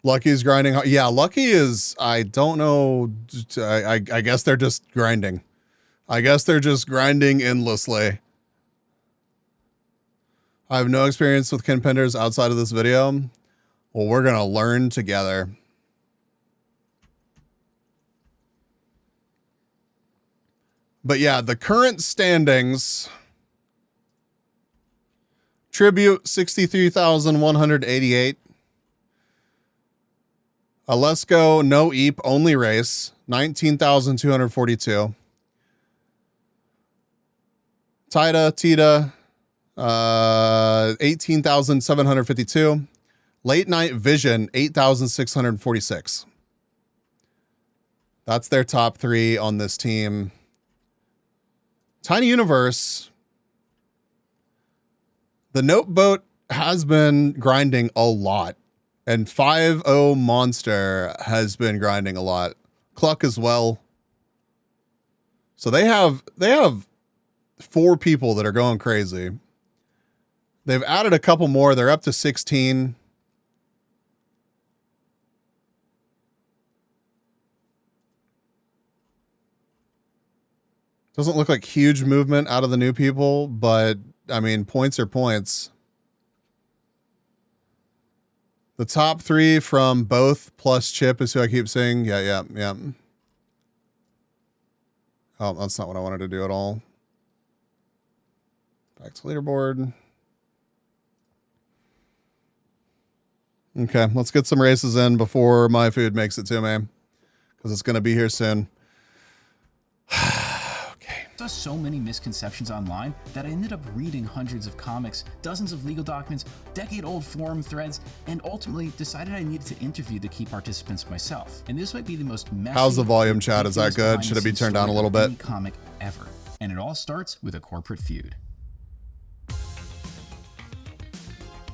Lucky's grinding. Yeah, Lucky is, I don't know. I guess they're just grinding. I guess they're just grinding endlessly. I have no experience with kin penders outside of this video. Well, we're going to learn together. But yeah, the current standings. Tribute 63,188. Alesco no EAP only race 19,242. Tita 18,752. Late Night Vision 8,646. That's their top 3 on this team. Tiny Universe. The Noteboat has been grinding a lot, and 5-0 Monster has been grinding a lot. Cluck as well. So they have 4 people that are going crazy. They've added a couple more. They're up to 16. Doesn't look like huge movement out of the new people, but I mean, points are points. The top 3 from both plus Chip is who I keep saying. Yeah. Oh, that's not what I wanted to do at all. Back to leaderboard. Okay, let's get some races in before my food makes it to me, because it's going to be here soon. Saw so many misconceptions online that I ended up reading hundreds of comics, dozens of legal documents, decade-old forum threads, and ultimately decided I needed to interview the key participants myself. And this might be the most messy... How's the volume, chat? Is that good? Should it be turned down a little bit? ...comic ever. And it all starts with a corporate feud.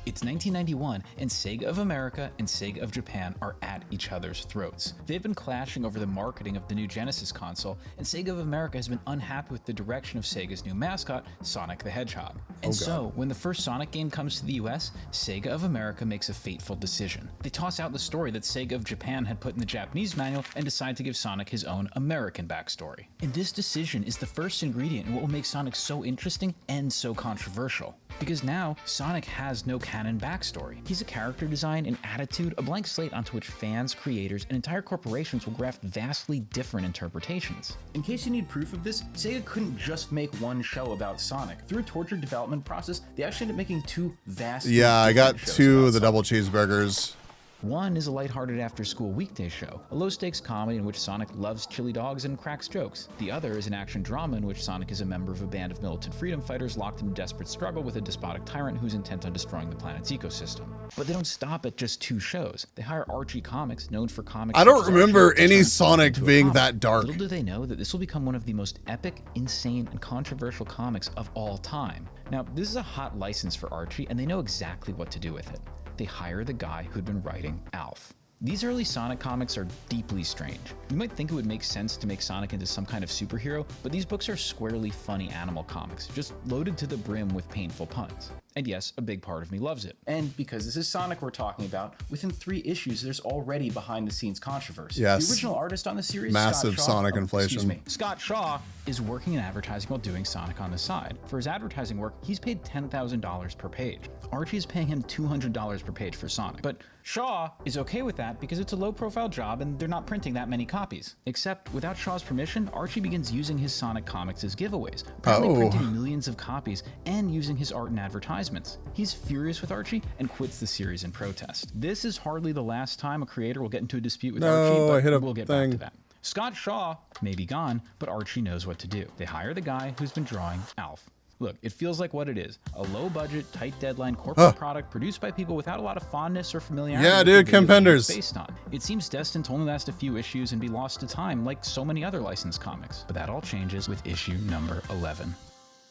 It's 1991, and Sega of America and Sega of Japan are at each other's throats. They've been clashing over the marketing of the new Genesis console, and Sega of America has been unhappy with the direction of Sega's new mascot, Sonic the Hedgehog. And so, when the first Sonic game comes to the US, Sega of America makes a fateful decision. They toss out the story that Sega of Japan had put in the Japanese manual and decide to give Sonic his own American backstory. And this decision is the first ingredient in what will make Sonic so interesting and so controversial. Because now, Sonic has no canon backstory. He's a character design, an attitude, a blank slate onto which fans, creators, and entire corporations will graft vastly different interpretations. In case you need proof of this, Sega couldn't just make one show about Sonic. Through a tortured development process, they actually ended up making 2 vastly Yeah, I got different shows 2 about of the double cheeseburgers. One is a lighthearted after-school weekday show, a low-stakes comedy in which Sonic loves chili dogs and cracks jokes. The other is an action drama in which Sonic is a member of a band of militant freedom fighters locked in a desperate struggle with a despotic tyrant who's intent on destroying the planet's ecosystem. But they don't stop at just 2 shows. They hire Archie Comics, known for comics. I don't remember any Sonic being that dark. Little do they know that this will become one of the most epic, insane, and controversial comics of all time. Now, this is a hot license for Archie, and they know exactly what to do with it. They hire the guy who'd been writing Alf. These early Sonic comics are deeply strange. You might think it would make sense to make Sonic into some kind of superhero, but these books are squarely funny animal comics, just loaded to the brim with painful puns. And yes, a big part of me loves it. And because this is Sonic we're talking about, within 3 issues there's already behind-the-scenes controversy. Yes. The original artist on the series, Massive Scott Shaw, Sonic inflation. Scott Shaw is working in advertising while doing Sonic on the side. For his advertising work, he's paid $10,000 per page. Archie is paying him $200 per page for Sonic. But Shaw is okay with that because it's a low-profile job and they're not printing that many copies. Except, without Shaw's permission, Archie begins using his Sonic comics as giveaways, apparently printing millions of copies and using his art in advertisements. He's furious with Archie and quits the series in protest. This is hardly the last time a creator will get into a dispute with Archie, but we'll get back to that. Scott Shaw may be gone, but Archie knows what to do. They hire the guy who's been drawing Alf. Look, it feels like what it is. A low-budget, tight-deadline corporate product produced by people without a lot of fondness or familiarity. Yeah, dude, Kim Penders. Based on. It seems destined to only last a few issues and be lost to time like so many other licensed comics. But that all changes with issue number 11.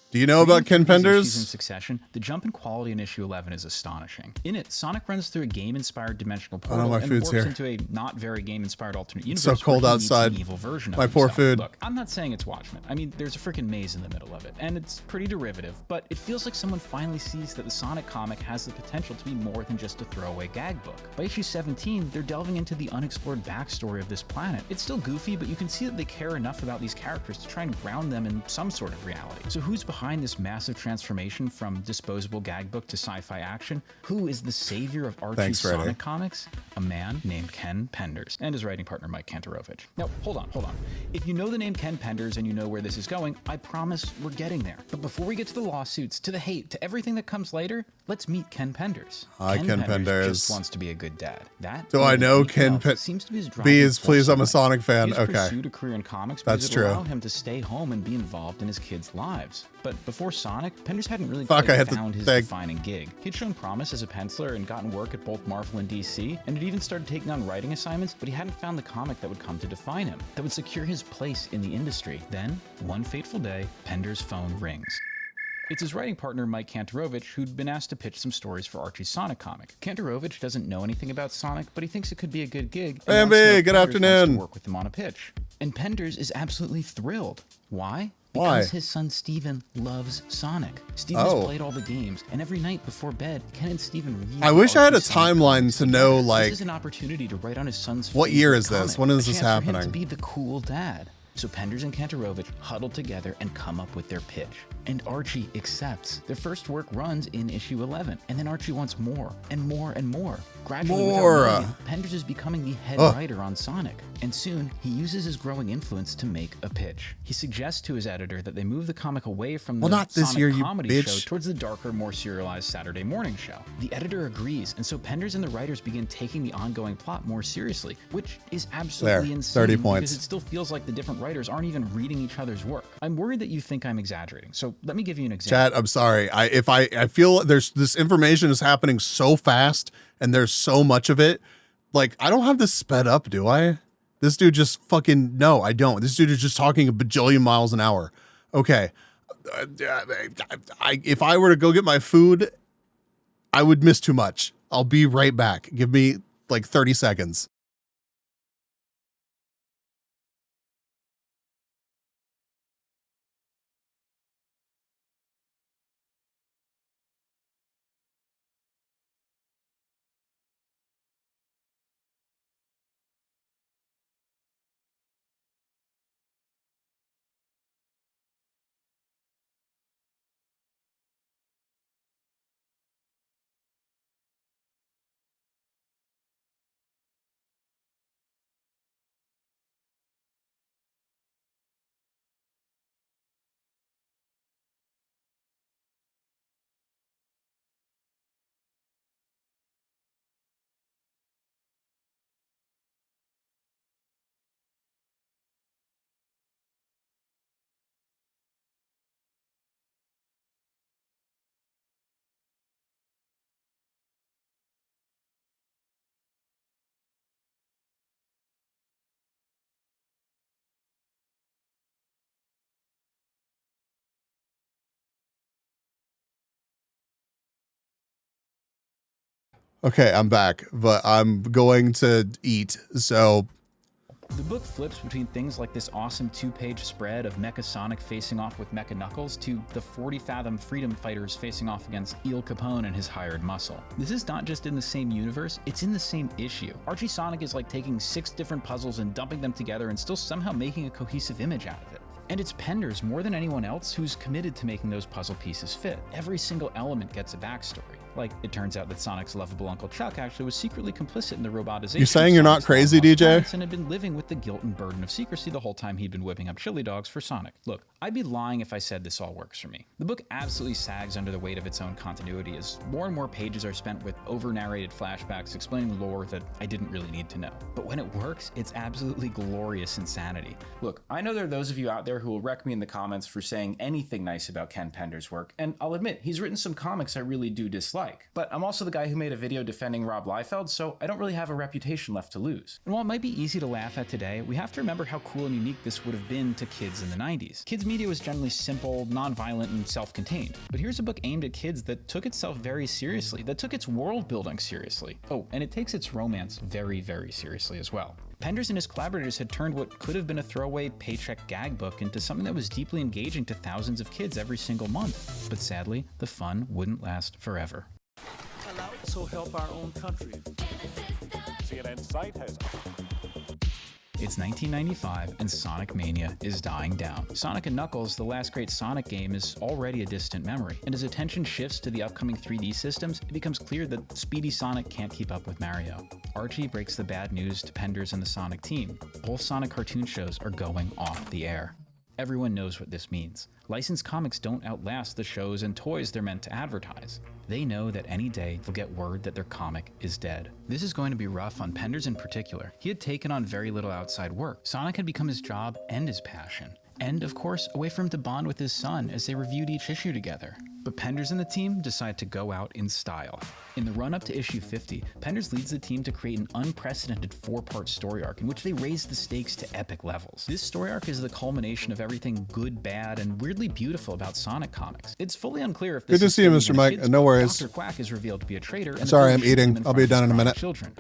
Do you know about Ken Issues in Penders? succession, the jump in quality in issue 11 is astonishing. In it, Sonic runs through a game-inspired dimensional I know portal my and food's warps here. into a not very game-inspired alternate It's universe. so cold where he meets outside. an evil version of My poor himself. food. Look, I'm not saying it's Watchmen. I mean, there's a freaking maze in the middle of it, and it's pretty derivative, but it feels like someone finally sees that the Sonic comic has the potential to be more than just a throwaway gag book. By issue 17, they're delving into the unexplored backstory of this planet. It's still goofy, but you can see that they care enough about these characters to try and ground them in some sort of reality. So who's behind this massive transformation from disposable gag book to sci-fi action? Who is the savior of Archie's Sonic comics? A man named Ken Penders and his writing partner Mike Kantarovich. Now, hold on. If you know the name Ken Penders and you know where this is going, I promise we're getting there. But before we get to the lawsuits, to the hate, to everything that comes later, let's meet Ken Penders. Hi, Ken Penders. Just wants to be a good dad. That Do I know Ken Penders? Seems to be his driving Bees, please, force I'm in a life. Sonic fan. He's Okay. pursued a career in comics That's because it true. allowed him to stay home and be involved in his kids' lives. But before Sonic, Penders hadn't really Fuck, I quite hit the found his thing. defining gig. He'd shown promise as a penciler and gotten work at both Marvel and DC, and had even started taking on writing assignments, but he hadn't found the comic that would come to define him, that would secure his place in the industry. Then, one fateful day, Penders' phone rings. It's his writing partner, Mike Kantarovich, who'd been asked to pitch some stories for Archie's Sonic comic. Kantarovich doesn't know anything about Sonic, but he thinks it could be a good gig. and wants to know Bambi, if good Penders wants afternoon. to work with him on a pitch. And Penders is absolutely thrilled. Why? Why? Because his son Steven loves Sonic. Steven Oh. has played all the games, and every night before bed, Ken and Steven read I wish I had a Archie's Sonic timeline to know, this like, is an opportunity to write on his son's what year favorite is this? comic, When is a this chance for him happening? to be the cool dad. So Penders and Kantarovich huddle together and come up with their pitch. And Archie accepts. Their first work runs in issue 11, and then Archie wants more and more and more. Gradually, More. without knowing it, Penders is becoming the head Ugh. writer on Sonic, and soon he uses his growing influence to make a pitch. He suggests to his editor that they move the comic away from Well, the not this Sonic year, you comedy bitch. show towards the darker, more serialized Saturday morning show. The editor agrees, and so Penders and the writers begin taking the ongoing plot more seriously, which is absolutely There, insane 30 points. because it still feels like the different writers aren't even reading each other's work. I'm worried that you think I'm exaggerating, so let me give you an example. Chat, I'm sorry. I feel there's this information is happening so fast and there's so much of it. Like, I don't have this sped up, do I? This dude just fucking, no, I don't. This dude is just talking a bajillion miles an hour. Okay. If I were to go get my food, I would miss too much. I'll be right back. Give me like 30 seconds. Okay, I'm back, but I'm going to eat. So The book flips between things like this awesome 2-page spread of Mecha Sonic facing off with Mecha Knuckles to the 40-fathom freedom fighters facing off against El Capone and his hired muscle. This is not just in the same universe, it's in the same issue. Archie Sonic is like taking 6 different puzzles and dumping them together and still somehow making a cohesive image out of it. And it's Penders, more than anyone else, who's committed to making those puzzle pieces fit. Every single element gets a backstory. Like, it turns out that Sonic's lovable Uncle Chuck actually was secretly complicit in the robotization. You saying you're not of Sonic's crazy, long-lost DJ? parents and had been living with the guilt and burden of secrecy the whole time he'd been whipping up chili dogs for Sonic. Look, I'd be lying if I said this all works for me. The book absolutely sags under the weight of its own continuity as more and more pages are spent with over-narrated flashbacks explaining lore that I didn't really need to know. But when it works, it's absolutely glorious insanity. Look, I know there are those of you out there who will wreck me in the comments for saying anything nice about Ken Penders' work, and I'll admit, he's written some comics I really do dislike. like. But I'm also the guy who made a video defending Rob Liefeld, so I don't really have a reputation left to lose. And while it might be easy to laugh at today, we have to remember how cool and unique this would have been to kids in the 90s. Kids media was generally simple, non-violent, and self-contained. But here's a book aimed at kids that took itself very seriously, that took its world building seriously. Oh, and it takes its romance very, very seriously as well. Penders and his collaborators had turned what could have been a throwaway paycheck gag book into something that was deeply engaging to thousands of kids every single month. But sadly, the fun wouldn't last forever. Allow so help our own country. CNN site has... It's 1995, and Sonic Mania is dying down. Sonic & Knuckles, the last great Sonic game, is already a distant memory, and as attention shifts to the upcoming 3D systems, it becomes clear that Speedy Sonic can't keep up with Mario. Archie breaks the bad news to Penders and the Sonic team. Both Sonic cartoon shows are going off the air. Everyone knows what this means. Licensed comics don't outlast the shows and toys they're meant to advertise. They know that any day they'll get word that their comic is dead. This is going to be rough on Penders in particular. He had taken on very little outside work. Sonic had become his job and his passion. And, of course, a way for him to bond with his son as they reviewed each issue together. But Penders and the team decide to go out in style. In the run-up to issue 50, Penders leads the team to create an unprecedented 4-part story arc in which they raise the stakes to epic levels. This story arc is the culmination of everything good, bad, and weirdly beautiful about Sonic comics. It's fully unclear if this Good to see you, Mr. Mike. No worries. Dr. Quack is revealed to be a traitor. And sorry, I'm eating. I'll be done in a minute. Children.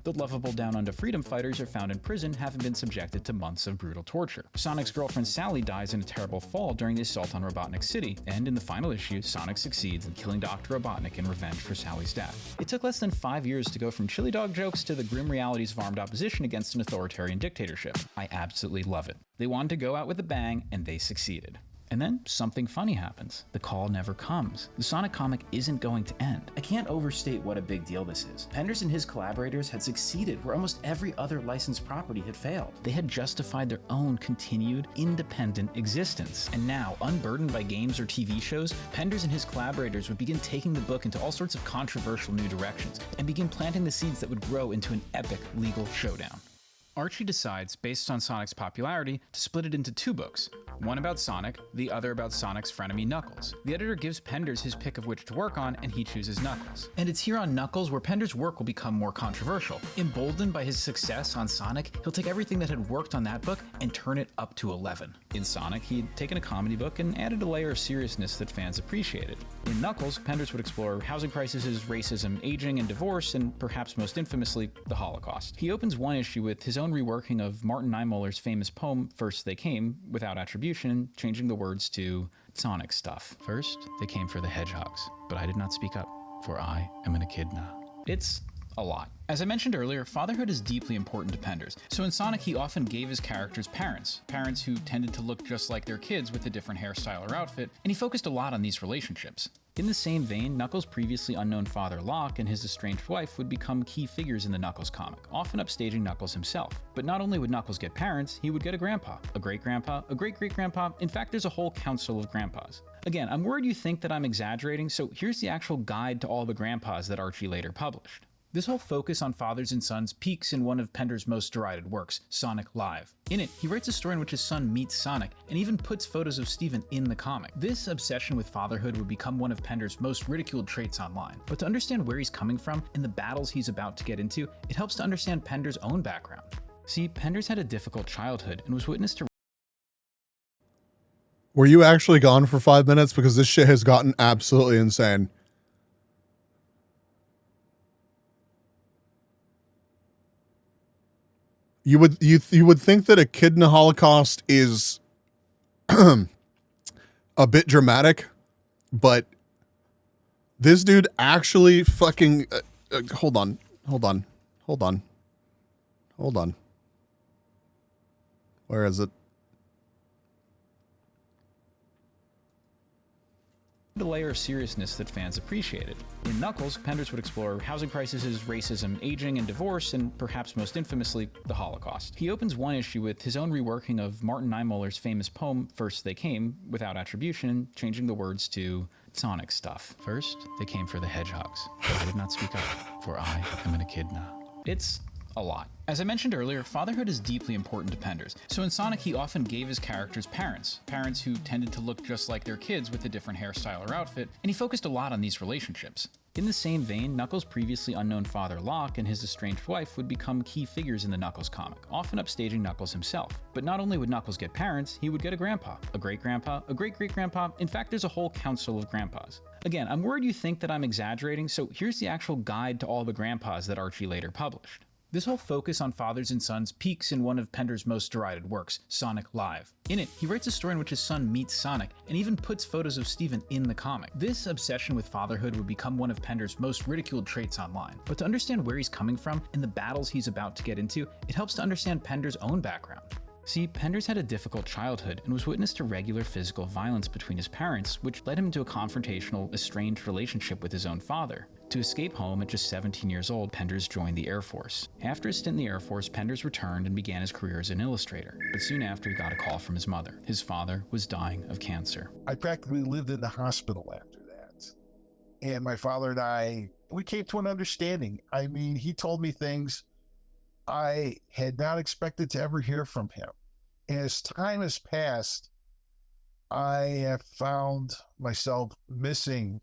The lovable Down Under freedom fighters are found in prison, having been subjected to months of brutal torture. Sonic's girlfriend Sally dies in a terrible fall during the assault on Robotnik City, and in the final issue, Sonic succeeds in killing Dr. Robotnik in revenge for Sally's death. It took less than 5 years to go from chili dog jokes to the grim realities of armed opposition against an authoritarian dictatorship. I absolutely love it. They wanted to go out with a bang, and they succeeded. And then something funny happens. The call never comes. The Sonic comic isn't going to end. I can't overstate what a big deal this is. Penders and his collaborators had succeeded where almost every other licensed property had failed. They had justified their own continued, independent existence. And now, unburdened by games or TV shows, Penders and his collaborators would begin taking the book into all sorts of controversial new directions and begin planting the seeds that would grow into an epic legal showdown. Archie decides, based on Sonic's popularity, to split it into 2 books. One about Sonic, the other about Sonic's frenemy Knuckles. The editor gives Penders his pick of which to work on, and he chooses Knuckles. And it's here on Knuckles where Penders' work will become more controversial. Emboldened by his success on Sonic, he'll take everything that had worked on that book and turn it up to 11. In Sonic, he'd taken a comedy book and added a layer of seriousness that fans appreciated. In Knuckles, Penders would explore housing crises, racism, aging, and divorce, and perhaps most infamously, the Holocaust. He opens one issue with his own reworking of Martin Niemöller's famous poem, First They Came, without attribution, changing the words to Sonic stuff. First, they came for the hedgehogs, but I did not speak up, for I am an echidna. It's a lot. As I mentioned earlier, fatherhood is deeply important to Penders, so in Sonic he often gave his characters parents who tended to look just like their kids with a different hairstyle or outfit, and he focused a lot on these relationships. In the same vein, Knuckles' previously unknown father Locke and his estranged wife would become key figures in the Knuckles comic, often upstaging Knuckles himself. But not only would Knuckles get parents, he would get a grandpa, a great-grandpa, a great-great-grandpa, in fact there's a whole council of grandpas. Again, I'm worried you think that I'm exaggerating, so here's the actual guide to all the grandpas that Archie later published. This whole focus on fathers and sons peaks in one of Penders' most derided works, Sonic Live. In it, he writes a story in which his son meets Sonic, and even puts photos of Steven in the comic. This obsession with fatherhood would become one of Penders' most ridiculed traits online. But to understand where he's coming from and the battles he's about to get into, it helps to understand Penders' own background. See, Penders had a difficult childhood and was witness to... Were you actually gone for 5 minutes? Because this shit has gotten absolutely insane. You would think that Echidna Holocaust is a bit dramatic, but this dude actually fucking hold on. Where is it? The layer of seriousness that fans appreciated. In Knuckles, Penders would explore housing crises, racism, aging, and divorce, and perhaps most infamously, the Holocaust. He opens one issue with his own reworking of Martin Niemöller's famous poem, First They Came, without attribution, changing the words to Sonic stuff. First, they came for the hedgehogs, but I did not speak up, for I am an echidna. It's A lot. As I mentioned earlier, fatherhood is deeply important to Penders, so in Sonic he often gave his characters parents who tended to look just like their kids with a different hairstyle or outfit, and he focused a lot on these relationships. In the same vein, Knuckles' previously unknown father Locke and his estranged wife would become key figures in the Knuckles comic, often upstaging Knuckles himself. But not only would Knuckles get parents, he would get a grandpa, a great-grandpa, a great-great-grandpa, in fact there's a whole council of grandpas. Again, I'm worried you think that I'm exaggerating, so here's the actual guide to all the grandpas that Archie later published. This whole focus on fathers and sons peaks in one of Penders' most derided works, Sonic Live. In it, he writes a story in which his son meets Sonic and even puts photos of Steven in the comic. This obsession with fatherhood would become one of Penders' most ridiculed traits online. But to understand where he's coming from and the battles he's about to get into, it helps to understand Penders' own background. See, Penders had a difficult childhood and was witness to regular physical violence between his parents, which led him to a confrontational, estranged relationship with his own father. To escape home at just 17 years old, Penders joined the Air Force. After his stint in the Air Force, Penders returned and began his career as an illustrator. But soon after, he got a call from his mother. His father was dying of cancer. I practically lived in the hospital after that. And my father and I, we came to an understanding. I mean, he told me things I had not expected to ever hear from him. As time has passed, I have found myself missing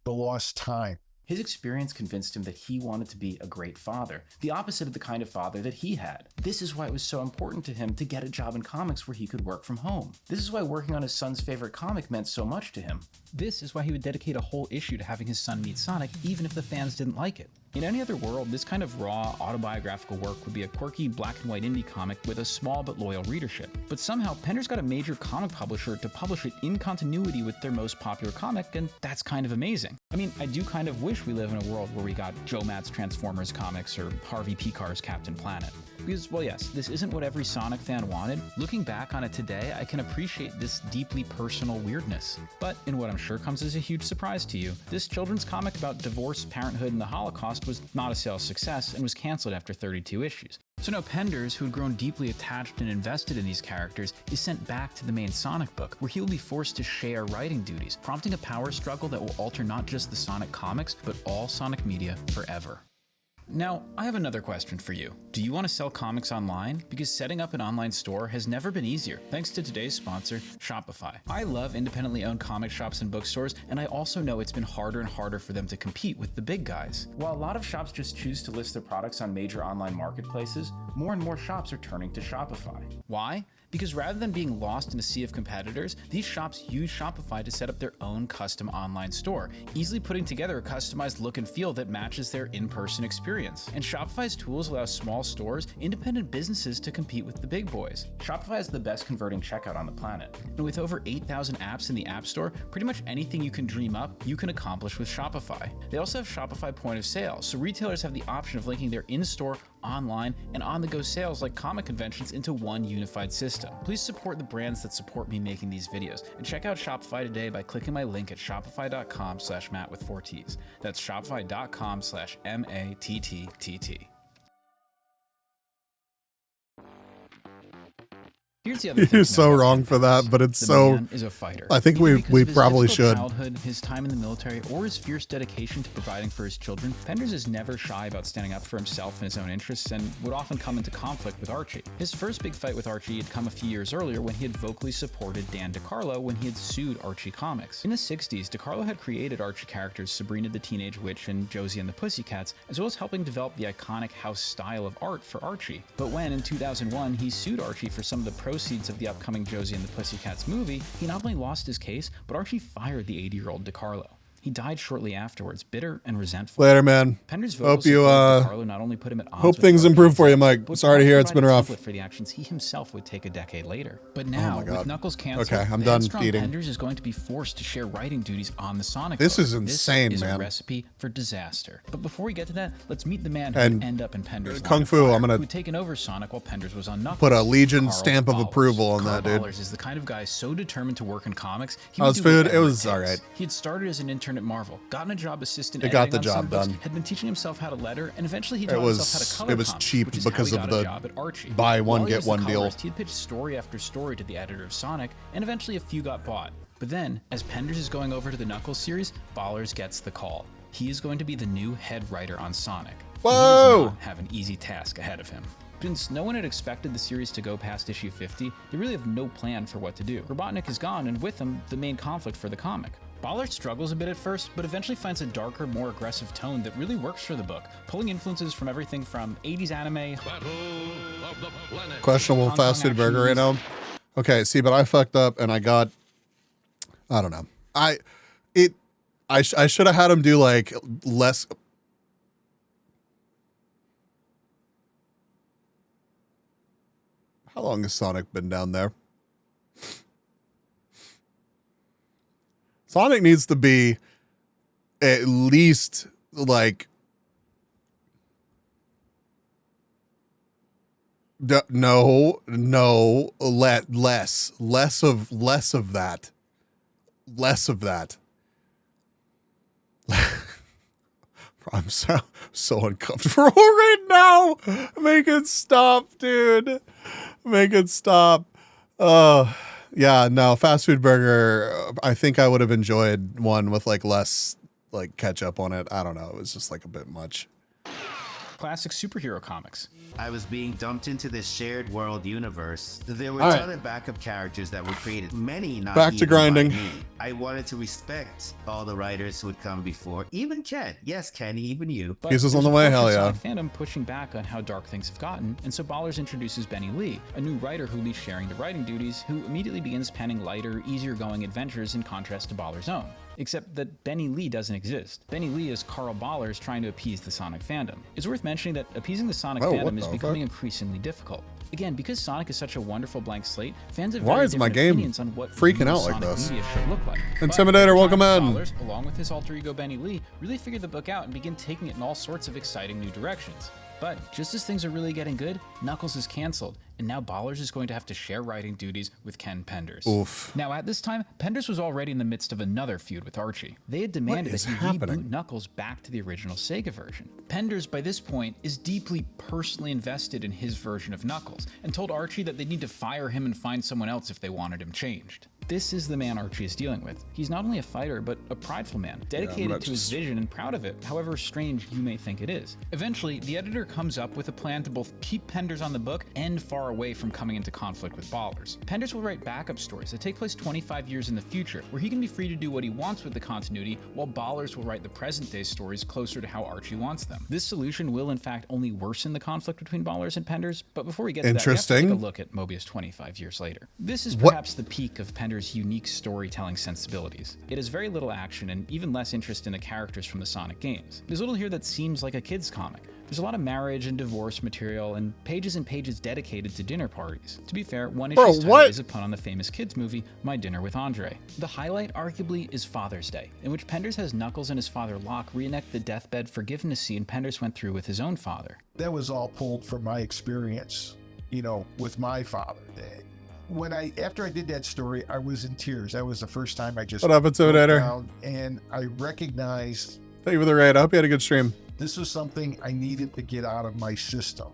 the lost time. His experience convinced him that he wanted to be a great father, the opposite of the kind of father that he had. This is why it was so important to him to get a job in comics where he could work from home. This is why working on his son's favorite comic meant so much to him. This is why he would dedicate a whole issue to having his son meet Sonic, even if the fans didn't like it. In any other world, this kind of raw, autobiographical work would be a quirky black and white indie comic with a small but loyal readership. But somehow, Penders got a major comic publisher to publish it in continuity with their most popular comic, and that's kind of amazing. I mean, I do kind of wish we live in a world where we got Joe Matt's Transformers comics or Harvey Picar's Captain Planet. Because, well, yes, this isn't what every Sonic fan wanted. Looking back on it today, I can appreciate this deeply personal weirdness. But in what I'm sure comes as a huge surprise to you, this children's comic about divorce, parenthood, and the Holocaust was not a sales success and was canceled after 32 issues. So now Penders, who had grown deeply attached and invested in these characters, is sent back to the main Sonic book, where he will be forced to share writing duties, prompting a power struggle that will alter not just the Sonic comics, but all Sonic media forever. Now, I have another question for you. Do you want to sell comics online? Because setting up an online store has never been easier, thanks to today's sponsor, Shopify. I love independently owned comic shops and bookstores, and I also know it's been harder and harder for them to compete with the big guys. While a lot of shops just choose to list their products on major online marketplaces, more and more shops are turning to Shopify. Why? Because rather than being lost in a sea of competitors, these shops use Shopify to set up their own custom online store, easily putting together a customized look and feel that matches their in-person experience. And Shopify's tools allow small stores, independent businesses to compete with the big boys. Shopify is the best converting checkout on the planet. And with over 8,000 apps in the App Store, pretty much anything you can dream up, you can accomplish with Shopify. They also have Shopify point of sale, so retailers have the option of linking their in-store, online, and on-the-go sales like comic conventions into one unified system. Please support the brands that support me making these videos, and check out Shopify today by clicking my link at shopify.com/Matt with 4 T's. That's shopify.com/MATTTT. Here's the other thing. You're so wrong for that, but it's so. Man is a fighter. I think we probably should. Childhood, his time in the military, or his fierce dedication to providing for his children, Penders is never shy about standing up for himself and his own interests, and would often come into conflict with Archie. His first big fight with Archie had come a few years earlier when he had vocally supported Dan DeCarlo when he had sued Archie Comics. In the 60s, DeCarlo had created Archie characters Sabrina the Teenage Witch and Josie and the Pussycats, as well as helping develop the iconic house style of art for Archie. But when, in 2001, he sued Archie for some of the proceeds of the upcoming Josie and the Pussycats movie, he not only lost his case, but Archie fired the 80-year-old DeCarlo. He died shortly afterwards, bitter and resentful. Later, man. Penders' Hope you DeCarlo not only put him at odds hope with things Archie, improve for you, Mike. but Sorry to hear it's been rough. for the actions he himself would take a decade later. But now, with Knuckles canceled, Okay, I'm the done headstrong eating. Penders is going to be forced to share writing duties on the Sonic This book. is insane, this is man. a recipe for disaster. But before we get to that, let's meet the man who And would end up in Penders' Kung line of Fu, fire, I'm gonna who had taken over Sonic while Penders was on Knuckles. Put a Legion Carl stamp of Ballers. approval on Carl that, dude. Ballers is the kind of guy so determined to work in comics. He How's would do food? whatever It was takes. alright. He had started as an intern at Marvel, gotten a job assistant It got editing the on some job books, done. had been teaching himself how to letter, and eventually he It taught was- himself how to color it was comics, cheap which is because how he of got a the job at Archie. buy one, While he get was the one deal. colorist, he'd pitch story after story to the editor of Sonic, and eventually a few got bought. But then, as Penders is going over to the Knuckles series, Ballers gets the call. He is going to be the new head writer on Sonic. Whoa! He does not have an easy task ahead of him. Since no one had expected the series to go past issue 50, they really have no plan for what to do. Robotnik is gone, and with him, the main conflict for the comic. Baller struggles a bit at first, but eventually finds a darker, more aggressive tone that really works for the book, pulling influences from everything from 80s anime, Questionable fast food burger right now. Okay, see, but I fucked up and I got, I don't know. I should have had him do like less. How long has Sonic been down there? Sonic needs to be at least like less of that. I'm so uncomfortable right now. Make it stop, dude. Make it stop. Yeah, no, fast food burger. I think I would have enjoyed one with like less like ketchup on it. I don't know. It was just like a bit much. Classic superhero comics. I was being dumped into this shared world universe. There were a All ton right. of backup characters that were created. Many not Back to even grinding. by me. I wanted to respect all the writers who had come before. Even Ken. Yes, Kenny, even you. But Pieces on there's the way, a portion hell of yeah. Sonic fandom pushing back on how dark things have gotten, and so Ballers introduces Benny Lee, a new writer who leaves sharing the writing duties, who immediately begins penning lighter, easier-going adventures in contrast to Baller's own. Except that Benny Lee doesn't exist. Benny Lee is Carl Ballers trying to appease the Sonic fandom. It's worth mentioning that appeasing the Sonic Whoa, what fandom is the becoming fuck? increasingly difficult. Again, because Sonic is such a wonderful blank slate, fans have Why very is my different game opinions on what freaking new out like Sonic this? media should look like. Intimidator, But over welcome time, in. Ballers, along with his alter ego Benny Lee, really figured the book out and begin taking it in all sorts of exciting new directions. But just as things are really getting good, Knuckles is canceled, and now Ballers is going to have to share writing duties with Ken Penders. Oof. Now at this time, Penders was already in the midst of another feud with Archie. They had demanded is that he happening? reboot Knuckles back to the original Sega version. Penders, by this point, is deeply personally invested in his version of Knuckles, and told Archie that they need to fire him and find someone else if they wanted him changed. This is the man Archie is dealing with. He's not only a fighter, but a prideful man, dedicated to his vision and proud of it, however strange you may think it is. Eventually, the editor comes up with a plan to both keep Penders on the book and far away from coming into conflict with Ballers. Penders will write backup stories that take place 25 years in the future, where he can be free to do what he wants with the continuity, while Ballers will write the present-day stories closer to how Archie wants them. This solution will, in fact, only worsen the conflict between Ballers and Penders, but before we get to that, we have to take a look at Mobius 25 years later. This is perhaps the peak of Penders' unique storytelling sensibilities. It has very little action and even less interest in the characters from the Sonic games. There's little here that seems like a kid's comic. There's a lot of marriage and divorce material and pages dedicated to dinner parties. To be fair, one issue's title is a pun on the famous kids movie, My Dinner with Andre. The highlight, arguably, is Father's Day, in which Penders has Knuckles and his father Locke reenact the deathbed forgiveness scene Penders went through with his own father. That was all pulled from my experience, with my father. After I did that story, I was in tears. That was the first time I just What up, Intimidator? broke down, and I recognized. Thank you for the raid. I hope you had a good stream. This was something I needed to get out of my system.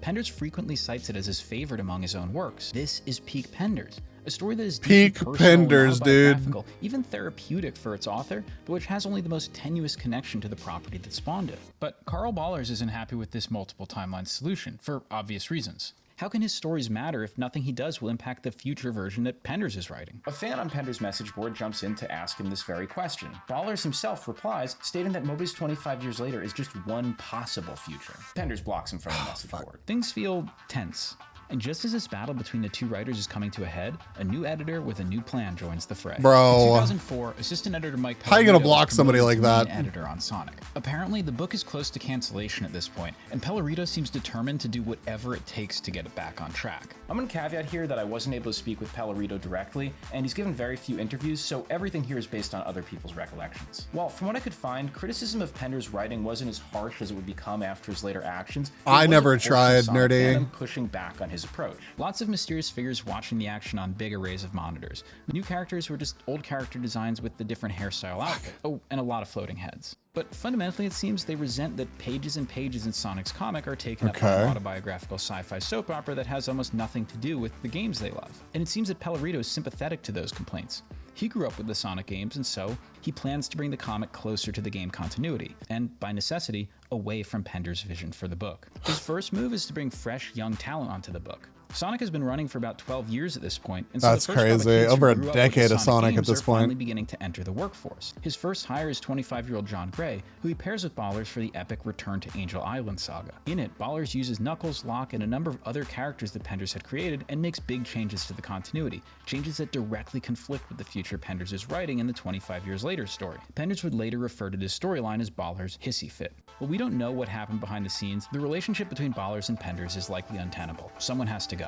Penders frequently cites it as his favorite among his own works. This is peak Penders, a story that is Peak deeply personal and Penders, dude. autobiographical, even therapeutic for its author, but which has only the most tenuous connection to the property that spawned it. But Carl Ballers isn't happy with this multiple timeline solution, for obvious reasons. How can his stories matter if nothing he does will impact the future version that Penders is writing? A fan on Penders' message board jumps in to ask him this very question. Ballers himself replies, stating that Mobius 25 years later is just one possible future. Penders blocks him from the message board. Things feel tense. And just as this battle between the two writers is coming to a head, a new editor with a new plan joins the fray. Bro. In 2004, assistant editor Mike How you gonna Pellerito block was somebody promoted like to that? lead editor on Sonic. Apparently, the book is close to cancellation at this point, and Pellerito seems determined to do whatever it takes to get it back on track. I'm gonna caveat here that I wasn't able to speak with Pellerito directly, and he's given very few interviews, so everything here is based on other people's recollections. While from what I could find, criticism of Penders' writing wasn't as harsh as it would become after his later actions. I never tried, nerdy. Fandom pushing back on his approach. Lots of mysterious figures watching the action on big arrays of monitors. The new characters were just old character designs with the different hairstyle outfit. Oh, and a lot of floating heads. But fundamentally, it seems they resent that pages and pages in Sonic's comic are taken up by an autobiographical sci-fi soap opera that has almost nothing to do with the games they love. And it seems that Pellerito is sympathetic to those complaints. He grew up with the Sonic games, and so he plans to bring the comic closer to the game continuity, and by necessity, away from Pender's vision for the book. His first move is to bring fresh, young talent onto the book. Sonic has been running for about 12 years at this point, and so That's the first crowd of crazy. kids who Over a grew up with the decade of Sonic games at this are finally point. beginning to enter the workforce. His first hire is 25-year-old John Gray, who he pairs with Ballers for the epic Return to Angel Island saga. In it, Ballers uses Knuckles, Locke, and a number of other characters that Penders had created and makes big changes to the continuity, changes that directly conflict with the future Penders is writing in the 25 years later story. Penders would later refer to this storyline as Ballers' Hissy Fit. While we don't know what happened behind the scenes, the relationship between Ballers and Penders is likely untenable. Someone has to go.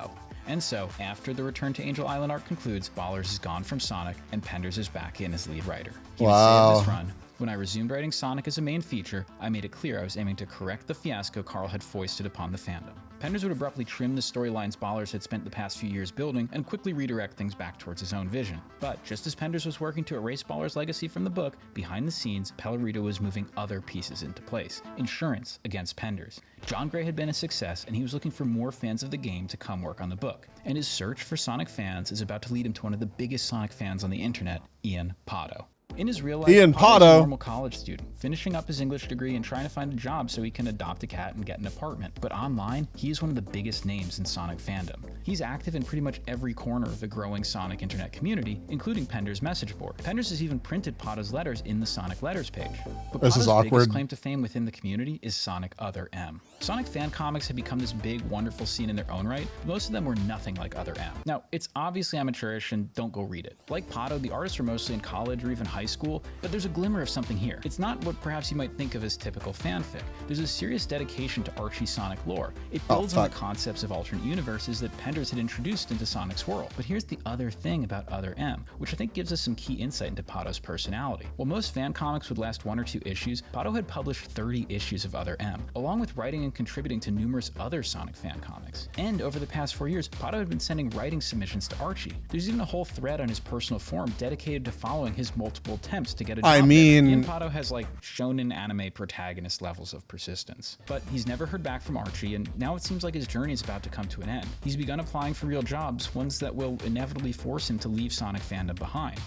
And so, after the Return to Angel Island arc concludes, Ballers is gone from Sonic, and Penders is back in as lead writer. He would say of this run, "When I resumed writing Sonic as a main feature, I made it clear I was aiming to correct the fiasco Carl had foisted upon the fandom." Penders would abruptly trim the storylines Ballers had spent the past few years building and quickly redirect things back towards his own vision. But just as Penders was working to erase Ballers' legacy from the book, behind the scenes, Pellerito was moving other pieces into place. Insurance against Penders. John Gray had been a success, and he was looking for more fans of the game to come work on the book. And his search for Sonic fans is about to lead him to one of the biggest Sonic fans on the internet, Ian Pado. In his real life, Ian Pado's a Pado. normal college student, finishing up his English degree and trying to find a job so he can adopt a cat and get an apartment. But online, he is one of the biggest names in Sonic fandom. He's active in pretty much every corner of the growing Sonic internet community, including Penders' message board. Penders has even printed Pado's letters in the Sonic Letters page. But This is Pado's awkward. biggest claim to fame within the community is Sonic Other M. Sonic fan comics have become this big, wonderful scene in their own right, but most of them were nothing like Other M. Now, it's obviously amateurish and don't go read it. Like Pado, the artists are mostly in college or even high school, but there's a glimmer of something here. It's not what perhaps you might think of as typical fanfic. There's a serious dedication to Archie Sonic lore. It builds on the concepts of alternate universes that Penders had introduced into Sonic's world. But here's the other thing about Other M, which I think gives us some key insight into Pado's personality. While most fan comics would last 1 or 2 issues, Pado had published 30 issues of Other M, along with writing and contributing to numerous other Sonic fan comics. And over the past 4 years, Pado had been sending writing submissions to Archie. There's even a whole thread on his personal forum dedicated to following his multiple attempts to get a job I mean, Ian Pado has like shonen anime protagonist levels of persistence. But he's never heard back from Archie, and now it seems like his journey is about to come to an end. He's begun applying for real jobs, ones that will inevitably force him to leave Sonic fandom behind.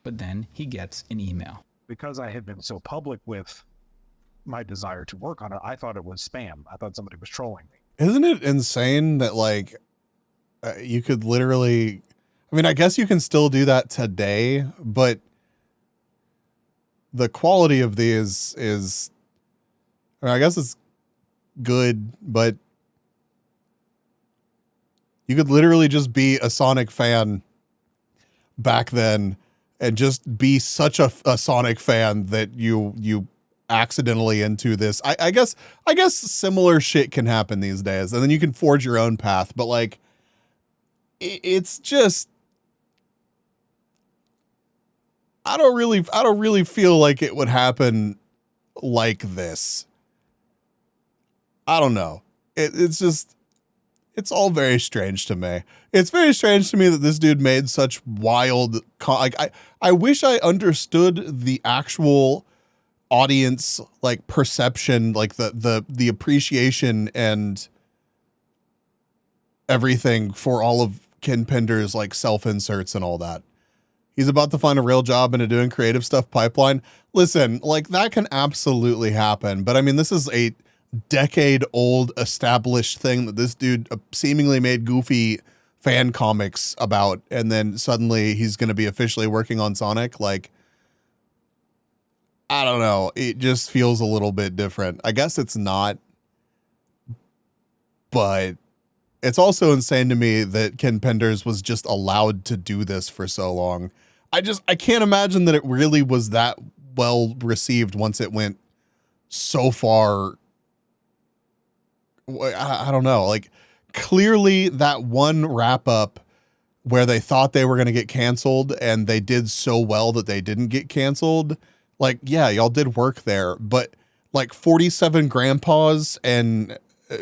But then he gets an email. Because I had been so public with my desire to work on it, I thought it was spam. I thought somebody was trolling me. Isn't it insane that like you could literally, I mean, I guess you can still do that today, but the quality of these is, I mean, I guess it's good, but you could literally just be a Sonic fan back then and just be such a Sonic fan that you accidentally into this. I guess similar shit can happen these days, and then you can forge your own path. But like, it's just, I don't really feel like it would happen like this. I don't know. It's just, it's all very strange to me. It's very strange to me that this dude made such wild, like, I wish I understood the actual audience, like, perception, like the appreciation and everything for all of Ken Pender's like self-inserts and all that. He's about to find a real job into doing creative stuff pipeline. Listen, like, that can absolutely happen. But I mean, this is a decade-old established thing that this dude seemingly made goofy fan comics about, and then suddenly he's going to be officially working on Sonic. Like, I don't know. It just feels a little bit different. I guess it's not, but it's also insane to me that Ken Penders was just allowed to do this for so long. I can't imagine that it really was that well received once it went so far. I don't know. Like, clearly that one wrap up where they thought they were going to get canceled and they did so well that they didn't get canceled. Like, yeah, y'all did work there, but like 47 Grandpas and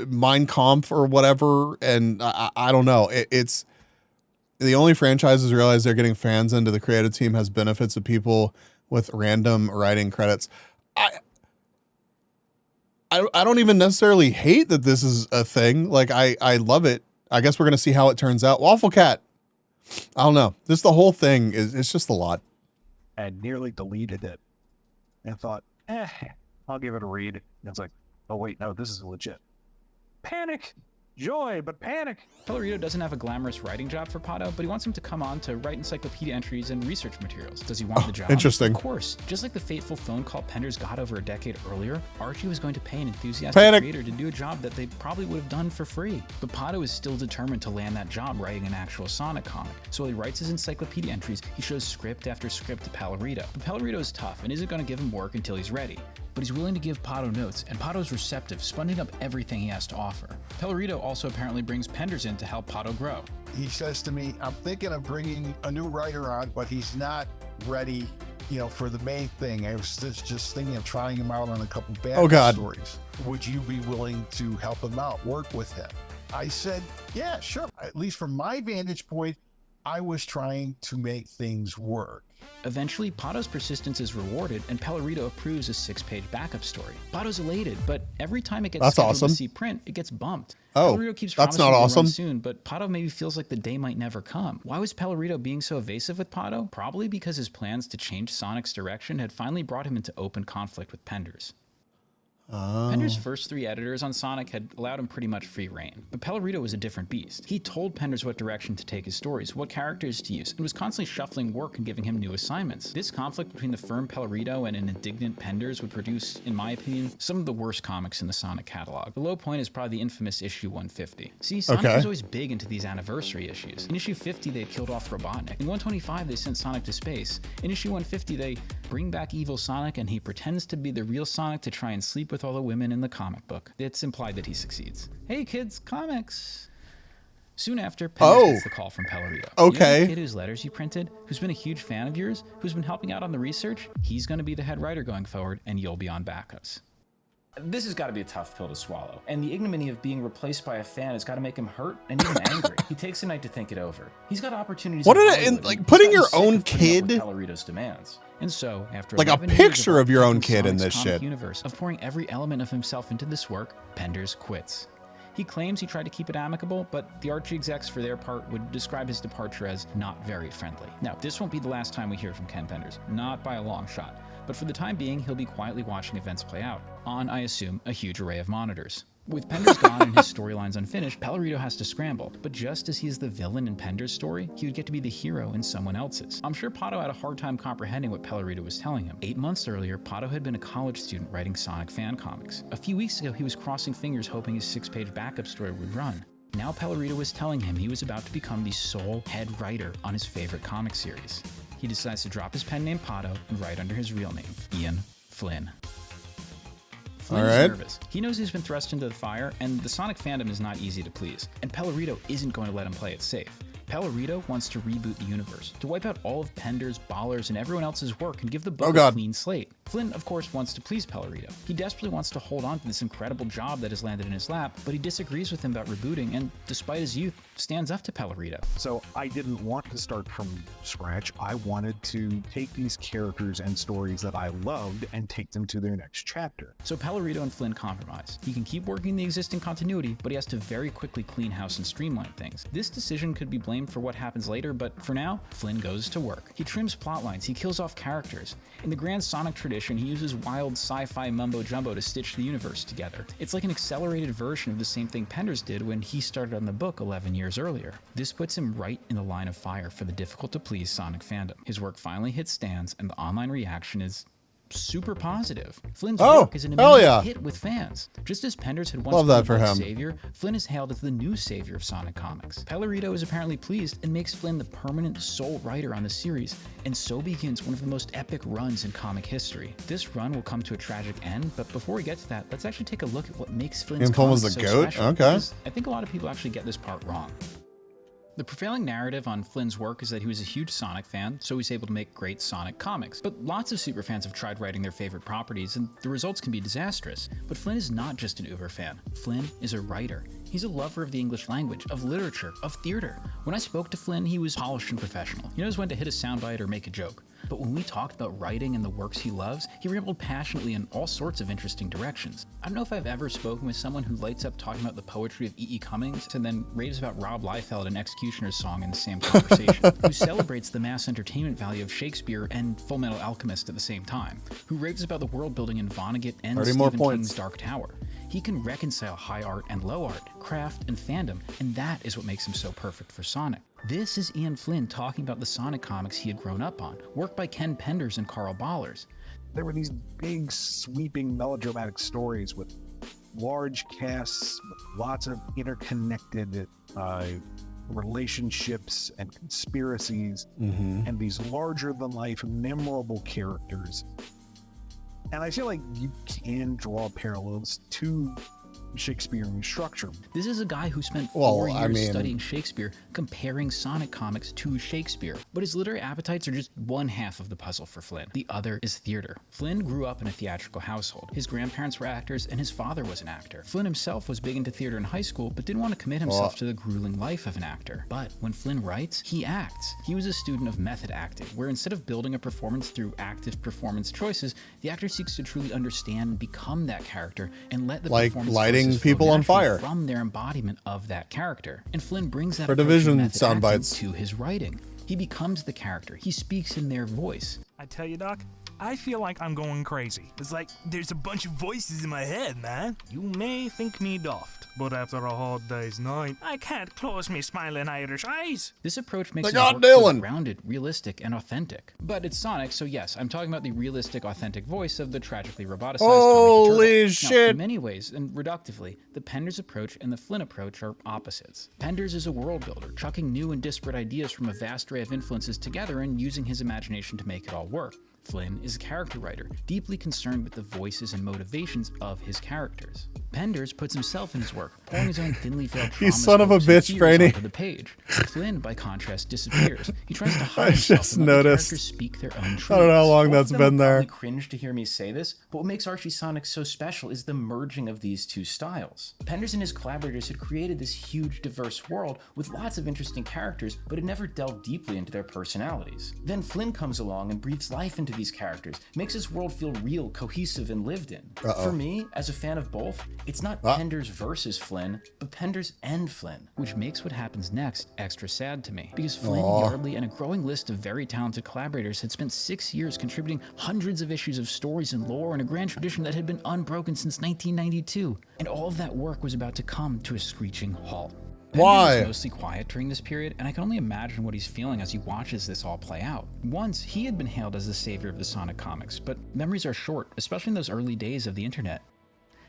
Mein Kampf or whatever. And I don't know. It's the only franchises realize they're getting fans into the creative team has benefits of people with random writing credits. I don't even necessarily hate that this is a thing. Like, I love it. I guess we're going to see how it turns out. Waffle Cat, I don't know. Just the whole thing it's just a lot. And nearly deleted it and thought, I'll give it a read. And it's like, oh wait, no, this is legit. Panic! Joy, but panic! Pellerito doesn't have a glamorous writing job for Pato, but he wants him to come on to write encyclopedia entries and research materials. Does he want the job? Interesting. Of course. Just like the fateful phone call Penders got over a decade earlier, Archie was going to pay an enthusiastic creator to do a job that they probably would have done for free. But Pato is still determined to land that job writing an actual Sonic comic. So while he writes his encyclopedia entries, he shows script after script to Pellerito. But Pellerito is tough and isn't going to give him work until he's ready. But he's willing to give Pato notes, and Pato's receptive, sponging up everything he has to offer. Pellerito also apparently brings Penders in to help Pato grow. He says to me, I'm thinking of bringing a new writer on, but he's not ready, for the main thing. I was just thinking of trying him out on a couple bad stories. Would you be willing to help him out, work with him? I said, yeah, sure. At least from my vantage point, I was trying to make things work. Eventually, Pato's persistence is rewarded, and Pellerito approves a 6-page backup story. Pato's elated, but every time it gets scheduled to see print, it gets bumped. Oh, Pellerito keeps that's promising not to awesome. run soon, but Pato maybe feels like the day might never come. Why was Pellerito being so evasive with Pato? Probably because his plans to change Sonic's direction had finally brought him into open conflict with Penders. Penders' first 3 editors on Sonic had allowed him pretty much free reign, but Pellerito was a different beast. He told Penders what direction to take his stories, what characters to use, and was constantly shuffling work and giving him new assignments. This conflict between the firm Pellerito and an indignant Penders would produce, in my opinion, some of the worst comics in the Sonic catalog. The low point is probably the infamous issue 150. See, Sonic was always big into these anniversary issues. In issue 50, they killed off Robotnik. In 125, they sent Sonic to space. In issue 150, they bring back evil Sonic, and he pretends to be the real Sonic to try and sleep with all the women in the comic book. It's implied that he succeeds. Hey kids, comics! Soon after, Penders gets the call from Pellerito. Okay. You know the kid whose letters you printed, who's been a huge fan of yours, who's been helping out on the research? He's going to be the head writer going forward, and you'll be on backups. This has got to be a tough pill to swallow, and the ignominy of being replaced by a fan has got to make him hurt and even angry. He takes a night to think it over. He's got opportunities. What putting your own kid? Pellerito's demands. And so, after like a picture of your own kid in this shit universe of pouring every element of himself into this work, Penders quits. He claims he tried to keep it amicable, but the Archie execs, for their part, would describe his departure as not very friendly. Now, this won't be the last time we hear from Ken Penders, not by a long shot. But for the time being, he'll be quietly watching events play out, on, I assume, a huge array of monitors. With Penders gone and his storylines unfinished, Pellerito has to scramble. But just as he's the villain in Penders' story, he would get to be the hero in someone else's. I'm sure Pato had a hard time comprehending what Pellerito was telling him. 8 months earlier, Pato had been a college student writing Sonic fan comics. A few weeks ago, he was crossing fingers hoping his 6-page backup story would run. Now Pellerito was telling him he was about to become the sole head writer on his favorite comic series. He decides to drop his pen name Pato and write under his real name, Ian Flynn. Flynn is nervous. He knows he's been thrust into the fire, and the Sonic fandom is not easy to please. And Pellerito isn't going to let him play it safe. Pellerito wants to reboot the universe, to wipe out all of Penders, Baller's, and everyone else's work and give the book a clean slate. Flynn, of course, wants to please Pellerito. He desperately wants to hold on to this incredible job that has landed in his lap, but he disagrees with him about rebooting, and despite his youth, stands up to Pellerito. So I didn't want to start from scratch. I wanted to take these characters and stories that I loved and take them to their next chapter. So Pellerito and Flynn compromise. He can keep working the existing continuity, but he has to very quickly clean house and streamline things. This decision could be blamed for what happens later, but for now, Flynn goes to work. He trims plot lines, he kills off characters. In the grand Sonic tradition, he uses wild sci-fi mumbo-jumbo to stitch the universe together. It's like an accelerated version of the same thing Penders did when he started on the book 11 years earlier. This puts him right in the line of fire for the difficult-to-please Sonic fandom. His work finally hits stands, and the online reaction is super positive. Flynn's work is an immediate hit with fans. Just as Penders had once been the savior, Flynn is hailed as the new savior of Sonic comics. Pellerito is apparently pleased and makes Flynn the permanent sole writer on the series, and so begins one of the most epic runs in comic history. This run will come to a tragic end, but before we get to that, let's actually take a look at what makes Flynn's comics so special. I think a lot of people actually get this part wrong. The prevailing narrative on Flynn's work is that he was a huge Sonic fan, so he's able to make great Sonic comics. But lots of superfans have tried writing their favorite properties, and the results can be disastrous. But Flynn is not just an uber fan. Flynn is a writer. He's a lover of the English language, of literature, of theater. When I spoke to Flynn, he was polished and professional. He knows when to hit a soundbite or make a joke. But when we talked about writing and the works he loves, he rambled passionately in all sorts of interesting directions. I don't know if I've ever spoken with someone who lights up talking about the poetry of E.E. Cummings and then raves about Rob Liefeld and Executioner's Song in the same conversation, who celebrates the mass entertainment value of Shakespeare and Full Metal Alchemist at the same time, who raves about the world building in Vonnegut and Stephen King's Dark Tower. He can reconcile high art and low art, craft and fandom, and that is what makes him so perfect for Sonic. This is Ian Flynn talking about the Sonic comics he had grown up on, work by Ken Penders and Carl Ballers. There were these big, sweeping, melodramatic stories with large casts, with lots of interconnected relationships and conspiracies, and these larger-than-life, memorable characters. And I feel like you can draw parallels to Shakespearean structure. This is a guy who spent 4 years studying Shakespeare, comparing Sonic comics to Shakespeare. But his literary appetites are just one half of the puzzle for Flynn. The other is theater. Flynn grew up in a theatrical household. His grandparents were actors, and his father was an actor. Flynn himself was big into theater in high school, but didn't want to commit himself to the grueling life of an actor. But when Flynn writes, he acts. He was a student of method acting, where instead of building a performance through active performance choices, the actor seeks to truly understand and become that character, and let the performance lighting people on fire from their embodiment of that character. And Flynn brings that for Division sound bites to his writing. He becomes the character. He speaks in their voice. I tell you, Doc, I feel like I'm going crazy. It's like there's a bunch of voices in my head, man. You may think me daft, but after a hard day's night, I can't close me smiling Irish eyes. This approach makes it feel grounded, realistic, and authentic. But it's Sonic, so yes, I'm talking about the realistic, authentic voice of the tragically roboticized Holy shit! Now, in many ways, and reductively, the Penders approach and the Flynn approach are opposites. Penders is a world builder, chucking new and disparate ideas from a vast array of influences together and using his imagination to make it all work. Flynn is a character writer, deeply concerned with the voices and motivations of his characters. Penders puts himself in his work, pouring his own thinly veiled traumas, You son of a bitch, Franny. onto the page. Flynn, by contrast, disappears. He tries to hide himself and let the characters speak their own truths. I don't know how long that's been there. Cringe to hear me say this, but what makes Archie Sonic so special is the merging of these two styles. Penders and his collaborators had created this huge, diverse world with lots of interesting characters, but had never delved deeply into their personalities. Then Flynn comes along and breathes life into these characters, makes his world feel real, cohesive, and lived in. For me, as a fan of both, it's not Penders versus Flynn, but Penders and Flynn, which makes what happens next extra sad to me. Because Flynn, Yardley, and a growing list of very talented collaborators had spent 6 years contributing hundreds of issues of stories and lore and a grand tradition that had been unbroken since 1992. And all of that work was about to come to a screeching halt. Penders was mostly quiet during this period, and I can only imagine what he's feeling as he watches this all play out. Once, he had been hailed as the savior of the Sonic comics, but memories are short, especially in those early days of the internet.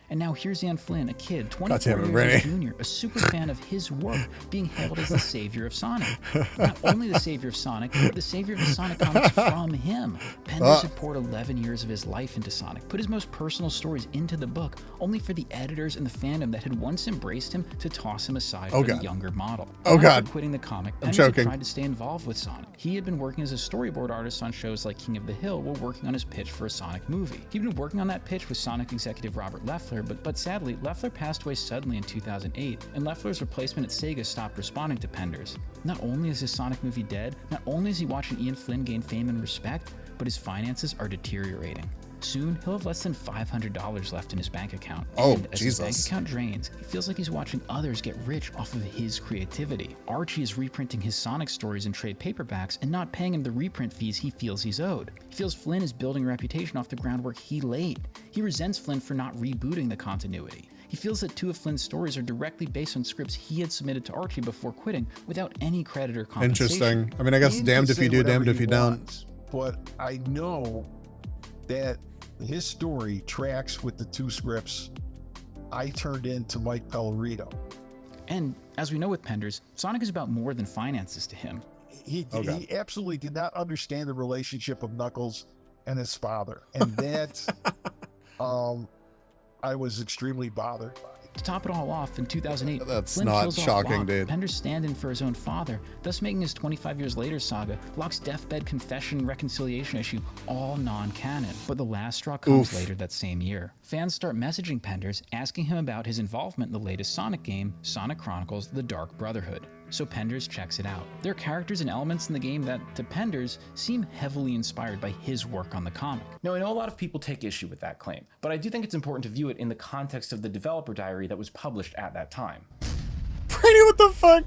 And now here's Ian Flynn, a kid, 24 years old junior, a super fan of his work, being hailed as the savior of Sonic. Not only the savior of Sonic, but the savior of the Sonic comics from him. Penders had poured 11 years of his life into Sonic, put his most personal stories into the book, only for the editors and the fandom that had once embraced him to toss him aside for the younger model. After quitting the comic, Penders had tried to stay involved with Sonic. He had been working as a storyboard artist on shows like King of the Hill while working on his pitch for a Sonic movie. He'd been working on that pitch with Sonic executive Robert Loeffler, but sadly, Loeffler passed away suddenly in 2008, and Loeffler's replacement at Sega stopped responding to Penders. Not only is his Sonic movie dead, not only is he watching Ian Flynn gain fame and respect, but his finances are deteriorating. Soon, he'll have less than $500 left in his bank account. And as his bank account drains, he feels like he's watching others get rich off of his creativity. Archie is reprinting his Sonic stories in trade paperbacks and not paying him the reprint fees he feels he's owed. He feels Flynn is building a reputation off the groundwork he laid. He resents Flynn for not rebooting the continuity. He feels that 2 of Flynn's stories are directly based on scripts he had submitted to Archie before quitting without any credit or compensation. Interesting. I mean, I guess damned if you do, damned if you don't. But I know that his story tracks with the 2 scripts I turned in to Mike Pellerito. And as we know with Penders, Sonic is about more than finances to him. He absolutely did not understand the relationship of Knuckles and his father. And that, I was extremely bothered by. To top it all off, in 2008, that's Flynn not kills shocking, off Locke, dude. Penders stand-in for his own father, thus making his 25 Years Later saga, Locke's deathbed confession reconciliation issue, all non-canon. But the last straw comes later that same year. Fans start messaging Penders, asking him about his involvement in the latest Sonic game, Sonic Chronicles: The Dark Brotherhood. so Penders checks it out. There are characters and elements in the game that, to Penders, seem heavily inspired by his work on the comic. Now, I know a lot of people take issue with that claim, but I do think it's important to view it in the context of the developer diary that was published at that time. Brady, what the fuck?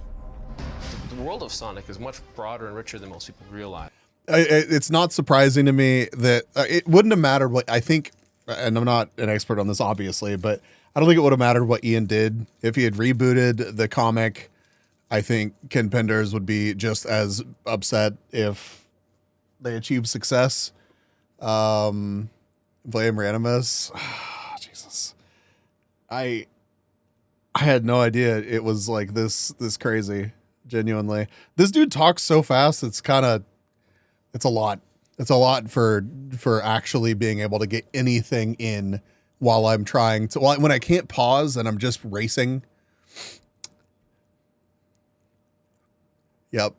The world of Sonic is much broader and richer than most people realize. It's not surprising to me that it wouldn't have mattered what I think, and I'm not an expert on this obviously, but I don't think it would have mattered what Ian did. If he had rebooted the comic, I think Ken Penders would be just as upset if they achieved success. Blame Ranimus. Jesus. I had no idea it was like this crazy, genuinely. This dude talks so fast, it's a lot. It's a lot for actually being able to get anything in while I'm trying to, when I can't pause and I'm just racing. Yep.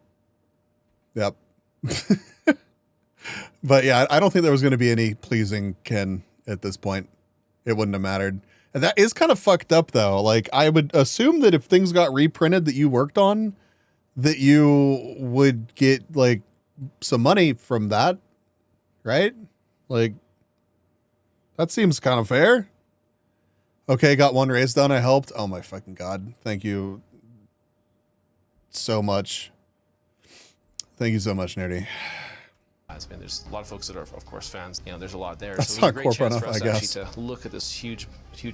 But yeah, I don't think there was going to be any pleasing Ken at this point. It wouldn't have mattered. And that is kind of fucked up though. Like, I would assume that if things got reprinted that you worked on, that you would get like some money from that, right? Like, that seems kind of fair. Okay, got one race done. I helped. Oh my fucking God. Thank you so much. Thank you so much, Nerdy. I mean, there's a lot of folks that are, of course, fans. You know, there's a lot there. That's so not it's a great corporate chance for enough, us I guess. actually to look at this huge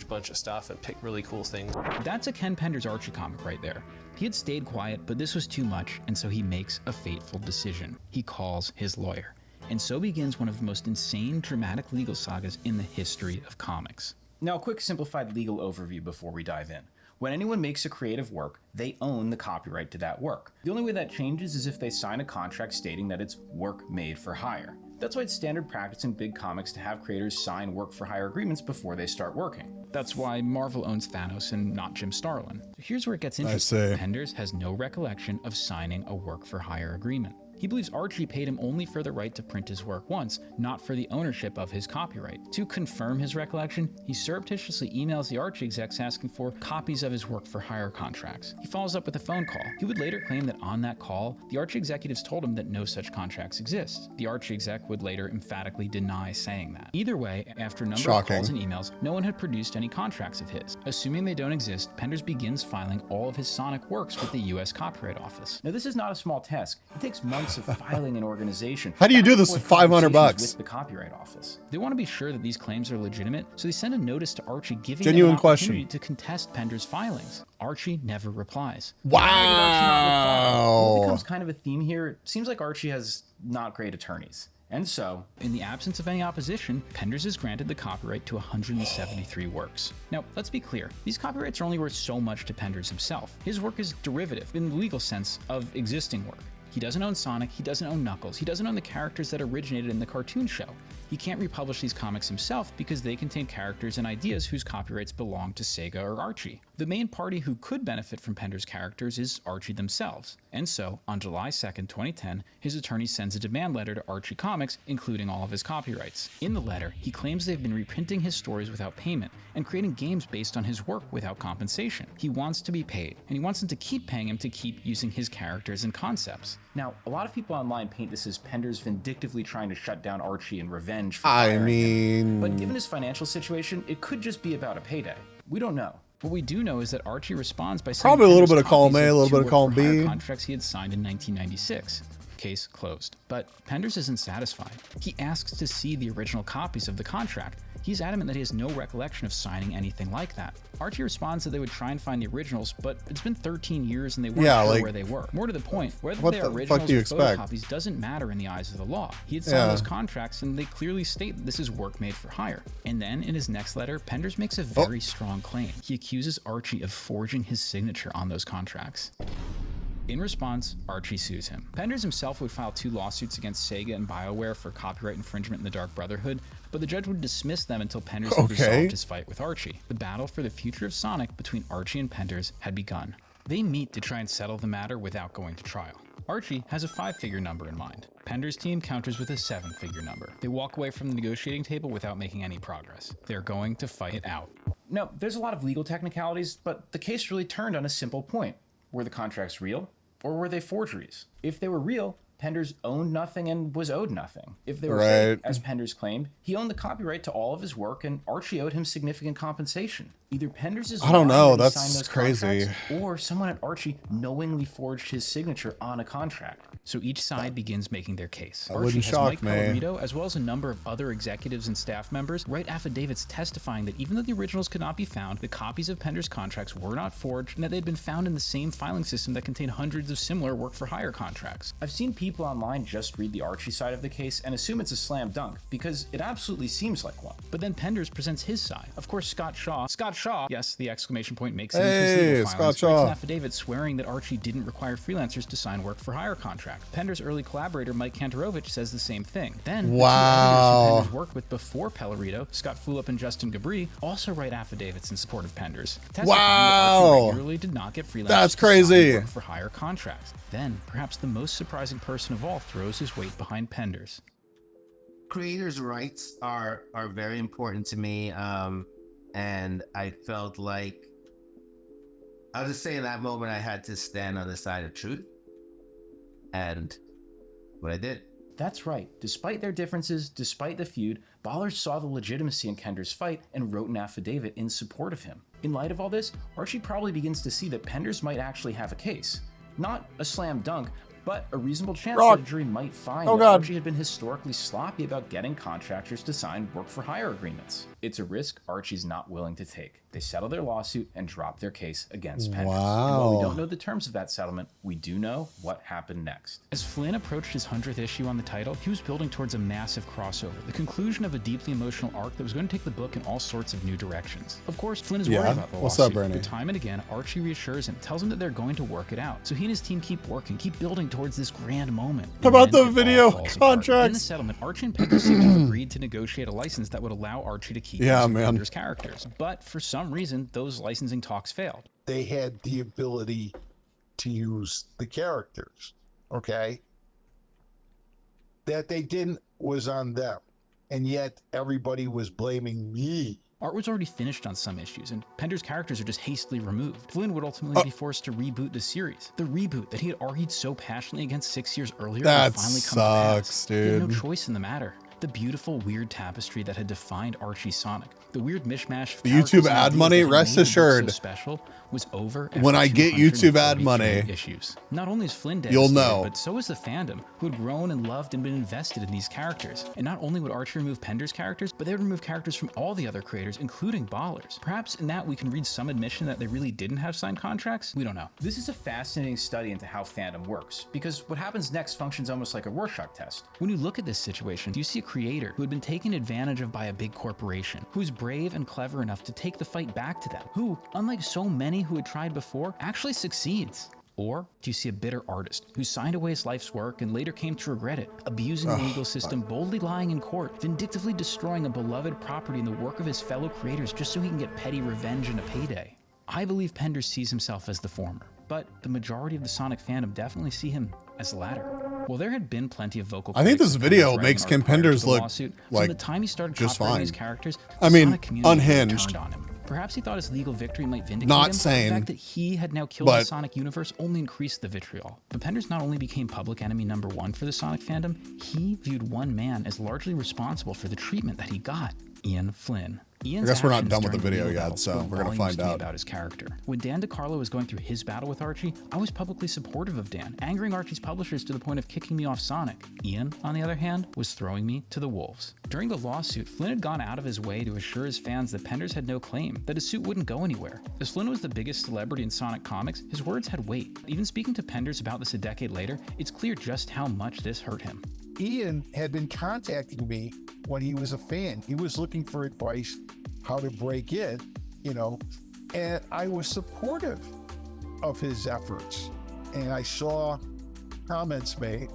bunch of stuff and pick really cool things. That's a Ken Penders Archie comic right there. He had stayed quiet, but this was too much, and so he makes a fateful decision. He calls his lawyer. And so begins one of the most insane, dramatic legal sagas in the history of comics. Now, a quick simplified legal overview before we dive in. When anyone makes a creative work, they own the copyright to that work. The only way that changes is if they sign a contract stating that it's work made for hire. That's why it's standard practice in big comics to have creators sign work for hire agreements before they start working. That's why Marvel owns Thanos and not Jim Starlin. So here's where it gets interesting. Penders has no recollection of signing a work for hire agreement. He believes Archie paid him only for the right to print his work once, not for the ownership of his copyright. To confirm his recollection, he surreptitiously emails the Archie execs asking for copies of his work for hire contracts. He follows up with a phone call. He would later claim that on that call, the Archie executives told him that no such contracts exist. The Archie exec would later emphatically deny saying that. Either way, after a number of calls and emails, no one had produced any contracts of his. Assuming they don't exist, Penders begins filing all of his Sonic works with the US Copyright Office. Now, this is not a small task. It takes months of filing an organization. How do you do this with $500? With the Copyright Office. They want to be sure that these claims are legitimate, so they send a notice to Archie giving Genuine him an opportunity question. to contest Penders' filings. Archie never replies. Wow. What becomes kind of a theme here, it seems like Archie has not great attorneys. And so, in the absence of any opposition, Penders is granted the copyright to 173 works. Now, let's be clear, these copyrights are only worth so much to Penders himself. His work is derivative, in the legal sense, of existing work. He doesn't own Sonic, he doesn't own Knuckles, he doesn't own the characters that originated in the cartoon show. He can't republish these comics himself because they contain characters and ideas whose copyrights belong to Sega or Archie. The main party who could benefit from Penders' characters is Archie themselves. And so, on July 2nd, 2010, his attorney sends a demand letter to Archie Comics, including all of his copyrights. In the letter, he claims they've been reprinting his stories without payment and creating games based on his work without compensation. He wants to be paid, and he wants them to keep paying him to keep using his characters and concepts. Now, a lot of people online paint this as Penders vindictively trying to shut down Archie in revenge for I firing mean... him. But given his financial situation, it could just be about a payday. We don't know. What we do know is that Archie responds by probably a little bit of column A, copies a little bit of column two work for hire B. Contracts he had signed in 1996. Case closed. But Penders isn't satisfied. He asks to see the original copies of the contract. He's adamant that he has no recollection of signing anything like that. Archie responds that they would try and find the originals, but it's been 13 years and they weren't sure where they were. More to the point, whether they are originals or photocopies doesn't matter in the eyes of the law. He had signed those contracts and they clearly state that this is work made for hire. And then, in his next letter, Penders makes a very strong claim. He accuses Archie of forging his signature on those contracts. In response, Archie sues him. Penders himself would file 2 lawsuits against Sega and BioWare for copyright infringement in the Dark Brotherhood, but the judge would dismiss them until Penders had resolved his fight with Archie. The battle for the future of Sonic between Archie and Penders had begun. They meet to try and settle the matter without going to trial. Archie has a 5-figure number in mind. Penders' team counters with a 7-figure number. They walk away from the negotiating table without making any progress. They're going to fight it out. Now, there's a lot of legal technicalities, but the case really turned on a simple point. Were the contracts real? Or were they forgeries? If they were real, Penders owned nothing and was owed nothing. If they were Right. fake, as Penders claimed, he owned the copyright to all of his work and Archie owed him significant compensation. Either Penders is I don't lying know, when he that's signed those crazy. contracts, or someone at Archie knowingly forged his signature on a contract. So each side begins making their case. That Archie wouldn't has shock Mike me. Pellerito, as well as a number of other executives and staff members, write affidavits testifying that even though the originals could not be found, the copies of Penders' contracts were not forged, and that they had been found in the same filing system that contained hundreds of similar work-for-hire contracts. I've seen people online just read the Archie side of the case and assume it's a slam dunk, because it absolutely seems like one. But then Penders presents his side. Of course, Scott Shaw, yes, the exclamation point makes it Hey, into his legal Scott filings, Shaw. writes an affidavit swearing that Archie didn't require freelancers to sign work-for-hire contracts. Penders' early collaborator Mike Kantarovich says the same thing. Then, the two Wow. editors who Penders worked with before Pellerito, Scott Fulop and Justin Gabri, also write affidavits in support of Penders, testifying that Archie Wow. regularly did not get freelancers That's to sign crazy. work-for-hire contracts. Then, perhaps the most surprising person of all throws his weight behind Penders. Creators' rights are very important to me, and I felt like I'll just say in that moment I had to stand on the side of truth, and what I did. That's right. Despite their differences, despite the feud, Ballers saw the legitimacy in Kenders' fight and wrote an affidavit in support of him. In light of all this, Archie probably begins to see that Penders might actually have a case. Not a slam dunk, but a reasonable chance Rock. that a jury might find Oh, that God. Archie had been historically sloppy about getting contractors to sign work-for-hire agreements. It's a risk Archie's not willing to take. They settle their lawsuit and drop their case against Penders. And while we Wow. don't know the terms of that settlement, we do know what happened next. As Flynn approached his 100th issue on the title, he was building towards a massive crossover, the conclusion of a deeply emotional arc that was going to take the book in all sorts of new directions. Of course, Flynn is worried Yeah. about the What's lawsuit, up, Bernie? but time and again, Archie reassures him, tells him that they're going to work it out. So he and his team keep working, keep building towards this grand moment. How about And then the it all video falls apart. In the contracts? settlement, Archie and Penders seem to have agreed to negotiate a license that would allow Archie to keep Yeah, using man. Penders' characters. But for some reason, those licensing talks failed. They had the ability to use the characters, okay? That they didn't was on them. And yet everybody was blaming me. Art was already finished on some issues, and Penders' characters are just hastily removed. Flynn would ultimately be forced to reboot the series. The reboot that he had argued so passionately against 6 years earlier That would finally come to pass. sucks, He had no dude. choice in the matter. The beautiful, weird tapestry that had defined Archie Sonic, the weird mishmash of The characters YouTube and ad ideas money, that had rest made the book assured. so special, was over When after I get YouTube ad 243 money, issues. Not only is Flynn you'll devastated, know. but so is the fandom, who had grown and loved and been invested in these characters. And not only would Archie remove Penders' characters, but they would remove characters from all the other creators, including Ballers. Perhaps in that we can read some admission that they really didn't have signed contracts? We don't know. This is a fascinating study into how fandom works, because what happens next functions almost like a Rorschach test. When you look at this situation, you see a creator who had been taken advantage of by a big corporation, who's brave and clever enough to take the fight back to them, who, unlike so many who had tried before, actually succeeds. Or do you see a bitter artist who signed away his life's work and later came to regret it, abusing the legal system, boldly lying in court, vindictively destroying a beloved property and the work of his fellow creators just so he can get petty revenge and a payday? I believe Penders sees himself as the former, but the majority of the Sonic fandom definitely see him as the latter. While there had been plenty of vocal I think critics this of video Penders' writing makes art Kim prior to Penders the look lawsuit, like from the time he started just copywriting fine. his characters, I the mean, Sonic community unhinged. turned on him. Perhaps he thought his legal victory might vindicate Not him. sane, The fact that he had now killed but- the Sonic universe only increased the vitriol. But Penders not only became public enemy number one for the Sonic fandom, he viewed one man as largely responsible for the treatment that he got: Ian Flynn. Ian's I guess we're not actions done with the during video legal yet, battle so spoke we're gonna volumes find to me out. about his character. When Dan DiCarlo was going through his battle with Archie, I was publicly supportive of Dan, angering Archie's publishers to the point of kicking me off Sonic. Ian, on the other hand, was throwing me to the wolves. During the lawsuit, Flynn had gone out of his way to assure his fans that Penders had no claim, that his suit wouldn't go anywhere. As Flynn was the biggest celebrity in Sonic comics, his words had weight. Even speaking to Penders about this a decade later, it's clear just how much this hurt him. Ian had been contacting me when he was a fan. He was looking for advice how to break in, and I was supportive of his efforts. And I saw comments made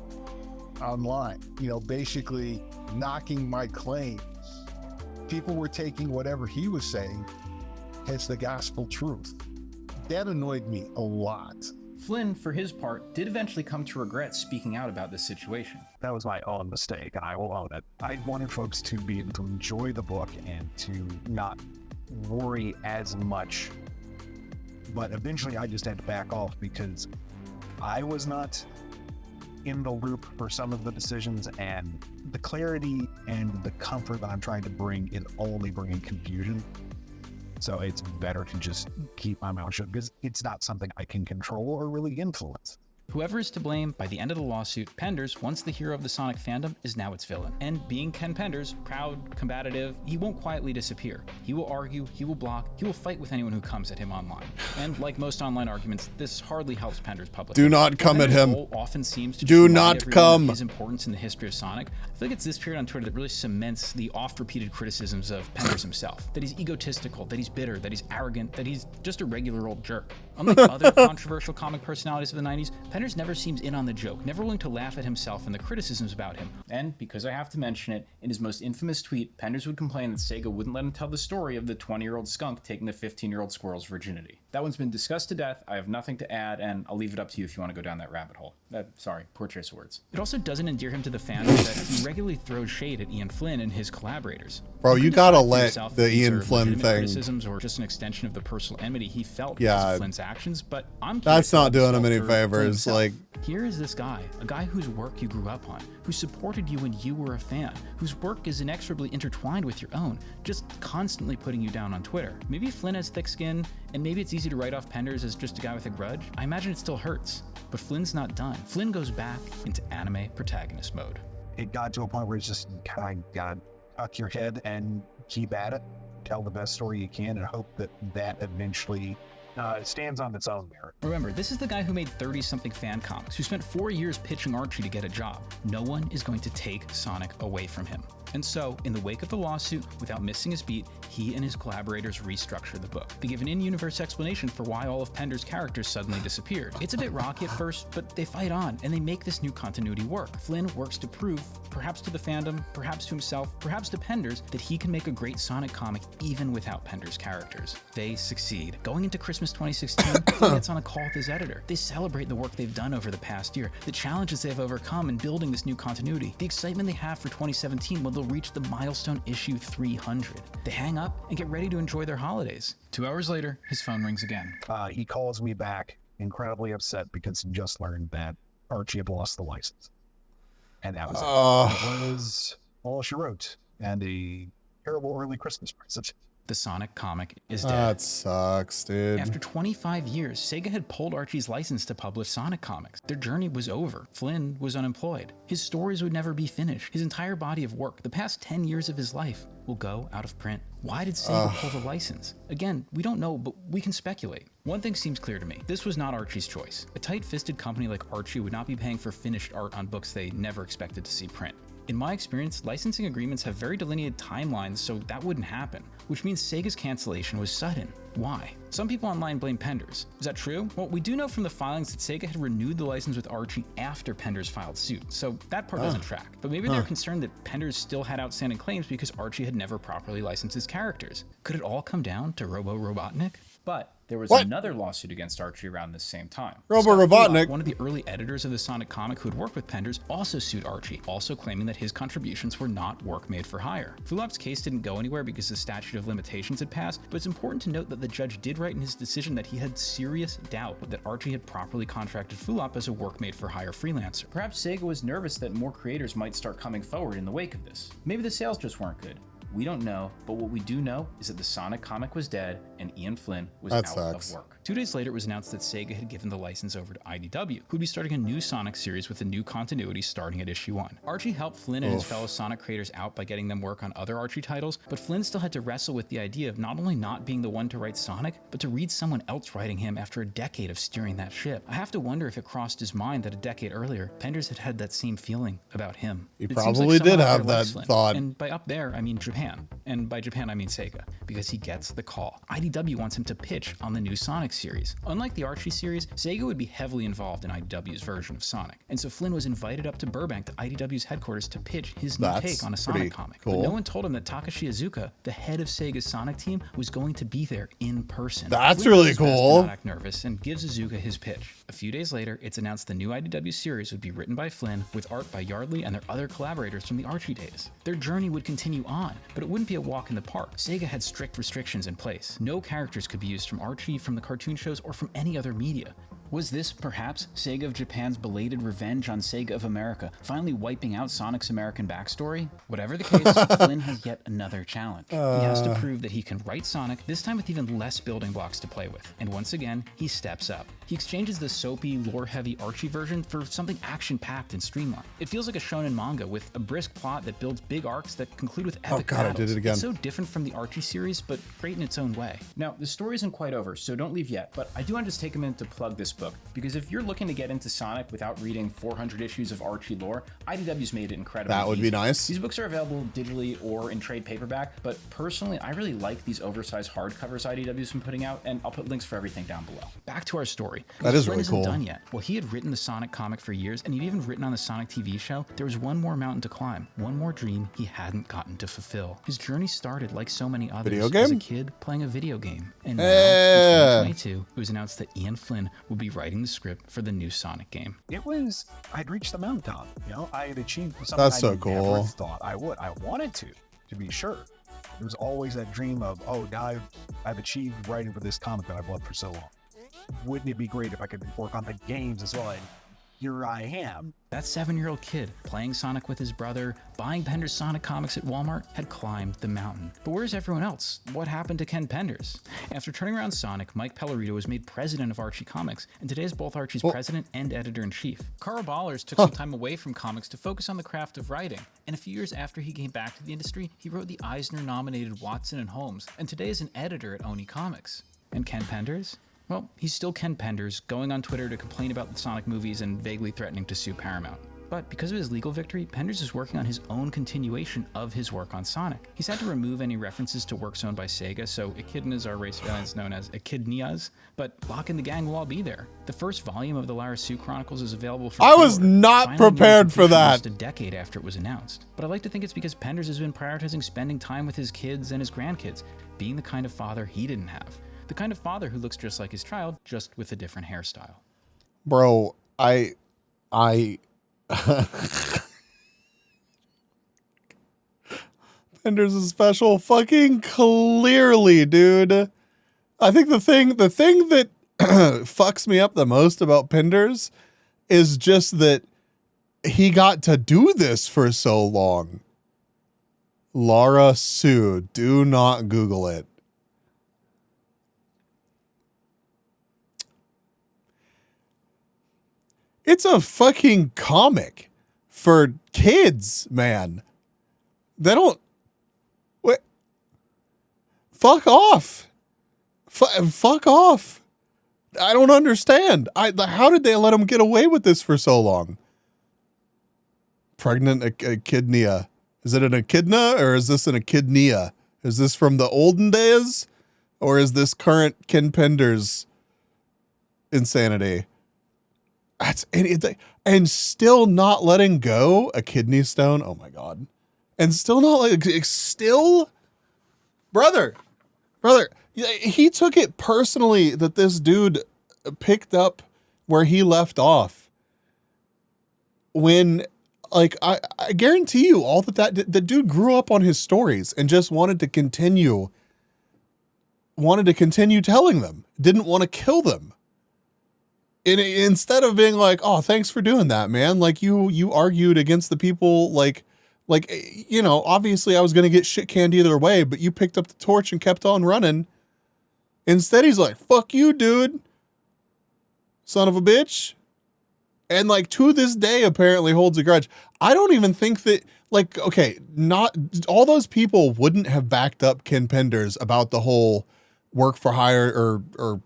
online, basically knocking my claims. People were taking whatever he was saying as the gospel truth. That annoyed me a lot. Flynn, for his part, did eventually come to regret speaking out about this situation. That was my own mistake, and I will own it. I wanted folks to be able to enjoy the book and to not worry as much. But eventually I just had to back off because I was not in the loop for some of the decisions, and the clarity and the comfort that I'm trying to bring is only bringing confusion. So it's better to just keep my mouth shut because it's not something I can control or really influence. Whoever is to blame, by the end of the lawsuit, Penders, once the hero of the Sonic fandom, is now its villain. And being Ken Penders, proud, combative, he won't quietly disappear. He will argue, he will block, he will fight with anyone who comes at him online. And like most online arguments, this hardly helps Penders publicly. Do not come at him. Often seems to do not come. His importance in the history of Sonic. I feel like it's this period on Twitter that really cements the oft-repeated criticisms of Penders himself. That he's egotistical, that he's bitter, that he's arrogant, that he's just a regular old jerk. Unlike other controversial comic personalities of the 90s, Penders never seems in on the joke, never willing to laugh at himself and the criticisms about him. And because I have to mention it, in his most infamous tweet, Penders would complain that Sega wouldn't let him tell the story of the 20-year-old skunk taking the 15-year-old squirrel's virginity. That one's been discussed to death. I have nothing to add, and I'll leave it up to you if you want to go down that rabbit hole. Sorry, poor choice of words. It also doesn't endear him to the fandom that he regularly throws shade at Ian Flynn and his collaborators. Bro, you gotta let the Ian Flynn thing. Criticisms or just an extension of the personal enmity he felt because of Flynn's actions, but I'm that's not doing him any favors. Like, here is this guy, a guy whose work you grew up on, who supported you when you were a fan, whose work is inexorably intertwined with your own, just constantly putting you down on Twitter. Maybe Flynn has thick skin, and maybe it's easy to write off Penders as just a guy with a grudge. I imagine it still hurts, but Flynn's not done. Flynn goes back into anime protagonist mode. It got to a point where it's just kind of gotta tuck your head and keep at it, tell the best story you can, and hope that that eventually stands on its own merit. Remember, this is the guy who made 30-something fan comics, who spent 4 years pitching Archie to get a job. No one is going to take Sonic away from him. And so, in the wake of the lawsuit, without missing his beat, he and his collaborators restructure the book. They give an in-universe explanation for why all of Penders' characters suddenly disappeared. It's a bit rocky at first, but they fight on, and they make this new continuity work. Flynn works to prove, perhaps to the fandom, perhaps to himself, perhaps to Penders, that he can make a great Sonic comic even without Penders' characters. They succeed. Going into Christmas 2016, Flynn gets on a call with his editor. They celebrate the work they've done over the past year, the challenges they've overcome in building this new continuity, the excitement they have for 2017 when they'll reach the milestone issue 300. They hang up and get ready to enjoy their holidays. 2 hours later, his phone rings again. He calls me back, incredibly upset because he just learned that Archie had lost the license. And that was it. That was all she wrote, and a terrible early Christmas present. The Sonic comic is dead. That sucks, dude. After 25 years, Sega had pulled Archie's license to publish Sonic comics. Their journey was over. Flynn was unemployed. His stories would never be finished. His entire body of work, the past 10 years of his life, will go out of print. Why did Sega pull the license? Again, we don't know, but we can speculate. One thing seems clear to me. This was not Archie's choice. A tight-fisted company like Archie would not be paying for finished art on books they never expected to see print. In my experience, licensing agreements have very delineated timelines, so that wouldn't happen, which means Sega's cancellation was sudden. Why? Some people online blame Penders. Is that true? Well, we do know from the filings that Sega had renewed the license with Archie after Penders filed suit, so that part doesn't track. But maybe they're concerned that Penders still had outstanding claims because Archie had never properly licensed his characters. Could it all come down to Robo Robotnik? But there was another lawsuit against Archie around this same time. Robo Robotnik, one of the early editors of the Sonic comic who had worked with Penders, also sued Archie, also claiming that his contributions were not work made for hire. Fulop's case didn't go anywhere because the statute of limitations had passed, but it's important to note that the judge did write in his decision that he had serious doubt that Archie had properly contracted Fulop as a work made for hire freelancer. Perhaps Sega was nervous that more creators might start coming forward in the wake of this. Maybe the sales just weren't good. We don't know, but what we do know is that the Sonic comic was dead and Ian Flynn was out of work. 2 days later, it was announced that Sega had given the license over to IDW, who'd be starting a new Sonic series with a new continuity starting at issue 1. Archie helped Flynn and his fellow Sonic creators out by getting them work on other Archie titles, but Flynn still had to wrestle with the idea of not only not being the one to write Sonic, but to read someone else writing him after a decade of steering that ship. I have to wonder if it crossed his mind that a decade earlier, Penders had had that same feeling about him. He probably did have that thought. And by up there, I mean Japan. And by Japan, I mean Sega, because he gets the call. IDW wants him to pitch on the new Sonic series. Unlike the Archie series, Sega would be heavily involved in IDW's version of Sonic, and so Flynn was invited up to Burbank to IDW's headquarters to pitch his new take on a Sonic comic. Cool. But no one told him that Takashi Iizuka, the head of Sega's Sonic team, was going to be there in person. That's Flynn really cool. Not act nervous and gives Iizuka his pitch. A few days later, it's announced the new IDW series would be written by Flynn with art by Yardley and their other collaborators from the Archie days. Their journey would continue on, but it wouldn't be a walk in the park. Sega had strict restrictions in place. No characters could be used from Archie, from the cartoon shows, or from any other media. Was this, perhaps, Sega of Japan's belated revenge on Sega of America, finally wiping out Sonic's American backstory? Whatever the case, Flynn has yet another challenge. He has to prove that he can write Sonic, this time with even less building blocks to play with. And once again, he steps up. He exchanges the soapy, lore-heavy Archie version for something action-packed and streamlined. It feels like a shonen manga with a brisk plot that builds big arcs that conclude with epic battles. I did it again. It's so different from the Archie series, but great in its own way. Now, the story isn't quite over, so don't leave yet, but I do want to just take a minute to plug this book, because if you're looking to get into Sonic without reading 400 issues of Archie lore, IDW's made it incredibly That would be easy. nice. These books are available digitally or in trade paperback, but personally, I really like these oversized hardcovers IDW's been putting out, and I'll put links for everything down below. Back to our story. That is Flynn really isn't cool. done yet. Well, he had written the Sonic comic for years, and he'd even written on the Sonic TV show. There was one more mountain to climb, one more dream he hadn't gotten to fulfill. His journey started like so many others, Video as a game? kid playing a video game. And now, Yeah. in 2022, it was announced that Ian Flynn would be writing the script for the new Sonic game. I'd reached the mountaintop. I had achieved something That's I so never cool. thought I would. I wanted to be sure. There was always that dream of, oh, now I've achieved writing for this comic that I've loved for so long. Wouldn't it be great if I could work on the games as well? And here I am. That 7-year-old kid, playing Sonic with his brother, buying Pender's Sonic comics at Walmart, had climbed the mountain. But where's everyone else? What happened to Ken Penders? After turning around Sonic, Mike Pellerito was made president of Archie Comics, and today is both Archie's president and editor-in-chief. Carl Ballers took some time away from comics to focus on the craft of writing, and a few years after he came back to the industry, he wrote the Eisner-nominated Watson and Holmes, and today is an editor at Oni Comics. And Ken Penders? Well, he's still Ken Penders, going on Twitter to complain about the Sonic movies and vaguely threatening to sue Paramount. But because of his legal victory, Penders is working on his own continuation of his work on Sonic. He's had to remove any references to works owned by Sega, so echidnas are race variants known as echidnias, but Locke and the gang will all be there. The first volume of the Lara Sue Chronicles is available for I was pre-order, not finally prepared nearing for completion that. Almost a decade after it was announced. But I like to think it's because Penders has been prioritizing spending time with his kids and his grandkids, being the kind of father he didn't have. The kind of father who looks just like his child, just with a different hairstyle. Bro, Penders is special fucking clearly, dude. I think the thing that fucks me up the most about Penders is just that he got to do this for so long. Lara Sue, do not Google it. It's a fucking comic for kids, man. They don't. What? Fuck off. Fuck off. I don't understand. How did they let him get away with this for so long? Pregnant echidnia. Is it an echidna or is this an echidnia? Is this from the olden days? Or is this current Ken Penders insanity? And still not letting go a kidney stone. Oh my God. And still not brother, he took it personally that this dude picked up where he left off. When, like, I guarantee you all that the dude grew up on his stories and just wanted to continue telling them, didn't want to kill them. And instead of being like, oh, thanks for doing that, man. Like you argued against the people, like, you know, obviously I was going to get shit canned either way, but you picked up the torch and kept on running. Instead, he's like, fuck you, dude. Son of a bitch. And like to this day, apparently holds a grudge. I don't even think that, like, okay, not all those people wouldn't have backed up Ken Penders about the whole work for hire or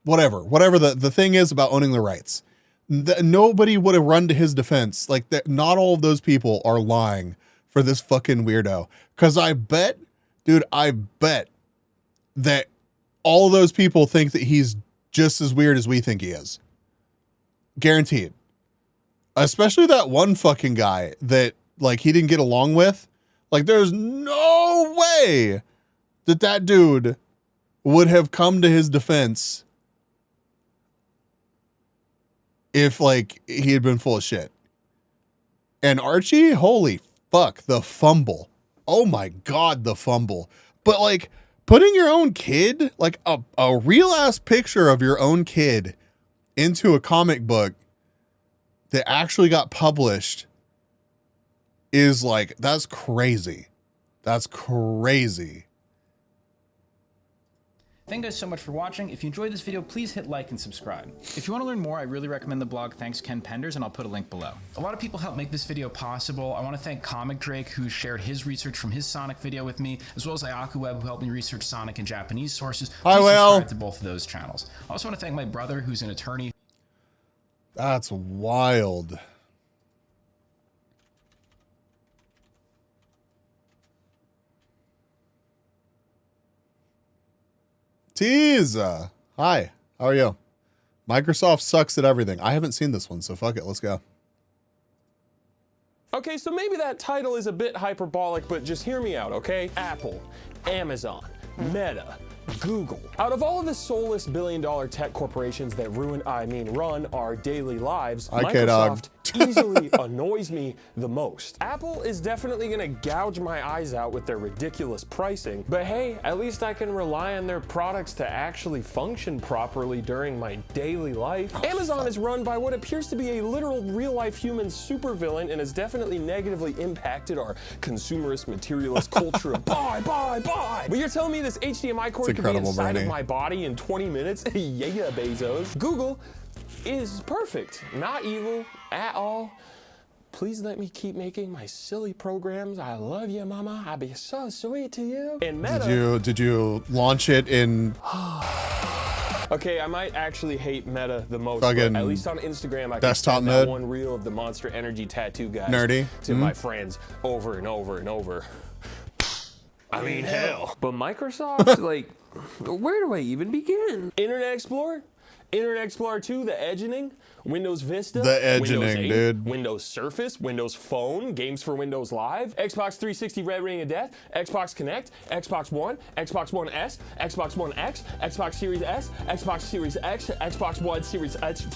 whatever the thing is about owning the rights. Nobody would have run to his defense. Like that, not all of those people are lying for this fucking weirdo. Cause I bet that all of those people think that he's just as weird as we think he is. Guaranteed. Especially that one fucking guy that like he didn't get along with. Like there's no way that dude would have come to his defense if like he had been full of shit. And Archie, holy fuck, the fumble. Oh my God, the fumble. But like Putting your own kid, like a real ass picture of your own kid, into a comic book that actually got published is like, that's crazy. That's crazy. Thank you guys so much for watching. If you enjoyed this video, please hit like and subscribe. If you want to learn more, I really recommend the blog Thanks Ken Penders, and I'll put a link below. A lot of people helped make this video possible. I want to thank Comic Drake, who shared his research from his Sonic video with me, as well as Ayaku Web, who helped me research Sonic in Japanese sources. Please subscribe to both of those channels. I also want to thank my brother, who's an attorney. That's wild. Tease. Hi, how are you? Microsoft sucks at everything. I haven't seen this one, so fuck it. Let's go. Okay, so maybe that title is a bit hyperbolic, but just hear me out, okay? Apple, Amazon, Meta, Google. Out of all of the soulless billion-dollar tech corporations that run our daily lives, Microsoft easily annoys me the most. Apple is definitely gonna gouge my eyes out with their ridiculous pricing, but hey, at least I can rely on their products to actually function properly during my daily life. Amazon is run by what appears to be a literal real-life human supervillain and has definitely negatively impacted our consumerist materialist culture of buy. But you're telling me this HDMI cord could be inside of my body in 20 minutes? Yeah, Bezos. Google is perfect, not evil at all. Please let me keep making my silly programs. I love you, mama. I'll be so sweet to you. And Meta. Did you launch it in? Okay, I might actually hate Meta the most, but at least on Instagram I can send that one reel of the Monster Energy tattoo guys to my friends over and over and over. I mean, hell. But Microsoft, like, where do I even begin? Internet Explorer? Internet Explorer 2, the edging, Windows Vista, Windows 8, dude. Windows Surface, Windows Phone, games for Windows Live, Xbox 360 Red Ring of Death, Xbox Connect, Xbox One, Xbox One S, Xbox One X, Xbox Series S, Xbox Series X, Xbox One Series S,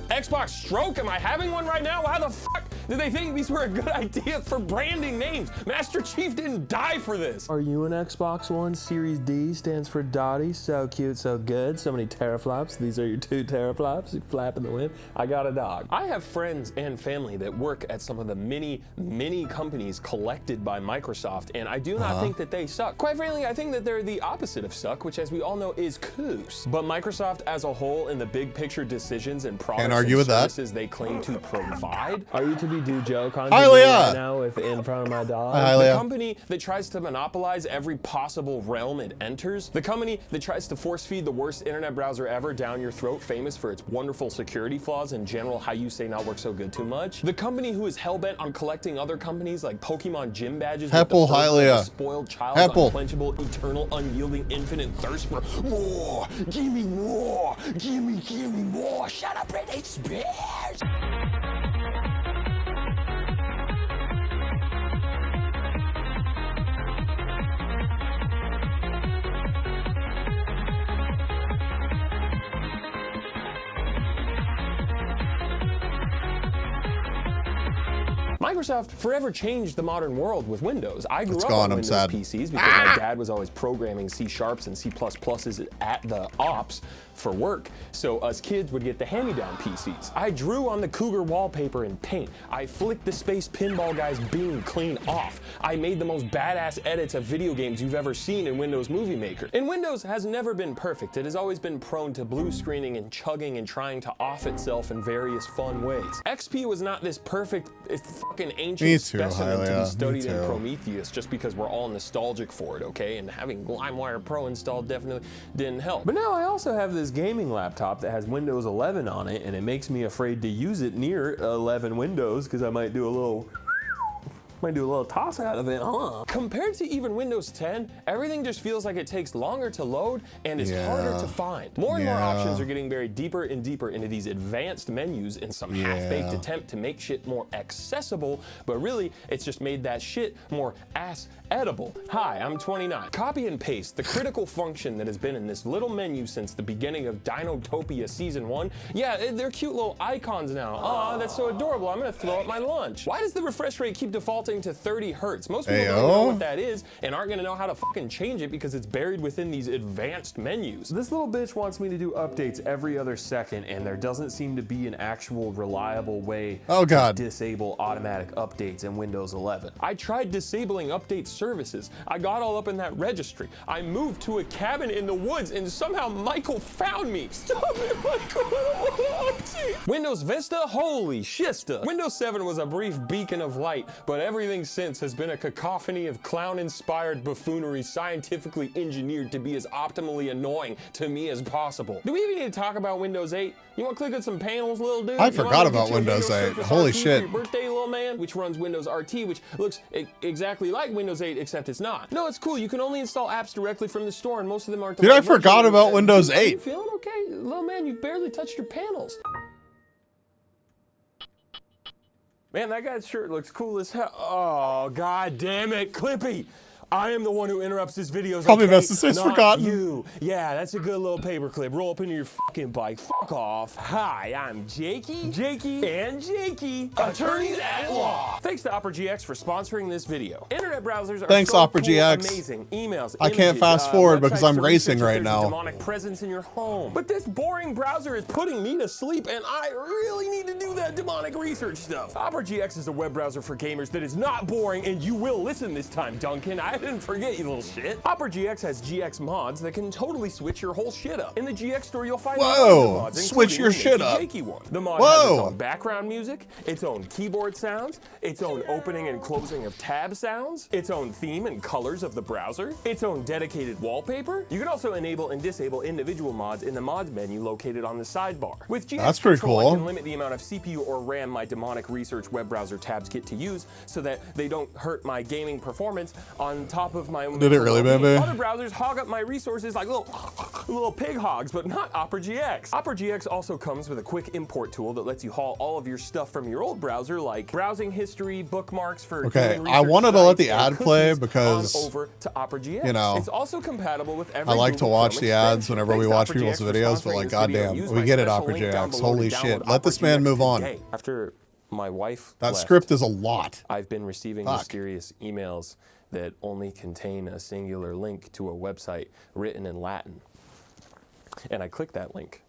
Xbox Stroke. Am I having one right now? How the fuck did they think these were a good idea for branding names? Master Chief didn't die for this. Are you an Xbox One? Series D stands for Dottie. So cute, so good. So many teraflops. These are your 2 teraflops. You flap in the wind. I got a dog. I have friends and family that work at some of the many companies collected by Microsoft, and I do not think that they suck. Quite frankly, I think that they're the opposite of suck, which, as we all know, is coos. But Microsoft as a whole, in the big picture decisions and products and services they claim to provide. Are you to be do joke on right now with in front of my dog? The company that tries to monopolize every possible realm it enters. The company that tries to force feed the worst internet browser ever down your throat, famous for its wonderful security flaws and general how you say not work so good too much. The company who is hell-bent on collecting other companies like Pokemon gym badges with the spoiled child's unquenchable, eternal, unyielding, infinite thirst for more. Give me more. Give me more. Shut up, Britney Spears. Microsoft forever changed the modern world with Windows. I grew up on Windows PCs because my dad was always programming C# and C++s at the ops for work, so us kids would get the hand-me-down PCs. I drew on the Cougar wallpaper in Paint. I flicked the Space Pinball guy's beam clean off. I made the most badass edits of video games you've ever seen in Windows Movie Maker. And Windows has never been perfect. It has always been prone to blue screening and chugging and trying to off itself in various fun ways. XP was not this perfect, fucking ancient specimen to be studied in Prometheus just because we're all nostalgic for it, okay? And having LimeWire Pro installed definitely didn't help. But now I also have this gaming laptop that has Windows 11 on it, and it makes me afraid to use it near 11 Windows because I might do a little toss out of it, huh? Compared to even Windows 10, everything just feels like it takes longer to load and is harder to find. More and more options are getting buried deeper and deeper into these advanced menus in some half-baked attempt to make shit more accessible, but really, it's just made that shit more ass-edible. Hi, I'm 29. Copy and paste, the critical function that has been in this little menu since the beginning of Dinotopia Season 1. Yeah, they're cute little icons now. Aw, that's so adorable. I'm gonna throw up my lunch. Why does the refresh rate keep defaulting defaulting to 30 hertz. Most people don't know what that is and aren't gonna know how to fucking change it because it's buried within these advanced menus. This little bitch wants me to do updates every other second, and there doesn't seem to be an actual reliable way to disable automatic updates in Windows 11. I tried disabling update services. I got all up in that registry. I moved to a cabin in the woods, and somehow Michael found me. Stop it, Michael. I don't want to update. Windows Vista? Holy shista. Windows 7 was a brief beacon of light, but everything since has been a cacophony of clown-inspired buffoonery scientifically engineered to be as optimally annoying to me as possible. Do we even need to talk about Windows 8? You want to click on some panels, little dude? I forgot about Windows 8. Holy shit. For your birthday, little man, which runs Windows RT, which looks exactly like Windows 8, except it's not. No, it's cool. You can only install apps directly from the store, and most of them aren't. Dude, I forgot about Windows 8. You feeling okay? Little man, you've barely touched your panels. Man, that guy's shirt looks cool as hell. Oh, god damn it, Clippy. I am the one who interrupts his videos. Probably best to say it's forgotten. You. Yeah, that's a good little paperclip. Roll up into your fucking bike. Fuck off. Hi, I'm Jakey, attorneys at law. Thanks to Opera GX for sponsoring this video. Internet browsers are so Opera cool, GX. amazing. Emails, I can't fast forward because I'm racing right now. Demonic presence in your home. But this boring browser is putting me to sleep, and I really need to do that demonic research stuff. Opera GX is a web browser for gamers that is not boring, and you will listen this time, Duncan. I didn't forget, you little shit. Opera GX has GX mods that can totally switch your whole shit up. In the GX store, you'll find mods, switch your shit up. The mod has its own background music, its own keyboard sounds, its own opening and closing of tab sounds, its own theme and colors of the browser, its own dedicated wallpaper. You can also enable and disable individual mods in the mods menu located on the sidebar. With GX That's pretty Control, cool. I can limit the amount of CPU or RAM my demonic research web browser tabs get to use so that they don't hurt my gaming performance on top of my Did it really, baby? Other browsers hog up my resources like little pig hogs, but not Opera GX. Opera GX also comes with a quick import tool that lets you haul all of your stuff from your old browser, like browsing history, bookmarks for I wanted to let the ad play because over to Opera GX. You know, it's also compatible with every I like to Google watch Chrome the ads extension. whenever we Thanks to watch Opera people's GX for videos, but sponsoring like, this video. goddamn, Use we my get it, special Opera link down GX. below Holy to shit. download Let this Opera man GX move on. today. After my wife That left, script is a lot. I've been receiving mysterious emails that only contain a singular link to a website written in Latin. And I clicked that link,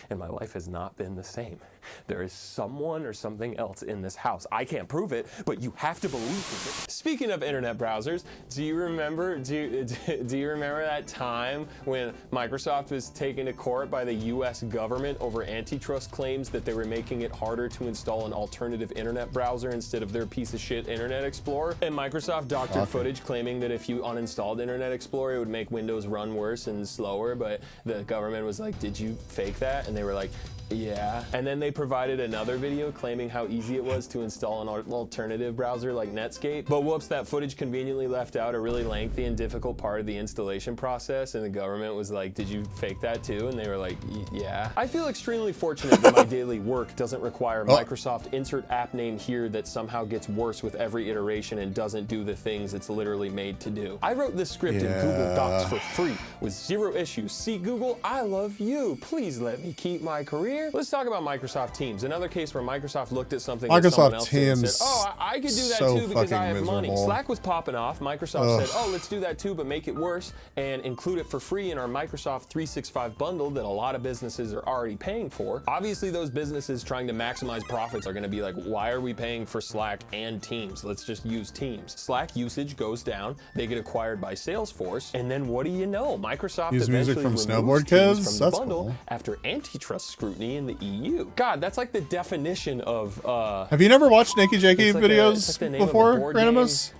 and my life has not been the same. There is someone or something else in this house. I can't prove it, but you have to believe it. Speaking of internet browsers, do you remember that time when Microsoft was taken to court by the US government over antitrust claims that they were making it harder to install an alternative internet browser instead of their piece of shit Internet Explorer? And Microsoft doctored footage claiming that if you uninstalled Internet Explorer, it would make Windows run worse and slower, but the government was like, did you fake that? And they were like, yeah. And then they provided another video claiming how easy it was to install an alternative browser like Netscape. But whoops, that footage conveniently left out a really lengthy and difficult part of the installation process, and the government was like, did you fake that too? And they were like, yeah. I feel extremely fortunate that my daily work doesn't require Microsoft insert app name here that somehow gets worse with every iteration and doesn't do the things it's literally made to do. I wrote this script in Google Docs for free with 0 issues. See, Google, I love you. Please let me keep my career. Let's talk about Microsoft Teams. Another case where Microsoft looked at something that someone else did and said, oh, I could do that too because I have money. Slack was popping off. Microsoft said, oh, let's do that too, but make it worse and include it for free in our Microsoft 365 bundle that a lot of businesses are already paying for. Obviously, those businesses trying to maximize profits are going to be like, why are we paying for Slack and Teams? Let's just use Teams. Slack usage goes down. They get acquired by Salesforce. And then what do you know? Microsoft Use music eventually from removes Snowboard Teams Kids? from the That's bundle cool. after antitrust scrutiny in the EU. God, that's like the definition of Have you never watched Nakey Jakey like videos the name of a before, board Ranimus?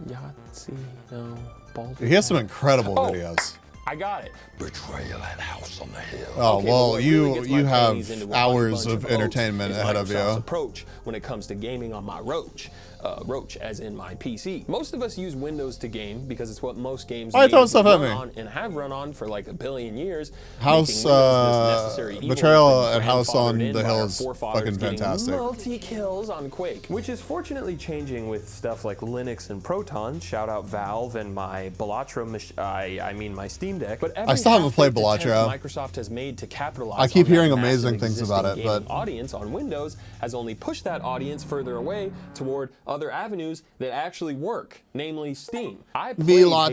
Yahtzee, no, He has some incredible videos. I got it. Betrayal at House on the Hill. Oh, Okay, well, what really gets my you panties have into a hours bunch of oats entertainment is ahead of Microsoft's you. approach when it comes to gaming on my roach. Roach, as in my PC. Most of us use Windows to game because it's what most games Alright, throwing stuff at run me. on and have run on for like a billion years. House, Betrayal at House on the Hill is fucking fantastic. Multi-kills on Quake, which is fortunately changing with stuff like Linux and Proton. Shout out Valve and my Balatro, I mean my Steam Deck. But I still haven't played Balatro. Microsoft has made to capitalize I keep on hearing that amazing massive things about it, existing but gaming audience on Windows has only pushed that audience further away toward other avenues that actually work, namely Steam. I played Halo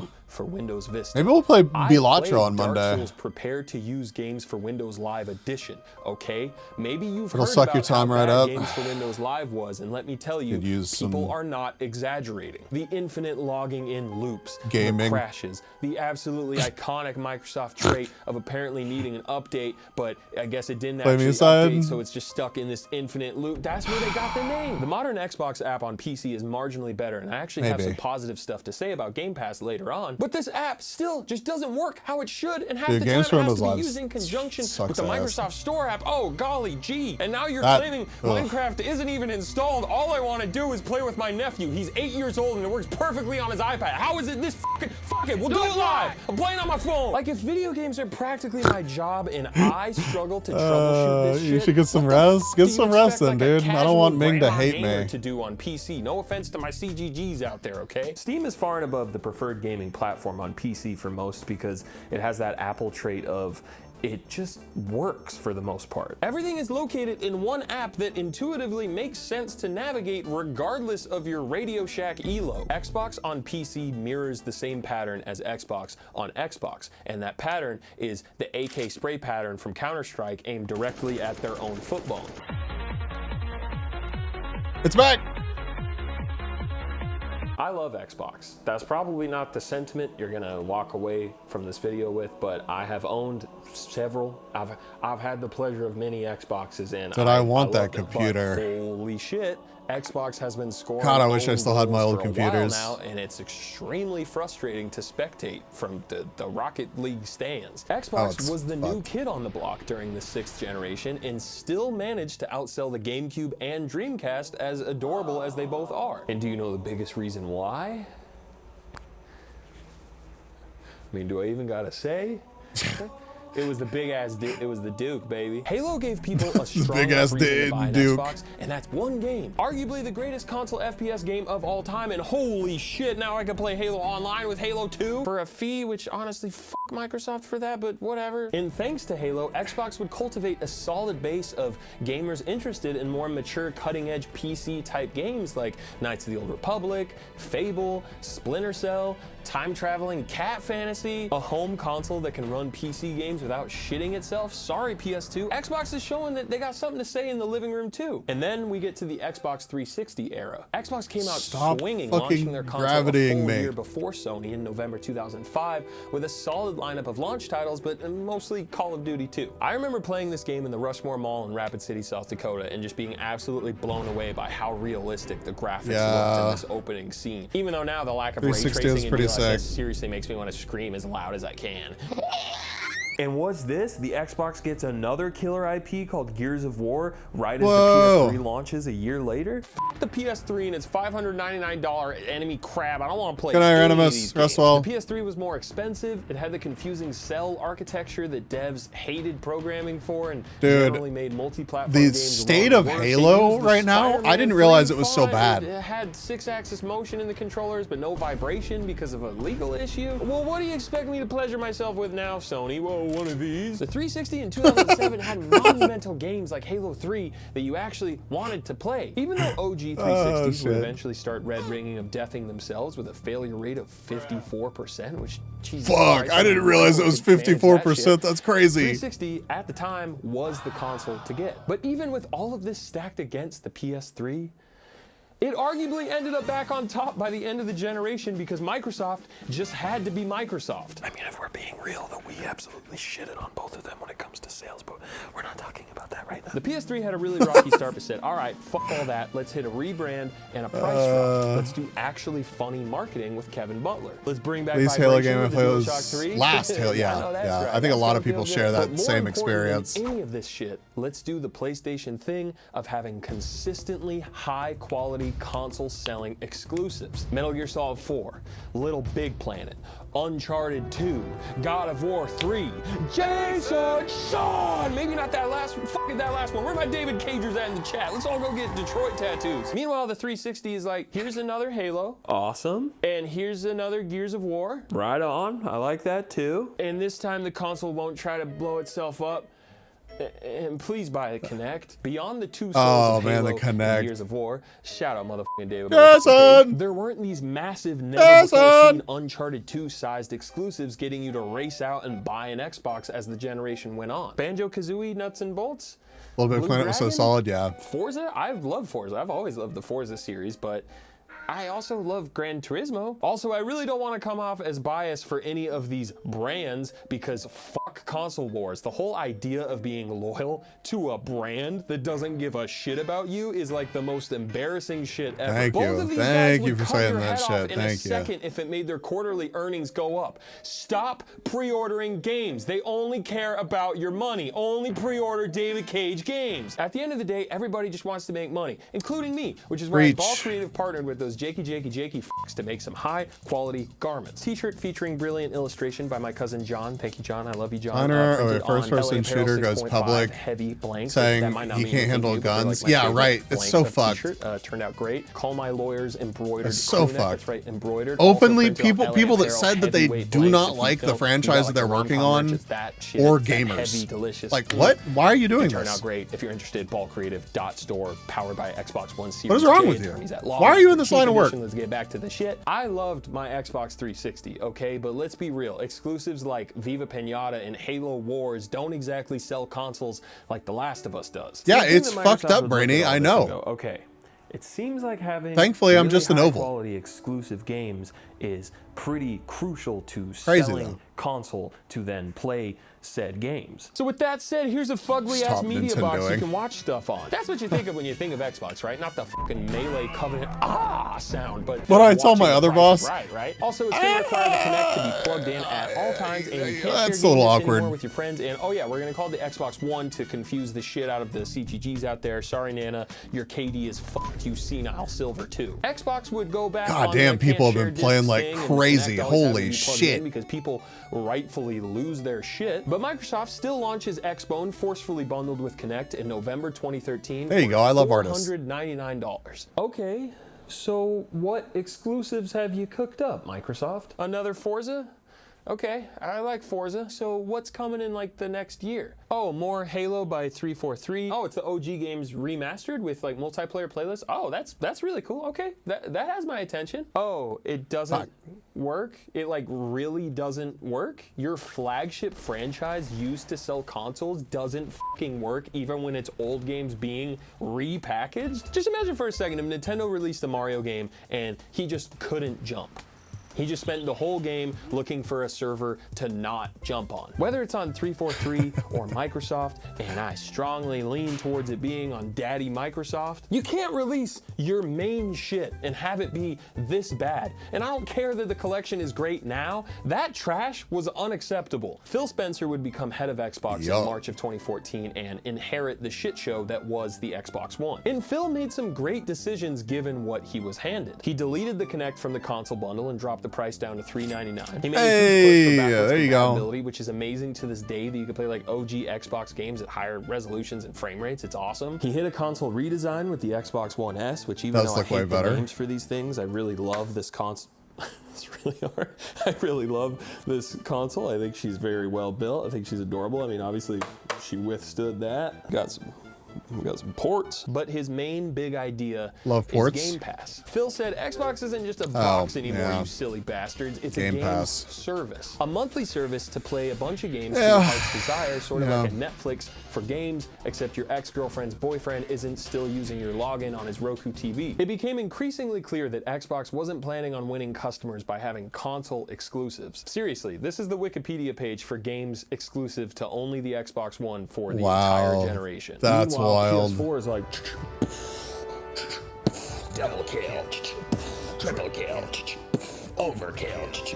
2 for Windows Vista. Maybe we'll play Belatro on Monday. Dark Souls Prepare to Use Games for Windows Live Edition, okay? Maybe you've It'll heard suck about your time how right bad up. Games for Windows Live was, and let me tell you, Could use people some are not exaggerating. The infinite logging in loops, gaming the crashes, the absolutely iconic Microsoft trait of apparently needing an update, but I guess it didn't Play me actually aside. update, so it's just stuck in this infinite loop. That's where they got the name. The modern Xbox app on PC is marginally better, and I actually have some Maybe. positive stuff to say about Game Pass later on, but this app still just doesn't work how it should, and half Dude, the Games time it for has to Windows be Live used in conjunction with sucks the ass. Microsoft Store app. Oh, golly gee. And now you're That- claiming ugh. Minecraft isn't even installed. All I want to do is play with my nephew. He's 8 years old and it works perfectly on his iPad. How is it this fucking, fuck it, we'll do it live. I'm playing on my phone. Like, if video games are practically my job and I struggle to troubleshoot this shit, You should get some rest. Get some rest then, dude. I don't want Ming to hate me. to do on PC. No offense to my CGGs out there, okay? Steam is far and above the preferred gaming platform on PC for most because it has that Apple trait of it just works for the most part. Everything is located in one app that intuitively makes sense to navigate regardless of your Radio Shack elo. Xbox on PC mirrors the same pattern as Xbox on Xbox, and that pattern is the AK spray pattern from Counter-Strike aimed directly at their own foot bone. It's back! I love Xbox. That's probably not the sentiment you're gonna walk away from this video with, but I have owned several. I've had the pleasure of many Xboxes, and Dude, I want love that them, but computer. holy shit, Xbox has been scoring. God, I wish I own still had my goals old for a while computers. now, and it's extremely frustrating to spectate from the Rocket League stands. Oh, Xbox it's was the new kid on the block during the 6th generation, and still managed to outsell the GameCube and Dreamcast, as adorable as they both are. And do you know the biggest reason why? I mean, do I even gotta say? It was the big ass it was the Duke, baby. Halo gave people a strong big ass reason to buy an Duke. Xbox, and that's one game. Arguably the greatest console FPS game of all time, and holy shit, now I can play Halo Online with Halo 2 for a fee, which honestly, fuck Microsoft for that, but whatever. And thanks to Halo, Xbox would cultivate a solid base of gamers interested in more mature, cutting-edge PC-type games like Knights of the Old Republic, Fable, Splinter Cell, time-traveling cat fantasy, a home console that can run PC games without shitting itself. Sorry, PS2. Xbox is showing that they got something to say in the living room too. And then we get to the Xbox 360 era. Xbox came out Stop swinging, fucking launching their console a gravitying full me. year before Sony in November 2005 with a solid lineup of launch titles, but mostly Call of Duty 2. I remember playing this game in the Rushmore Mall in Rapid City, South Dakota, and just being absolutely blown away by how realistic the graphics looked in this opening scene. Even though now the lack of ray 360 tracing is and pretty DLSS sick. seriously makes me want to scream as loud as I can. And what's this? The Xbox gets another killer IP called Gears of War right as Whoa. the PS3 launches a year later? F the PS3 and its $599 enemy crap. I don't want to play Good night, any of Renimus. these Rest games. well. The PS3 was more expensive. It had the confusing cell architecture that devs hated programming for, and Dude, generally made multi-platform the games state a lot of worse. They Halo used the right now, I Spider-Man didn't realize 3 it was so font. bad. It had 6-axis motion in the controllers, but no vibration because of a legal issue. Well, what do you expect me to pleasure myself with now, Sony? Whoa, one of these? The 360 in 2007 had monumental games like Halo 3 that you actually wanted to play. Even though OG 360s would eventually start red ringing of deathing themselves with a failure rate of 54%, which, Jesus Fuck, Christ, I didn't realize it was no one could manage that 54%. shit. That's crazy. 360 at the time was the console to get. But even with all of this stacked against the PS3, it arguably ended up back on top by the end of the generation because Microsoft just had to be Microsoft. I mean, if we're being real, the we absolutely shitted on both of them when it comes to sales, but we're not talking about that right now. The PS3 had a really rocky start, but said, all right, fuck all that. Let's hit a rebrand and a price drop. Let's do actually funny marketing with Kevin Butler. Let's bring back Least Halo game I Vibration with the played was DualShock 3. last Halo. I Yeah, know that's yeah. right. I think a That's lot gonna of people feel share good. that But more same important than experience. any of this shit, let's do the PlayStation thing of having consistently high quality console selling exclusives. Metal Gear Solid 4, Little Big Planet, Uncharted 2, God of War 3, Jason Shawn! Maybe not that last one, fucking that last one. Where my David Cagers at in the chat? Let's all go get Detroit tattoos. Meanwhile, the 360 is like, here's another Halo. Awesome. And here's another Gears of War. Right on. I like that too. And this time the console won't try to blow itself up. And please buy a Kinect. Beyond the two souls of Halo the Kinect. and Gears of War, shout out motherfucking David. Jason! There weren't these massive, never before seen Uncharted 2 sized exclusives getting you to race out and buy an Xbox as the generation went on. Banjo-Kazooie nuts and bolts? Little Big Blue Planet was so Dragon? solid, yeah. Forza? I love Forza. I've always loved the Forza series, but I also love Gran Turismo. Also, I really don't want to come off as biased for any of these brands because fuck console wars. The whole idea of being loyal to a brand that doesn't give a shit about you is like the most embarrassing shit ever. Thank Both you. of these Thank guys you would for cut saying your that head off shit. in a Thank you. second if it made their quarterly earnings go up. Stop pre-ordering games. They only care about your money. Only pre-order David Cage games. At the end of the day, everybody just wants to make money, including me, which is why Ball Creative partnered with those Jakey fucks to make some high quality garments. T-shirt featuring brilliant illustration by my cousin John. Thank you, John. I love you, John. Hunter, Printed first on person LA Apparel shooter goes 6.5 public heavy blanks. saying That might not he mean can't anything handle to you, but they're guns. like my Yeah, favorite right. It's blank so of fucked. T-shirt. Turned out great. Call my lawyers embroidered. It's so crew neck. fucked. That's right, embroidered. Openly, Also printed on people LA that Apparel said that they heavyweight do blanks. not If you like the feel you franchise got that they're like working rom-com on merch, it's that shit. or It's that gamers. heavy, delicious. Like, what? Why are you doing It turned this? out great. If you're interested, ballcreative.store, powered by Xbox One Series. What is wrong J, with you? attorneys at law. Why are you in this Chief line of work? Edition. Let's get back to the shit. I loved my Xbox 360, okay? But let's be real. Exclusives like Viva Pinata and Halo Wars don't exactly sell consoles like The Last of Us does. Yeah, So you it's think that fucked Microsoft up, would look Brainy. at all I this and know. go, okay, it seems like having Thankfully, I'm really just an oval. high-quality exclusive games is pretty crucial to Crazy, selling though. console to then play said games. So with that said, here's a fugly ass Stop media box you Nintendoing. can watch stuff on. That's what you think of when you think of Xbox, right? Not the fucking Melee Covenant sound, but What I told my watching other the Price is boss? Right? Also, it's gonna require the Kinect to be plugged in at all times, and you can't That's share a little games anymore awkward. with your friends. And oh yeah, we're gonna call it the Xbox One to confuse the shit out of the CGGs out there. Sorry, Nana, your KD is fucked. You senile silver too. Xbox would go back. God on the damn, people can't have been share playing discs like thing, and crazy. Kinect always having to Holy be plugged shit. in because people rightfully lose their shit. But Microsoft still launches Xbone forcefully bundled with Kinect in November 2013. There you go. I love artists. $499. Okay, so what exclusives have you cooked up, Microsoft? Another Forza? Okay, I like Forza. So what's coming in like the next year? Oh, more Halo by 343. Oh, it's the OG games remastered with like multiplayer playlists. Oh, that's really cool. Okay, that has my attention. Oh, it doesn't work? It like really doesn't work? Your flagship franchise used to sell consoles doesn't fucking work even when it's old games being repackaged? Just imagine for a second if Nintendo released a Mario game and he just couldn't jump. He just spent the whole game looking for a server to not jump on. Whether it's on 343 or Microsoft, and I strongly lean towards it being on Daddy Microsoft, you can't release your main shit and have it be this bad. And I don't care that the collection is great now, that trash was unacceptable. Phil Spencer would become head of Xbox in March of 2014 and inherit the shit show that was the Xbox One. And Phil made some great decisions given what he was handed. He deleted the Kinect from the console bundle and dropped the price down to $399. He made a huge push for backwards there you go. compatibility, which is amazing to this day that you can play like OG Xbox games at higher resolutions and frame rates. It's awesome. He hit a console redesign with the Xbox One S, which even though I hate the names for these things, I really love this console. It's really hard. I really love this console. I think she's very well built. I think she's adorable. I mean, obviously, she withstood that. Got some We got some ports. But his main big idea Love ports. is Game Pass. Phil said Xbox isn't just a box anymore, yeah. you silly bastards. It's Game a games Pass. service. A monthly service to play a bunch of games to Yeah. your heart's desire, sort of Yeah. like a Netflix for games, except your ex-girlfriend's boyfriend isn't still using your login on his Roku TV. It became increasingly clear that Xbox wasn't planning on winning customers by having console exclusives. Seriously, this is the Wikipedia page for games exclusive to only the Xbox One for the entire generation. That's Meanwhile, wild. PS4 is like double kill, triple kill, overkill,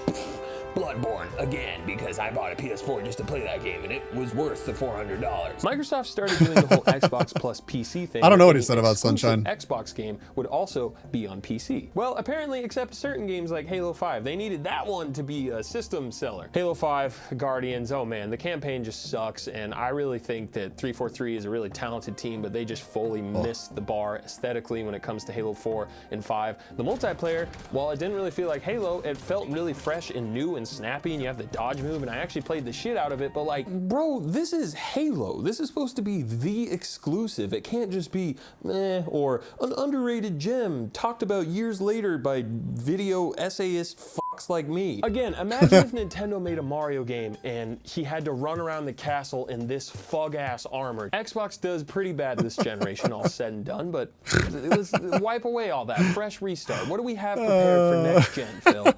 Bloodborne again because I bought a PS4 just to play that game and it was worth the $400. Microsoft started doing the whole Xbox plus PC thing. I don't know what he Any said about exclusive Sunshine. Xbox game would also be on PC. Well, apparently, except certain games like Halo 5, they needed that one to be a system seller. Halo 5, Guardians, oh man, the campaign just sucks, and I really think that 343 is a really talented team, but they just fully missed the bar aesthetically when it comes to Halo 4 and 5. The multiplayer, while it didn't really feel like Halo, it felt really fresh and new and snappy, and you have the dodge move, and I actually played the shit out of it, but like, bro, this is Halo. This is supposed to be the exclusive. It can't just be meh or an underrated gem talked about years later by video essayist fucks like me. Again, imagine if Nintendo made a Mario game and he had to run around the castle in this fug-ass armor. Xbox does pretty bad this generation, all said and done, but let's wipe away all that. Fresh restart. What do we have prepared for next gen, Phil?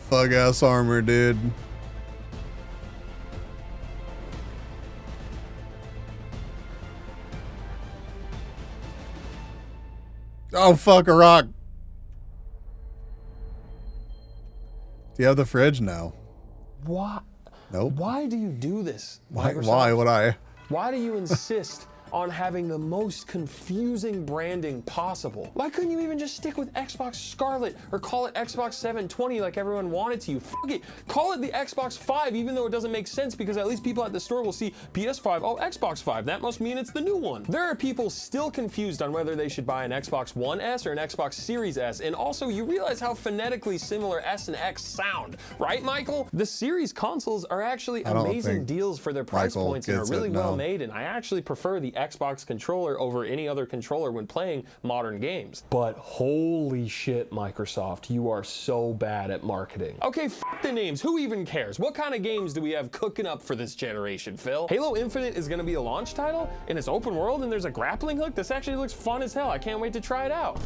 Fug ass armor, dude. Oh fuck, a rock. Do you have the fridge? No. Why? Nope. Why do you do this? Why Microsoft? would I? Why do you insist on having the most confusing branding possible? Why couldn't you even just stick with Xbox Scarlet or call it Xbox 720 like everyone wanted to? Fuck it. Call it the Xbox 5, even though it doesn't make sense because at least people at the store will see PS5, oh, Xbox 5. That must mean it's the new one. There are people still confused on whether they should buy an Xbox One S or an Xbox Series S. And also, you realize how phonetically similar S and X sound, right, Michael? The Series consoles are actually amazing deals for their price Michael points and are gets it, really no. well made. And I actually prefer the Xbox controller over any other controller when playing modern games. But holy shit, Microsoft, you are so bad at marketing. Okay, fuck the names. Who even cares? What kind of games do we have cooking up for this generation, Phil? Halo Infinite is gonna be a launch title, and it's open world, and there's a grappling hook? This actually looks fun as hell. I can't wait to try it out.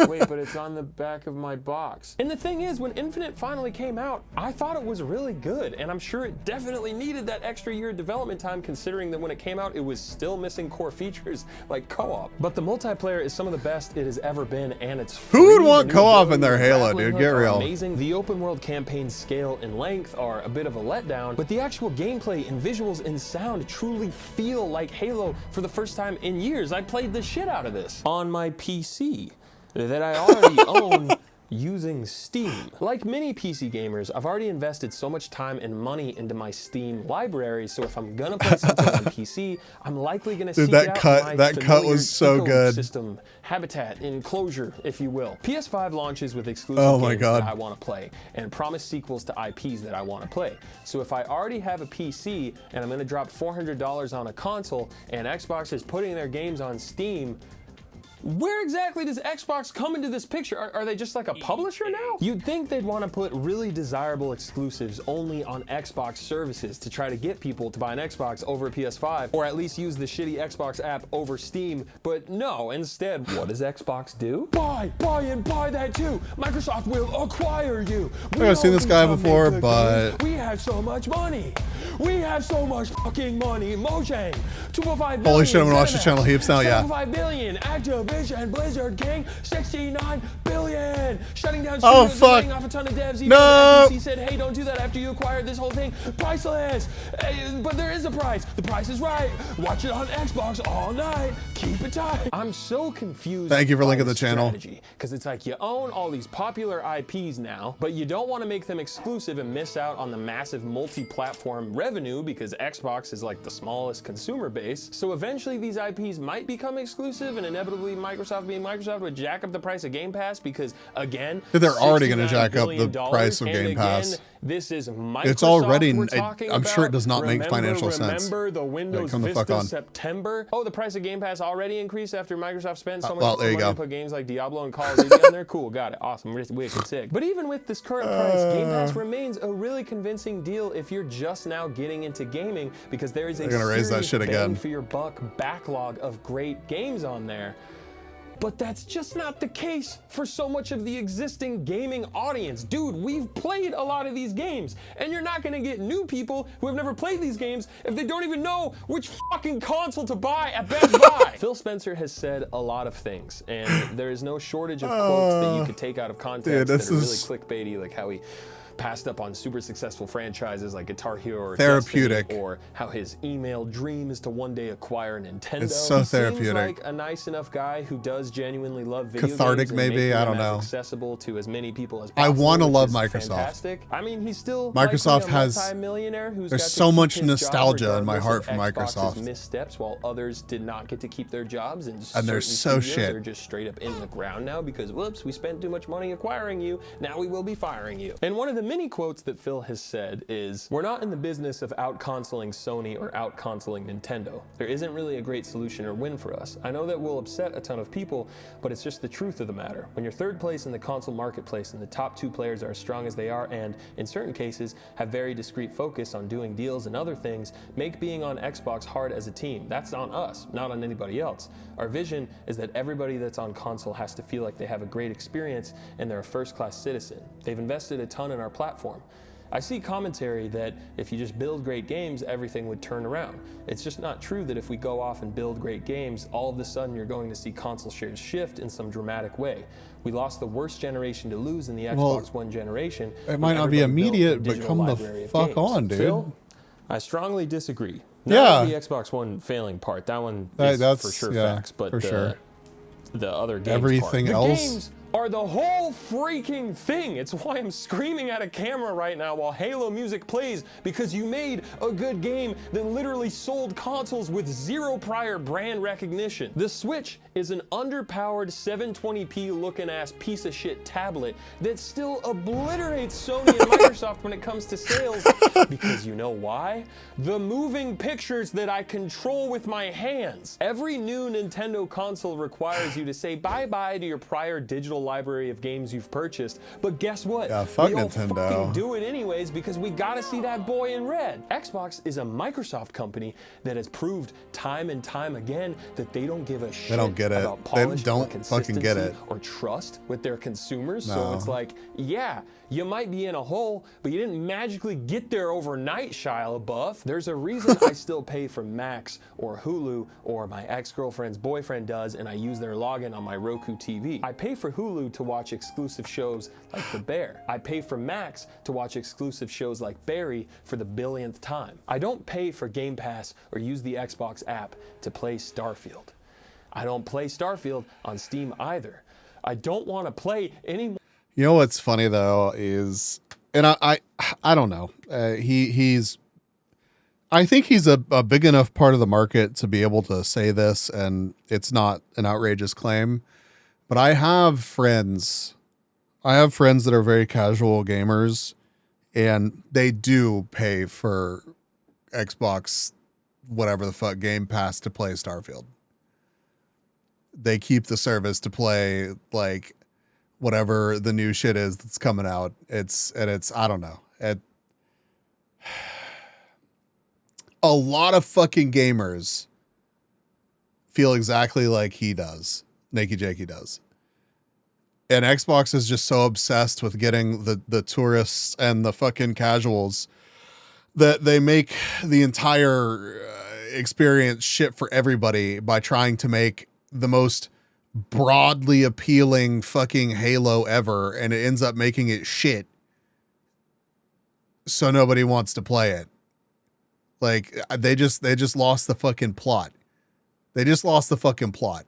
Wait, but it's on the back of my box. And the thing is, when Infinite finally came out, I thought it was really good, and I'm sure it definitely needed that extra year of development time considering that when it came out, it was still missing core features like co-op. But the multiplayer is some of the best it has ever been, and it's free. Who would want The new co-op in abilities their and Halo, grappling dude? hook Get are real. Amazing. The open world campaign scale and length are a bit of a letdown, but the actual gameplay and visuals and sound truly feel like Halo for the first time in years. I played the shit out of this on my PC that I already own using Steam. Like many PC gamers, I've already invested so much time and money into my Steam library, so if I'm gonna play something on PC, I'm likely gonna seek out my cut was so good. Ecosystem, habitat, enclosure, if you will. PS5 launches with exclusive Oh my games God. that I want to play and promise sequels to IPs that I want to play. So if I already have a PC and I'm gonna drop $400 on a console and Xbox is putting their games on Steam, where exactly does Xbox come into this picture? Are they just like a publisher now? You'd think they'd want to put really desirable exclusives only on Xbox services to try to get people to buy an Xbox over a PS5, or at least use the shitty Xbox app over Steam, but no, instead, what does Xbox do? Buy that too! Microsoft will acquire you! I've seen this guy before, but We have so much money! We have so much fucking money! Mojang! 205 holy shit, I'm gonna watch the channel heaps now, yeah. 5 billion, Activision, Blizzard, King, 69 billion. Shutting down Oh, studios and fuck. laying off a ton of devs. Even No. the FTC said, hey, don't do that after you acquired this whole thing. Priceless. But there is a price. The price is right. Watch it on Xbox all night. keep it tight. I'm so confused. Thank you for linking the channel. Because it's like you own all these popular IPs now, but you don't want to make them exclusive and miss out on the massive multi-platform revenue because Xbox is like the smallest consumer base. So eventually these IPs might become exclusive, and inevitably Microsoft being Microsoft would jack up the price of Game Pass because, again, they're already going to $69 jack up the billion, price of and Game Pass. again, this is Microsoft It's already, we're talking I'm sure it about. does not make financial sense. Remember the Windows come the fuck Vista on. September? Oh, the price of Game Pass already increased after Microsoft spent so much well, there you money go. to put games like Diablo and Call of Duty on there. Cool, got it. Awesome. Wicked sick. But even with this current price, Game Pass remains a really convincing deal if you're just now getting into gaming, because there is a They're gonna raise that serious shit again. bang for your buck backlog of great games on there. But that's just not the case for so much of the existing gaming audience. Dude, we've played a lot of these games, and you're not gonna get new people who have never played these games if they don't even know which fucking console to buy at Best Buy. Phil Spencer has said a lot of things, and there is no shortage of quotes that you could take out of context that are really clickbaity, like how he passed up on super successful franchises like Guitar Hero or therapeutic, Destiny, or how his email dream is to one day acquire Nintendo. It's so he therapeutic. Seems like a nice enough guy who does genuinely love video Cathartic, games and maybe, making I them don't as know. accessible to as many people as I possible. want to which love is Microsoft. Fantastic. I mean, he's still Microsoft likely a has. multi-millionaire who's There's got to so keep much his job nostalgia in my heart regardless for of Xbox's Microsoft. missteps, while others did not get to keep their jobs, and they're certain so studios shit. are just straight up in the ground now because whoops, we spent too much money acquiring you. Now we will be firing you. And one of the many quotes that Phil has said is, "We're not in the business of out-consoling Sony or out-consoling Nintendo. There isn't really a great solution or win for us. I know that will upset a ton of people, but it's just the truth of the matter. When you're third place in the console marketplace and the top two players are as strong as they are and, in certain cases, have very discrete focus on doing deals and other things, make being on Xbox hard as a team. That's on us, not on anybody else. Our vision is that everybody that's on console has to feel like they have a great experience and they're a first-class citizen. They've invested a ton in our platform. I see commentary that if you just build great games, everything would turn around. It's just not true that if we go off and build great games, all of a sudden you're going to see console shares shift in some dramatic way. We lost the worst generation to lose in the Xbox One generation. It might not be immediate, but come the fuck on, dude. Phil, I strongly disagree. Yeah. Not the Xbox One failing part. That one is that's for sure yeah, facts, but for sure. The other games Everything part. else. The games are the whole freaking thing. It's why I'm screaming at a camera right now while Halo music plays, because you made a good game that literally sold consoles with zero prior brand recognition. The Switch is an underpowered 720p looking ass piece of shit tablet that still obliterates Sony and Microsoft when it comes to sales, because you know why? The moving pictures that I control with my hands. Every new Nintendo console requires you to say bye-bye to your prior digital library of games you've purchased, but guess what? Yeah, fuck we all Nintendo. fucking do it anyways because we gotta see that boy in red. Xbox is a Microsoft company that has proved time and time again that they don't give a shit. They don't get it. About They polish don't or fucking get it. or trust with their consumers. So No. it's like, yeah, you might be in a hole, but you didn't magically get there overnight, Shia LaBeouf. There's a reason I still pay for Max or Hulu, or my ex-girlfriend's boyfriend does, and I use their login on my Roku TV. I pay for Hulu to watch exclusive shows like The Bear. I pay for Max to watch exclusive shows like Barry for the billionth time. I don't pay for Game Pass or use the Xbox app to play Starfield. I don't play Starfield on Steam either. I don't want to play any more. You know what's funny though is, and I don't know. He's I think he's a big enough part of the market to be able to say this, and it's not an outrageous claim. But I have friends that are very casual gamers, and they do pay for Xbox, whatever the fuck, Game Pass to play Starfield. They keep the service to play like whatever the new shit is that's coming out. It's I don't know. A lot of fucking gamers feel exactly like he does, Nakey Jakey does. And Xbox is just so obsessed with getting the tourists and the fucking casuals that they make the entire experience shit for everybody by trying to make the most broadly appealing fucking Halo ever, and it ends up making it shit. So nobody wants to play it. Like they just lost the fucking plot. They just lost the fucking plot.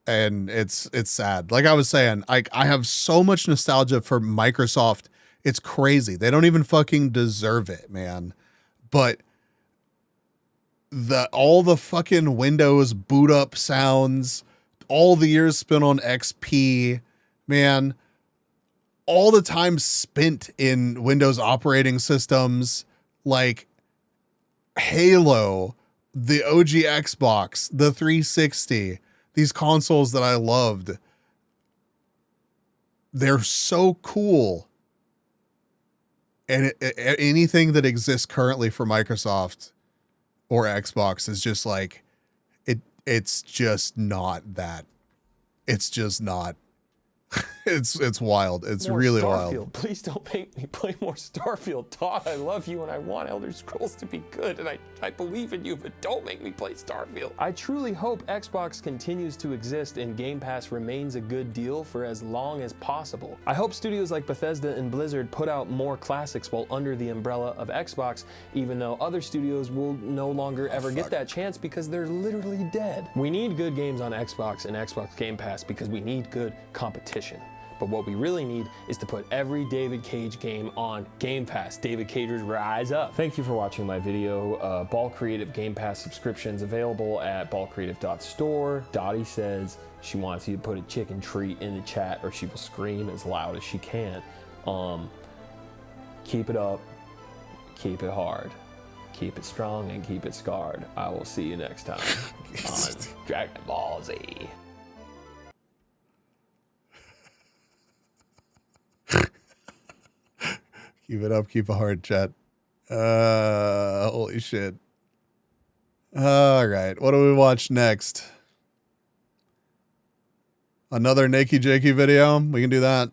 And it's sad. Like I was saying, I have so much nostalgia for Microsoft. It's crazy. They don't even fucking deserve it, man. But all the fucking Windows boot up sounds, all the years spent on XP, man, all the time spent in Windows operating systems like Halo, the OG Xbox, the 360, these consoles that I loved. They're so cool. And anything that exists currently for Microsoft or Xbox is just like, it's just not that. It's just not. It's wild. It's More really Starfield. wild. Please don't make me play more Starfield. Todd, I love you and I want Elder Scrolls to be good and I believe in you, but don't make me play Starfield. I truly hope Xbox continues to exist and Game Pass remains a good deal for as long as possible. I hope studios like Bethesda and Blizzard put out more classics while under the umbrella of Xbox, even though other studios will no longer ever get that chance because they're literally dead. We need good games on Xbox and Xbox Game Pass because we need good competition. But what we really need is to put every David Cage game on Game Pass. David Cage's Rise Up. Thank you for watching my video. Ball Creative Game Pass subscriptions available at ballcreative.store. Dottie says she wants you to put a chicken treat in the chat or she will scream as loud as she can. Keep it up, keep it hard, keep it strong, and keep it scarred. I will see you next time on Dragon Ball Z. Keep it up, keep it hard, chat. Holy shit. All right, what do we watch next? Another Nakey Jakey video? We can do that.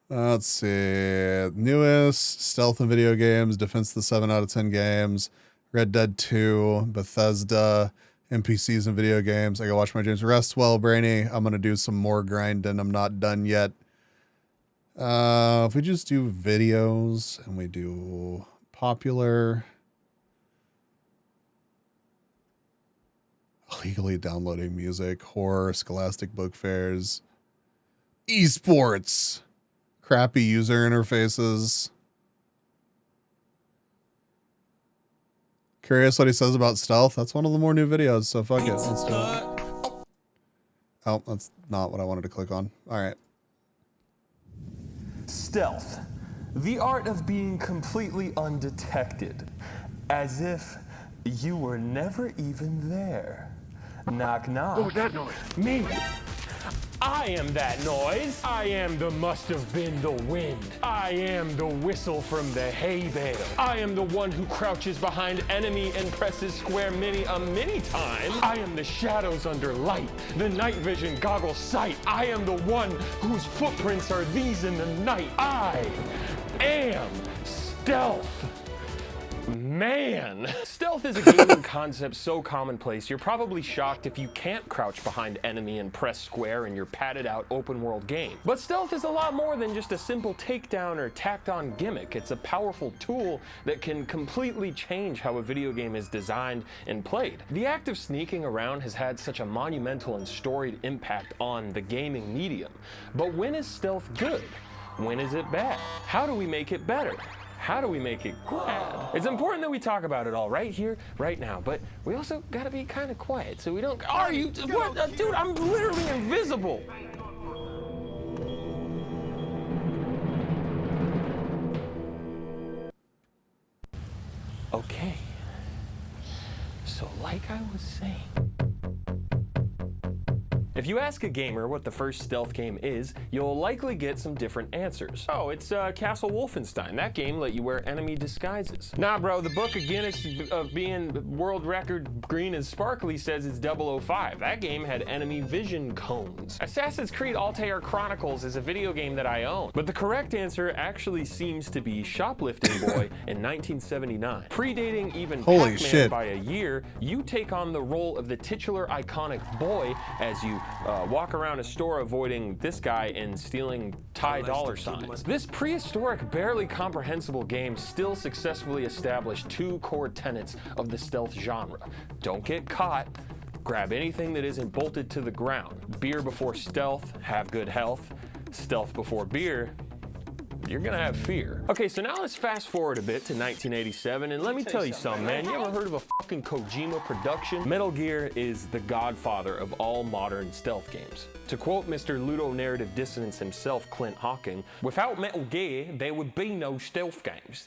Let's see. Newest stealth in video games, Defense of the 7 out of 10 games, Red Dead 2, Bethesda, NPCs in video games. I gotta watch my dreams. Rest well, Brainy. I'm gonna do some more grinding. I'm not done yet. If we just do videos and we do popular, illegally downloading music, horror, scholastic book fairs, esports, crappy user interfaces. Curious what he says about stealth. That's one of the more new videos, so fuck it. Let's do it. Oh, that's not what I wanted to click on. All right. Stealth. The art of being completely undetected. As if you were never even there. Knock, knock. What was that noise? Me. I am that noise. I am the must have been the wind. I am the whistle from the hay bale. I am the one who crouches behind enemy and presses square many time. I am the shadows under light, the night vision goggle sight. I am the one whose footprints are these in the night. I am stealth. Man! Stealth is a gaming concept so commonplace, you're probably shocked if you can't crouch behind enemy and press square in your padded out open world game. But stealth is a lot more than just a simple takedown or tacked on gimmick. It's a powerful tool that can completely change how a video game is designed and played. The act of sneaking around has had such a monumental and storied impact on the gaming medium. But when is stealth good? When is it bad? How do we make it better? How do we make it glad? It's important that we talk about it all right here, right now, but we also gotta be kind of quiet so we don't. Are you? What? Dude, I'm literally invisible. Okay. So, like I was saying. If you ask a gamer what the first stealth game is, you'll likely get some different answers. Oh, it's Castle Wolfenstein. That game let you wear enemy disguises. Nah, bro, the book of Guinness of being world record green and sparkly says it's 005. That game had enemy vision cones. Assassin's Creed Altair Chronicles is a video game that I own. But the correct answer actually seems to be Shoplifting Boy in 1979. Predating even Pac-Man by a year, you take on the role of the titular iconic boy as you walk around a store avoiding this guy and stealing Thai dollar signs. This prehistoric, barely comprehensible game still successfully established two core tenets of the stealth genre. Don't get caught. Grab anything that isn't bolted to the ground. Beer before stealth, have good health. Stealth before beer, you're gonna have fear. Okay, so now let's fast forward a bit to 1987, and let me tell you something, man. You ever heard of a fucking Kojima production? Metal Gear is the godfather of all modern stealth games. To quote Mr. Ludonarrative Dissonance himself, Clint Hawking, without Metal Gear, there would be no stealth games.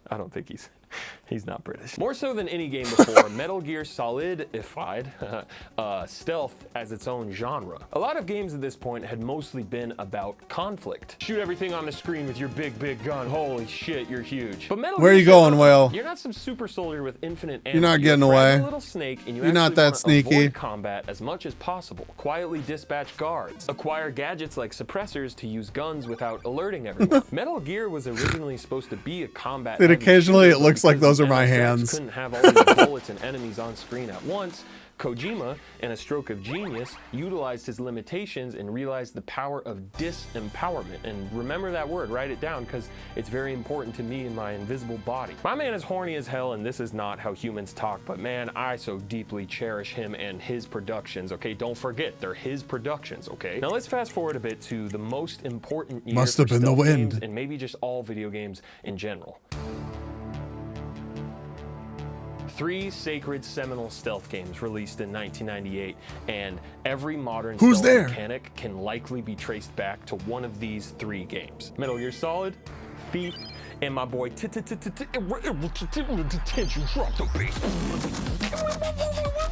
I don't think he's not British. More so than any game before, Metal Gear solidified stealth as its own genre. A lot of games at this point had mostly been about conflict. Shoot everything on the screen with your big gun. Holy shit, you're huge. But Metal Where are you going, Will? You're not some super soldier with infinite ammo. You're not getting a away. Little snake, and You're not that sneaky. Avoid combat as much as possible. Quietly dispatch guards. Acquire gadgets like suppressors to use guns without alerting everyone. Metal Gear was originally supposed to be a combat. Dude, occasionally it looks like those are my hands. Couldn't have all these bullets and enemies on screen at once. Kojima, in a stroke of genius, utilized his limitations and realized the power of disempowerment. And remember that word, write it down, because it's very important to me in my invisible body. My man is horny as hell, and this is not how humans talk, but man, I so deeply cherish him and his productions, okay? Don't forget, they're his productions, okay? Now let's fast forward a bit to the most important year Must have for been the stealth wind. games, and maybe just all video games in general. 3 sacred seminal stealth games released in 1998, and every modern stealth mechanic can likely be traced back to one of these 3 games. Metal Gear Solid, Thief, and my boy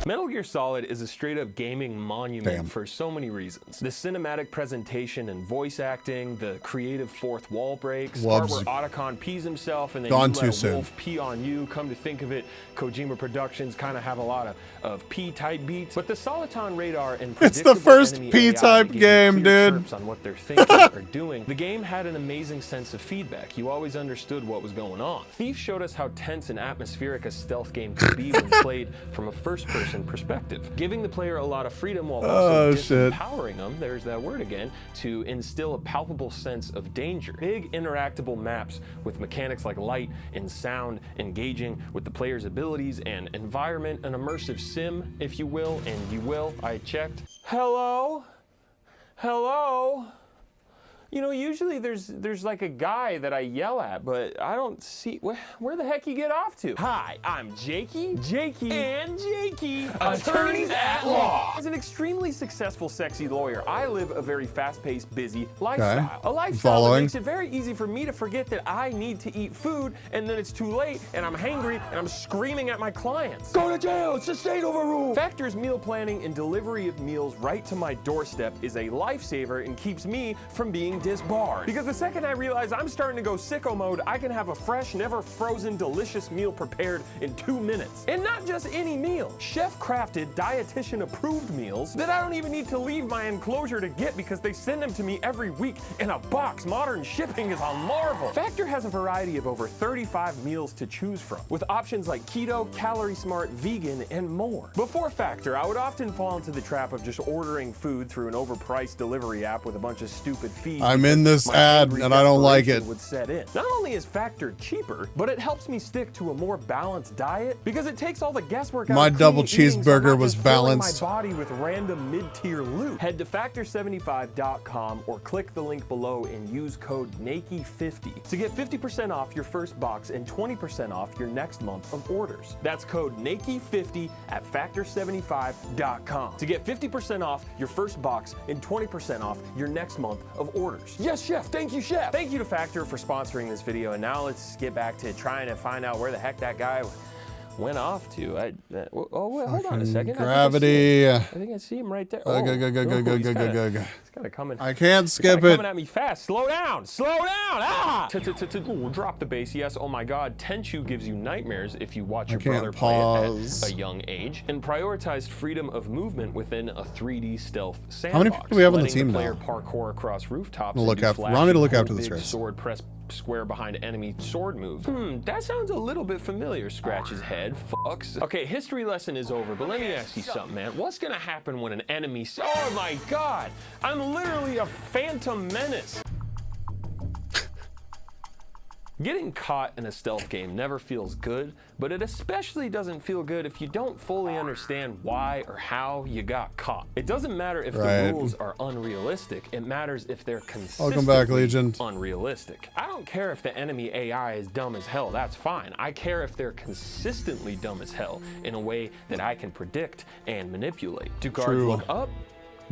Metal Gear Solid is a straight-up gaming monument for so many reasons. The cinematic presentation and voice acting, the creative fourth wall breaks, part where Otacon pees himself and then you let a wolf pee on you. Come to think of it, Kojima Productions kind of have a lot of P-type beats, but the Soliton radar and it's the first P-type game, dude. On what they're thinking or doing. The game had an amazing sense of feedback. You always understood what was going on. Thief showed us how tense and atmospheric a stealth game could be when played from a first-person perspective, giving the player a lot of freedom while also disempowering them, there's that word again, to instill a palpable sense of danger. Big interactable maps with mechanics like light and sound engaging with the player's abilities and environment, an immersive sim, if you will, and you will, I checked. Hello? Hello? You know, usually there's like a guy that I yell at, but I don't see, where the heck you get off to? Hi, I'm Jakey, and Jakey, attorneys at law. As an extremely successful, sexy lawyer, I live a very fast-paced, busy lifestyle. A lifestyle that makes it very easy for me to forget that I need to eat food, and then it's too late, and I'm hangry, and I'm screaming at my clients. Go to jail, it's a state overrule. Factor's meal planning and delivery of meals right to my doorstep is a lifesaver and keeps me from being disbarred. Because the second I realize I'm starting to go sicko mode, I can have a fresh, never frozen, delicious meal prepared in 2 minutes. And not just any meal. Chef-crafted, dietitian-approved meals that I don't even need to leave my enclosure to get because they send them to me every week in a box. Modern shipping is a marvel. Factor has a variety of over 35 meals to choose from, with options like keto, calorie smart, vegan, and more. Before Factor, I would often fall into the trap of just ordering food through an overpriced delivery app with a bunch of stupid fees. I'm in this ad and I don't like it. Would set in. Not only is Factor cheaper, but it helps me stick to a more balanced diet because it takes all the guesswork out of my double clean eating, cheeseburger was balanced. My body with random mid-tier loot. Head to factor75.com or click the link below and use code NAKI50 to get 50% off your first box and 20% off your next month of orders. That's code NAKI50 at factor75.com to get 50% off your first box and 20% off your next month of orders. Yes, chef. Thank you, chef. Thank you to Factor for sponsoring this video. And now let's get back to trying to find out where the heck that guy went off to. Hold on a second. Gravity. I think I see him right there. Go. He's kind of coming. I can't skip it. Coming at me fast. Slow down. Slow down. Ah! Drop the bass. Yes. Oh my God. Tenchu gives you nightmares if you watch your brother play it at a young age. And prioritized freedom of movement within a 3D stealth sandbox. How many people do we have on the team player now? Parkour across rooftops. Remind me to look after this race. Sword press square behind enemy sword moves. That sounds a little bit familiar. Scratch his head, fucks. Okay, history lesson is over, but let me ask you something, man. What's gonna happen when an enemy... Oh my god! I'm literally a phantom menace! Getting caught in a stealth game never feels good, but it especially doesn't feel good if you don't fully understand why or how you got caught. It doesn't matter if the rules are unrealistic, it matters if they're consistently Welcome back, Legion. unrealistic. I don't care if the enemy AI is dumb as hell, that's fine. I care if they're consistently dumb as hell in a way that I can predict and manipulate. Do guards look up?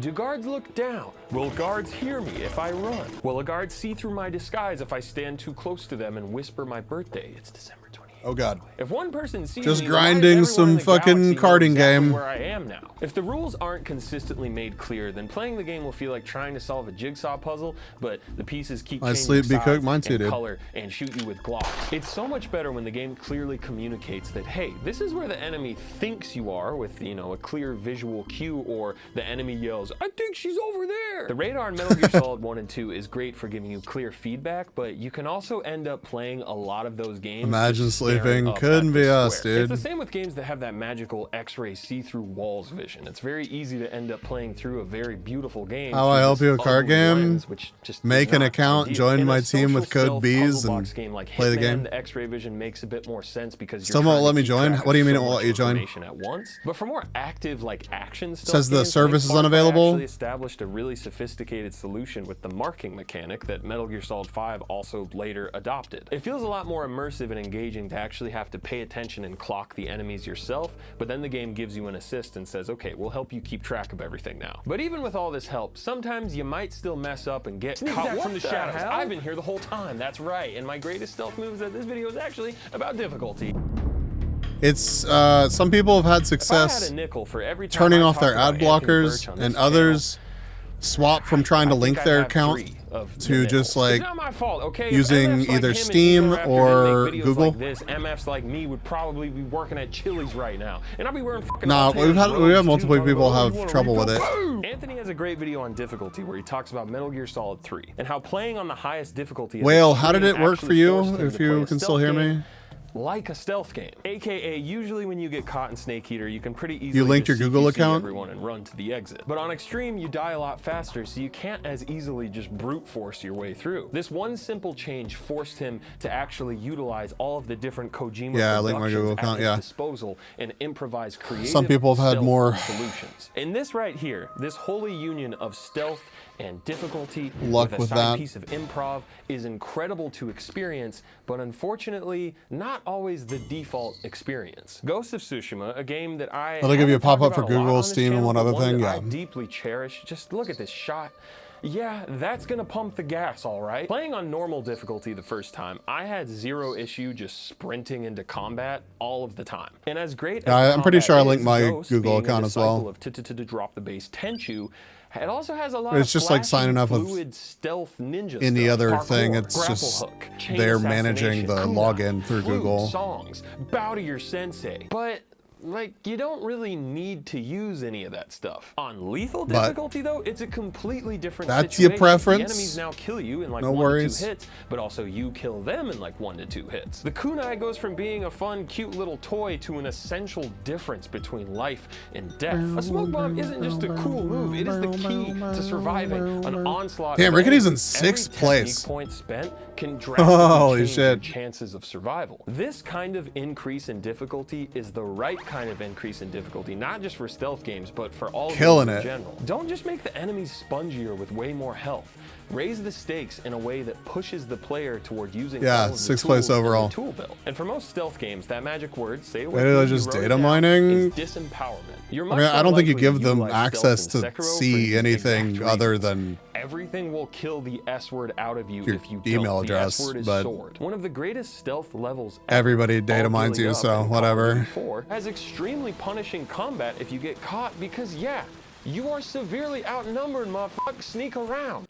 Do guards look down? Will guards hear me if I run? Will a guard see through my disguise if I stand too close to them and whisper my birthday? It's December 28th. Oh god. If one person sees just me, grinding some fucking karting game. Where I am now. If the rules aren't consistently made clear, then playing the game will feel like trying to solve a jigsaw puzzle, but the pieces keep changing sleep be cooked, mine size too, and dude. color and shoot you with glocks. It's so much better when the game clearly communicates that, hey, this is where the enemy thinks you are with, you know, a clear visual cue, or the enemy yells, I think she's over there. The radar in Metal Gear Solid 1 and 2 is great for giving you clear feedback, but you can also end up playing a lot of those games. Imagine just staring sleeping. up Couldn't at the be us, square. dude. It's the same with games that have that magical X-ray see-through walls vision. It's very easy to end up playing through a very beautiful game. How I help you a card game? Lens, which just make an account, ideal. join In my a team with social code stealth B's, puzzle and box game like play the Hitman, game. The X-ray vision makes a bit more sense because Still you're won't trying let to me keep join? track What do you of mean it so won't much let you join? information at once. But for more active, like action stealth Says the games, service is Far Cry unavailable. actually established a really sophisticated solution with the marking mechanic that Metal Gear Solid 5 also later adopted. It feels a lot more immersive and engaging to actually have to pay attention and clock the enemies yourself, but then the game gives you an assist and says, okay, we'll help you keep track of everything now. But even with all this help, sometimes you might still mess up and get caught from the shadows. I've been here the whole time, that's right. And my greatest stealth moves that this video is actually about difficulty. It's some people have had success turning off their ad blockers, and others swap from trying to link their account to just like using either Steam or Google. Like this, MFs like me would probably be working at Chili's right now, and I'll be wearing fucking. Nah, we have multiple people have trouble with it. Anthony has a great video on difficulty where he talks about Metal Gear Solid 3 and how playing on the highest difficulty. Whale, how did it work for you? If you can still hear me. Like a stealth game, aka usually when you get caught in Snake Eater, you can pretty easily you linked your just Google CQC account everyone and run to the exit. But on Extreme, you die a lot faster, so you can't as easily just brute force your way through. This one simple change forced him to actually utilize all of the different Kojima productions at his disposal and improvise creative. Some people have had more solutions. In this right here, this holy union of stealth and difficulty luck with a with side that piece of improv is incredible to experience, but unfortunately not always the default experience. Ghost of Tsushima, a game that I'll give you a pop-up for Google, Steam, and one other thing. Yeah, I deeply cherish. Just look at this shot. Yeah, that's gonna pump the gas, all right. Playing on normal difficulty the first time, I had zero issue just sprinting into combat all of the time. And as great as I'm pretty sure I combat linked is, my Ghost, Google being a account as well. disciple of drop the base Tenchu, it also has a lot It's of just like signing up with fluid stealth ninja any stuff, other parkour, thing. It's grapple just hook, chain they're assassination, managing the kunai, login through flute, Google. songs, bow to your sensei. But like, you don't really need to use any of that stuff. On lethal But difficulty though, it's a completely different that's situation. your preference. The enemies now kill you in like No 1 worries. to 2 hits, but also you kill them in like 1 to 2 hits. The kunai goes from being a fun, cute little toy to an essential difference between life and death. A smoke bomb isn't just a cool move, it is the key to surviving an onslaught. Damn, of Rickety's in enemies. 6th Every place. technique point spent can drastically Holy change shit. your chances of survival. This kind of increase in difficulty is the right kind of increase in difficulty, not just for stealth games, but for all Killing games in it. general. Don't just make the enemies spongier with way more health. Raise the stakes in a way that pushes the player toward using all of the 6th place tools in the overall. tool belt. And for most stealth games, that magic word, say it Wait, with me, just you wrote it data down, mining? is disempowerment. You're I much mean, I more don't think you likely to give them utilize access stealth to in Sekiro for see these anything exact other reasons. than Everything will kill the S word out of you your if you email don't. address, The S word is but sword. One of the greatest stealth levels ever. everybody data All mines gillied you, up so in Call of whatever. Duty 4 has extremely punishing combat if you get caught because, yeah, you are severely outnumbered, motherfucker. Sneak around.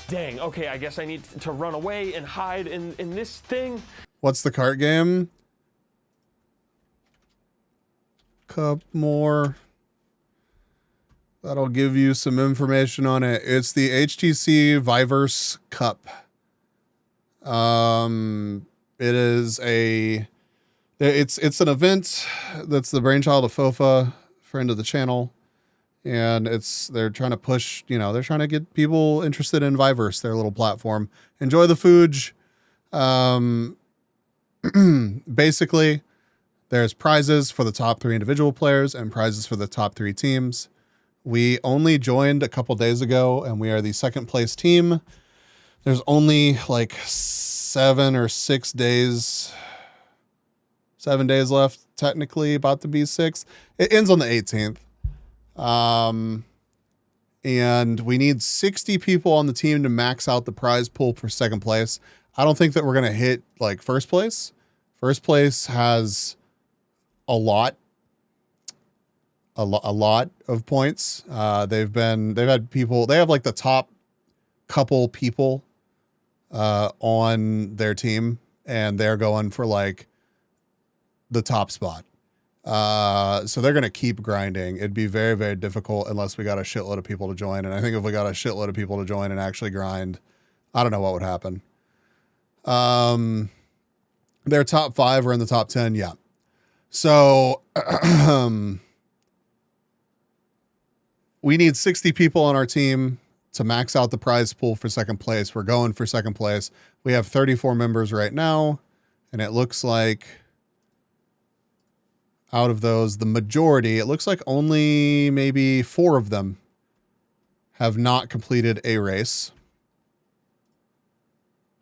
Dang, okay, I guess I need to run away and hide in this thing. What's the cart game? Cup more. That'll give you some information on it. It's the HTC Viverse Cup. It is it's an event that's the brainchild of Fofa, friend of the channel, and they're trying to push, they're trying to get people interested in Viverse, their little platform. Enjoy the Fooj. Basically, there's prizes for the top 3 individual players and prizes for the top 3 teams. We only joined a couple days ago, and we are the second place team. There's only like 7 days left, technically, about to be 6. It ends on the 18th. And we need 60 people on the team to max out the prize pool for second place. I don't think that we're going to hit like first place. First place has a lot of points. They've had people, they have like the top couple people on their team, and they're going for like the top spot. So they're going to keep grinding. It'd be very, very difficult unless we got a shitload of people to join. And I think if we got a shitload of people to join and actually grind, I don't know what would happen. Their top 5 are in the top 10. Yeah. So, we need 60 people on our team to max out the prize pool for second place. We're going for second place. We have 34 members right now, and it looks like out of those, the majority, it looks like only maybe 4 of them have not completed a race.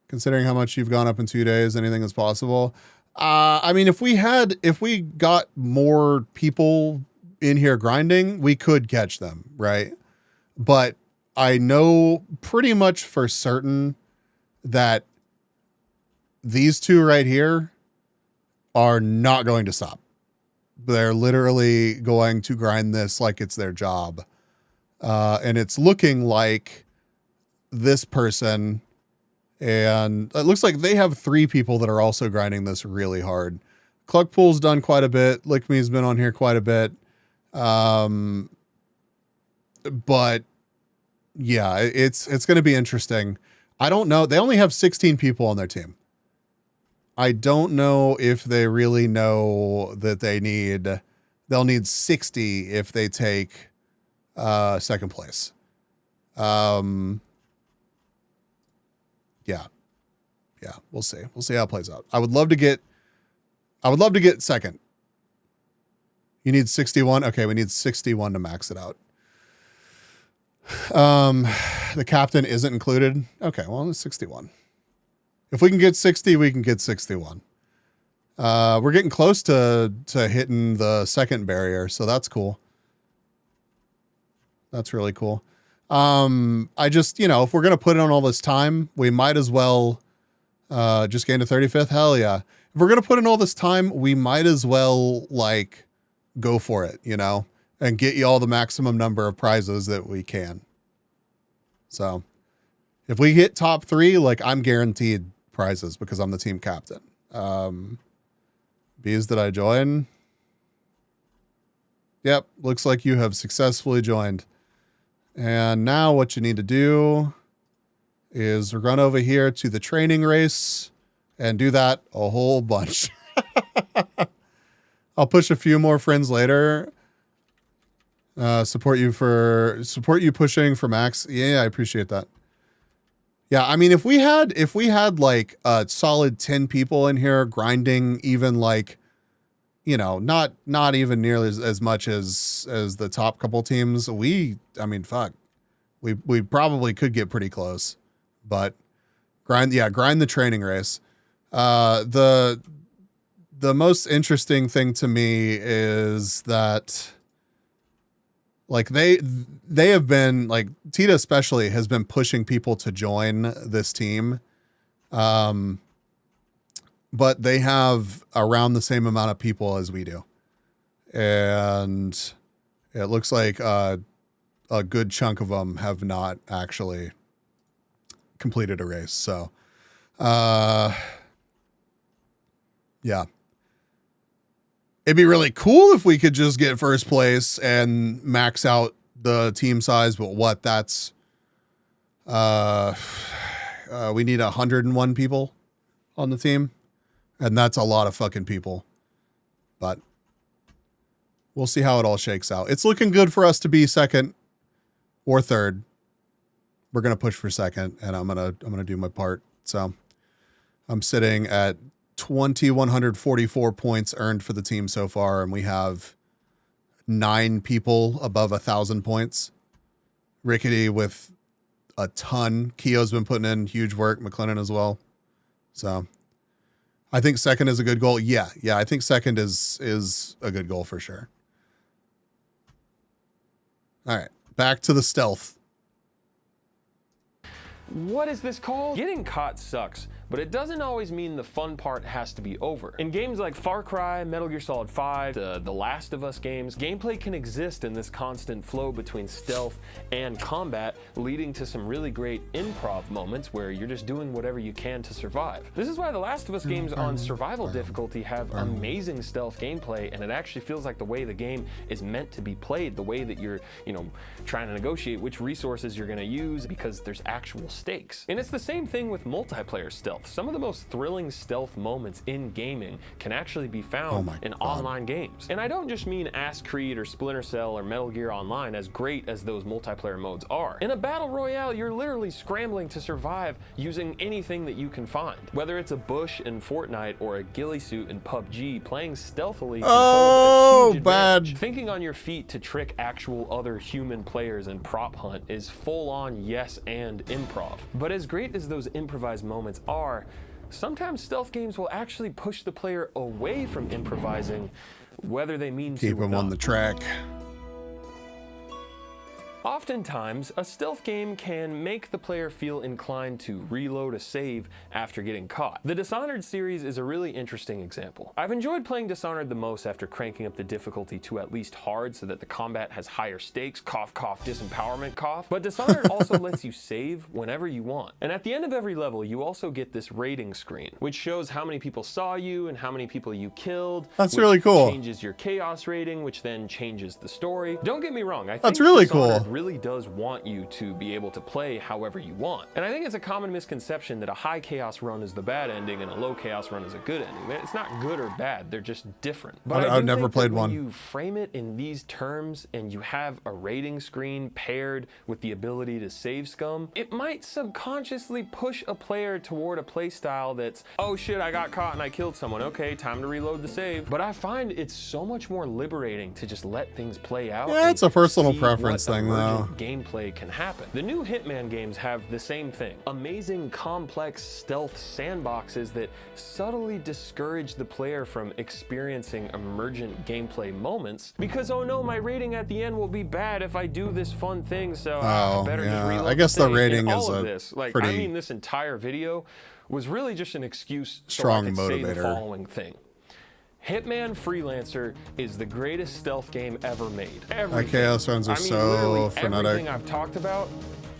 Considering how much you've gone up in 2 days, anything is possible. I mean, if we got more people in here grinding, we could catch them, right? But I know pretty much for certain that these 2 right here are not going to stop. They're literally going to grind this like it's their job. And it's looking like this person, and it looks like they have 3 people that are also grinding this really hard. Cluckpool's done quite a bit. Lick Me's been on here quite a bit. But yeah, it's going to be interesting. I don't know. They only have 16 people on their team. I don't know if they really know that they'll need 60 if they take second place. Yeah, we'll see. We'll see how it plays out. I would love to get second. You need 61. Okay, we need 61 to max it out. The captain isn't included. Okay, well, it's 61. If we can get 60, we can get 61. We're getting close to hitting the second barrier, so that's cool. That's really cool. I just, if we're going to put in all this time, we might as well just gain to 35th. Hell yeah. If we're going to put in all this time, we might as well like go for it, and get you all the maximum number of prizes that we can. So if we hit top 3, like I'm guaranteed prizes because I'm the team captain. Bees, did I join? Yep. Looks like you have successfully joined. And now what you need to do is run over here to the training race and do that a whole bunch. I'll push a few more friends later. Support you pushing for max. Yeah, I appreciate that. Yeah, I mean, if we had like a solid 10 people in here grinding, even like, not even nearly as much as the top couple teams, fuck, we probably could get pretty close, but grind the training race. The most interesting thing to me is that like they have been like Tita especially has been pushing people to join this team. But they have around the same amount of people as we do. And it looks like a good chunk of them have not actually completed a race. So, yeah. It'd be really cool if we could just get first place and max out the team size, but what that's we need 101 people on the team, and that's a lot of fucking people. But we'll see how it all shakes out. It's looking good for us to be second or third. We're gonna push for second, and I'm gonna do my part. So I'm sitting at 2,144 points earned for the team so far, and we have 9 people above 1,000 points. Rickety with a ton. Keo's been putting in huge work. McLennan as well. So I think second is a good goal. Yeah, I think second is a good goal for sure. All right, back to the stealth. What is this called? Getting caught sucks, but it doesn't always mean the fun part has to be over. In games like Far Cry, Metal Gear Solid 5, the Last of Us games, gameplay can exist in this constant flow between stealth and combat, leading to some really great improv moments where you're just doing whatever you can to survive. This is why the Last of Us games on survival difficulty have amazing stealth gameplay, and it actually feels like the way the game is meant to be played, the way that you're, trying to negotiate which resources you're gonna use because there's actual stakes. And it's the same thing with multiplayer stealth. Some of the most thrilling stealth moments in gaming can actually be found in online games. And I don't just mean Ass Creed or Splinter Cell or Metal Gear Online, as great as those multiplayer modes are. In a battle royale, you're literally scrambling to survive using anything that you can find. Whether it's a bush in Fortnite or a ghillie suit in PUBG, playing stealthily can hold a huge advantage. Thinking on your feet to trick actual other human players and prop hunt is full-on yes and improv. But as great as those improvised moments are, sometimes stealth games will actually push the player away from improvising, whether they mean to or not. Keep him on the track. Oftentimes, a stealth game can make the player feel inclined to reload a save after getting caught. The Dishonored series is a really interesting example. I've enjoyed playing Dishonored the most after cranking up the difficulty to at least hard so that the combat has higher stakes, cough cough disempowerment cough, but Dishonored also lets you save whenever you want. And at the end of every level, you also get this rating screen, which shows how many people saw you and how many people you killed. That's really cool. Changes your chaos rating, which then changes the story. Don't get me wrong, I think that's really Dishonored cool. really does want you to be able to play however you want. And I think it's a common misconception that a high chaos run is the bad ending and a low chaos run is a good ending. It's not good or bad, they're just different. But I've never played when one. you frame it in these terms and you have a rating screen paired with the ability to save scum, it might subconsciously push a player toward a play style that's, oh shit, I got caught and I killed someone. Okay, time to reload the save. But I find it's so much more liberating to just let things play out. Yeah, it's a personal preference thing though. Gameplay can happen. The new Hitman games have the same thing. Amazing, complex stealth sandboxes that subtly discourage the player from experiencing emergent gameplay moments because, oh no, my rating at the end will be bad if I do this fun thing, so I better just reload. I guess the rating and is all of a this. Like, pretty I mean, this entire video was really just an excuse strong so I could say the motivator. following thing. Hitman Freelancer is the greatest stealth game ever made. Chaos runs are so frenetic. Everything I've talked about,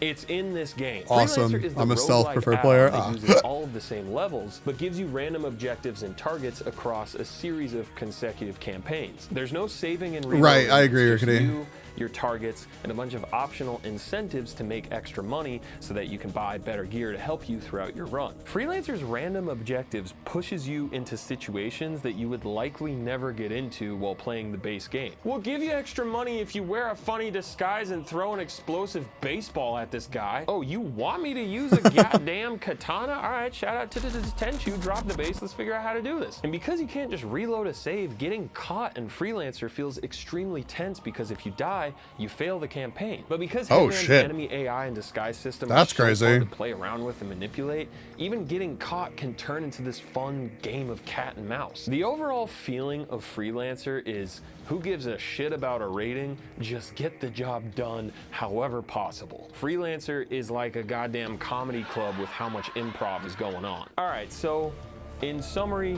it's in this game. Awesome. Freelancer is the I'm a stealth roguelike preferred add-on player. that uses all of the same levels, but gives you random objectives and targets across a series of consecutive campaigns. There's no saving and reloading. Right, I agree, It's just Rickety. you, your targets, and a bunch of optional incentives to make extra money so that you can buy better gear to help you throughout your run. Freelancer's random objectives pushes you into situations that you would likely never get into while playing the base game. We'll give you extra money if you wear a funny disguise and throw an explosive baseball at this guy. Oh, you want me to use a goddamn katana? All right, shout out to Tenchu, drop the base, let's figure out how to do this. And because you can't just reload a save, getting caught in Freelancer feels extremely tense because if you die, you fail the campaign. But because Hitman's enemy AI and disguise system is so fun to play around with and manipulate, even getting caught can turn into this fun game of cat and mouse. The overall feeling of Freelancer is who gives a shit about a rating? Just get the job done however possible. Freelancer is like a goddamn comedy club with how much improv is going on. All right, so in summary,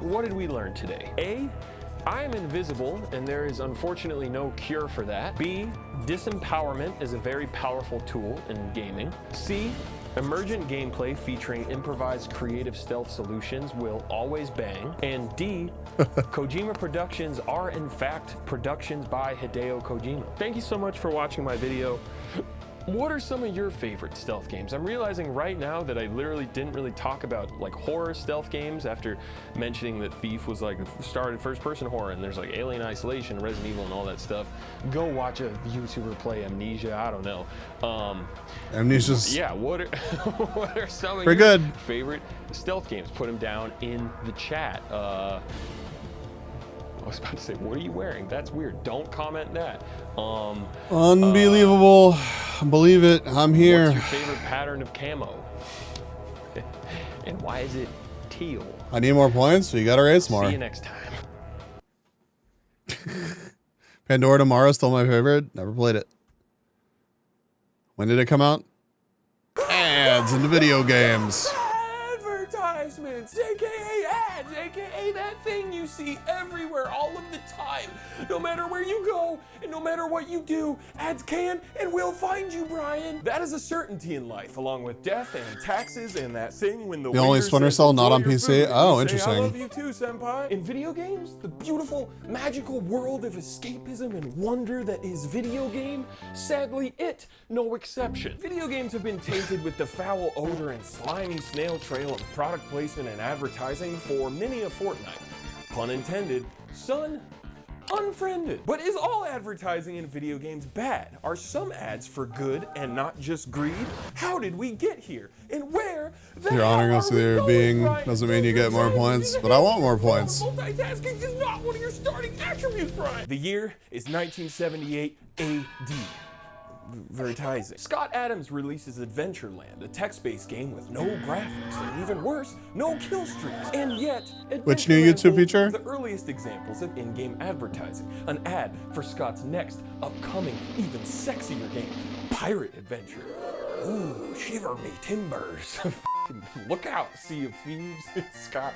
what did we learn today? A, I am invisible, and there is unfortunately no cure for that. B, disempowerment is a very powerful tool in gaming. C, emergent gameplay featuring improvised creative stealth solutions will always bang. And D, Kojima Productions are in fact productions by Hideo Kojima. Thank you so much for watching my video. What are some of your favorite stealth games? I'm realizing right now that I literally didn't really talk about like horror stealth games after mentioning that Thief was like started first person horror, and there's like Alien Isolation, Resident Evil and all that stuff. Go watch a YouTuber play Amnesia, I don't know. Amnesia's yeah, what are some of pretty your good. favorite stealth games? Put them down in the chat. I was about to say, what are you wearing? That's weird. Don't comment that. Unbelievable. Believe it. I'm here. What's your favorite pattern of camo? And why is it teal? I need more points, so you gotta race more. See you next time. Pandora Tomorrow, still my favorite. Never played it. When did it come out? Ads into video games. Advertisements, aka ads, aka that thing you see everywhere all of the time. No matter where you go and no matter what you do, ads can and will find you, Brian. That is a certainty in life, along with death and taxes and that thing when the only Splinter Cell not on PC. Oh, interesting. I love you too, senpai. In video games, the beautiful, magical world of escapism and wonder that is video game, sadly it, no exception. Video games have been tainted with the foul odor and slimy snail trail of product placement and advertising for many a fortnight. Pun intended, son, unfriended. But is all advertising in video games bad? Are some ads for good and not just greed? How did we get here? And where the You're honoring us with your being doesn't mean you get more points, but I want more points. Multitasking is not one of your starting attributes, Brian. The year is 1978 AD. Advertising. Scott Adams releases Adventureland, a text-based game with no graphics, and even worse, no kill streaks. And yet, which new YouTube holds feature? The earliest examples of in-game advertising. An ad for Scott's next, upcoming, even sexier game, Pirate Adventure. Ooh, shiver me timbers. Look out, Sea of Thieves. Scott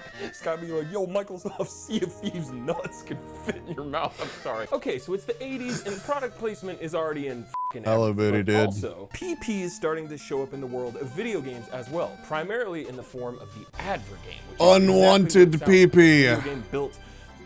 be like, yo, Microsoft Sea of Thieves nuts can fit in your mouth. I'm sorry. Okay, so it's the 80s and product placement is already in Hello, booty dude. Also, PP is starting to show up in the world of video games as well, primarily in the form of the adver game. Which is Unwanted exactly what it sounds like, a PP. video game built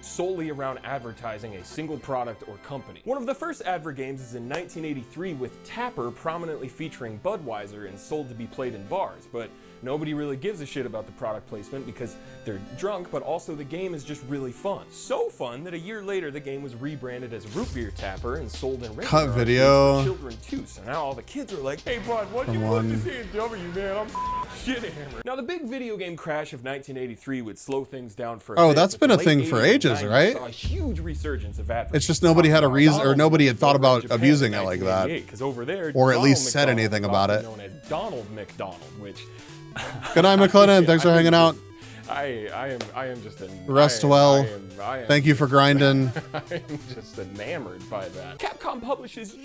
solely around advertising a single product or company. One of the first adver games is in 1983 with Tapper prominently featuring Budweiser and sold to be played in bars, but nobody really gives a shit about the product placement because they're drunk, but also the game is just really fun. So fun that a year later the game was rebranded as Root Beer Tapper and sold in regular Cut video. arcades for children too. So now all the kids are like, hey bud, why'd you put this A&W, man? I'm shit hammered. Now the big video game crash of 1983 would slow things down for a bit, that's but been the a late thing for 80s and ages, 90s right? saw a huge resurgence of advertising. It's just nobody had a reason, or nobody had thought about Japan abusing in it like that, 1988, 'cause over there, or at Donald least said McDonald anything was about often it. known as Donald McDonald, which Good night, McLennan. Thanks for hanging out. I am just Rest well. I am Thank you for grinding. I am just enamored by that. Capcom publishes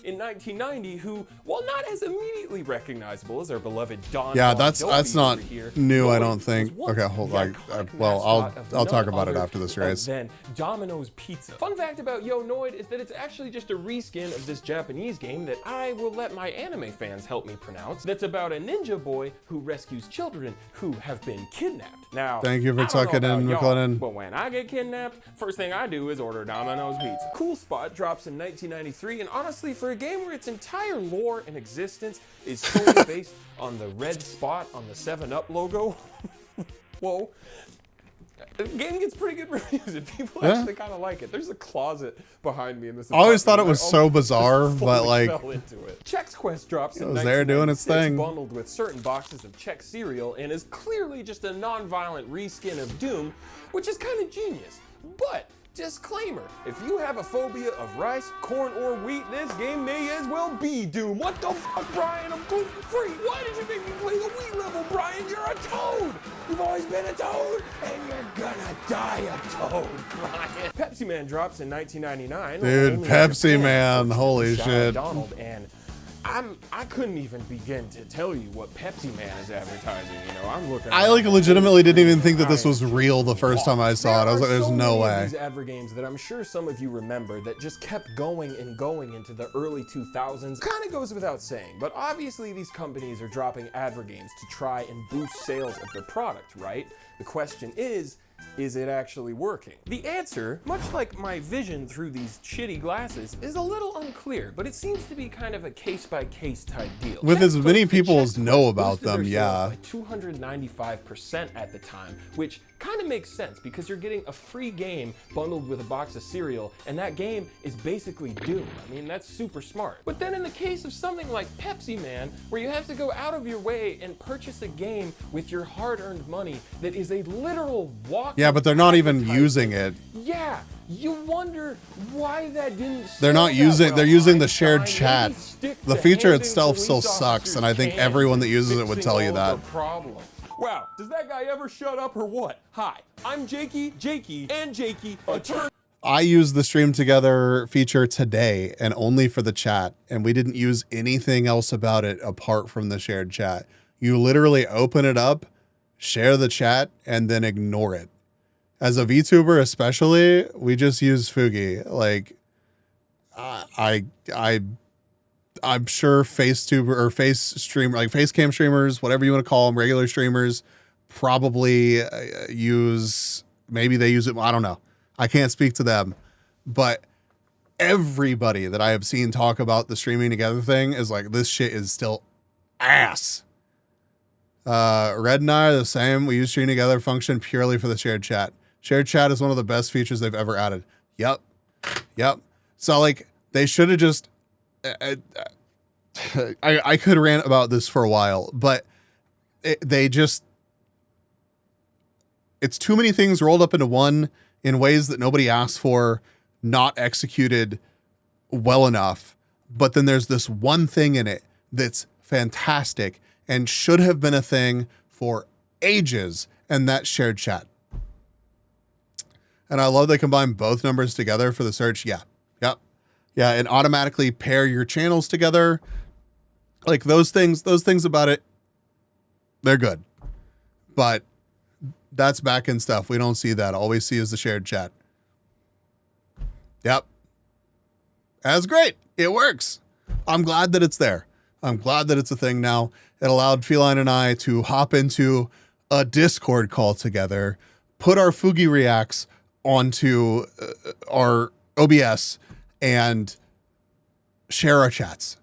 in 1990, who, while not as immediately recognizable as our beloved Don. Yeah, Von that's Dolby not over here, new, I Lloyd don't think. was once Okay, hold the on. iconic Well, mascot of I'll talk none about it other after this race. than Domino's Pizza. Fun fact about Yo Noid is that it's actually just a reskin of this Japanese game that I will let my anime fans help me pronounce. That's about a ninja boy who rescues children who have been kidnapped. Now, Thank you for I don't know tucking in, about y'all, McLennan. but when I get kidnapped, first thing I do is order Domino's Pizza. Cool Spot drops in 1993, and honestly, for a game where its entire lore and existence is solely based on the red spot on the 7-Up logo, whoa, the game gets pretty good reviews, and people actually kind of like it. There's a closet behind me in this. I always thought it was apartment. so bizarre, but like, Fell into it. Chex Quest drops in it was there doing its 1996, thing. bundled with certain boxes of Chex cereal, and is clearly just a non-violent reskin of Doom, which is kind of genius. But disclaimer, if you have a phobia of rice, corn, or wheat, this game may as well be Doom. What the fuck, Brian? I'm gluten-free. Why did you make me play the wheat level, Brian? You're a toad. You've always been a toad, and you're gonna die a toad, Brian. Pepsi Man drops in 1999. Dude, only Pepsi in Japan, Man, for holy Shout out shit. Donald, and I couldn't even begin to tell you what Pepsi Man is advertising. You know, I'm looking. I like legitimately didn't even think that this was real the first time I saw it. I was like, there's no way. These advert games that I'm sure some of you remember that just kept going and going into the early 2000s. Kind of goes without saying, but obviously these companies are dropping advert games to try and boost sales of their product, right? The question is it actually working? The answer, much like my vision through these shitty glasses, is a little unclear, but it seems to be kind of a case-by-case type deal. With as many people as know about them, yeah. By 295% at the time, which kind of makes sense because you're getting a free game bundled with a box of cereal, and that game is basically Doom. I mean, that's super smart. But then in the case of something like Pepsi Man, where you have to go out of your way and purchase a game with your hard-earned money that is a literal walk. Yeah, but they're not even using it. Yeah, you wonder why that didn't. They're not using. They're using the shared chat. The feature itself still sucks, and I think everyone that uses it would tell you that. Wow, does that guy ever shut up or what? Hi, I'm Jakey, and Jakey, I used the stream together feature today and only for the chat, and we didn't use anything else about it apart from the shared chat. You literally open it up, share the chat, and then ignore it. As a VTuber especially, we just use Fugi. Like, I'm sure FaceTuber or face streamer, like Facecam streamers, whatever you want to call them, regular streamers, probably use, maybe they use it. I don't know. I can't speak to them, but everybody that I have seen talk about the streaming together thing is like, this shit is still ass. Red and I are the same. We use stream together function purely for the shared chat. Shared chat is one of the best features they've ever added. Yep. So like they should have just, I could rant about this for a while, but it's too many things rolled up into one in ways that nobody asked for, not executed well enough. But then there's this one thing in it that's fantastic and should have been a thing for ages, and that's shared chat. And I love they combine both numbers together for the search. Yeah, and automatically pair your channels together. Like those things about it, they're good. But that's back-end stuff. We don't see that. All we see is the shared chat. Yep. That's great. It works. I'm glad that it's there. I'm glad that it's a thing now. It allowed Feline and I to hop into a Discord call together, put our Fugi reacts onto our OBS, and share our chats.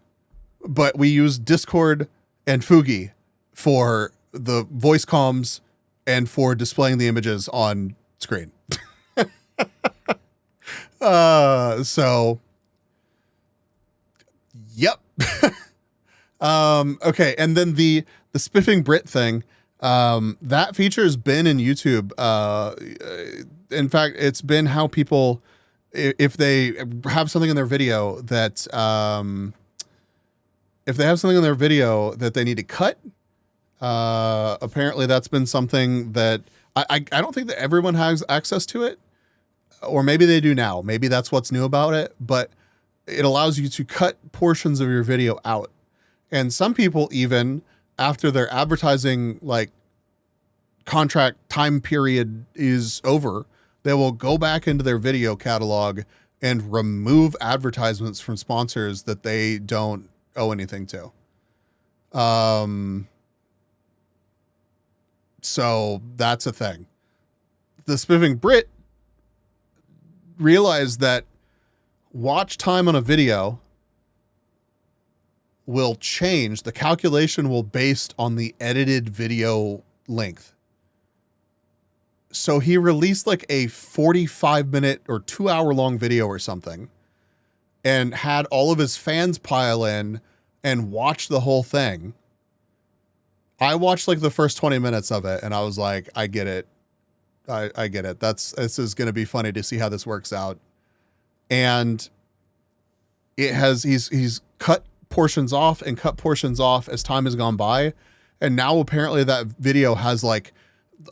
But we use Discord and Fugi for the voice comms and for displaying the images on screen. So yep. Okay. And then the spiffing Brit thing, that feature has been in YouTube. In fact, it's been how people, if they have something in their video that, they need to cut, apparently that's been something that I don't think that everyone has access to it, or maybe they do now. Maybe that's what's new about it, but it allows you to cut portions of your video out. And some people, even after their advertising like contract time period is over, they will go back into their video catalog and remove advertisements from sponsors that they don't owe anything to. So that's a thing. The Spiffing Brit realized that watch time on a video will change. The calculation will based on the edited video length. So he released like a 45-minute or 2-hour long video or something and had all of his fans pile in and watch the whole thing. I watched like the first 20 minutes of it and I was like, I get it. I get it. This is going to be funny to see how this works out. And he's cut portions off and cut portions off as time has gone by. And now apparently that video has like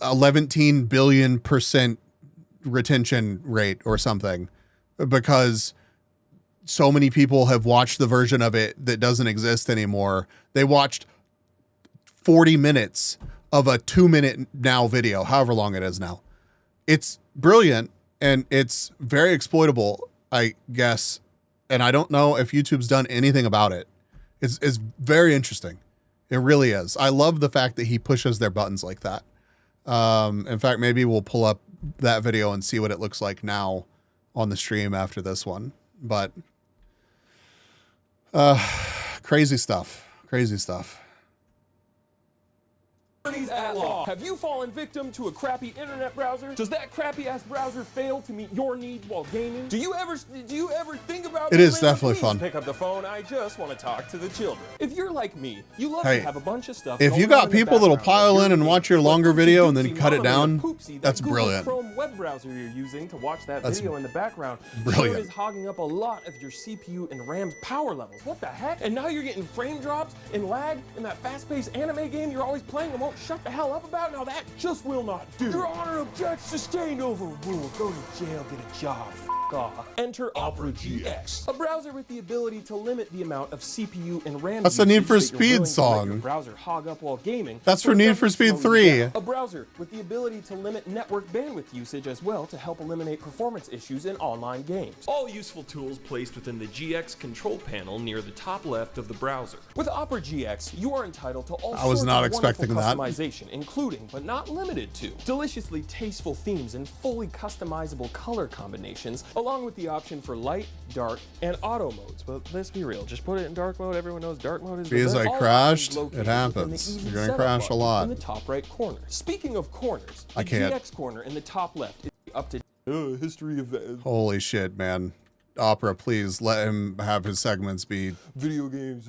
11 billion% retention rate or something, because so many people have watched the version of it that doesn't exist anymore. They watched 40 minutes of a 2-minute now video, however long it is now. It's brilliant and it's very exploitable, I guess. And I don't know if YouTube's done anything about it. It's very interesting. It really is. I love the fact that he pushes their buttons like that. In fact, maybe we'll pull up that video and see what it looks like now on the stream after this one. But crazy stuff. Crazy stuff. At law. Have you fallen victim to a crappy internet browser? Does that crappy ass browser fail to meet your needs while gaming? Do you ever think about it? Is definitely fun. Pick up the phone. I just want to talk to the children. If you're like me, you love hey, to have a bunch of stuff. If you got people that'll pile in and watch your longer video and then cut it down, that's brilliant. Chrome web browser you're using to watch that video in the background. Brilliant. Is hogging up a lot of your CPU and RAM's power levels. What the heck? And now you're getting frame drops and lag in that fast-paced anime game you're always playing and won't shut the hell up about. Now that just will not do. Your Honor objects, sustained, overruled. Go to jail, get a job. F off. Enter Opera GX, a browser with the ability to limit the amount of CPU and RAM. That's a Need for Speed song. Your browser hog up while gaming. That's for Need for Speed 3. A browser with the ability to limit network bandwidth usage as well to help eliminate performance issues in online games. All useful tools placed within the GX control panel near the top left of the browser. With Opera GX, you are entitled to all sorts of wonderful customization, including but not limited to deliciously tasteful themes and fully customizable color combinations, along with the option for light, dark, and auto modes. But let's be real, just put it in dark mode. Everyone knows dark mode is the best. Because I crashed, it happens. You're gonna crash a lot. In the top right corner. Speaking of corners, the GX corner in the top left is up to history of holy shit, man. Opera, please let him have his segments be video games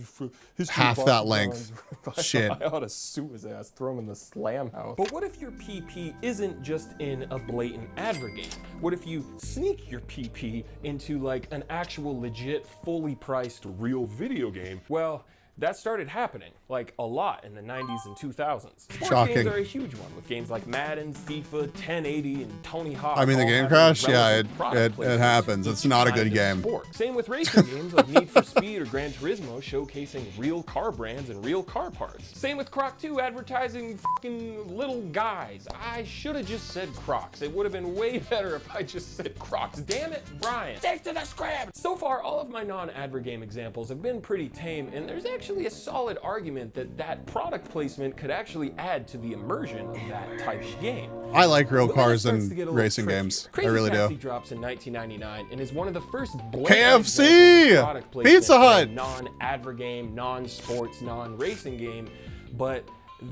half that length. Shit. I ought to sue his ass, throw him in the slam house. But what if your PP isn't just in a blatant advergame? What if you sneak your PP into like an actual legit, fully priced real video game? Well, that started happening, like, a lot in the 90s and 2000s. Sports games are a huge one, with games like Madden, FIFA, 1080, and Tony Hawk. I mean, the game crash? Yeah, it happens. It's not a good game. Same with racing games like Need for Speed or Gran Turismo, showcasing real car brands and real car parts. Same with Croc 2, advertising fucking little guys. I should have just said Crocs. It would have been way better if I just said Crocs. Damn it, Brian. Take to the scrap! So far, all of my non-adver game examples have been pretty tame, and there's actually a solid argument that product placement could actually add to the immersion of that type of game. I like real cars and racing games. Crazy I really Taxi do. drops in 1999 and is one of the first KFC! Pizza Hut! Non-adver game, non-sports, non-racing game, but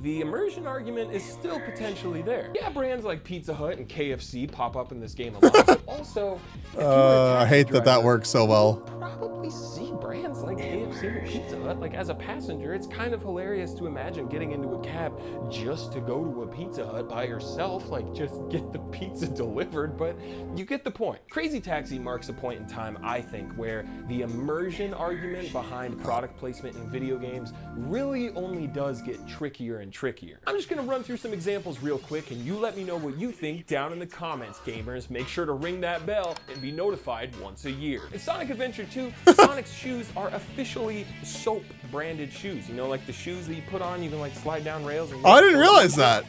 the immersion argument is still potentially there. Yeah, brands like Pizza Hut and KFC pop up in this game a lot, but also, if you were a I hate that works so well. probably see brands like KFC or Pizza Hut. Like, as a passenger, it's kind of hilarious to imagine getting into a cab just to go to a Pizza Hut by yourself, like just get the pizza delivered, but you get the point. Crazy Taxi marks a point in time, I think, where the immersion argument behind product placement in video games really only does get trickier and trickier. I'm just gonna run through some examples real quick, and you let me know what you think down in the comments, gamers. Make sure to ring that bell and be notified once a year. In Sonic Adventure 2, Sonic's shoes are officially soap branded shoes. You know, like the shoes that you put on, you can like slide down rails. And I didn't realize that.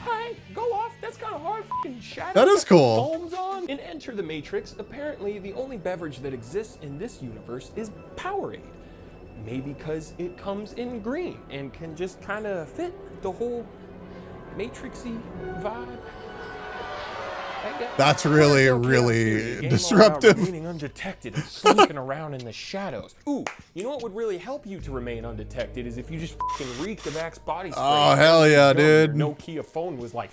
Hey, go off. That's kind of hard. Shadow. That is cool. Foams on. In Enter the Matrix, apparently the only beverage that exists in this universe is Powerade. Maybe because it comes in green and can just kind of fit the whole Matrixy vibe. That's really, really disruptive. Remaining undetected and sneaking around in the shadows. Ooh, you know what would really help you to remain undetected is if you just fucking reeked of Axe body spray. Oh, hell yeah, dude. Your Nokia phone was like...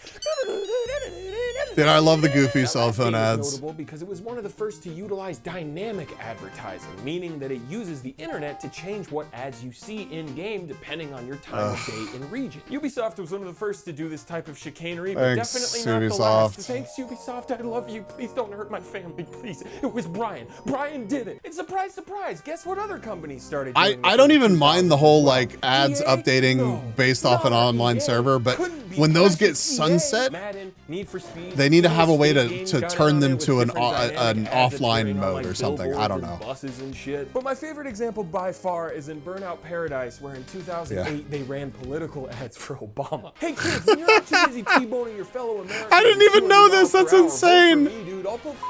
Dude, I love the goofy cell phone ads. Notable because it was one of the first to utilize dynamic advertising, meaning that it uses the internet to change what ads you see in-game depending on your time of day and region. Ubisoft was one of the first to do this type of chicanery, but definitely not the last. Thanks, Ubisoft. I love you. Please don't hurt my family, please. It was Brian. Brian did it. And surprise, surprise. Guess what other companies started doing? I don't even mind the whole like ads updating based off an online server, but when those get sunset, Madden, Need for Speed, they They need to have a way Game to got turn on them it with to an different dynamic ads offline appearing on, mode like, or something. I don't billboards know. and buses and shit. But my favorite example by far is in Burnout Paradise, where in 2008 they ran political ads for Obama. Hey kids, when you're not too busy T-boning your fellow Americans, I didn't even know this. That's insane.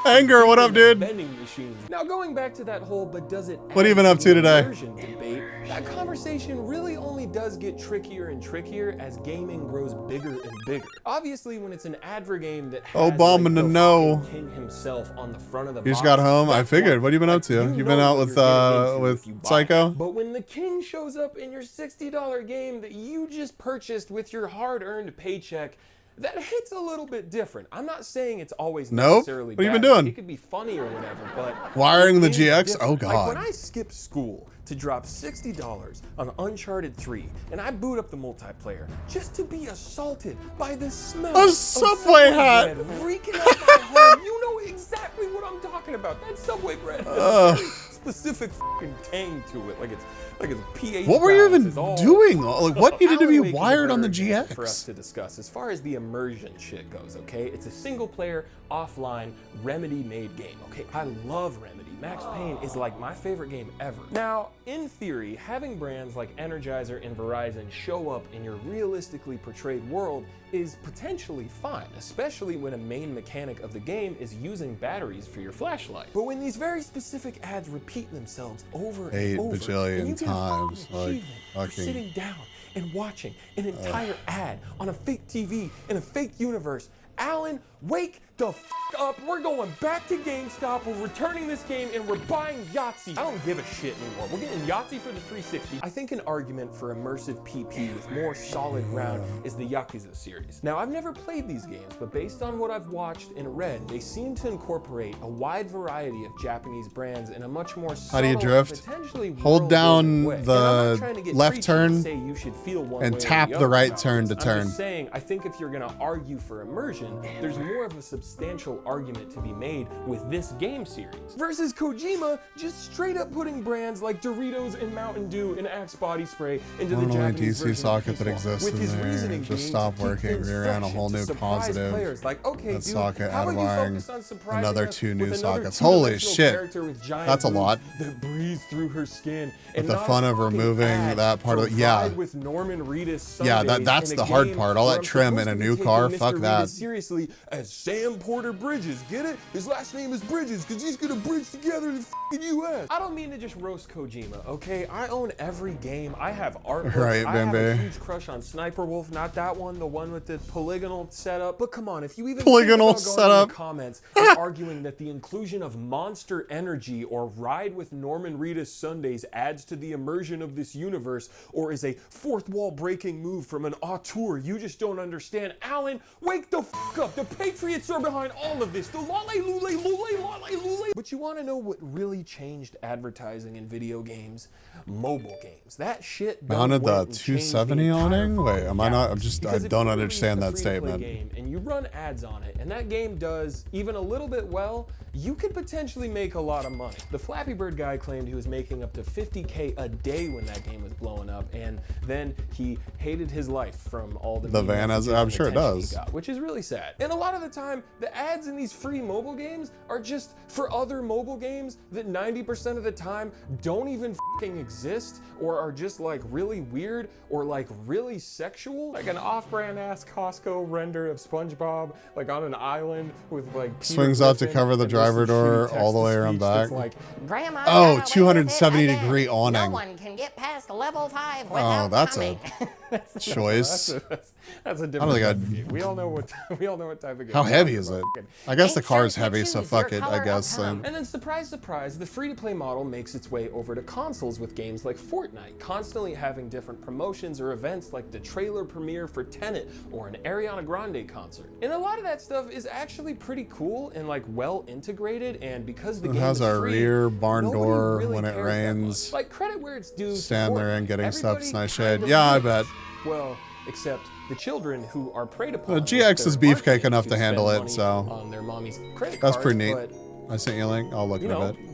Anger, what up, dude? Vending machines. Now going back to that whole, but does it? What have you been up to today? Debate. That conversation really only does get trickier and trickier as gaming grows bigger and bigger. Obviously, when it's an adver game that has Obama like, to the know. king himself on the front of the You just box, got home. I that's figured. one What have you been up thing. to? Like, You've been out with Psycho. But when the king shows up in your $60 game that you just purchased with your hard-earned paycheck, that hits a little bit different. I'm not saying it's always necessarily What have you bad. been doing? It could be funny or whatever, but Wiring the it is GX? different. Oh, God. Like when I skip school to drop $60 on Uncharted 3, and I boot up the multiplayer just to be assaulted by the smell A of Subway hat. bread reeking out my home. You know exactly what I'm talking about. That Subway bread has a very specific fucking tang to it, like it's pH. What were you even balance is all doing? Like, what needed to be Alan Wake is a wired on the better example for us GX? to discuss as far as the immersion shit goes. Okay, it's a single player offline Remedy made game. Okay, I love Remedy. Max Payne is like my favorite game ever. Now, in theory, having brands like Energizer and Verizon show up in your realistically portrayed world is potentially fine, especially when a main mechanic of the game is using batteries for your flashlight. But when these very specific ads repeat themselves over 8 and over, bajillion and you get a times, fucking like, achievement for fucking- sitting down and watching an entire ad on a fake TV in a fake universe. Alan, wake the f up. We're going back to GameStop. We're returning this game and we're buying Yahtzee. I don't give a shit anymore. We're getting Yahtzee for the 360. I think an argument for immersive PP with more solid ground is the Yakuza series. Now, I've never played these games, but based on what I've watched and read, they seem to incorporate a wide variety of Japanese brands in a much more How do you subtle, drift? potentially Hold down world-building way. And I'm not trying to the get left preachy turn to say you should feel one way and or tap the other right about turn this. to turn. I'm just saying, I think if you're gonna argue for immersion, there's more of a substantial argument to be made with this game series. Versus Kojima just straight up putting brands like Doritos and Mountain Dew and Axe body spray into the Only Japanese DC version socket of that Peace exists Walk, with his in there reasoning just being stopped to keep working. things We ran a fresh whole and to new surprise positive. players. Like, okay, That dude, socket how out of about you wiring focus on surprising another us 2 new with another sockets. Holy two-dimensional shit. character with giant That's a boobs lot. that breathes through her skin. With And the not a fun of fucking removing ad that part for of yeah. Ride with Norman Reedus Yeah, Sundays that's in the a hard game part. All where that I'm trim supposed in a to be new taking car, Mr. fuck Reedus that. seriously as Sam Porter Bridges. Get it? His last name is Bridges because he's gonna bridge together the fucking U.S. I don't mean to just roast Kojima, okay? I own every game. I have artwork. Right, I have a Bambi. huge crush on Sniper Wolf, not that one, the one with the polygonal setup. But come on, if you even Polygonal think about going setup. in the comments and arguing that the inclusion of Monster Energy or Ride with Norman Reedus Sundays adds to the immersion of this universe or is a fourth wall breaking move from an auteur you just don't understand, Alan, wake the fuck up. The Patriots are behind all of this. The lole. But you want to know what really changed advertising in video games? Mobile games. That shit done Mounted the went and changed 270 the entire awning? Wait, am I not? I'm just, I because if don't you understand release that a free-to-play statement. game and you run ads on it, and that game does even a little bit well, you could potentially make a lot of money. The Flappy Bird guy claimed he was making up to $50K a day when that game was blowing up, and then he hated his life from all the The media van has- messages I'm and sure it attention he does. got, which is really sad. And a lot of the time, the ads in these free mobile games are just for other mobile games that 90% of the time don't even fucking exist or are just like really weird or like really sexual. Like an off-brand ass Costco render of SpongeBob like on an island with like Peter Swings out to Griffin cover the and driver there's some door shitty all the way text-to-speech around that's back. like, Grandma Oh, got away 270 with it degree again. awning. No one can get past level 5 Oh, without that's coming. choice. that's a I don't different think type I'd- of game. We all know what type of game. How we're heavy talking is about. it? I guess the car is heavy, so fuck it, I guess. And then surprise, surprise, the free-to-play model makes its way over to consoles with games like Fortnite, constantly having different promotions or events like the trailer premiere for Tenet or an Ariana Grande concert. And a lot of that stuff is actually pretty cool and like well integrated, and because the It game has is a free, rear barn nobody door really when it cares that rains. much. Like credit where it's due. to Stand there and Fortnite. getting stuff, Everybody nice kind shade. of Yeah, I knows. bet. Well, except the children who are preyed upon. The with GX is their beefcake marketing enough to spend handle it, money so on their mommy's credit that's cards, pretty neat. but, I sent you a link. I'll look you in a know, bit.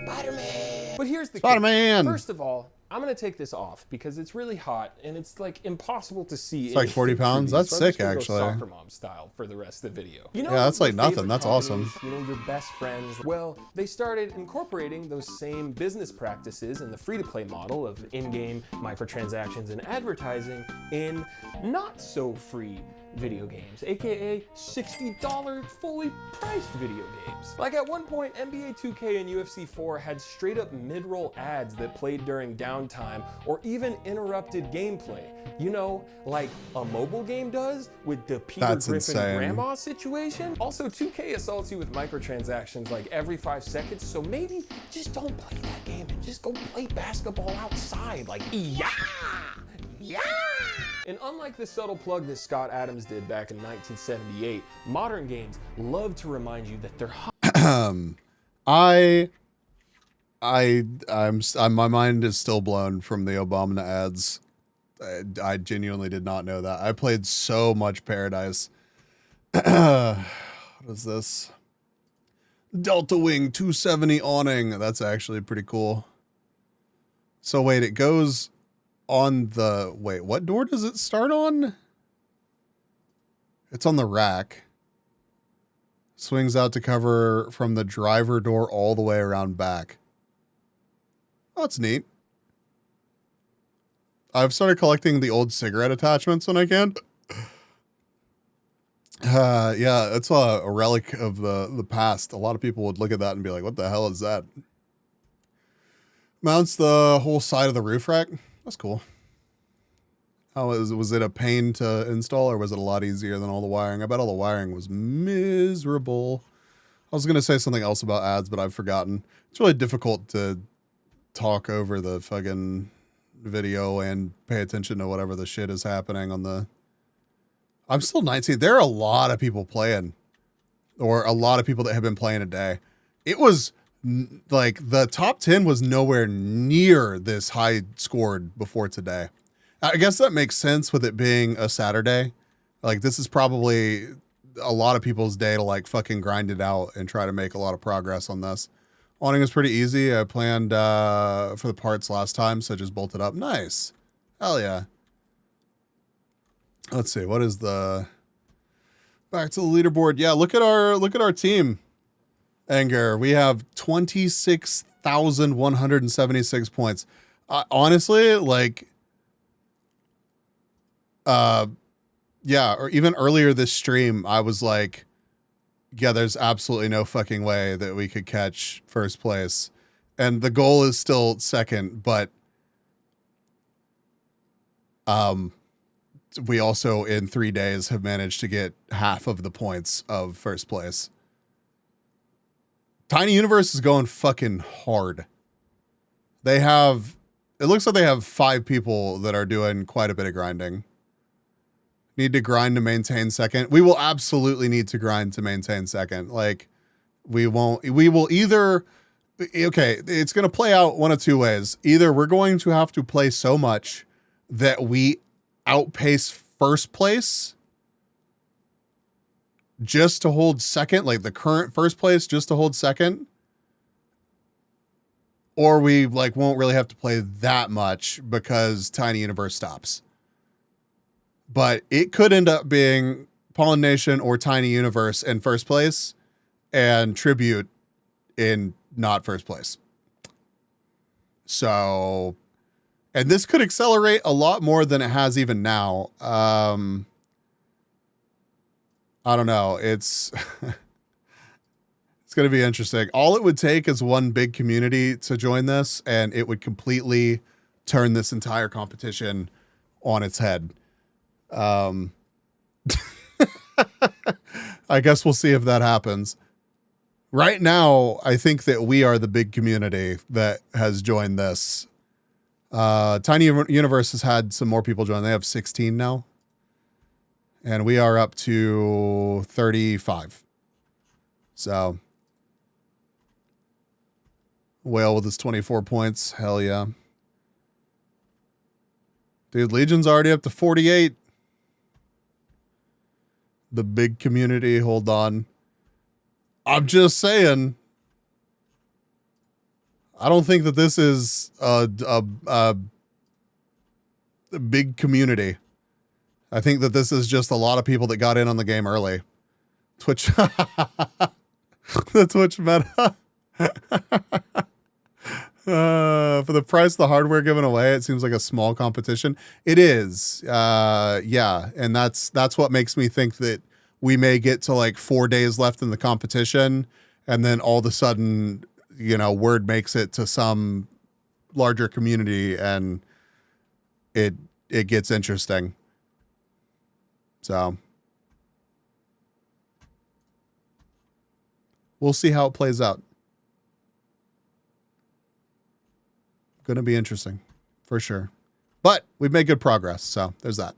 Spider-Man. But here's the Spider-Man. kick. First of all, I'm gonna take this off because it's really hot and it's like impossible to see. It's like 40 anything pounds. through these, That's so I'm just sick, gonna go actually. Soccer mom style for the rest of the video. You know, Yeah, that's your like nothing. favorite That's companies, awesome. You know, your best friends. Well, they started incorporating those same business practices in the free-to-play model of in-game microtransactions and advertising in not so free video games, aka $60 fully priced video games. Like at one point, NBA 2K and UFC 4 had straight up mid-roll ads that played during downtime or even interrupted gameplay. You know, like a mobile game does with the Peter That's Griffin insane. grandma situation. Also, 2K assaults you with microtransactions like every 5 seconds, so maybe just don't play that game and just go play basketball outside. Like, yeah! Yeah! And unlike the subtle plug that Scott Adams did back in 1978, modern games love to remind you that they're my mind is still blown from the Obama ads. I genuinely did not know that. I played so much Paradise. What is this? Delta Wing 270 awning. That's actually pretty cool. So wait, it goes on the, wait, what door does it start on? It's on the rack. Swings out to cover from the driver door all the way around back. Oh, that's neat. I've started collecting the old cigarette attachments when I can. Yeah, it's a relic of the past. A lot of people would look at that and be like, what the hell is that? Mounts the whole side of the roof rack. That's cool. How was it a pain to install, or was it a lot easier than all the wiring? I bet all the wiring was miserable. I was going to say something else about ads, but I've forgotten. It's really difficult to talk over the fucking video and pay attention to whatever the shit is happening on the... I'm still 19. There are a lot of people playing, or a lot of people that have been playing a day. It was like the top 10 was nowhere near this high scored before today. I guess that makes sense with it being a Saturday. Like, this is probably a lot of people's day to like fucking grind it out and try to make a lot of progress on this. Awning is pretty easy. I planned for the parts last time, so just bolted up. Nice. Hell yeah. Let's see. What is the... Back to the leaderboard. Yeah, look at our team. Anger. We have 26,176 points. Honestly, like... yeah, or even earlier this stream, I was like, yeah, there's absolutely no fucking way that we could catch first place. And the goal is still second, but we also in 3 days have managed to get half of the points of first place. Tiny Universe is going fucking hard. It looks like they have 5 people that are doing quite a bit of grinding. Need to grind to maintain second. We will absolutely need to grind to maintain second. Like, we will either, okay, it's going to play out one of two ways. Either we're going to have to play so much that we outpace first place just to hold second, like the current first place just to hold second, or we like won't really have to play that much because Tiny Universe stops. But it could end up being Pollen Nation or Tiny Universe in first place and Tribute in not first place. So, and this could accelerate a lot more than it has even now. I don't know. It's it's going to be interesting. All it would take is one big community to join this, and it would completely turn this entire competition on its head. I guess we'll see if that happens. Right now, I think that we are the big community that has joined this. Tiny Universe has had some more people join. They have 16 now. And we are up to 35. So, Whale with his 24 points. Hell yeah. Dude, Legion's already up to 48. The big community, hold on. I'm just saying. I don't think that this is a big community. I think that this is just a lot of people that got in on the game early. Twitch, the Twitch meta. For the price of the hardware given away, it seems like a small competition. It is, yeah, and that's what makes me think that we may get to like 4 days left in the competition, and then all of a sudden, you know, word makes it to some larger community, and it gets interesting. So we'll see how it plays out. Going to be interesting for sure, but we've made good progress. So there's that.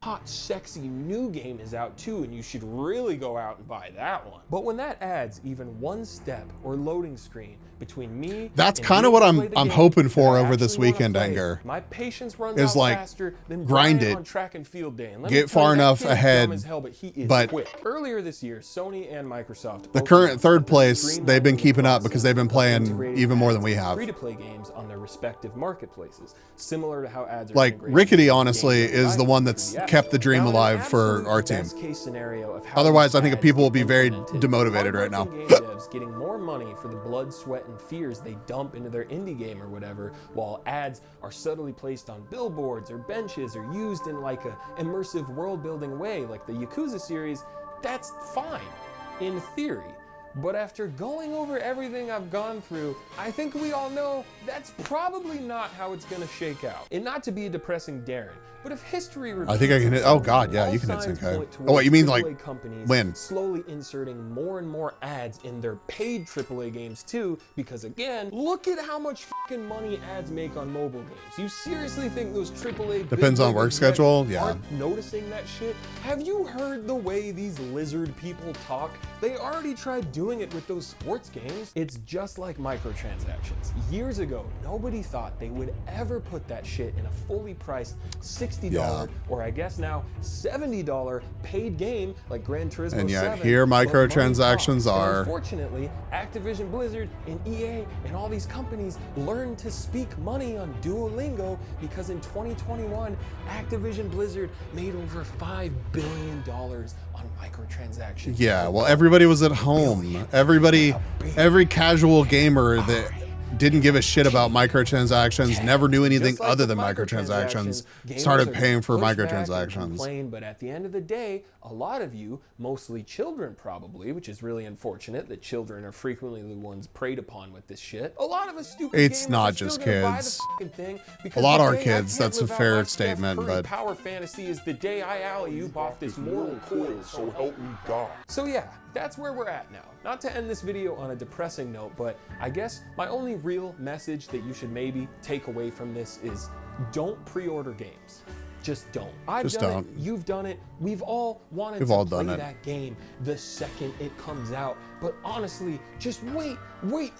Hot, sexy new game is out too, and you should really go out and buy that one. But when that adds even one step or loading screen between me, that's kind of what I'm hoping for over this weekend, Anger. My patience runs is out like faster than grind Brian it, on track and field day. And get far enough ahead, but he is quick. Earlier this year, Sony and Microsoft, the current third place, they've been keeping up because they've been playing even more than we have. Free-to-play games on their respective marketplaces, similar to how ads are like Rickety. Honestly, is the one that's kept the dream alive for our team. Otherwise, I think people will be very demotivated right now. Game devs getting more money for the blood, sweat, and fears they dump into their indie game or whatever, while ads are subtly placed on billboards or benches or used in like a immersive world-building way, like the Yakuza series. That's fine, in theory. But after going over everything I've gone through, I think we all know that's probably not how it's gonna shake out. And not to be a depressing Darren, but if history repeats, I think I can hit. Oh God, yeah, you can hit Senkai. Oh, what you mean, like when? Slowly inserting more and more ads in their paid AAA games too, because again, look at how much fucking money ads make on mobile games. You seriously think those AAA depends on work schedule? Yeah. Aren't noticing that shit? Have you heard the way these lizard people talk? They already tried doing it with those sports games. It's just like microtransactions. Years ago, nobody thought they would ever put that shit in a fully priced $60 or I guess now $70 paid game like Gran Turismo 7. And yet here microtransactions are. Unfortunately, Activision Blizzard and EA and all these companies learned to speak money on Duolingo because in 2021, Activision Blizzard made over $5 billion on microtransactions. Yeah, well, everybody was at home. Every casual gamer that didn't give a shit about microtransactions, never knew anything other than microtransactions, started paying for microtransactions. But at the end of the day, a lot of you, mostly children probably, which is really unfortunate that children are frequently the ones preyed upon with this shit. A lot of us stupid it's not just kids. A lot are kids. That's a fair statement, but power fantasy is the day I alley-oop off this mortal coil, so help me God. So yeah, that's where we're at now. Not to end this video on a depressing note, but I guess my only real message that you should maybe take away from this is don't pre-order games. Just don't. I've done it. You've done it. We've all wanted to play that game the second it comes out. But honestly, just wait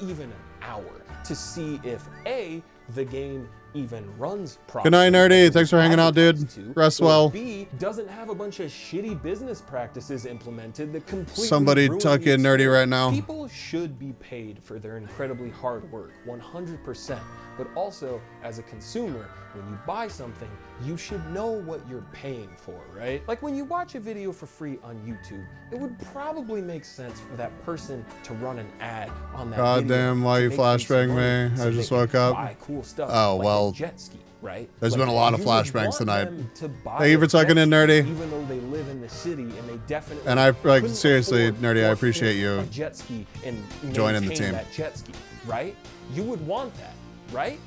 even an hour to see if A, the game even runs properly. Good night, Nerdy. Thanks for hanging out, dude. Rest well. B, doesn't have a bunch of shitty business practices implemented that completely somebody tuck in Nerdy right now. People should be paid for their incredibly hard work, 100%. But also, as a consumer, when you buy something, you should know what you're paying for, right? Like when you watch a video for free on YouTube, it would probably make sense for that person to run an ad on that God video. Damn, why you flashbang me? I just woke up. Cool stuff, oh, like well, jet ski, right? There's been a lot of flashbangs tonight. Thank you for tucking in, Nerdy. Even though they live in the city and they definitely and I like seriously, Nerdy, I appreciate you jet ski and joining the team. That jet ski, right? You would want that, right?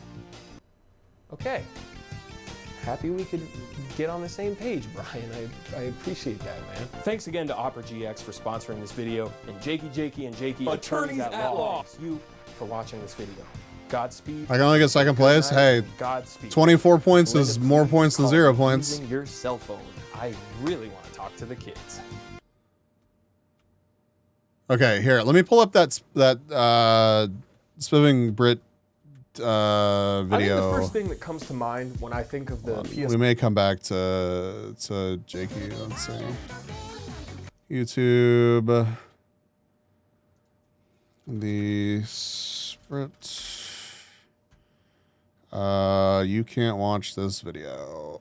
Okay. Happy we could get on the same page, Brian. I appreciate that, man. Thanks again to Opera GX for sponsoring this video, and Jakey and Jakey, attorneys at law, you for watching this video. Godspeed. I can only get second place. Hey, Godspeed. 24 points is more points than 0 points. Using your cell phone. I really want to talk to the kids. Okay, here. Let me pull up that Spiving Brit video. I think the first thing that comes to mind when I think of the PS. We may come back to Jakey. Let's see. YouTube. The Favorite. You can't watch this video.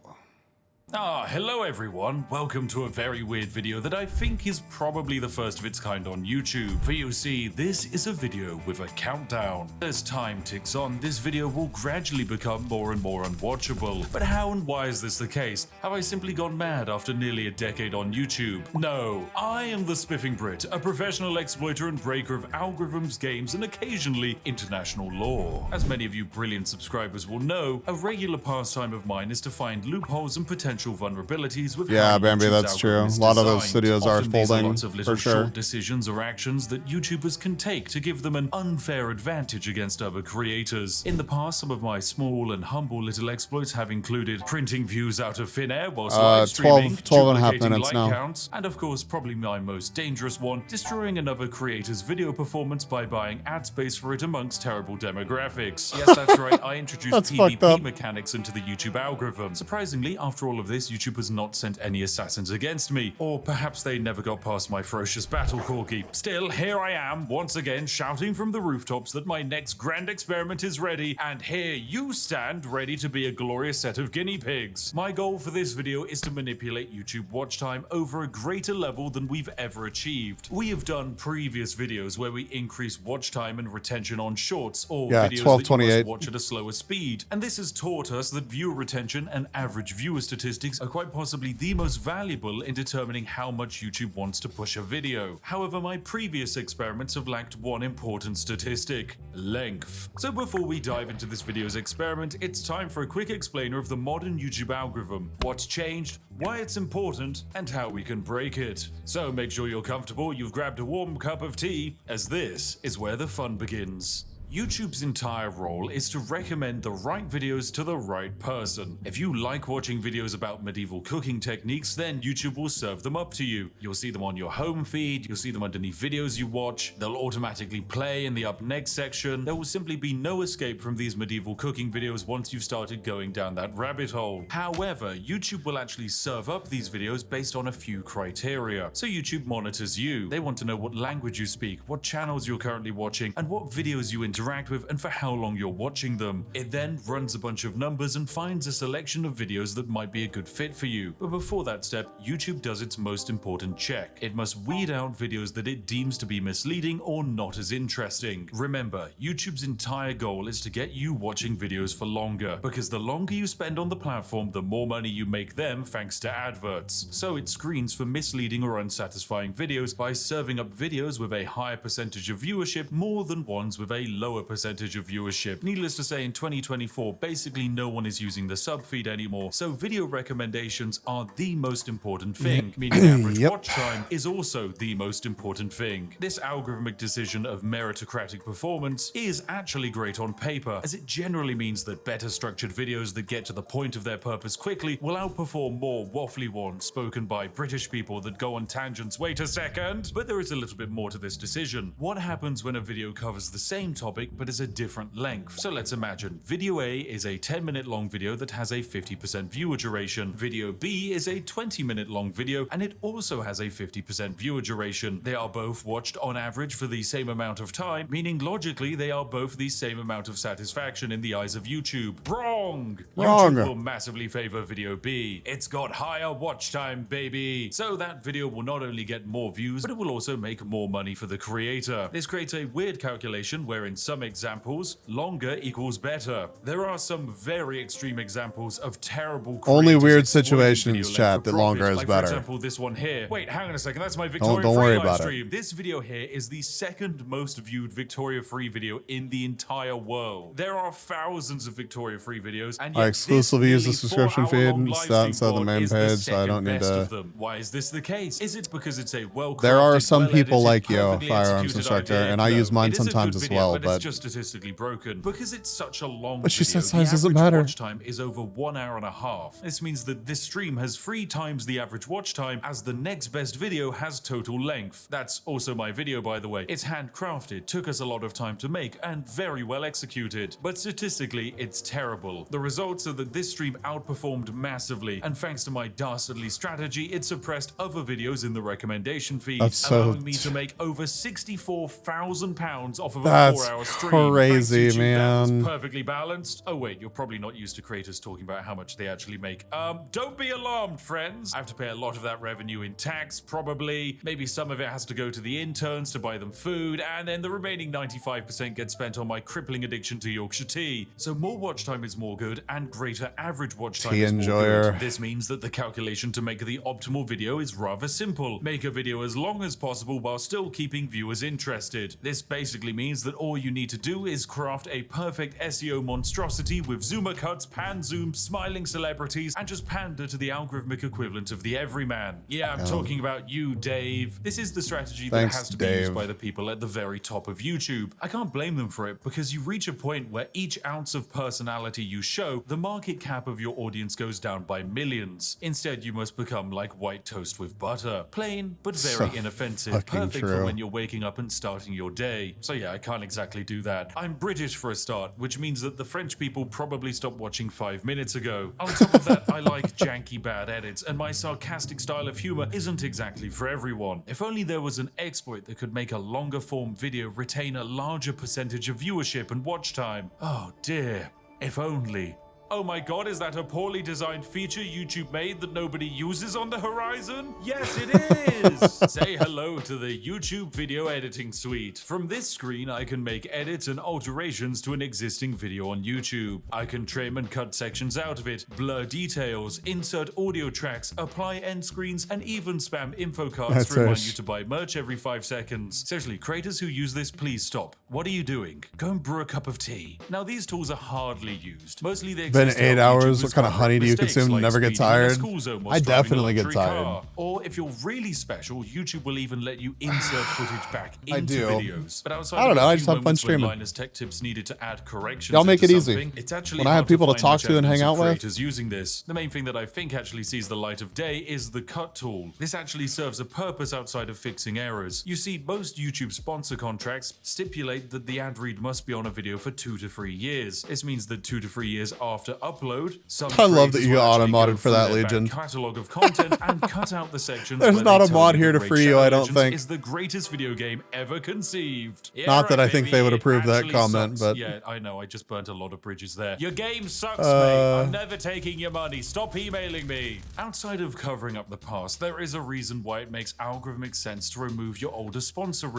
Hello everyone. Welcome to a very weird video that I think is probably the first of its kind on YouTube. For you see, this is a video with a countdown. As time ticks on, this video will gradually become more and more unwatchable. But how and why is this the case? Have I simply gone mad after nearly a decade on YouTube? No, I am the Spiffing Brit, a professional exploiter and breaker of algorithms, games, and occasionally international law. As many of you brilliant subscribers will know, a regular pastime of mine is to find loopholes and potential vulnerabilities with yeah, Bambi, that's true. A lot of those studios are folding lots of little for sure. Short decisions or actions that YouTubers can take to give them an unfair advantage against other creators. In the past, some of my small and humble little exploits have included printing views out of thin air whilst live streaming, 12 and a half duplicating minutes like now. counts, and of course, probably my most dangerous one, destroying another creator's video performance by buying ad space for it amongst terrible demographics. Yes, that's right. I introduced PvP mechanics into the YouTube algorithm. Surprisingly, after all of this, YouTube has not sent any assassins against me. Or perhaps they never got past my ferocious battle corgi. Still, here I am, once again, shouting from the rooftops that my next grand experiment is ready, and here you stand ready to be a glorious set of guinea pigs. My goal for this video is to manipulate YouTube watch time over a greater level than we've ever achieved. We have done previous videos where we increase watch time and retention on shorts, or videos that you must watch at a slower speed, and this has taught us that viewer retention and average viewer statistics are quite possibly the most valuable in determining how much YouTube wants to push a video. However, my previous experiments have lacked one important statistic: length. So before we dive into this video's experiment, it's time for a quick explainer of the modern YouTube algorithm, what's changed, why it's important, and how we can break it. So make sure you're comfortable, you've grabbed a warm cup of tea, as this is where the fun begins. YouTube's entire role is to recommend the right videos to the right person. If you like watching videos about medieval cooking techniques, then YouTube will serve them up to you. You'll see them on your home feed, you'll see them underneath videos you watch, they'll automatically play in the up next section. There will simply be no escape from these medieval cooking videos once you've started going down that rabbit hole. However, YouTube will actually serve up these videos based on a few criteria. So YouTube monitors you. They want to know what language you speak, what channels you're currently watching, and what videos you interact with and for how long you're watching them. It then runs a bunch of numbers and finds a selection of videos that might be a good fit for you. But before that step, YouTube does its most important check. It must weed out videos that it deems to be misleading or not as interesting. Remember, YouTube's entire goal is to get you watching videos for longer, because the longer you spend on the platform, the more money you make them thanks to adverts. So it screens for misleading or unsatisfying videos by serving up videos with a higher percentage of viewership more than ones with a lower percentage of viewership. Needless to say, in 2024, basically no one is using the sub feed anymore, so video recommendations are the most important thing, meaning average watch time is also the most important thing. This algorithmic decision of meritocratic performance is actually great on paper, as it generally means that better structured videos that get to the point of their purpose quickly will outperform more waffly ones spoken by British people that go on tangents. Wait a second! But there is a little bit more to this decision. What happens when a video covers the same topic but is a different length? So let's imagine video A is a 10-minute long video that has a 50% viewer duration. Video B is a 20-minute long video and it also has a 50% viewer duration. They are both watched on average for the same amount of time, meaning logically they are both the same amount of satisfaction in the eyes of YouTube. Wrong! YouTube will massively favor video B. It's got higher watch time, baby. So that video will not only get more views, but it will also make more money for the creator. This creates a weird calculation where in some examples, longer equals better. There are some very extreme examples of terrible only weird situations, chat, that longer is like, better. For example, this one here. Wait, hang on a second. That's my Victoria don't Free worry live about stream. This video here is the second most viewed Victoria Free video in the entire world. There are thousands of Victoria Free videos, and yet I exclusively use the subscription feed instead of the main page, is so I don't need to. Why is this the case? Is it because it's a well-crafted, There are some people like you, perfectly firearms executed instructor, idea? and I use mine It is a sometimes good as video, well, but it's just statistically broken. Because it's such a long But she video, said size the doesn't average matter. watch time is over 1 hour and a half. This means that this stream has 3 times the average watch time, as the next best video has total length. That's also my video, by the way. It's handcrafted, took us a lot of time to make, and very well executed. But statistically, it's terrible. The results are that this stream outperformed massively, and thanks to my dastardly strategy, it suppressed other videos in the recommendation feed, That's so- allowing me to make over £64,000 off of a That's 4-hour stream. Thanks, crazy, YouTube, that was man. perfectly balanced. Oh wait, you're probably not used to creators talking about how much they actually make. Don't be alarmed, friends. I have to pay a lot of that revenue in tax, probably. Maybe some of it has to go to the interns to buy them food, and then the remaining 95% gets spent on my crippling addiction to Yorkshire tea. So more watch time is more good, and greater average watch time Tea is more enjoyer. good. This means that the calculation to make the optimal video is rather simple. Make a video as long as possible while still keeping viewers interested. This basically means that all you need to do is craft a perfect SEO monstrosity with zoomer cuts, pan zoom, smiling celebrities, and just pander to the algorithmic equivalent of the everyman. Yeah, I'm talking about you, Dave. This is the strategy that Thanks, has to be Dave. used by the people at the very top of YouTube. I can't blame them for it, because you reach a point where each ounce of personality you show, the market cap of your audience goes down by millions. Instead, you must become like white toast with butter. Plain, but very So inoffensive. fucking Perfect for true. when you're waking up and starting your day. So yeah, I can't exactly do that. I'm British for a start, which means that the French people probably stopped watching 5 minutes ago. On top of that, I like janky bad edits, and my sarcastic style of humor isn't exactly for everyone. If only there was an exploit that could make a longer form video retain a larger percentage of viewership and watch time. Oh dear, if only. Oh my god, is that a poorly designed feature YouTube made that nobody uses on the horizon? Yes, it is! Say hello to the YouTube Video Editing Suite. From this screen, I can make edits and alterations to an existing video on YouTube. I can trim and cut sections out of it, blur details, insert audio tracks, apply end screens, and even spam info cards That's to remind us. you to buy merch every 5 seconds. Seriously, creators who use this, please stop. What are you doing? Go and brew a cup of tea. Now, these tools are hardly used. Mostly they Been exist to 8 help hours. YouTubers What kind of cover honey do you mistakes consume to like never get speeding in a tired? school zone while I driving a definitely get luxury tired. car. Or if you're really special, YouTube will even let you insert footage back I into do. videos. But outside I don't of a know, I few just have fun moments when streaming. Linus Tech Tips needed to add corrections Y'all make into it easy. something, it's actually When I have hard people to find talk much to and hang evidence of out with. creators using this. The main thing that I think actually sees the light of day is the cut tool. This actually serves a purpose outside of fixing errors. You see, most YouTube sponsor contracts stipulate that the ad read must be on a video for 2 to 3 years. This means that 2 to 3 years after upload, some I love that creators you will actually auto-modded go for through that, their back Legion. catalog of content and cut out the sections There's where not they a tell mod you here that to Raid free you, Shadow I don't Legends think. is the greatest video game ever conceived. Yeah, Not that right, I think they baby, would it approve that actually comment, sucks. but Yeah, I know, I just burnt a lot of bridges there. Your game sucks, mate. I'm never taking your money. Stop emailing me. Outside of covering up the past, there is a reason why it makes algorithmic sense to remove your older sponsor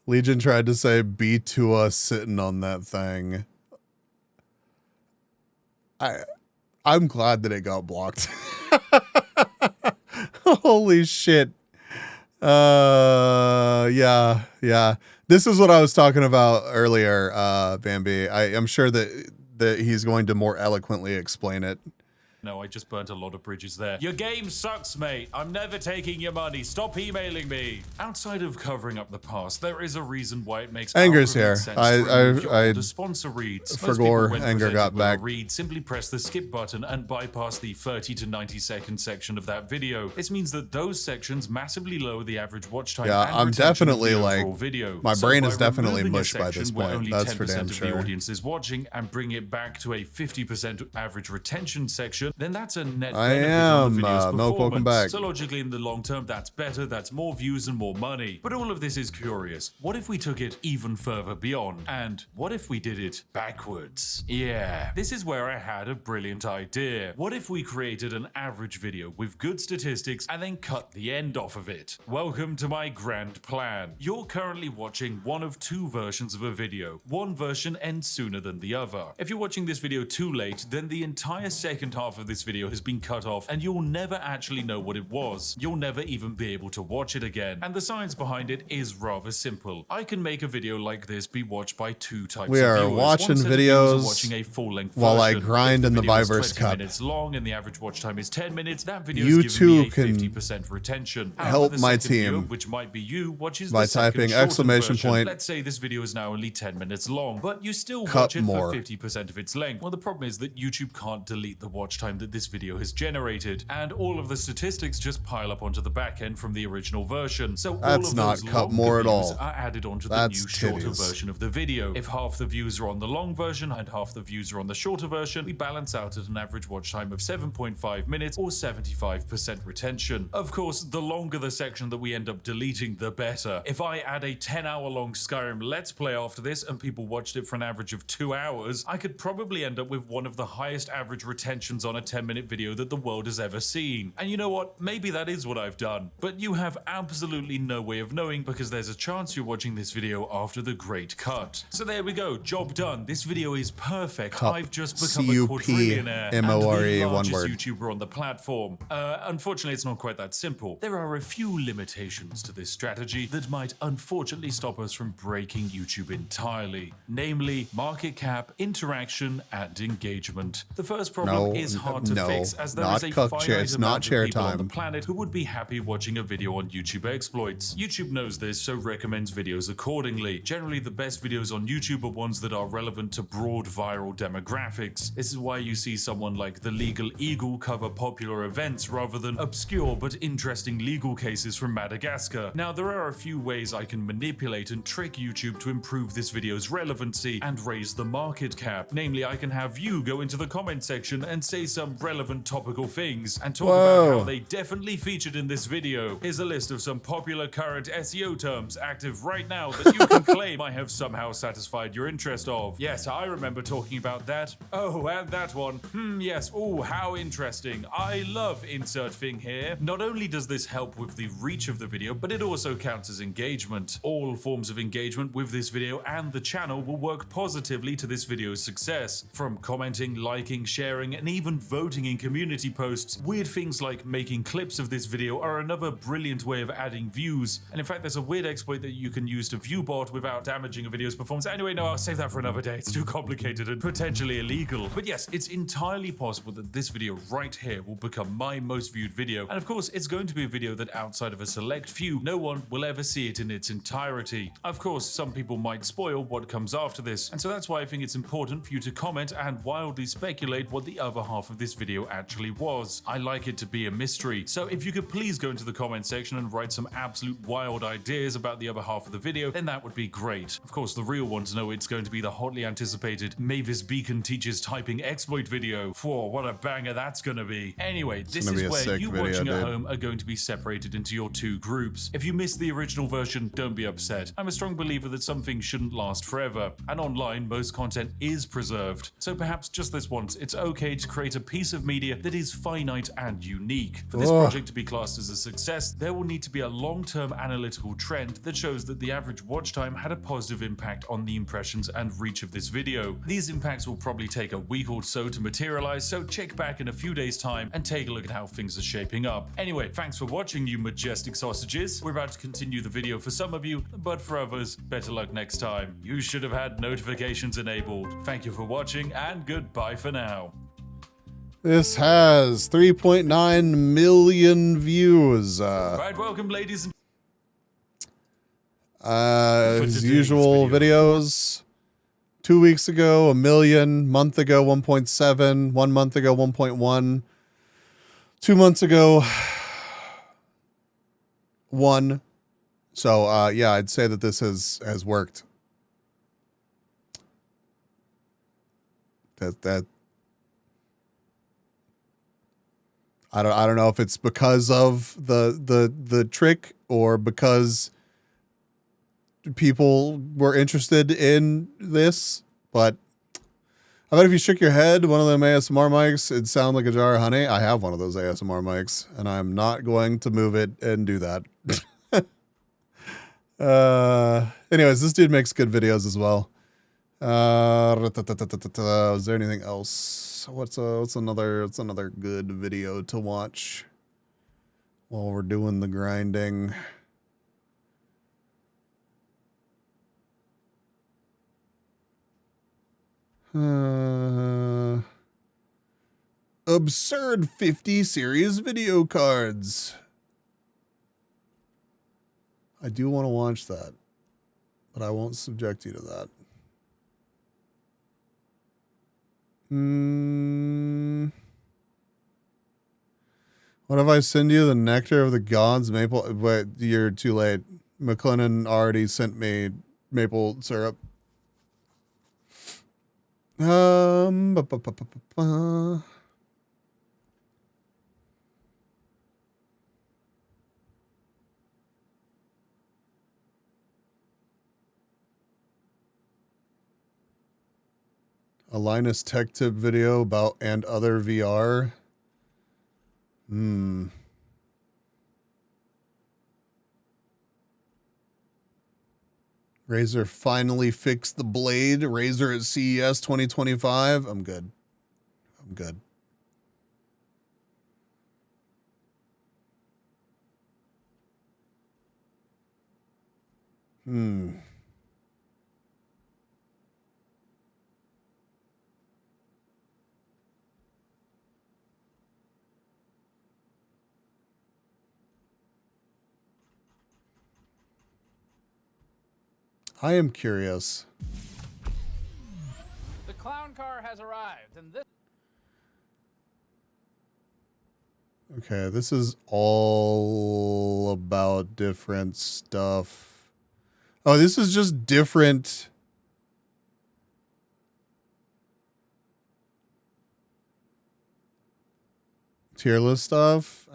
Legion tried to say be to us sitting on that thing. I'm glad that it got blocked. Holy shit. Yeah. This is what I was talking about earlier, Bambi. I'm sure that he's going to more eloquently explain it. No, I just burnt a lot of bridges there. Your game sucks, mate. I'm never taking your money. Stop emailing me. Outside of covering up the past, there is a reason why it makes Anger's algorithmic here. sense to remove your older sponsor reads. Most people, Forgore when Anger presented got with back. a read, simply press the skip button and bypass the 30 to 90 second section of that video. This means that those sections massively lower the average watch time. Yeah, and I'm retention of definitely the like, overall video. my So brain by is definitely removing a mush by this section where point. only That's for 10% damn of the sure. audience is watching and bring it back to a 50% average retention section, then that's a net I benefit am, on the video's Milk, welcome performance. back. So logically, in the long term, that's better, that's more views and more money. But all of this is curious. What if we took it even further beyond? And what if we did it backwards? Yeah, this is where I had a brilliant idea. What if we created an average video with good statistics and then cut the end off of it? Welcome to my grand plan. You're currently watching one of 2 versions of a video. One version ends sooner than the other. If you're watching this video too late, then the entire second half of this video has been cut off and you'll never actually know what it was. You'll never even be able to watch it again. And the science behind it is rather simple. I can make a video like this be watched by 2 types We of are viewers. watching One set of viewers are videos watching a full-length while I version. grind If in the video is Viverse 20 Cup. minutes long and the average watch time is 10 minutes, that video You is giving me a too can 50% retention. However, help the my second viewer, team which might be you, watches by the second typing shortened exclamation version. point, Let's say this video is now only 10 minutes long, but you still cut watch it more. for 50% of its length. Well, the problem is that YouTube can't delete the watch time time that this video has generated, and all of the statistics just pile up onto the back end from the original version. So That's all of not those cut longer more at views all. are added onto That's the new shorter titties. version of the video. If half the views are on the long version and half the views are on the shorter version, we balance out at an average watch time of 7.5 minutes or 75% retention. Of course, the longer the section that we end up deleting, the better. If I add a 10-hour-long Skyrim Let's Play after this and people watched it for an average of 2 hours, I could probably end up with one of the highest average retentions on a 10-minute video that the world has ever seen. And you know what? Maybe that is what I've done. But you have absolutely no way of knowing because there's a chance you're watching this video after the great cut. So there we go, job done. This video is perfect. Cup. I've just become a quadrillionaire and C-U-P-M-O-R-E, the one largest word. YouTuber on the platform. Unfortunately, it's not quite that simple. There are a few limitations to this strategy that might unfortunately stop us from breaking YouTube entirely. Namely, market cap, interaction, and engagement. The first problem is hard to fix as there is a finite amount of people on the planet who would be happy watching a video on YouTube exploits. YouTube knows this, so recommends videos accordingly. Generally, the best videos on YouTube are ones that are relevant to broad viral demographics. This is why you see someone like the Legal Eagle cover popular events rather than obscure but interesting legal cases from Madagascar. Now, there are a few ways I can manipulate and trick YouTube to improve this video's relevancy and raise the market cap. Namely, I can have you go into the comment section and say some relevant topical things and talk about how they definitely featured in this video. Here's a list of some popular current SEO terms active right now that you can claim I have somehow satisfied your interest of. Yes, I remember talking about that. Oh, and that one. Yes. Oh, how interesting. I love insert thing here. Not only does this help with the reach of the video, but it also counts as engagement. All forms of engagement with this video and the channel will work positively to this video's success. From commenting, liking, sharing, and even voting in community posts, weird things like making clips of this video are another brilliant way of adding views. And in fact, there's a weird exploit that you can use to view bot without damaging a video's performance. Anyway, no, I'll save that for another day. It's too complicated and potentially illegal. But yes, it's entirely possible that this video right here will become my most viewed video. And of course, it's going to be a video that outside of a select few, no one will ever see it in its entirety. Of course, some people might spoil what comes after this. And so that's why I think it's important for you to comment and wildly speculate what the other half of this video actually was. I like it to be a mystery. So if you could please go into the comment section and write some absolute wild ideas about the other half of the video, then that would be great. Of course, the real ones know it's going to be the hotly anticipated Mavis Beacon teaches typing exploit video. Whoa, what a banger that's going to be. Anyway, this is where you watching at home are going to be separated into your two groups. If you missed the original version, don't be upset. I'm a strong believer that some things shouldn't last forever, and online most content is preserved. So perhaps just this once, it's okay to create a piece of media that is finite and unique. For this project to be classed as a success, there will need to be a long-term analytical trend that shows that the average watch time had a positive impact on the impressions and reach of this video. These impacts will probably take a week or so to materialize, so check back in a few days' time and take a look at how things are shaping up. Anyway, thanks for watching, you majestic sausages. We're about to continue the video for some of you, but for others, better luck next time. You should have had notifications enabled. Thank you for watching, and goodbye for now. This has 3.9 million views. Right, welcome, ladies and as usual, videos. 2 weeks ago, 1 million. Month ago, 1.7. 1 month ago, 1.1. 2 months ago, 1. So, yeah, I'd say that this has worked. That I don't know if it's because of the trick or because people were interested in this, but I bet if you shook your head, one of them ASMR mics, it'd sound like a jar of honey. I have one of those ASMR mics, and I'm not going to move it and do that. Anyways, this dude makes good videos as well. Is there anything else? What's another good video to watch while we're doing the grinding? Absurd 50 series video cards. I do want to watch that, but I won't subject you to that. What if I send you the nectar of the gods maple? Wait, you're too late. McLennan already sent me maple syrup. Ba, ba, ba, ba, ba. A Linus Tech Tip video about and other VR. Razer finally fixed the blade. Razer at CES 2025. I'm good. I'm good. I am curious. The clown car has arrived, and this. Okay, this is all about different stuff. Oh, this is just different. Tier list stuff.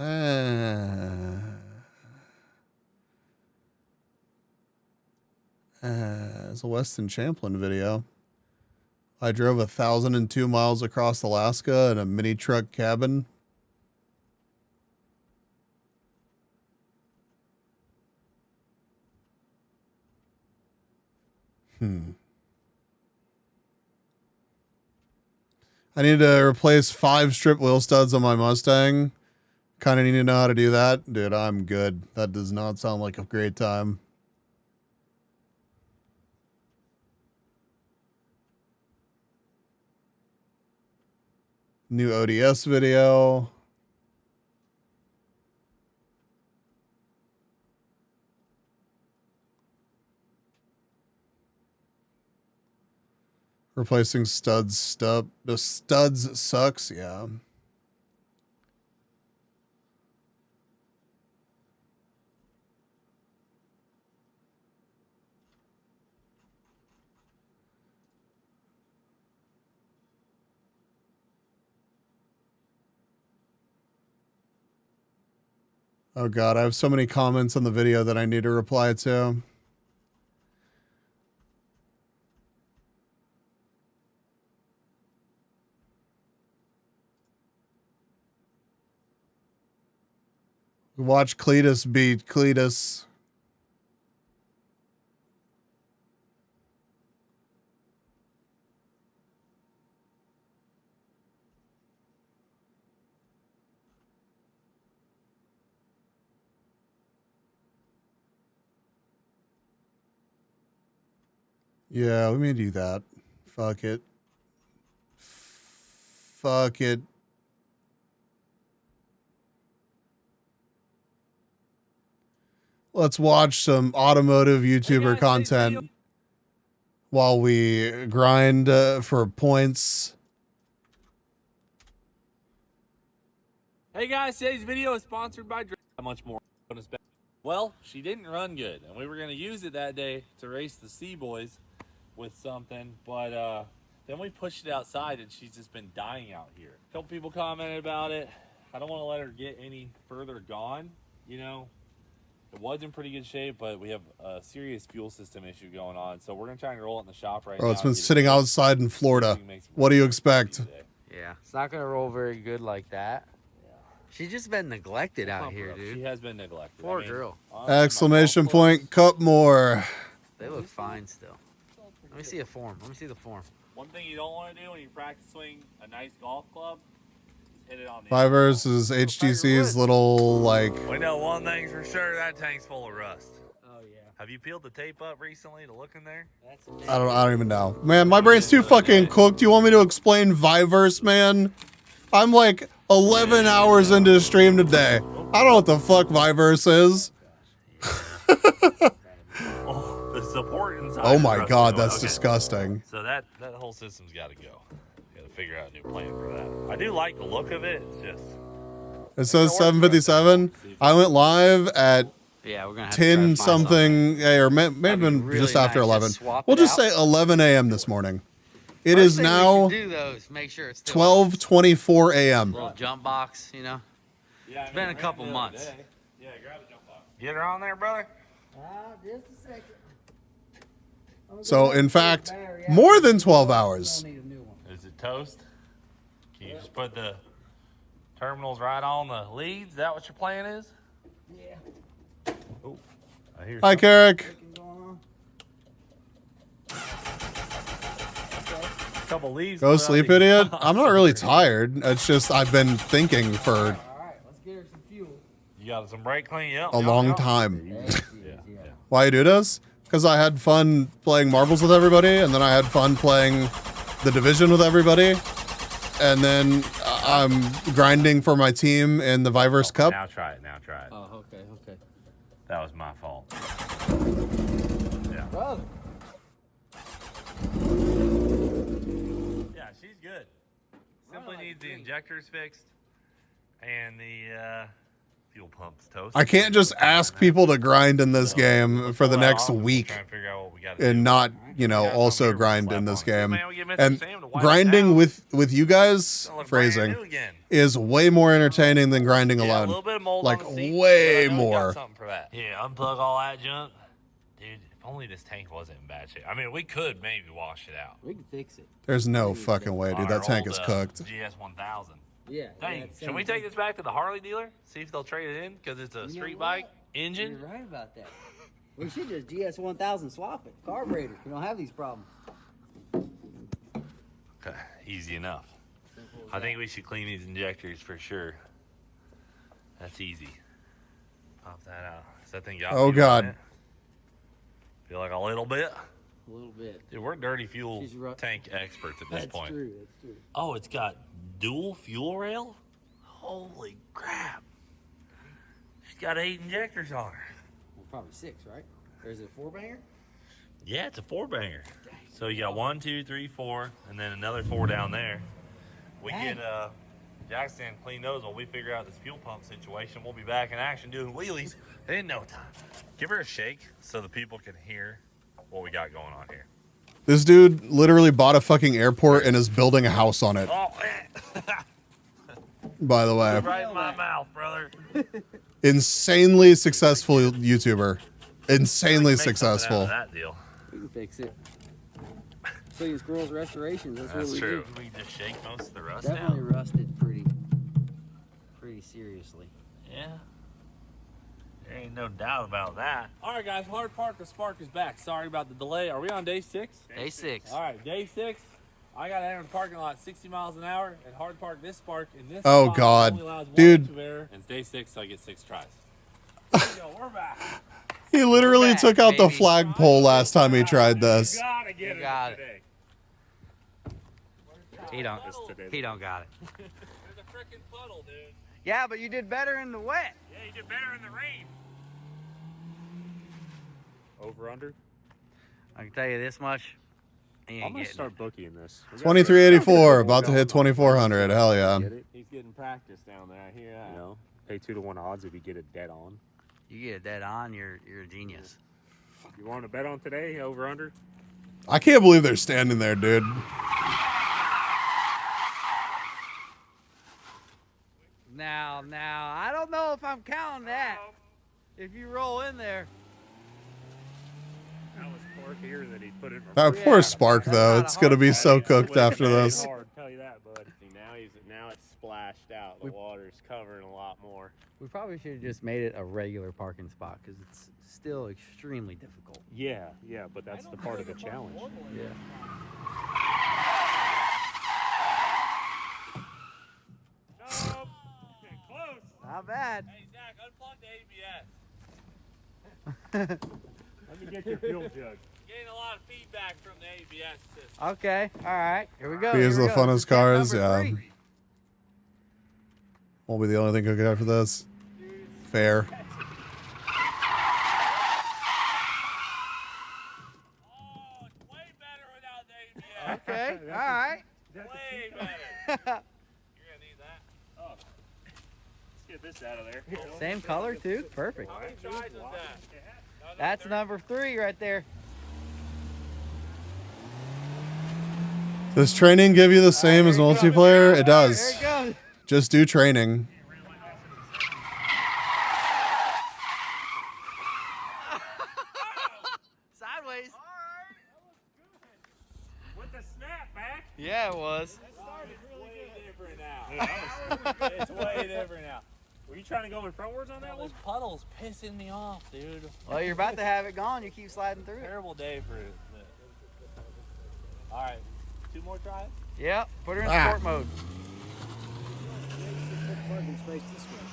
It's a Weston Champlin video. I drove 1,002 miles across Alaska in a mini truck cabin. I need to replace 5 strip wheel studs on my Mustang. Kind of need to know how to do that. Dude, I'm good. That does not sound like a great time. New ODS video. Replacing studs stuff. The studs sucks, yeah. Oh God, I have so many comments on the video that I need to reply to. Watch Cletus beat Cletus. Yeah, let me do that. Fuck it. Fuck it. Let's watch some automotive YouTuber content while we grind for points. Hey guys, today's video is sponsored by How much more bonus bet? Well, she didn't run good, and we were going to use it that day to race the C-Boys with something, but then we pushed it outside, and she's just been dying out here. A couple people commented about it. I don't want to let her get any further gone, you know. It was in pretty good shape, but we have a serious fuel system issue going on, so we're going to try and roll it in the shop right now. Oh, it's been sitting outside in Florida. What do you expect? Yeah, it's not going to roll very good like that. She's just been neglected out here, dude. She has been neglected. Poor girl. Exclamation point, cup more. They look fine still. Let me see a form. Let me see the form. One thing you don't want to do when you practice swing a nice golf club is hit it on the Fivers is HTC's little, like... We know one thing's for sure, that tank's full of rust. Oh, yeah. Have you peeled the tape up recently to look in there? I don't even know. Man, my brain's too fucking cooked. You want me to explain Viverse, man? I'm like 11 hours into the stream today. I don't know what the fuck Viverse is. Oh, the support inside. Oh my God, that's disgusting. So that whole system's got to go. Got to figure out a new plan for that. I do like the look of it. It's just... It says 7:57. I went live at Yeah, we're gonna have to try to 10 find something, or may have been really just after nice to 11. swap We'll it just out. say 11 a.m. this morning. It First is thing we now should do though is make sure it's still on. 12:24 a.m. Little jump box, you know. Yeah, It's been a couple months. Yeah, grab a jump box. Get her on there, brother. Just a second. So, in fact, more than 12 hours. Is it toast? Can you just put the terminals right on the leads? Is that what your plan is? Yeah. Oh, I hear Hi, something. Carrick. Couple leaves. Go sleep, idiot. I'm not really tired. It's just I've been thinking for All right, let's get her some fuel. You got some brake clean? Yep. a long time. Yeah. Why you do this? Because I had fun playing marbles with everybody, and then I had fun playing the Division with everybody, and then I'm grinding for my team in the Viverse Cup. Now try it. Now try it. Oh, okay. That was my fault. Yeah. Brother. Yeah, she's good. Simply needs the injectors fixed and the fuel pumps toast. I can't just ask people to grind in this game for the next week and not, also grind in this game. And grinding with you guys, phrasing, is way more entertaining than grinding Yeah, a alone. little bit of mold Like, on the seat, way but I know we got more. something for that. Yeah, unplug all that junk. Dude, if only this tank wasn't in bad shape. I mean, we could maybe wash it out. We can fix it. There's no fucking way, dude. That tank is cooked. GS 1000. Yeah. Dang, that should we same take this back to the Harley dealer? See if they'll trade it in? Because it's a street bike engine? You're right about that. We should just GS 1000 swap it. Carburetor. We don't have these problems. Okay, easy enough. I think we should clean these injectors for sure. That's easy. Pop that out. Is that thing got Oh, fuel in God. it? Feel like a little bit? A little bit. Dude, we're dirty fuel She's tank experts at this That's point. true. That's true. Oh, it's got dual fuel rail? Holy crap. She's got 8 injectors on her. Well, probably 6, right? Or is it a 4-banger? Yeah, it's a 4-banger. So you got 1, 2, 3, 4, and then another 4 down there. We get Jackson clean those while we figure out this fuel pump situation. We'll be back in action doing wheelies in no time. Give her a shake so the people can hear what we got going on here. This dude literally bought a fucking airport and is building a house on it. Oh, By the way, right in my mouth, brother. insanely successful YouTuber. Insanely Make something successful. out of that deal. We can fix it. Clean Squirrels Restorations. That's what That's we true. do. We just shake most of the rust Definitely out. rusted pretty seriously. Yeah. There ain't no doubt about that. All right, guys. Hard Park or Spark is back. Sorry about the delay. Are we on day 6? Day 6. All right, day 6. I got to enter the parking lot 60 miles an hour and hard park this Spark in this Oh, spot God. only allows one Dude. inch of air. And it's day 6, so I get 6 tries. There you go. We're back. He literally back, took out the baby. flagpole last time he tried this. Gotta get You it got it. today. He don't got it. There's a freaking puddle, dude. Yeah, but you did better in the wet. Yeah, you did better in the rain. Over under? I can tell you this much. He ain't I'm gonna getting start booking this. 2384, about to hit 2400. Hell yeah. He's getting practice down there. I hear that. You know, pay 2-to-1 odds if you get it dead on. it. You get it dead on, you're a genius. You want to bet on today? Over under? I can't believe they're standing there, dude. Now, I don't know if I'm counting that. If you roll in there. That was Spark here that he put it. That poor Spark, though. It's going to be so cooked after this. Hard, tell you that, bud. See, now it's splashed out. The water's covering a lot more. We probably should have just made it a regular parking spot because it's still extremely difficult. Yeah, but that's the part of the challenge. Yeah. Close. Not bad. Hey, Zach, unplug the ABS. Let me get your fuel jug. Getting a lot of feedback from the ABS system. Okay, all right. Here we go. These here are we the go. funnest This is step cars, number yeah. 3. Won't be the only thing cooking after this. Fair. Oh, it's way better without the ABS. Okay, all right. Way better. You're gonna need that. Oh. get this out of there. Same color too? Perfect. How many tries is that? That's number 3 right there. Does training give you the same as multiplayer? It does. There it goes. Just do training. Sideways. With the snap back. Yeah, it was. It's way different now. Were you trying to go in frontwards on that one? Those puddles pissing me off, dude. Well, you're about to have it gone. You keep sliding through it. Terrible day for it. All right, 2 more tries? Yep, put her in sport mode.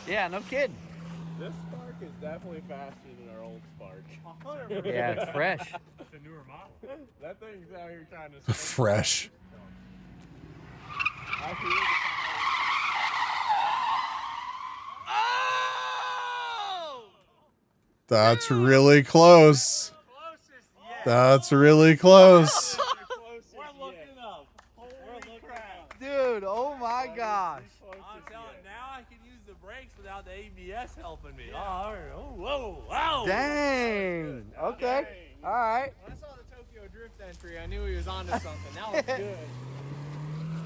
Yeah, no kidding. This Spark is definitely faster than our old Spark. Yeah, it's fresh. The newer model. That thing's out here trying to Fresh. That's really close. That's really close. Dude, oh my gosh. I'm telling you, now I can use the brakes without the ABS helping me. Oh, all right. Oh, whoa, wow. Dang. Okay. All right. When I saw the Tokyo Drift entry, I knew he was onto something. That was good.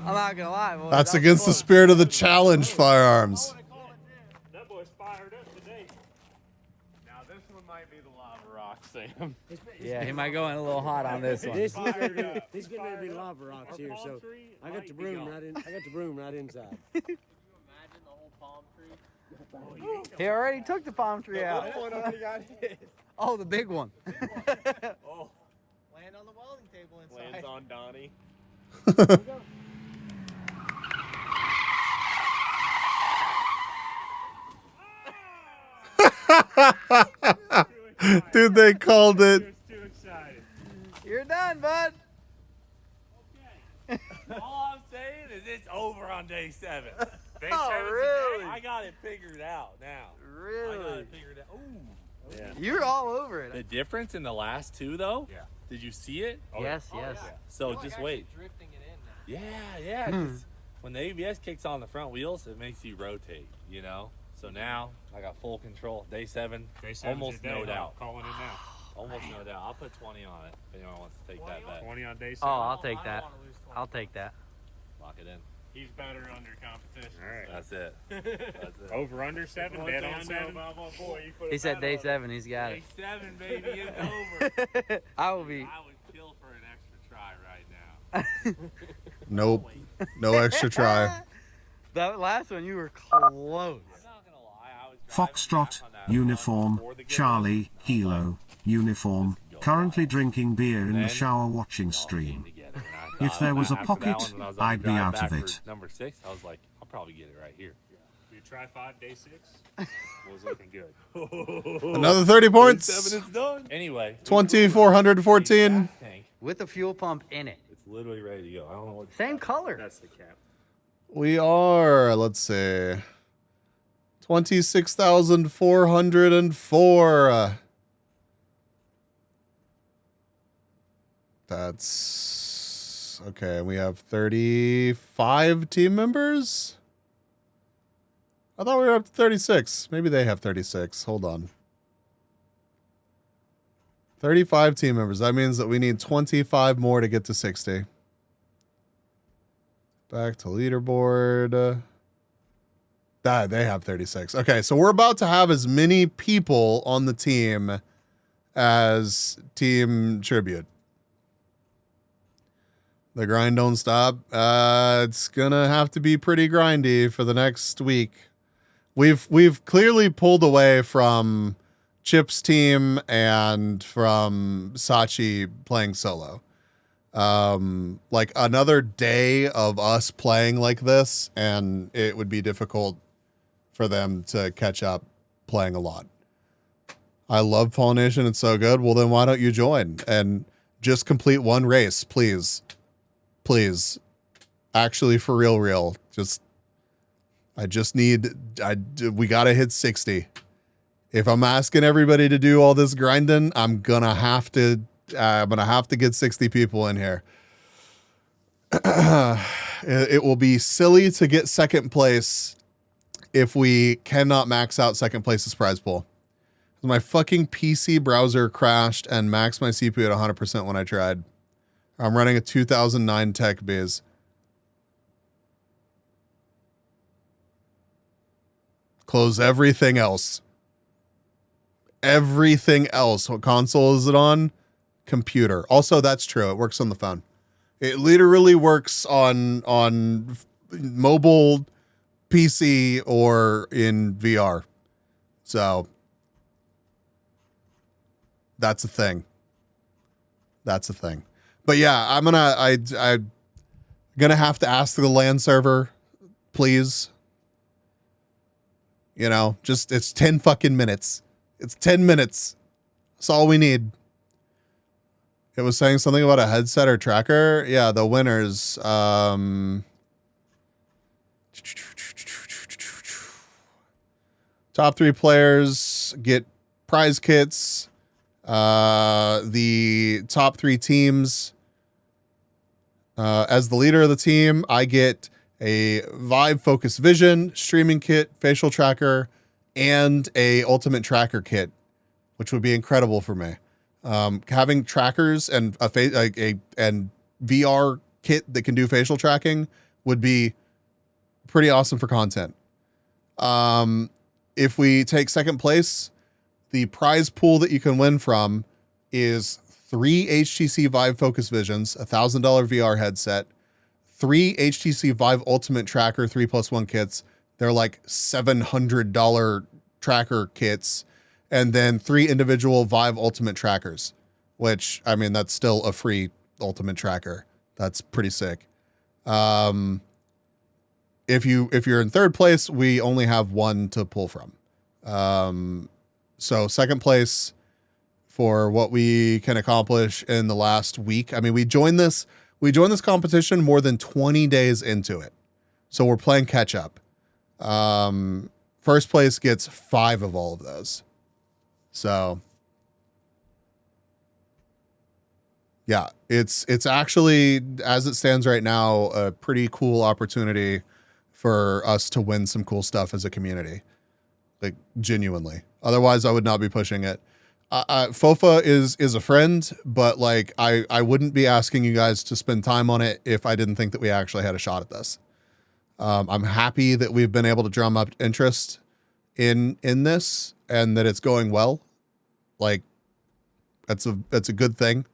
I'm not gonna lie, boy. That's against the spirit of the challenge firearms. That boy's fired up today. Now this one might be the lava rock, Sam. Yeah, he might go in a little hot on this one. This is getting ready to be lava rocks here, so I got the broom right in. I got the broom right inside. He already took the palm tree out. Oh, the big one. Oh. Land on the welding table inside. Lands on Donnie. Dude, they called it. Too excited. You're done, bud. All I'm saying is it's over on day 7. Day Oh, 7's really? I got it figured out now. Really? I got it figured out. Ooh. Yeah. You're all over it. The difference in the last 2, though? Yeah. Did you see it? Yes, yes. So just wait. Drifting it in now. Yeah. 'Cause when the ABS kicks on the front wheels, it makes you rotate, you know? So now I got full control. Day 7, almost no doubt. Calling it now. Almost no doubt. I'll put 20 on it if anyone wants to take that bet. 20 on day 7. Oh, I'll take that. I'll take that. Lock it in. He's better under competition. All right. That's it. That's it. Over under 7, bet on 7. He said day 7. He's got it. Day 7, baby. It's over. I will be. I would kill for an extra try right now. Nope. No extra try. That last one, you were close. Foxtrot, uniform, Charlie, Kilo, uniform, currently drinking beer in the shower watching stream. If there was a pocket, I'd be out of it. Number 6, I was like, I'll probably get it right here. You try 5, day 6. Was looking good. Another 30 points. Day 7 is done. Anyway. 2,414. With a fuel pump in it. It's literally ready to go. I don't know what. Same color. That's the cap. We are, let's see, 26,404. That's okay. We have 35 team members. I thought we were up to 36. Maybe they have 36. Hold on. 35 team members. That means that we need 25 more to get to 60. Back to leaderboard. They have 36. Okay, so we're about to have as many people on the team as Team Tribute. The grind don't stop. It's gonna have to be pretty grindy for the next week. We've clearly pulled away from Chip's team and from Sachi playing solo. Like another day of us playing like this, and it would be difficult for them to catch up playing a lot. I love Pollination. It's so good. Well, then why don't you join and just complete one race, please? Please. Actually, for real. We got to hit 60. If I'm asking everybody to do all this grinding, I'm going to have to get 60 people in here. It will be silly to get second place if we cannot max out second place's prize pool. My fucking PC browser crashed and maxed my CPU at 100% when I tried. I'm running a 2009 Tech Biz. Close everything else. Everything else. What console is it on? Computer. Also, that's true. It works on the phone. It literally works on mobile, PC, or in VR. So that's a thing. That's a thing. But yeah, I'm gonna have to ask the LAN server, please. You know, just it's 10 fucking minutes. It's 10 minutes. That's all we need. It was saying something about a headset or tracker. Yeah, the winners. Top 3 players get prize kits. The top 3 teams. As the leader of the team, I get a Vive Focus Vision, streaming kit, facial tracker, and a ultimate tracker kit, which would be incredible for me. Having trackers and and VR kit that can do facial tracking would be pretty awesome for content. If we take second place, the prize pool that you can win from is 3 HTC Vive Focus Visions, $1,000 VR headset, 3 HTC Vive Ultimate Tracker 3+1 kits. They're like $700 tracker kits, and then 3 individual Vive Ultimate Trackers, which, I mean, that's still a free Ultimate Tracker. That's pretty sick. If you're in third place, we only have 1 to pull from. So second place for what we can accomplish in the last week. I mean, we joined this competition more than 20 days into it. So we're playing catch up. First place gets 5 of all of those. So yeah, it's actually, as it stands right now, a pretty cool opportunity for us to win some cool stuff as a community. Like, genuinely. Otherwise, I would not be pushing it. FOFA is a friend, but like I wouldn't be asking you guys to spend time on it if I didn't think that we actually had a shot at this. I'm happy that we've been able to drum up interest in this and that it's going well. Like, that's a good thing.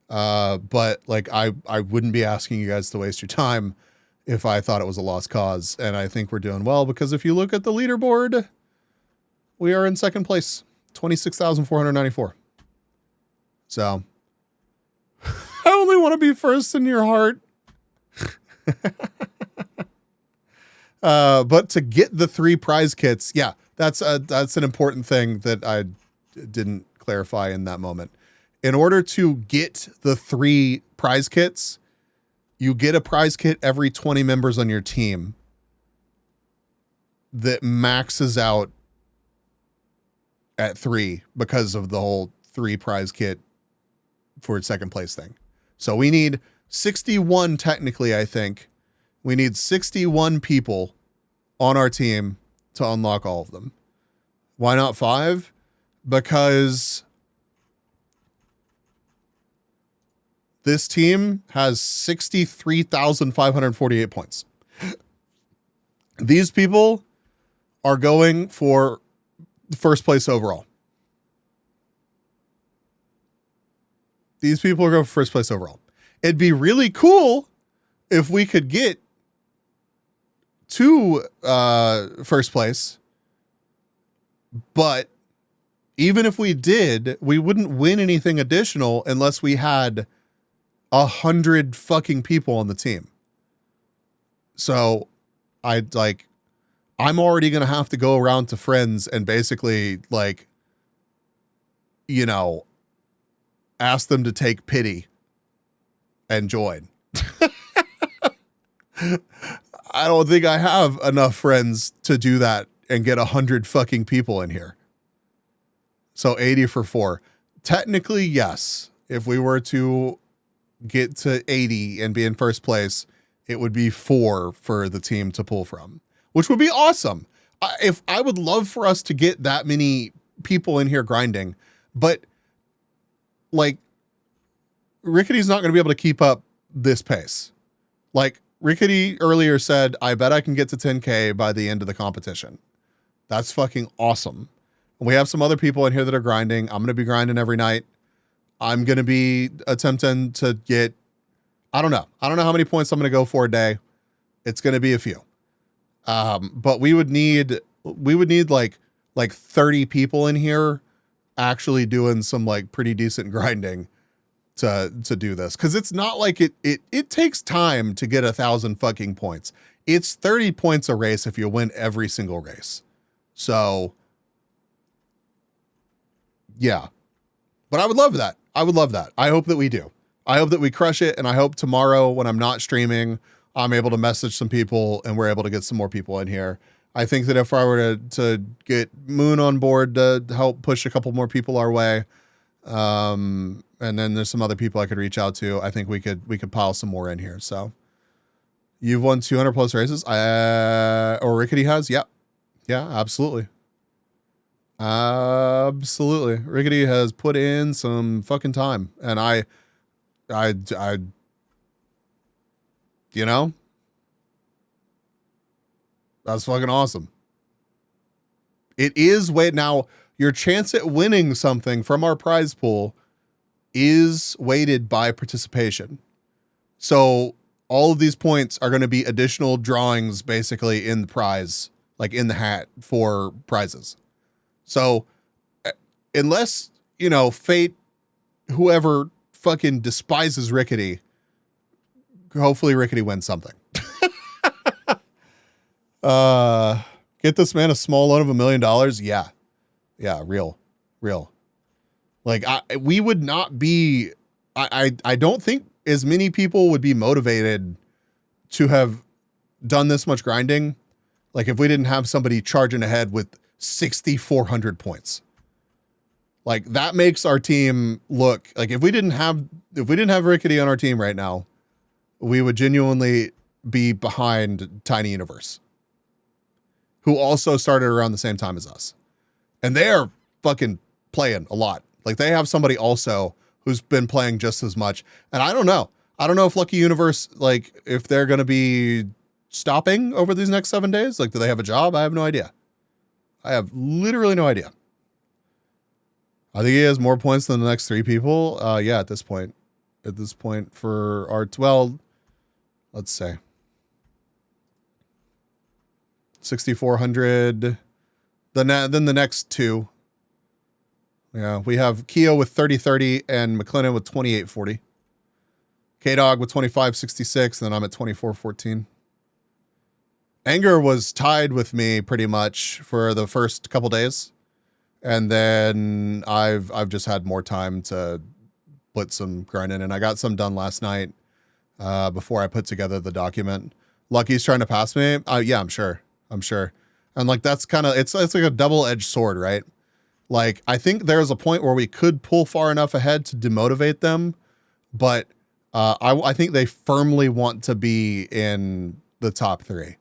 But like I wouldn't be asking you guys to waste your time if I thought it was a lost cause. And I think we're doing well, because if you look at the leaderboard, we are in second place, 26,494. So I only want to be first in your heart. But to get the 3 prize kits, yeah, that's an important thing that I didn't clarify in that moment. In order to get the 3 prize kits, you get a prize kit every 20 members on your team that maxes out at 3 because of the whole 3 prize kit for second place thing. So we need 61 technically, I think. We need 61 people on our team to unlock all of them. Why not 5? Because this team has 63,548 points. These people are going for first place overall. These people are going for first place overall. It'd be really cool if we could get to first place, but even if we did, we wouldn't win anything additional unless we had 100 fucking people on the team. So I'm already going to have to go around to friends and basically, like, you know, ask them to take pity and join. I don't think I have enough friends to do that and get 100 fucking people in here. So 80 for 4. Technically, yes. If we were to get to 80 and be in first place, it would be 4 for the team to pull from, which would be awesome. if I would love for us to get that many people in here grinding, but like Rickety's not going to be able to keep up this pace. Like Rickety earlier said, I bet I can get to 10K by the end of the competition. That's fucking awesome. We have some other people in here that are grinding. I'm going to be grinding every night. I'm going to be attempting to get, I don't know how many points I'm going to go for a day. It's going to be a few. But we would need like 30 people in here actually doing some like pretty decent grinding to do this. Cause it's not like it takes time to get 1,000 fucking points. It's 30 points a race if you win every single race. So yeah, but I would love that. I would love that. I hope that we do. I hope that we crush it. And I hope tomorrow when I'm not streaming, I'm able to message some people and we're able to get some more people in here. I think that if I were to get Moon on board to help push a couple more people our way, and then there's some other people I could reach out to, I think we could pile some more in here. So you've won 200 plus races. Or Rickety has. Yep. Yeah, absolutely. Absolutely. Rickety has put in some fucking time, and I, you know, that's fucking awesome. It is now your chance at winning something from our prize pool is weighted by participation. So all of these points are going to be additional drawings basically in the prize, like in the hat for prizes. So unless, you know, fate, whoever fucking despises Rickety, hopefully Rickety wins something. Get this man a small loan of $1 million. Yeah. Yeah. Real. Like we would not be, I don't think as many people would be motivated to have done this much grinding. Like if we didn't have somebody charging ahead with 6,400 points, like that makes our team look like if we didn't have Rickety on our team right now, we would genuinely be behind Tiny Universe, who also started around the same time as us. And they are fucking playing a lot. Like they have somebody also who's been playing just as much. And I don't know if Lucky Universe, like if they're going to be stopping over these next 7 days. Like, do they have a job? I have no idea. I have literally no idea. I think he has more points than the next 3 people. Yeah, at this point for our, well, let's say 6,400. Then the next 2. Yeah, we have Keo with 3030 and McLennan with 2840. K-Dog with 2566, and then I'm at 2414. Anger was tied with me pretty much for the first couple days. And then I've just had more time to put some grinding, and I got some done last night before I put together the document. Lucky's trying to pass me. Yeah, I'm sure. And like, that's kind of, it's like a double-edged sword, right? Like, I think there's a point where we could pull far enough ahead to demotivate them, but I think they firmly want to be in the top 3.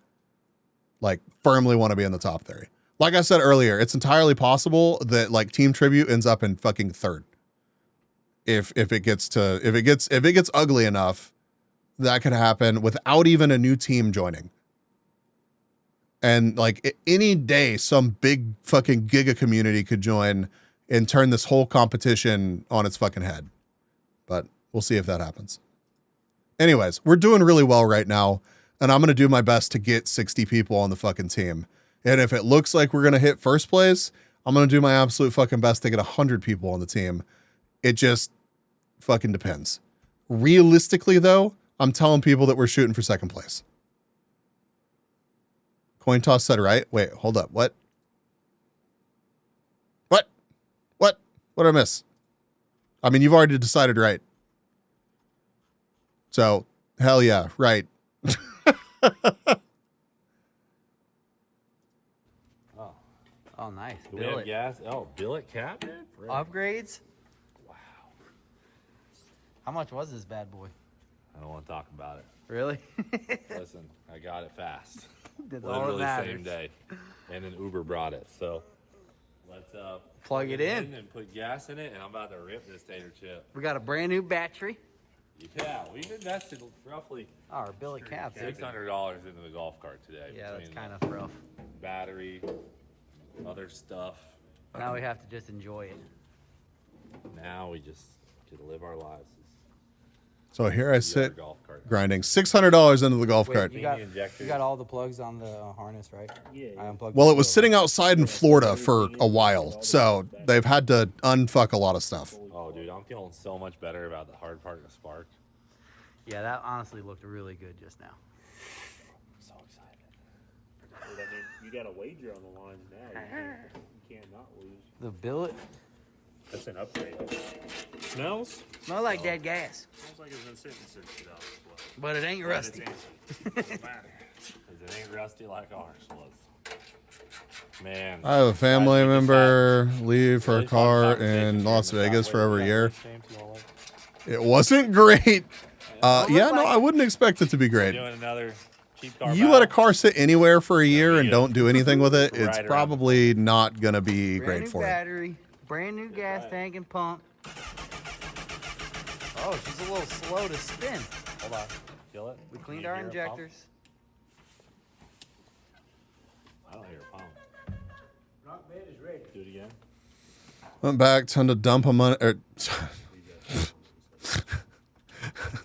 Like, firmly want to be in the top 3. Like I said earlier, it's entirely possible that like Team Tribute ends up in fucking 3rd. If it gets ugly enough, that could happen without even a new team joining. And like any day, some big fucking giga community could join and turn this whole competition on its fucking head. But we'll see if that happens. Anyways, we're doing really well right now, and I'm going to do my best to get 60 people on the fucking team. And if it looks like we're going to hit first place, I'm going to do my absolute fucking best to get 100 people on the team. It just fucking depends. Realistically, though, I'm telling people that we're shooting for 2nd place. Coin toss said right. Wait, hold up. What? What did I miss? I mean, you've already decided right. So, hell yeah, right. Oh, nice. Do we have gas? Oh, billet cap? Upgrades? Wow. How much was this bad boy? I don't want to talk about it. Really? Listen, I got it fast. That's all that Literally matters. same day. And an Uber brought it. So let's Plug it in. and put gas in it, and I'm about to rip this tater chip. We got a brand new battery. Yeah, we've invested roughly Our Billy Cap. $600 into the golf cart today. Yeah, that's between kind of rough. battery, other stuff. Now we have to just enjoy it. Now we just get to live our lives. So here I sit golf cart. grinding $600 into the golf cart. You got all the plugs on the harness, right? Yeah. I unplugged Well, the it was plug. sitting outside in Florida for a while, so they've had to unfuck a lot of stuff. Oh, dude, I'm feeling so much better about the hard part of Spark. Yeah, that honestly looked really good just now. So excited. Dude, I mean, you got a wager on the line now. You can't not lose. The billet That's an upgrade. Smells? smell like dead gas, Smells like it's been sitting since 2012. but it ain't But rusty. It doesn't matter. 'Cause it ain't rusty like ours was. Man. I have a family member leave her car in Las Vegas for over a year. It wasn't great. Yeah, no, I wouldn't expect it to be great. Doing another cheap car You let a car sit anywhere for a year and don't do anything with it, it's Right around. probably not going to be Brand great new for it. battery, brand new gas tank and pump. Oh, she's a little slow to spin. Hold on. Feel it? We cleaned You our hear a pump? injectors. I don't hear a pump. Rock bed is ready. Do it again. Went back, ton to dump a money,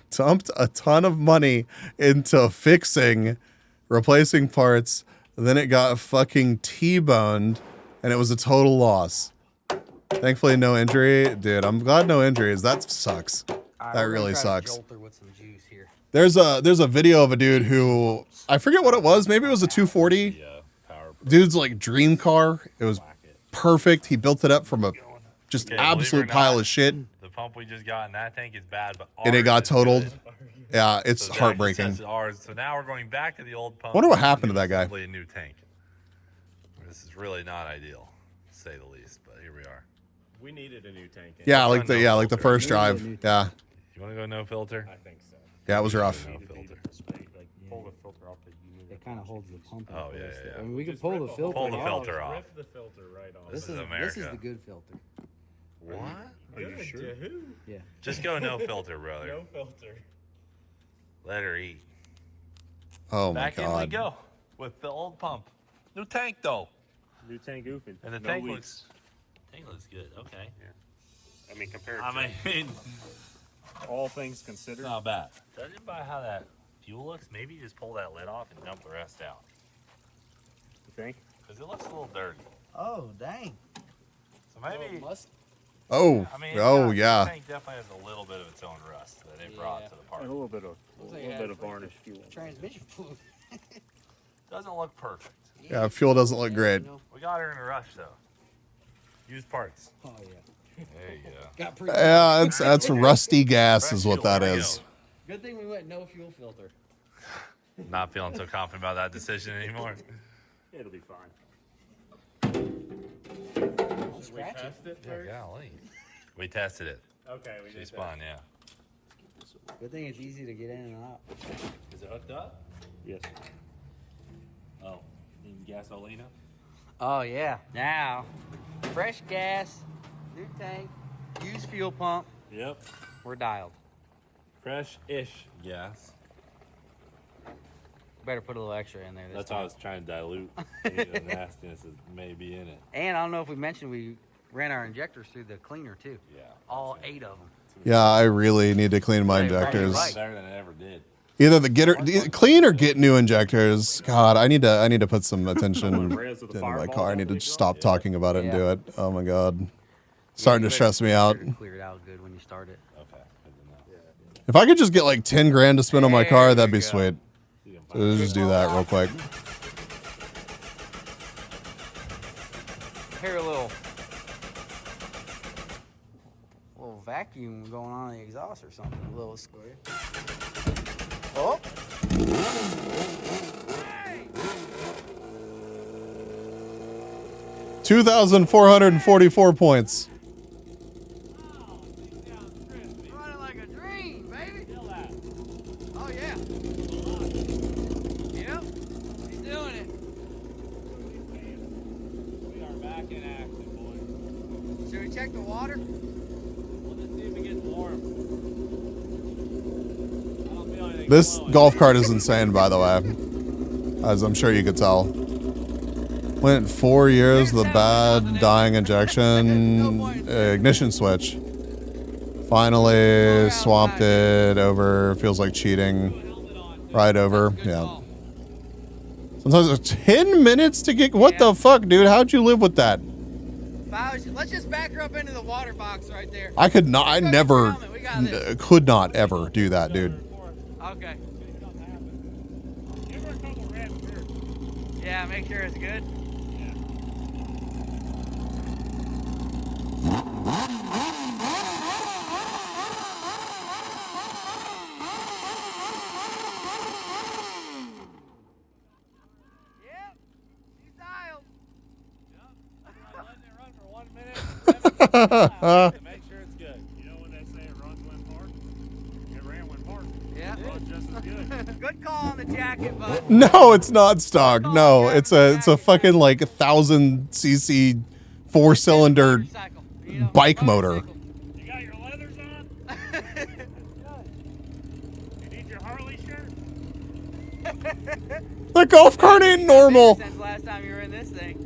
dumped a ton of money into fixing, replacing parts. Then it got fucking T-boned, and it was a total loss. Thankfully, no injury. Dude, I'm glad no injuries. That sucks. That really sucks. Jolt her with some juice here. There's a video of a dude who, I forget what it was. Maybe it was a 240. Dude's like dream car. It was perfect. He built it up from a just Okay, believe it absolute or pile not, of shit, The pump we just got in that tank is bad, but and it ours got is totaled. good. Yeah, it's So Zach heartbreaking. says ours. So now we're going back to the old pump. Wonder what happened to that guy. Probably a new tank. This is really not ideal, to say the least. But here we are. We needed a new tank. Yeah, like the first drive. Yeah, You want to go no filter? I think so. yeah, it was rough. No filter. Pull the filter off the unit. It kind of holds the pump. in Oh, yeah, place yeah, there. yeah. I mean, we can Just pull rip the the filter. Pull the off. filter off. Rip the filter right off. This is America. the good filter. What? Are you sure? To who? Yeah. Just go no filter, brother. No filter. Let her eat. Oh my Back in we god. go with the old pump. New tank though. New tank goofing. And the No tank leaks. looks good. Okay. I mean, compared I to mean, all things considered. not bad. Judging by how that fuel looks, maybe you just pull that lid off and dump the rest out. You think? Because it looks a little dirty. Oh, dang. So maybe. Oh, I mean, oh The yeah. tank definitely has a little bit of its own rust that they brought to the A party. little bit of varnish fuel. Transmission fluid. Doesn't look perfect. Yeah, fuel doesn't look great. We got her in a rush though. Used parts. Oh yeah. There you go. Got pretty. Yeah, that's rusty gas is what that There we is. go. Good thing we went no fuel filter. Not feeling so confident about that decision anymore. It'll be fine. Should we test it Yeah, first? golly. We tested it. Okay, we She did spun, yeah. Good thing it's easy to get in and out. Is it hooked up? Yes. Oh, need gasolina? Oh yeah. Now, fresh gas, new tank, used fuel pump. Yep. We're dialed. Fresh-ish gas. Better put a little extra in there. This That's time. why I was trying to dilute the nastiness that may be in it. And I don't know if we mentioned we ran our injectors through the cleaner too. Yeah. All 8 of them. Yeah, I really need to clean my Yeah, you're probably injectors. right. Better than it ever did. Either clean or get new injectors. God, I need to put some attention into my car. I need to stop talking about it and do it. Oh my god, starting to stress me out. Clear it out good when you start it. Okay. If I could just get like 10 grand to spend on my car, that'd be There sweet. So let's just do that real quick. Hear a little vacuum going on in the exhaust or something. A little square. Oh. 2,444 points. Running like a dream, baby. Oh yeah. Yep. He's doing it. We are back in action, boys. Should we check the water? We'll just see if it gets warm. I don't feel anything This flowing. golf cart is insane, by the way, as I'm sure you could tell. Went 4 years with a bad dying injection ignition switch. Finally swapped it over. Feels like cheating. Right over. Yeah. Sometimes it's 10 minutes to get. What the fuck, dude? How'd you live with that? Let's just back her up into the water box right there. I could not. I never could not ever do that, dude. Okay. Yeah, make sure it's good. Make sure it's good. You know when they say it runs when parked? It ran when parked. Yeah. It runs just as good. Good call on the jacket, bud. No, it's not stock. No, it's a fucking like 1,000cc 4-cylinder bike motor. You got your leathers on? You need your Harley shirt? The golf cart ain't normal. Since last time you were in this thing.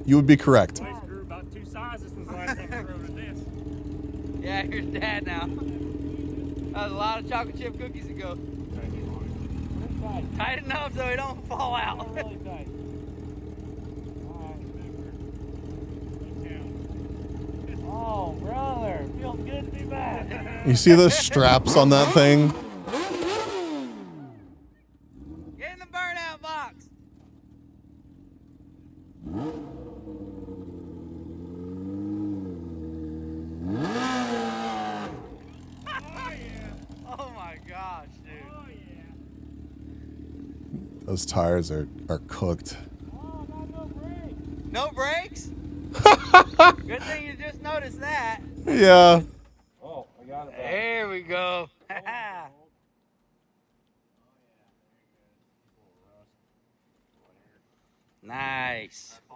You would be correct. Boys grew about 2 sizes since the last time we rode in this. Yeah, here's Dad now. That was a lot of chocolate chip cookies ago. Tighten up so he don't fall out. Really tight. Oh, brother, feels good to be back. You see the straps on that thing? Get in the burnout box. Oh my gosh, dude. Oh yeah. Those tires are cooked. No brakes? Good thing you just noticed that. Yeah. Oh, I got it. There we go. Nice. I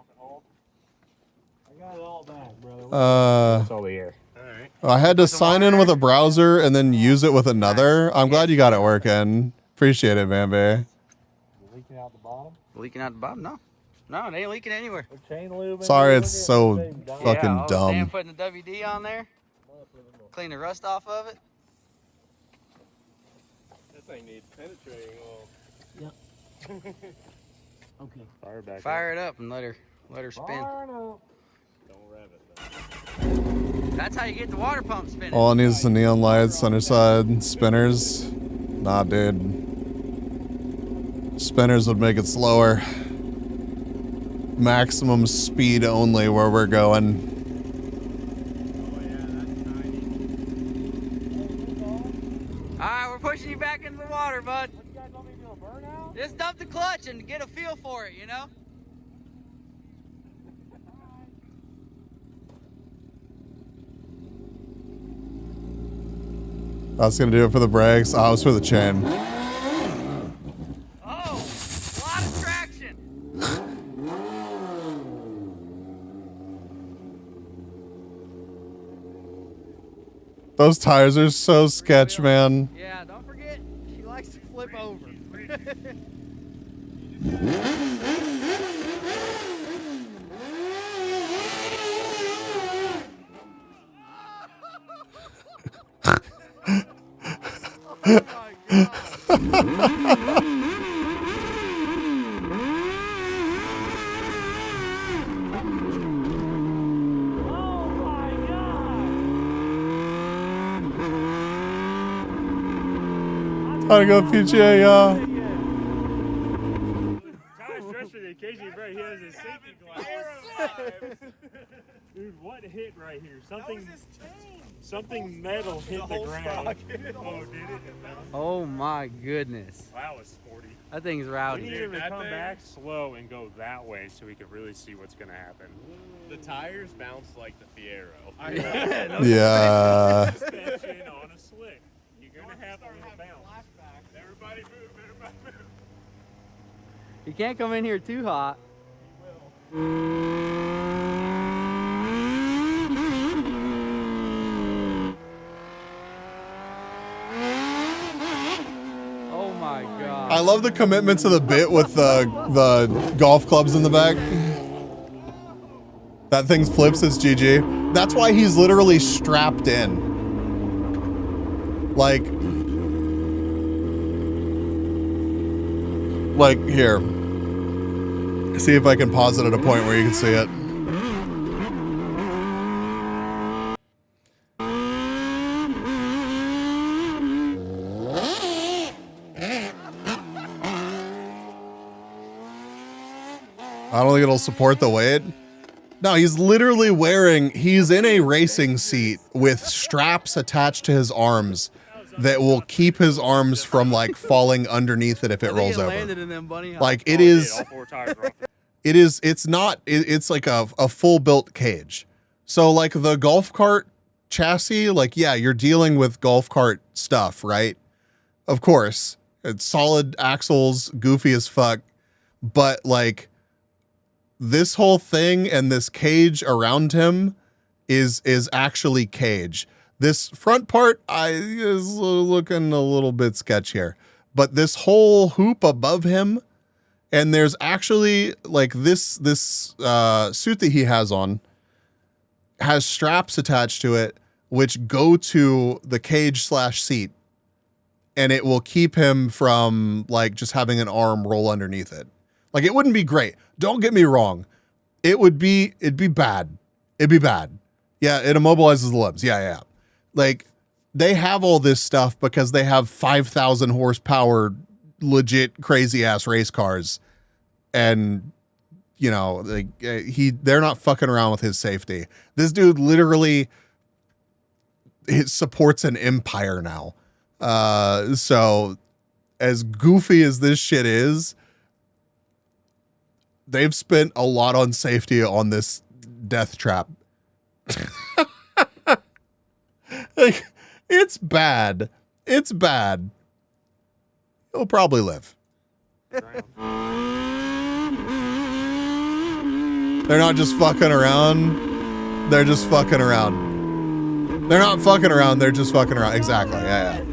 got it all back, brother. It's over here. All right. I had to sign in with a browser and then use it with another. I'm glad you got it working. Appreciate it, Bambi. Leaking out the bottom? Leaking out the bottom? No. No, it ain't leaking anywhere. Chain lube. Sorry, it's so fucking Dan dumb. putting the WD on there. Clean the rust off of it. This thing needs penetrating oil. Yep. Okay. Fire back. Fire it up and let her spin. Fire it up. Don't rev it though. That's how you get the water pump spinning. All it needs is the neon lights, underside, spinners. Nah, dude. Spinners would make it slower. Maximum speed only where we're going. Alright, we're pushing you back into the water, bud. What, you guys want me to do a burnout? Just dump the clutch and get a feel for it, you know? That's gonna do it for the brakes. Oh, it was for the chain. Oh, a lot of traction. Those tires are so sketch, man. Yeah, don't forget, she likes to flip over. How to go PGA, yeah. Tyler's dressed for the occasion, bro. He has his safety glasses. Dude, what hit right here? Something metal hit the ground. Oh, did it? Oh my goodness. Wow, that was sporty. That thing's rowdy. We need him to come back slow and go that way so we can really see what's going to happen. The tires bounce like the Fiero. Yeah. Suspension on a slick. You're going to have a little bounce. Everybody move, everybody move. You can't come in here too hot. Oh my god. I love the commitment to the bit with the golf clubs in the back. That thing flips, it's GG. That's why he's literally strapped in. Like here. See if I can pause it at a point where you can see it. I don't think it'll support the weight. No, he's literally he's in a racing seat with straps attached to his arms that will keep his arms from like falling underneath it if it rolls over. Like it is, it's like a full built cage. So like the golf cart chassis, like, yeah, you're dealing with golf cart stuff, right? Of course, it's solid axles, goofy as fuck, but like, this whole thing and this cage around him is actually cage. This front part is looking a little bit sketchier, but this whole hoop above him, and there's actually like this suit that he has on has straps attached to it, which go to the cage / seat, and it will keep him from like just having an arm roll underneath it. Like it wouldn't be great. Don't get me wrong. It'd be bad. It'd be bad. Yeah, it immobilizes the limbs. Yeah. Like they have all this stuff because they have 5,000 horsepower, legit crazy ass race cars. And you know, they're not fucking around with his safety. This dude literally supports an empire now. So as goofy as this shit is, they've spent a lot on safety on this death trap. Like, it's bad. It's bad. He'll probably live. They're not just fucking around. They're just fucking around. They're not fucking around. They're just fucking around. Exactly. Yeah.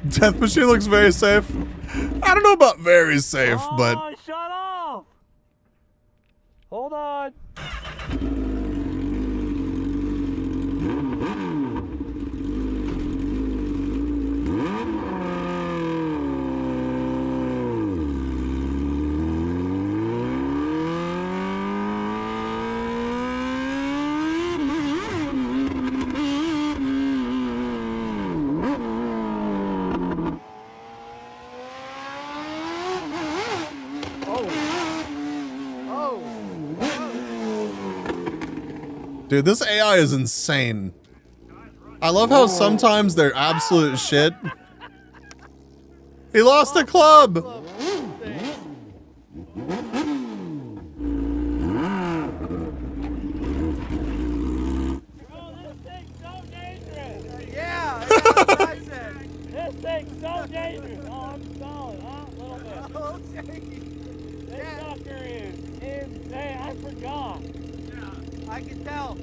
Death Machine looks very safe. I don't know about very safe, but... Shut off! Hold on. Dude, this AI is insane. I love how sometimes they're absolute shit. He lost the club! Yeah, that's what I said. This thing's so dangerous. Oh, I'm solid. A little bit. Okay. This sucker is insane. I forgot. I can tell.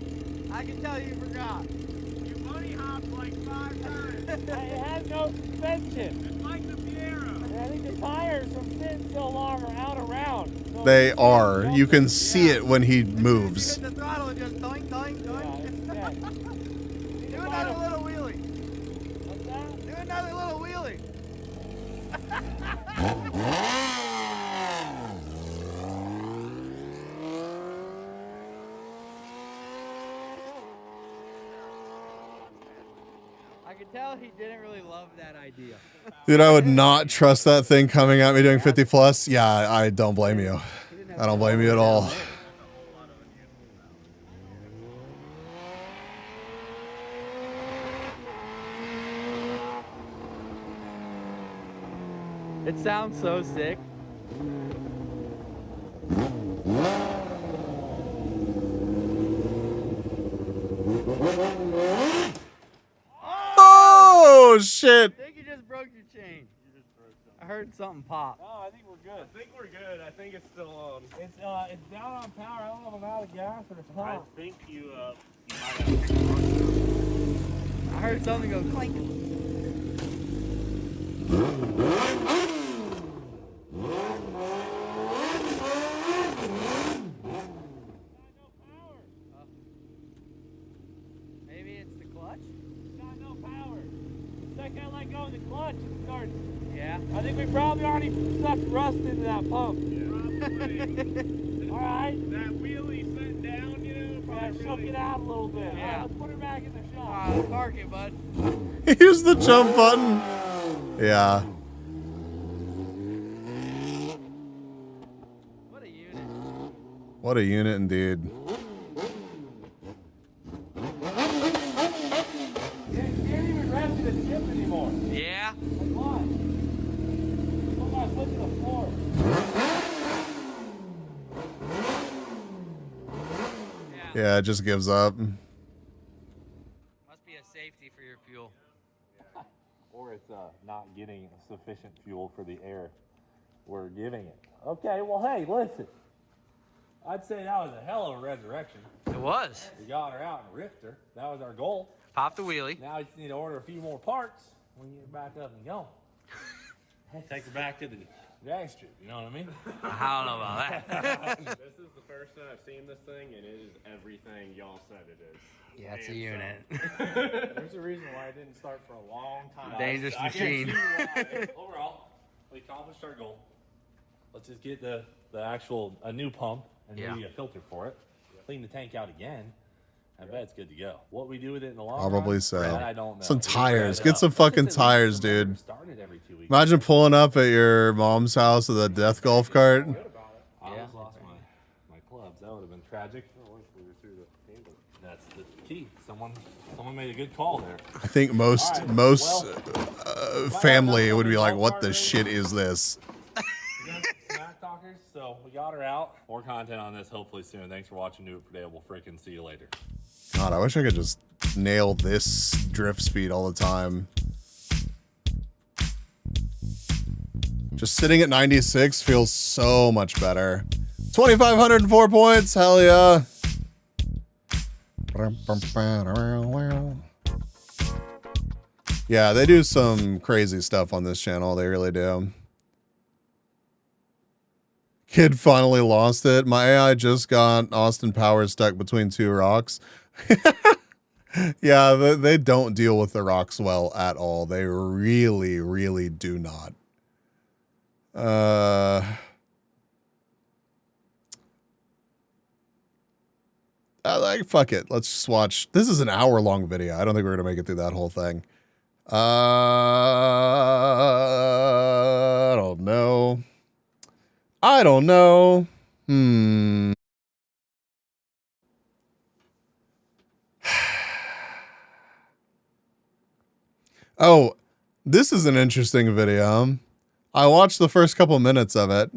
I can tell you forgot. You bunny hopped like 5 times. It has no suspension. It's like the Fiero. I think the tires from sitting so long are out around. So They are. You can see it when he moves. Hit the throttle and just doink, doink, doink. Do another little wheelie. What's that? Do another little wheelie. I could tell he didn't really love that idea. Dude, I would not trust that thing coming at me doing 50 plus. Yeah, I don't blame you. I don't blame you at all. It sounds so sick. shit. I think you just broke your chain. I heard something pop. No, I think we're good. I think we're good. I think it's still on. It's down on power. I don't know if I'm out of gas or it's hot. I think you might have. I heard something go clink. Maybe it's the clutch? It's got no power. The second I let go of the clutch, it starts. Yeah. I think we probably already sucked rust into that pump. Yeah. All right. That wheelie sent down, you know, probably shook it out a little bit. Yeah. All right, let's put her back in the shop. Let's park it, bud. Use the jump button. Yeah. What a unit. What a unit indeed. Can't even rest the ship anymore. Yeah. Like why? Put my foot to the floor. Yeah, it just gives up. Must be a safety for your fuel. Or it's not getting sufficient fuel for the air we're giving it. Okay, well, hey, listen. I'd say that was a hell of a resurrection. It was. We got her out and ripped her. That was our goal. Pop the wheelie. Now we just need to order a few more parts when you get back up and going. Take her back to the drag strip, you know what I mean? I don't know about that. This is the first time I've seen this thing, and it is everything y'all said it is. Yeah, it's a unit. There's a reason why I didn't start for a long time. Dangerous machine. Overall, we accomplished our goal. Let's just get the actual, a new pump and maybe a filter for it. Clean the tank out again. I bet it's good to go. What we do with it in the long run, Probably so. that I don't know. Some We'll tires. figure it Get out. some fucking tires, dude. Started every 2 weeks. Imagine pulling up at your mom's house with a death golf cart. I almost lost my clubs. That would have been tragic. That's the key. Someone made a good call there. I think most family would be like, "What the shit is this?" Smack talkers. So we got her out. More content on this hopefully soon. Thanks for watching. Do it for today. We'll freaking see you later. God, I wish I could just nail this drift speed all the time. Just sitting at 96 feels so much better. 2,504 points. Hell yeah. Yeah, they do some crazy stuff on this channel. They really do. Kid finally lost it. My AI just got Austin Powers stuck between two rocks. Yeah, they don't deal with the rocks well at all. They really, really do not. Fuck it. Let's just watch. This is an hour-long video. I don't think we're gonna make it through that whole thing. I don't know. I don't know. Oh, this is an interesting video. I watched the first couple minutes of it.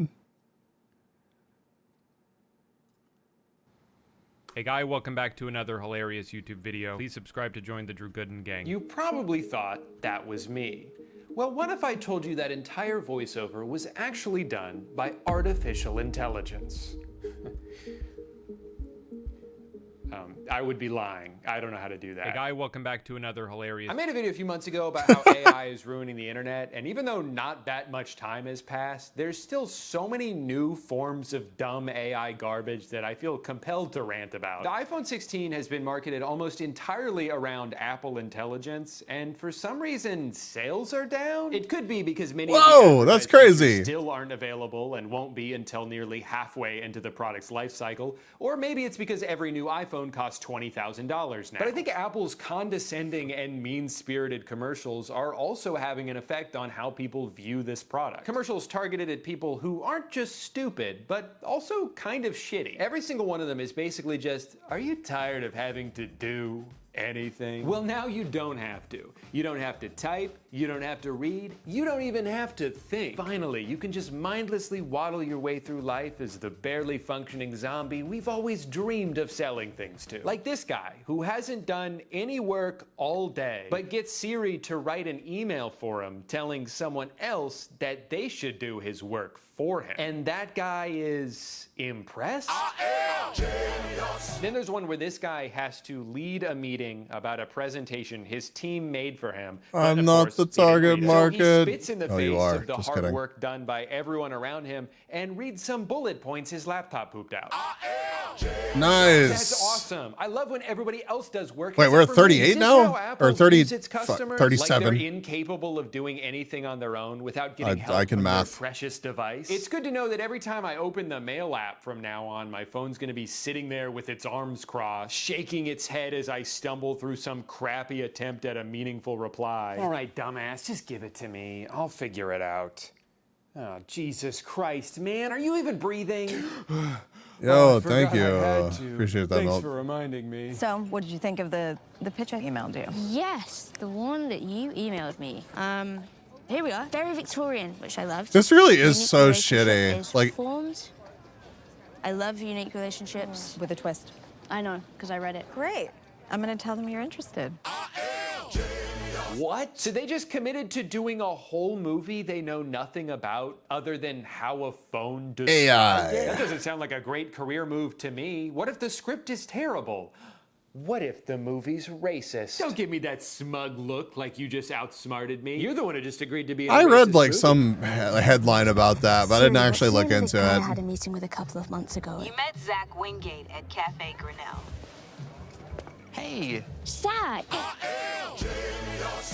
Hey guy, welcome back to another hilarious YouTube video. Please subscribe to join the Drew Gooden gang. You probably thought that was me. Well, what if I told you that entire voiceover was actually done by artificial intelligence? I would be lying. I don't know how to do that. Hey guy, welcome back to another hilarious... I made a video a few months ago about how AI is ruining the internet, and even though not that much time has passed, there's still so many new forms of dumb AI garbage that I feel compelled to rant about. The iPhone 16 has been marketed almost entirely around Apple Intelligence, and for some reason, sales are down? It could be because many Whoa, that's crazy. still aren't available and won't be until nearly halfway into the product's life cycle, or maybe it's because every new iPhone costs $20,000 now. But I think Apple's condescending and mean-spirited commercials are also having an effect on how people view this product. Commercials targeted at people who aren't just stupid, but also kind of shitty. Every single one of them is basically just, are you tired of having to do anything? Well, now you don't have to. You don't have to type, you don't have to read, you don't even have to think. Finally, you can just mindlessly waddle your way through life as the barely functioning zombie we've always dreamed of selling things to. Like this guy, who hasn't done any work all day, but gets Siri to write an email for him telling someone else that they should do his work for him. And that guy is impressed? Then there's one where this guy has to lead a meeting about a presentation his team made for him. I'm not the target market. So he spits in the Oh, face you are. of the Just hard kidding. work done by everyone around him and reads some bullet points his laptop pooped out. Nice. That's awesome. I love when everybody else does work. Wait, we're at except for me. 38 Is this now? how Apple Or 30 views its fuck, customers? 37. Like they're incapable of doing anything on their own without getting help I can from math. their precious device. It's good to know that every time I open the mail app from now on, my phone's going to be sitting there with its arms crossed, shaking its head as I stumble through some crappy attempt at a meaningful reply. All right, dumbass, just give it to me. I'll figure it out. Oh, Jesus Christ, man, are you even breathing? Yo, I thank forgot you. I had to. Appreciate that, Thanks Mel. for reminding me. So, what did you think of the pitch I emailed you? Yes, the one that you emailed me. Here we are. Very Victorian, which I loved. This really is Unique so relationship shitty. is Like- formed. I love unique relationships. With a twist. I know, because I read it. Great. I'm going to tell them you're interested. What? So they just committed to doing a whole movie they know nothing about other than how a phone described AI. it? That doesn't sound like a great career move to me. What if the script is terrible? What if the movie's racist? Don't give me that smug look like you just outsmarted me. You're the one who just agreed to be in a I read racist like movie. some headline about that, but I didn't actually look into I it. had a meeting with a couple of months ago. You met Zach Wingate at Cafe Grinnell. Hey. Zach!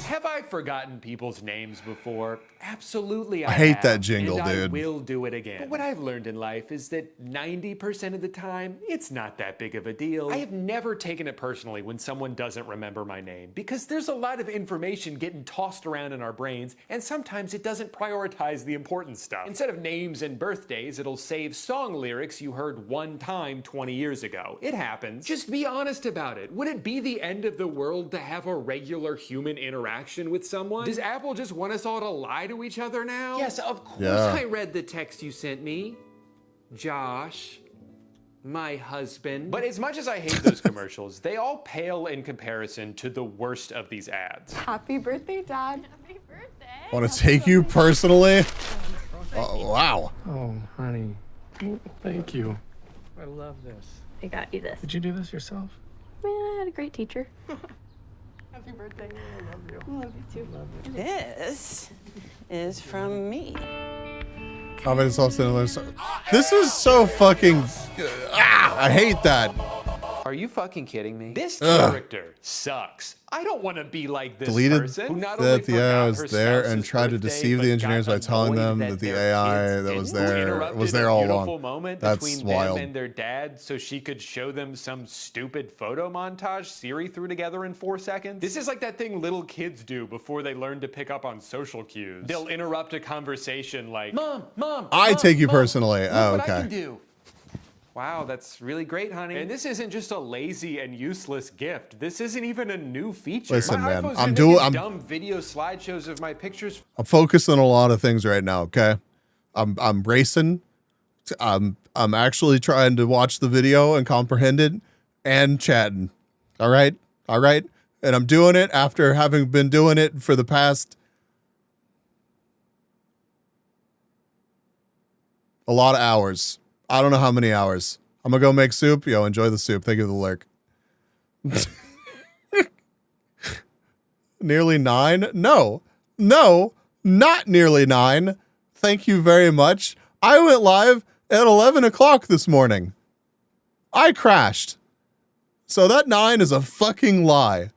Have I forgotten people's names before? Absolutely I hate have, that jingle, and dude. I will do it again. But what I've learned in life is that 90% of the time, it's not that big of a deal. I have never taken it personally when someone doesn't remember my name, because there's a lot of information getting tossed around in our brains, and sometimes it doesn't prioritize the important stuff. Instead of names and birthdays, it'll save song lyrics you heard one time 20 years ago. It happens. Just be honest about it. Would it be the end of the world to have a regular human interaction with someone? Does Apple just want us all to lie to each other now? Yes, of course Yeah. I read the text you sent me. Josh, my husband. But as much as I hate those commercials, they all pale in comparison to the worst of these ads. Happy birthday, Dad. Happy birthday. Want to take you personally? Oh, wow. Oh, honey. Thank you. I love this. I got you this. Did you do this yourself? Yeah, I had a great teacher. Happy birthday. I love you. I love you too. Love you. This is from me. This is so fucking. I hate that. Are you fucking kidding me? This Ugh. character sucks. I don't want to be like this Deleted person who not only that the AI forgot was her there and spouse's tried to birthday, deceive but the engineers got by telling annoyed them that that the their AI kids that was didn't. Who there interrupted was there a all beautiful along. moment That's between wild. them and their dad so she could show them some stupid photo montage Siri threw together in 4 seconds. This is like that thing little kids do before they learn to pick up on social cues. They'll interrupt a conversation like, Mom, I take you Mom, personally. look Oh, what I can okay. do. Wow, that's really great, honey. And this isn't just a lazy and useless gift. This isn't even a new feature. Listen, my man, iPhone's I'm been doing- making I'm- dumb video slideshows of my pictures. I'm focused on a lot of things right now. Okay, I'm racing. I'm actually trying to watch the video and comprehend it, and chatting. All right, and I'm doing it after having been doing it for the past a lot of hours. I don't know how many hours. I'm gonna go make soup. Yo, enjoy the soup. Thank you for the lurk. Nearly 9? No, not nearly 9. Thank you very much. I went live at 11 o'clock this morning. I crashed. So that 9 is a fucking lie.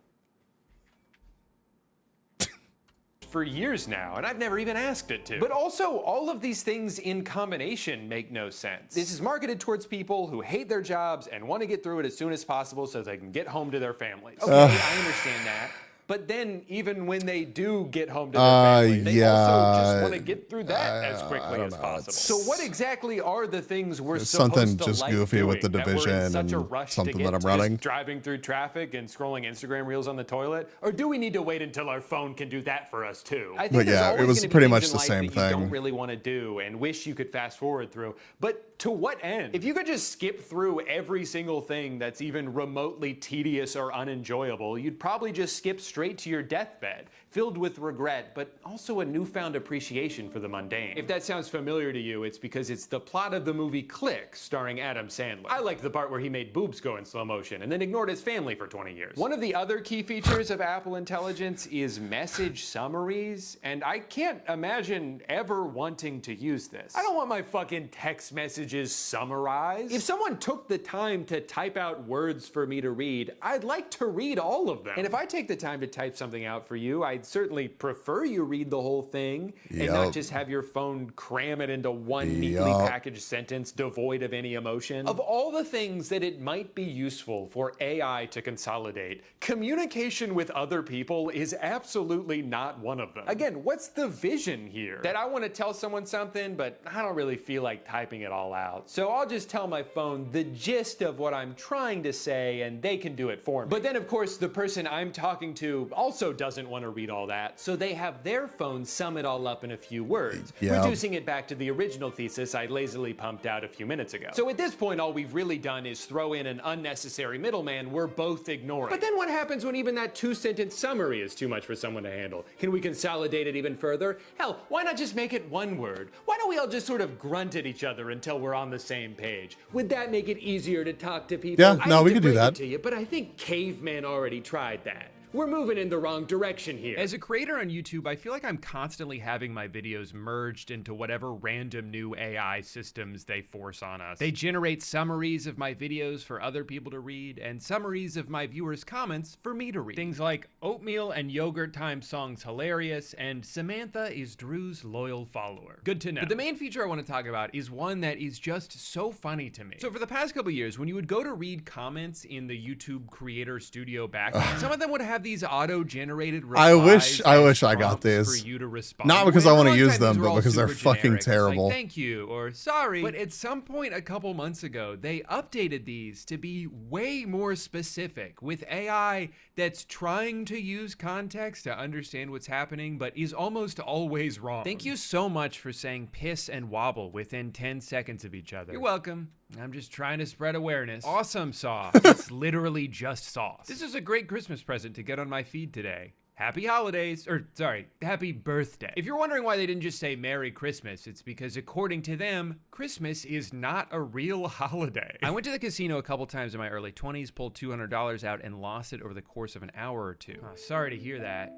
For years now, and I've never even asked it to. But also, all of these things in combination make no sense. This is marketed towards people who hate their jobs and want to get through it as soon as possible so they can get home to their families. Okay, I understand that. But then even when they do get home to their family, they also just want to get through that as quickly as possible. So what exactly are the things we're supposed something to just like goofy doing with the that we're in division such a and rush to something get that I'm to? running? Just driving through traffic and scrolling Instagram reels on the toilet? Or do we need to wait until our phone can do that for us too? I think But yeah, it was pretty much the same that you don't thing. really want to do and wish you could fast forward through. But to what end? If you could just skip through every single thing that's even remotely tedious or unenjoyable, you'd probably just skip straight to your deathbed, filled with regret, but also a newfound appreciation for the mundane. If that sounds familiar to you, it's because it's the plot of the movie Click, starring Adam Sandler. I like the part where he made boobs go in slow motion and then ignored his family for 20 years. One of the other key features of Apple Intelligence is message summaries, and I can't imagine ever wanting to use this. I don't want my fucking text messages summarized. If someone took the time to type out words for me to read, I'd like to read all of them. And if I take the time to type something out for you, I'd certainly prefer you read the whole thing and not just have your phone cram it into one neatly packaged sentence devoid of any emotion. Of all the things that it might be useful for AI to consolidate, communication with other people is absolutely not one of them. Again, what's the vision here? That I want to tell someone something, but I don't really feel like typing it all out. So I'll just tell my phone the gist of what I'm trying to say and they can do it for me. But then of course the person I'm talking to also doesn't want to read all that, so they have their phone sum it all up in a few words, reducing it back to the original thesis I lazily pumped out a few minutes ago. So at this point, all we've really done is throw in an unnecessary middleman we're both ignoring. But then what happens when even that two-sentence summary is too much for someone to handle? Can we consolidate it even further? Hell, why not just make it one word? Why don't we all just sort of grunt at each other until we're on the same page? Would that make it easier to talk to people? Yeah, no, we could do that. To you, but I think caveman already tried that. We're moving in the wrong direction here. As a creator on YouTube, I feel like I'm constantly having my videos merged into whatever random new AI systems they force on us. They generate summaries of my videos for other people to read, and summaries of my viewers' comments for me to read. Things like oatmeal and yogurt time songs hilarious, and Samantha is Drew's loyal follower. Good to know. But the main feature I want to talk about is one that is just so funny to me. So for the past couple years, when you would go to read comments in the YouTube Creator Studio backend, some of them would have these auto-generated replies. I wish I got these. For you to respond. Not because I want to use them, these were but all because they're super fucking generic. It's terrible. like, thank you or sorry. But at some point a couple months ago, they updated these to be way more specific with AI that's trying to use context to understand what's happening, but is almost always wrong. Thank you so much for saying piss and wobble within 10 seconds of each other. You're welcome. I'm just trying to spread awareness. Awesome sauce. It's literally just sauce. This is a great Christmas present to get on my feed today. Happy holidays, or sorry, happy birthday. If you're wondering why they didn't just say Merry Christmas, it's because according to them, Christmas is not a real holiday. I went to the casino a couple times in my early 20s, pulled $200 out and lost it over the course of an hour or two. Oh, sorry to hear that.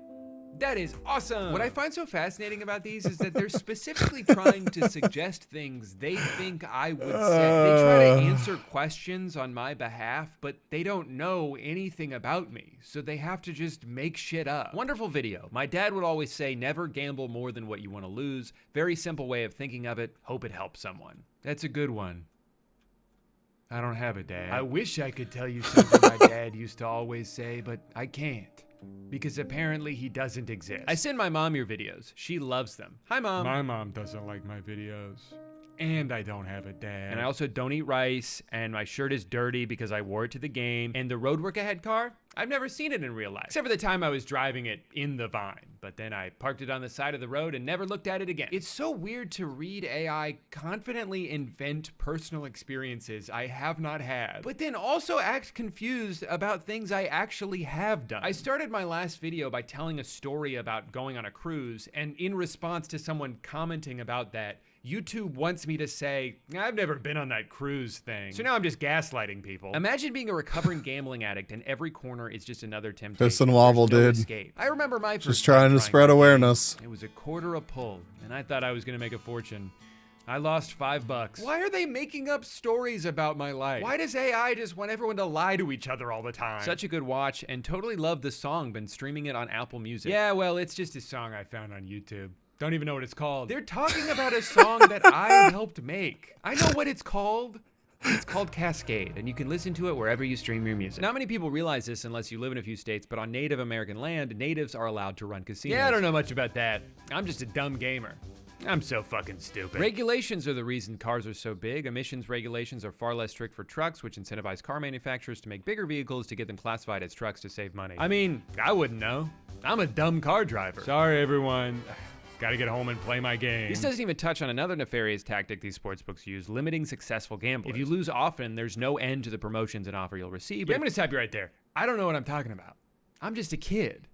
That is awesome. What I find so fascinating about these is that they're specifically trying to suggest things they think I would say. They try to answer questions on my behalf, but they don't know anything about me, so they have to just make shit up. Wonderful video. My dad would always say, never gamble more than what you want to lose. Very simple way of thinking of it. Hope it helps someone. That's a good one. I don't have a dad. I wish I could tell you something my dad used to always say, but I can't. Because apparently he doesn't exist. I send my mom your videos. She loves them. Hi, Mom. My mom doesn't like my videos. And I don't have a dad. And I also don't eat rice, and my shirt is dirty because I wore it to the game. And the Roadwork Ahead car, I've never seen it in real life. Except for the time I was driving it in the Vine. But then I parked it on the side of the road and never looked at it again. It's so weird to read AI confidently invent personal experiences I have not had, but then also act confused about things I actually have done. I started my last video by telling a story about going on a cruise, and in response to someone commenting about that, YouTube wants me to say, I've never been on that cruise thing. So now I'm just gaslighting people. Imagine being a recovering gambling addict and every corner is just another temptation. Piss and wobble, There's no dude. escape. I remember my first Just trying to spread awareness. It was a quarter a pull, and I thought I was gonna make a fortune. I lost $5. Why are they making up stories about my life? Why does AI just want everyone to lie to each other all the time? Such a good watch, and totally love the song. Been streaming it on Apple Music. Yeah, well, it's just a song I found on YouTube. Don't even know what it's called. They're talking about a song that I helped make. I know what it's called. It's called Cascade, and you can listen to it wherever you stream your music. Not many people realize this unless you live in a few states, but on Native American land, natives are allowed to run casinos. Yeah, I don't know much about that. I'm just a dumb gamer. I'm so fucking stupid. Regulations are the reason cars are so big. Emissions regulations are far less strict for trucks, which incentivize car manufacturers to make bigger vehicles to get them classified as trucks to save money. I mean, I wouldn't know. I'm a dumb car driver. Sorry, everyone. Gotta get home and play my game. This doesn't even touch on another nefarious tactic these sportsbooks use, limiting successful gamblers. If you lose often, there's no end to the promotions and offer you'll receive. But I'm gonna stop you right there. I don't know what I'm talking about. I'm just a kid.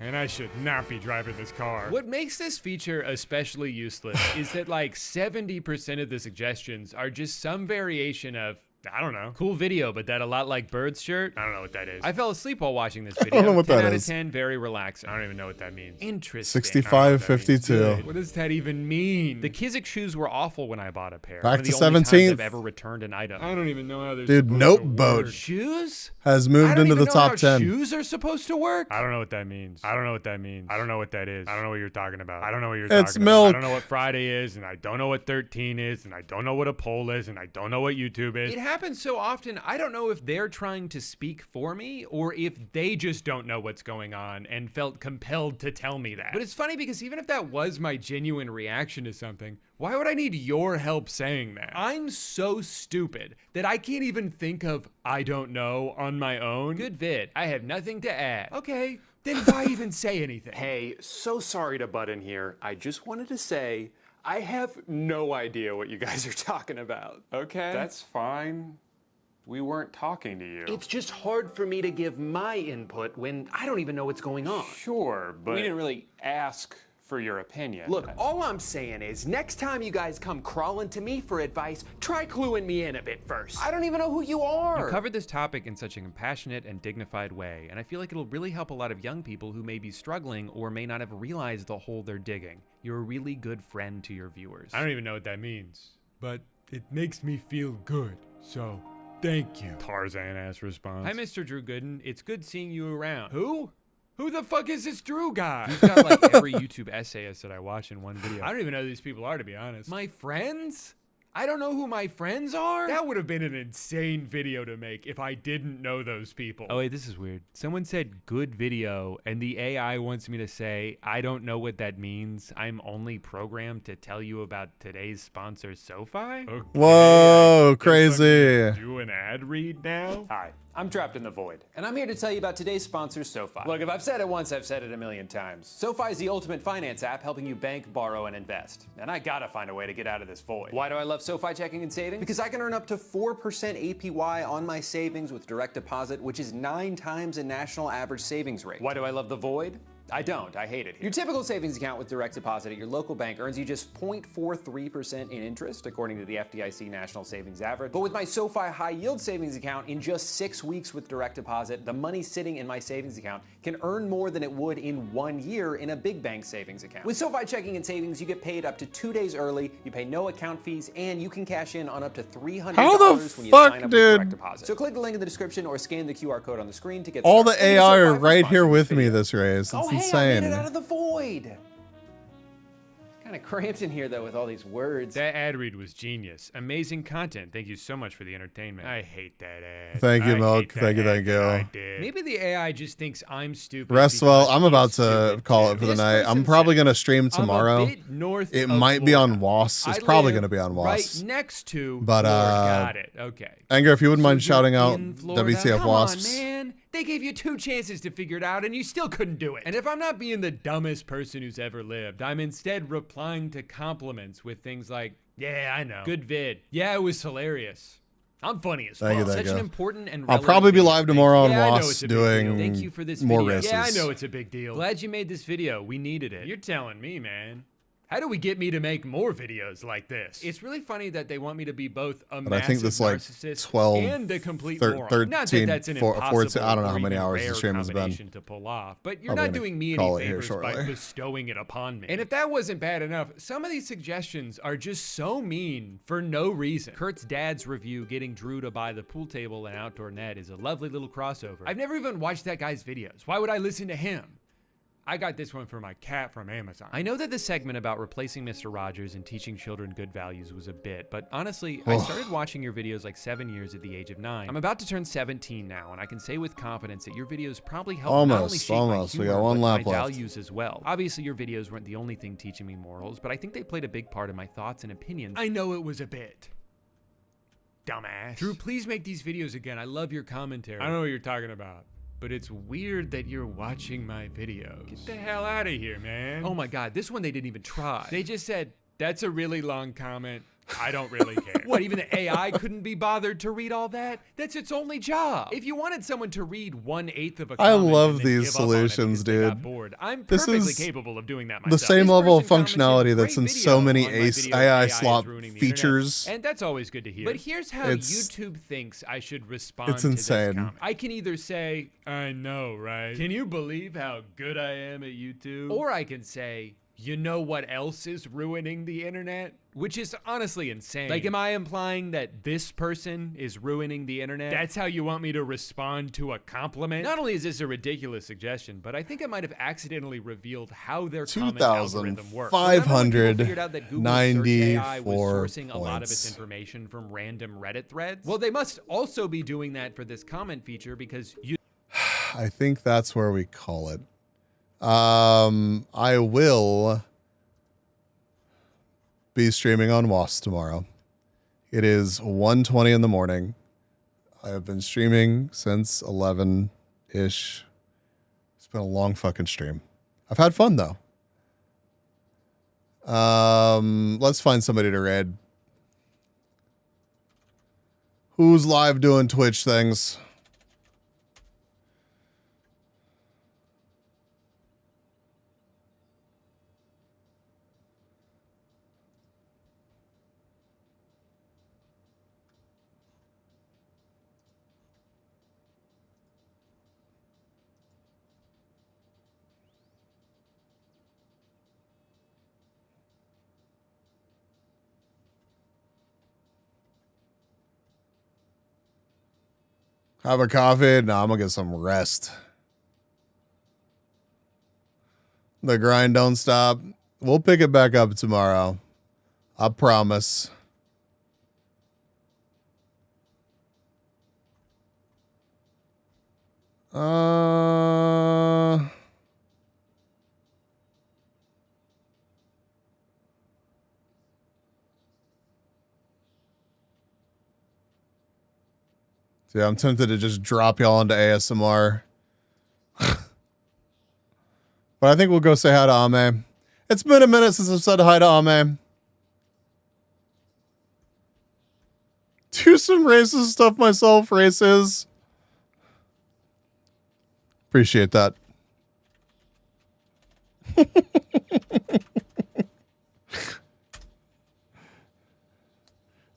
And I should not be driving this car. What makes this feature especially useless is that like 70% of the suggestions are just some variation of, I don't know, cool video, but that a lot like Bird's shirt. I don't know what that is. I fell asleep while watching this video. I don't know what 10 that out is. of 10, very relaxing. I don't even know what that means. Interesting. 65.52. What does that even mean? The Kizik shoes were awful when I bought a pair. Back One of to the only times 17th. I've ever returned an item. I don't even know how they're Dude, supposed Note to work. Boat Shoes? has I moved don't into even the know how top 10. shoes are supposed to work? I don't know what that means. I don't know what that means. I don't know what that is. I don't know what you're talking about. I don't know what you're It's talking milk. about. I don't know what Friday is, and I don't know what 13 is, and I don't know what a poll is, and I don't know what YouTube is. It happens so often, I don't know if they're trying to speak for me or if they just don't know what's going on and felt compelled to tell me that. But it's funny because even if that was my genuine reaction to something, why would I need your help saying that? I'm so stupid that I can't even think of I don't know on my own. Good vid. I have nothing to add. Okay, then why even say anything? Hey, so sorry to butt in here. I just wanted to say I have no idea what you guys are talking about, okay? That's fine. We weren't talking to you. It's just hard for me to give my input when I don't even know what's going on. Sure, but we didn't really ask for your opinion. Look, all I'm saying is next time you guys come crawling to me for advice, try cluing me in a bit first. I don't even know who you are. You covered this topic in such a compassionate and dignified way, and I feel like it'll really help a lot of young people who may be struggling or may not have realized the hole they're digging. You're a really good friend to your viewers. I don't even know what that means, but it makes me feel good, so thank you. Tarzan-ass response. Hi, Mr. Drew Gooden. It's good seeing you around. Who? Who the fuck is this Drew guy? He's got like every YouTube essayist that I watch in one video. I don't even know who these people are, to be honest. My friends? I don't know who my friends are? That would have been an insane video to make if I didn't know those people. Oh wait, this is weird. Someone said good video, and the AI wants me to say, I don't know what that means. I'm only programmed to tell you about today's sponsor, SoFi? Okay, Whoa, crazy. Do an ad read now? Hi, I'm Trapped in the Void, and I'm here to tell you about today's sponsor, SoFi. Look, if I've said it once, I've said it a million times. SoFi is the ultimate finance app helping you bank, borrow, and invest. And I gotta find a way to get out of this void. Why do I love SoFi checking and savings? Because I can earn up to 4% APY on my savings with direct deposit, which is 9 times a national average savings rate. Why do I love the void? I don't. I hate it. Your typical savings account with direct deposit at your local bank earns you just 0.43% in interest, according to the FDIC National Savings Average. But with my SoFi High Yield Savings account, in just 6 weeks with direct deposit, the money sitting in my savings account can earn more than it would in 1 year in a big bank savings account. With SoFi Checking and Savings, you get paid up to 2 days early, you pay no account fees, and you can cash in on up to $300 when you sign up with direct deposit. So click the link in the description or scan the QR code on the screen to get All started. the AI are right here with me this race. It's Hey, I insane. made it out of the void. Kind of cramped in here though with all these words. That ad read was genius. Amazing content. Thank you so much for the entertainment. I hate that ad. Thank you, I Milk. hate that Thank you, ad thank you. that I did. Maybe the AI just thinks I'm stupid. Rest well. because I'm about he's to stupid call too. it for the This night. I'm person probably said, going to stream "I'm a tomorrow. bit north It of might be on Florida. WAS. It's I probably live going to be on WAS. right next to But, Florida. Got it. Okay. Anger, if you wouldn't mind So you're shouting out in Florida? WTF Come Wasps. on, man. They gave you 2 chances to figure it out, and you still couldn't do it. And if I'm not being the dumbest person who's ever lived, I'm instead replying to compliments with things like, yeah, I know. Good vid. Yeah, it was hilarious. I'm funny as fuck. Thank you, Such thank an you. important and I'll relevant probably be video. live tomorrow on Yeah, I know WAS it's a big deal. doing Thank you for this more video. races. Yeah, I know it's a big deal. Glad you made this video. We needed it. You're telling me, man. How do we get me to make more videos like this? It's really funny that they want me to be both a But I massive think this like narcissist 12, and a complete 13, moron. Not that that's an 14, impossible I don't know how or many even hours the rare stream has been. combination to pull off, but you're Probably not gonna doing me call any it here favors by shortly. bestowing it upon me. And if that wasn't bad enough, some of these suggestions are just so mean for no reason. Kurt's dad's review, getting Drew to buy the pool table and outdoor net, is a lovely little crossover. I've never even watched that guy's videos. Why would I listen to him? I got this one for my cat from Amazon. I know that the segment about replacing Mr. Rogers and teaching children good values was a bit, but honestly, I started watching your videos like 7 years at the age of 9. I'm about to turn 17 now, and I can say with confidence that your videos probably helped not only shape my humor, We got one but lap my left. values as well. Obviously, your videos weren't the only thing teaching me morals, but I think they played a big part in my thoughts and opinions. I know it was a bit. Dumbass. Drew, please make these videos again. I love your commentary. I don't know what you're talking about, but it's weird that you're watching my videos. Get the hell out of here, man. Oh my God, this one they didn't even try. They just said, that's a really long comment. I don't really care. What, even the AI couldn't be bothered to read all that? That's its only job. If you wanted someone to read 1/8 of a comment, I love and then these give up on it solutions, because they got dude. bored, I'm This perfectly is capable of doing that myself. the same This level of person commented, functionality that's "Great in so video many on my video, AI is slot ruining the features. internet." And that's always good to hear. But here's how It's- YouTube thinks I should respond it's to this insane. comment. I can either say, I know, right? Can you believe how good I am at YouTube? Or I can say, you know what else is ruining the internet? Which is honestly insane. Like, am I implying that this person is ruining the internet? That's how you want me to respond to a compliment? Not only is this a ridiculous suggestion, but I think it might have accidentally revealed how their comment algorithm works. Remember when people figured out that Google's search AI was 2,594 sourcing a lot of its points. information from random Reddit threads? Well, they must also be doing that for this comment feature because you... I think that's where we call it. I will be streaming on WASP tomorrow. It is 1:20 in the morning. I have been streaming since 11-ish. It's been a long fucking stream. I've had fun though. Let's find somebody to raid. Who's live doing Twitch things? Have a coffee? No, I'm gonna get some rest. The grind don't stop. We'll pick it back up tomorrow. I promise. See, I'm tempted to just drop y'all into ASMR. But I think we'll go say hi to Ame. It's been a minute since I've said hi to Ame. Do some racist stuff myself, races. Appreciate that.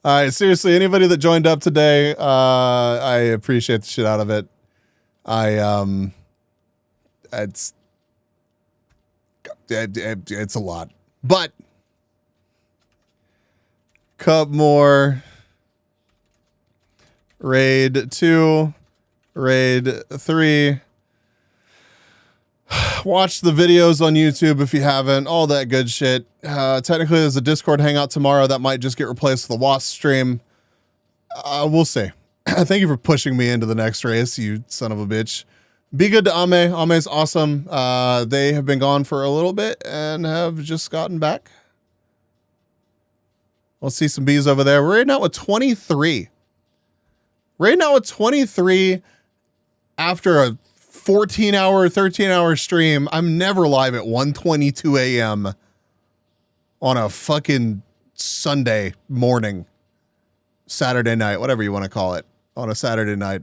All right, seriously, anybody that joined up today, I appreciate the shit out of it. It's a lot, but cup more. Raid 2, raid 3. Watch the videos on YouTube if you haven't, all that good shit. Technically, there's a Discord hangout tomorrow that might just get replaced with a WASP stream. We'll see. Thank you for pushing me into the next race, you son of a bitch. Be good to Ame. Ame's awesome. They have been gone for a little bit and have just gotten back. We'll see some bees over there. We're right now with 23. Right now at 23 after a 14-hour, 13-hour stream. I'm never live at 1:22 a.m. on a fucking Sunday morning, Saturday night, whatever you want to call it, on a Saturday night.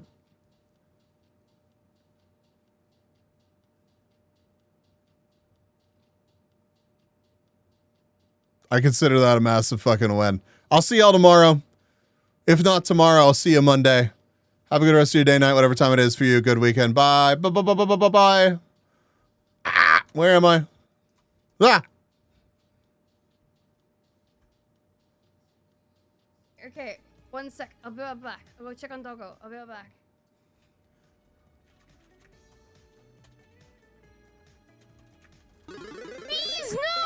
I consider that a massive fucking win. I'll see y'all tomorrow. If not tomorrow, I'll see you Monday. Have a good rest of your day, night, whatever time it is for you. Good weekend. Bye. Bye. Bye. Bye. Bye. Bye. Bye. Ah, where am I? Ah. Okay, 1 sec. I'll be right back. I'll go check on Doggo. I'll be right back.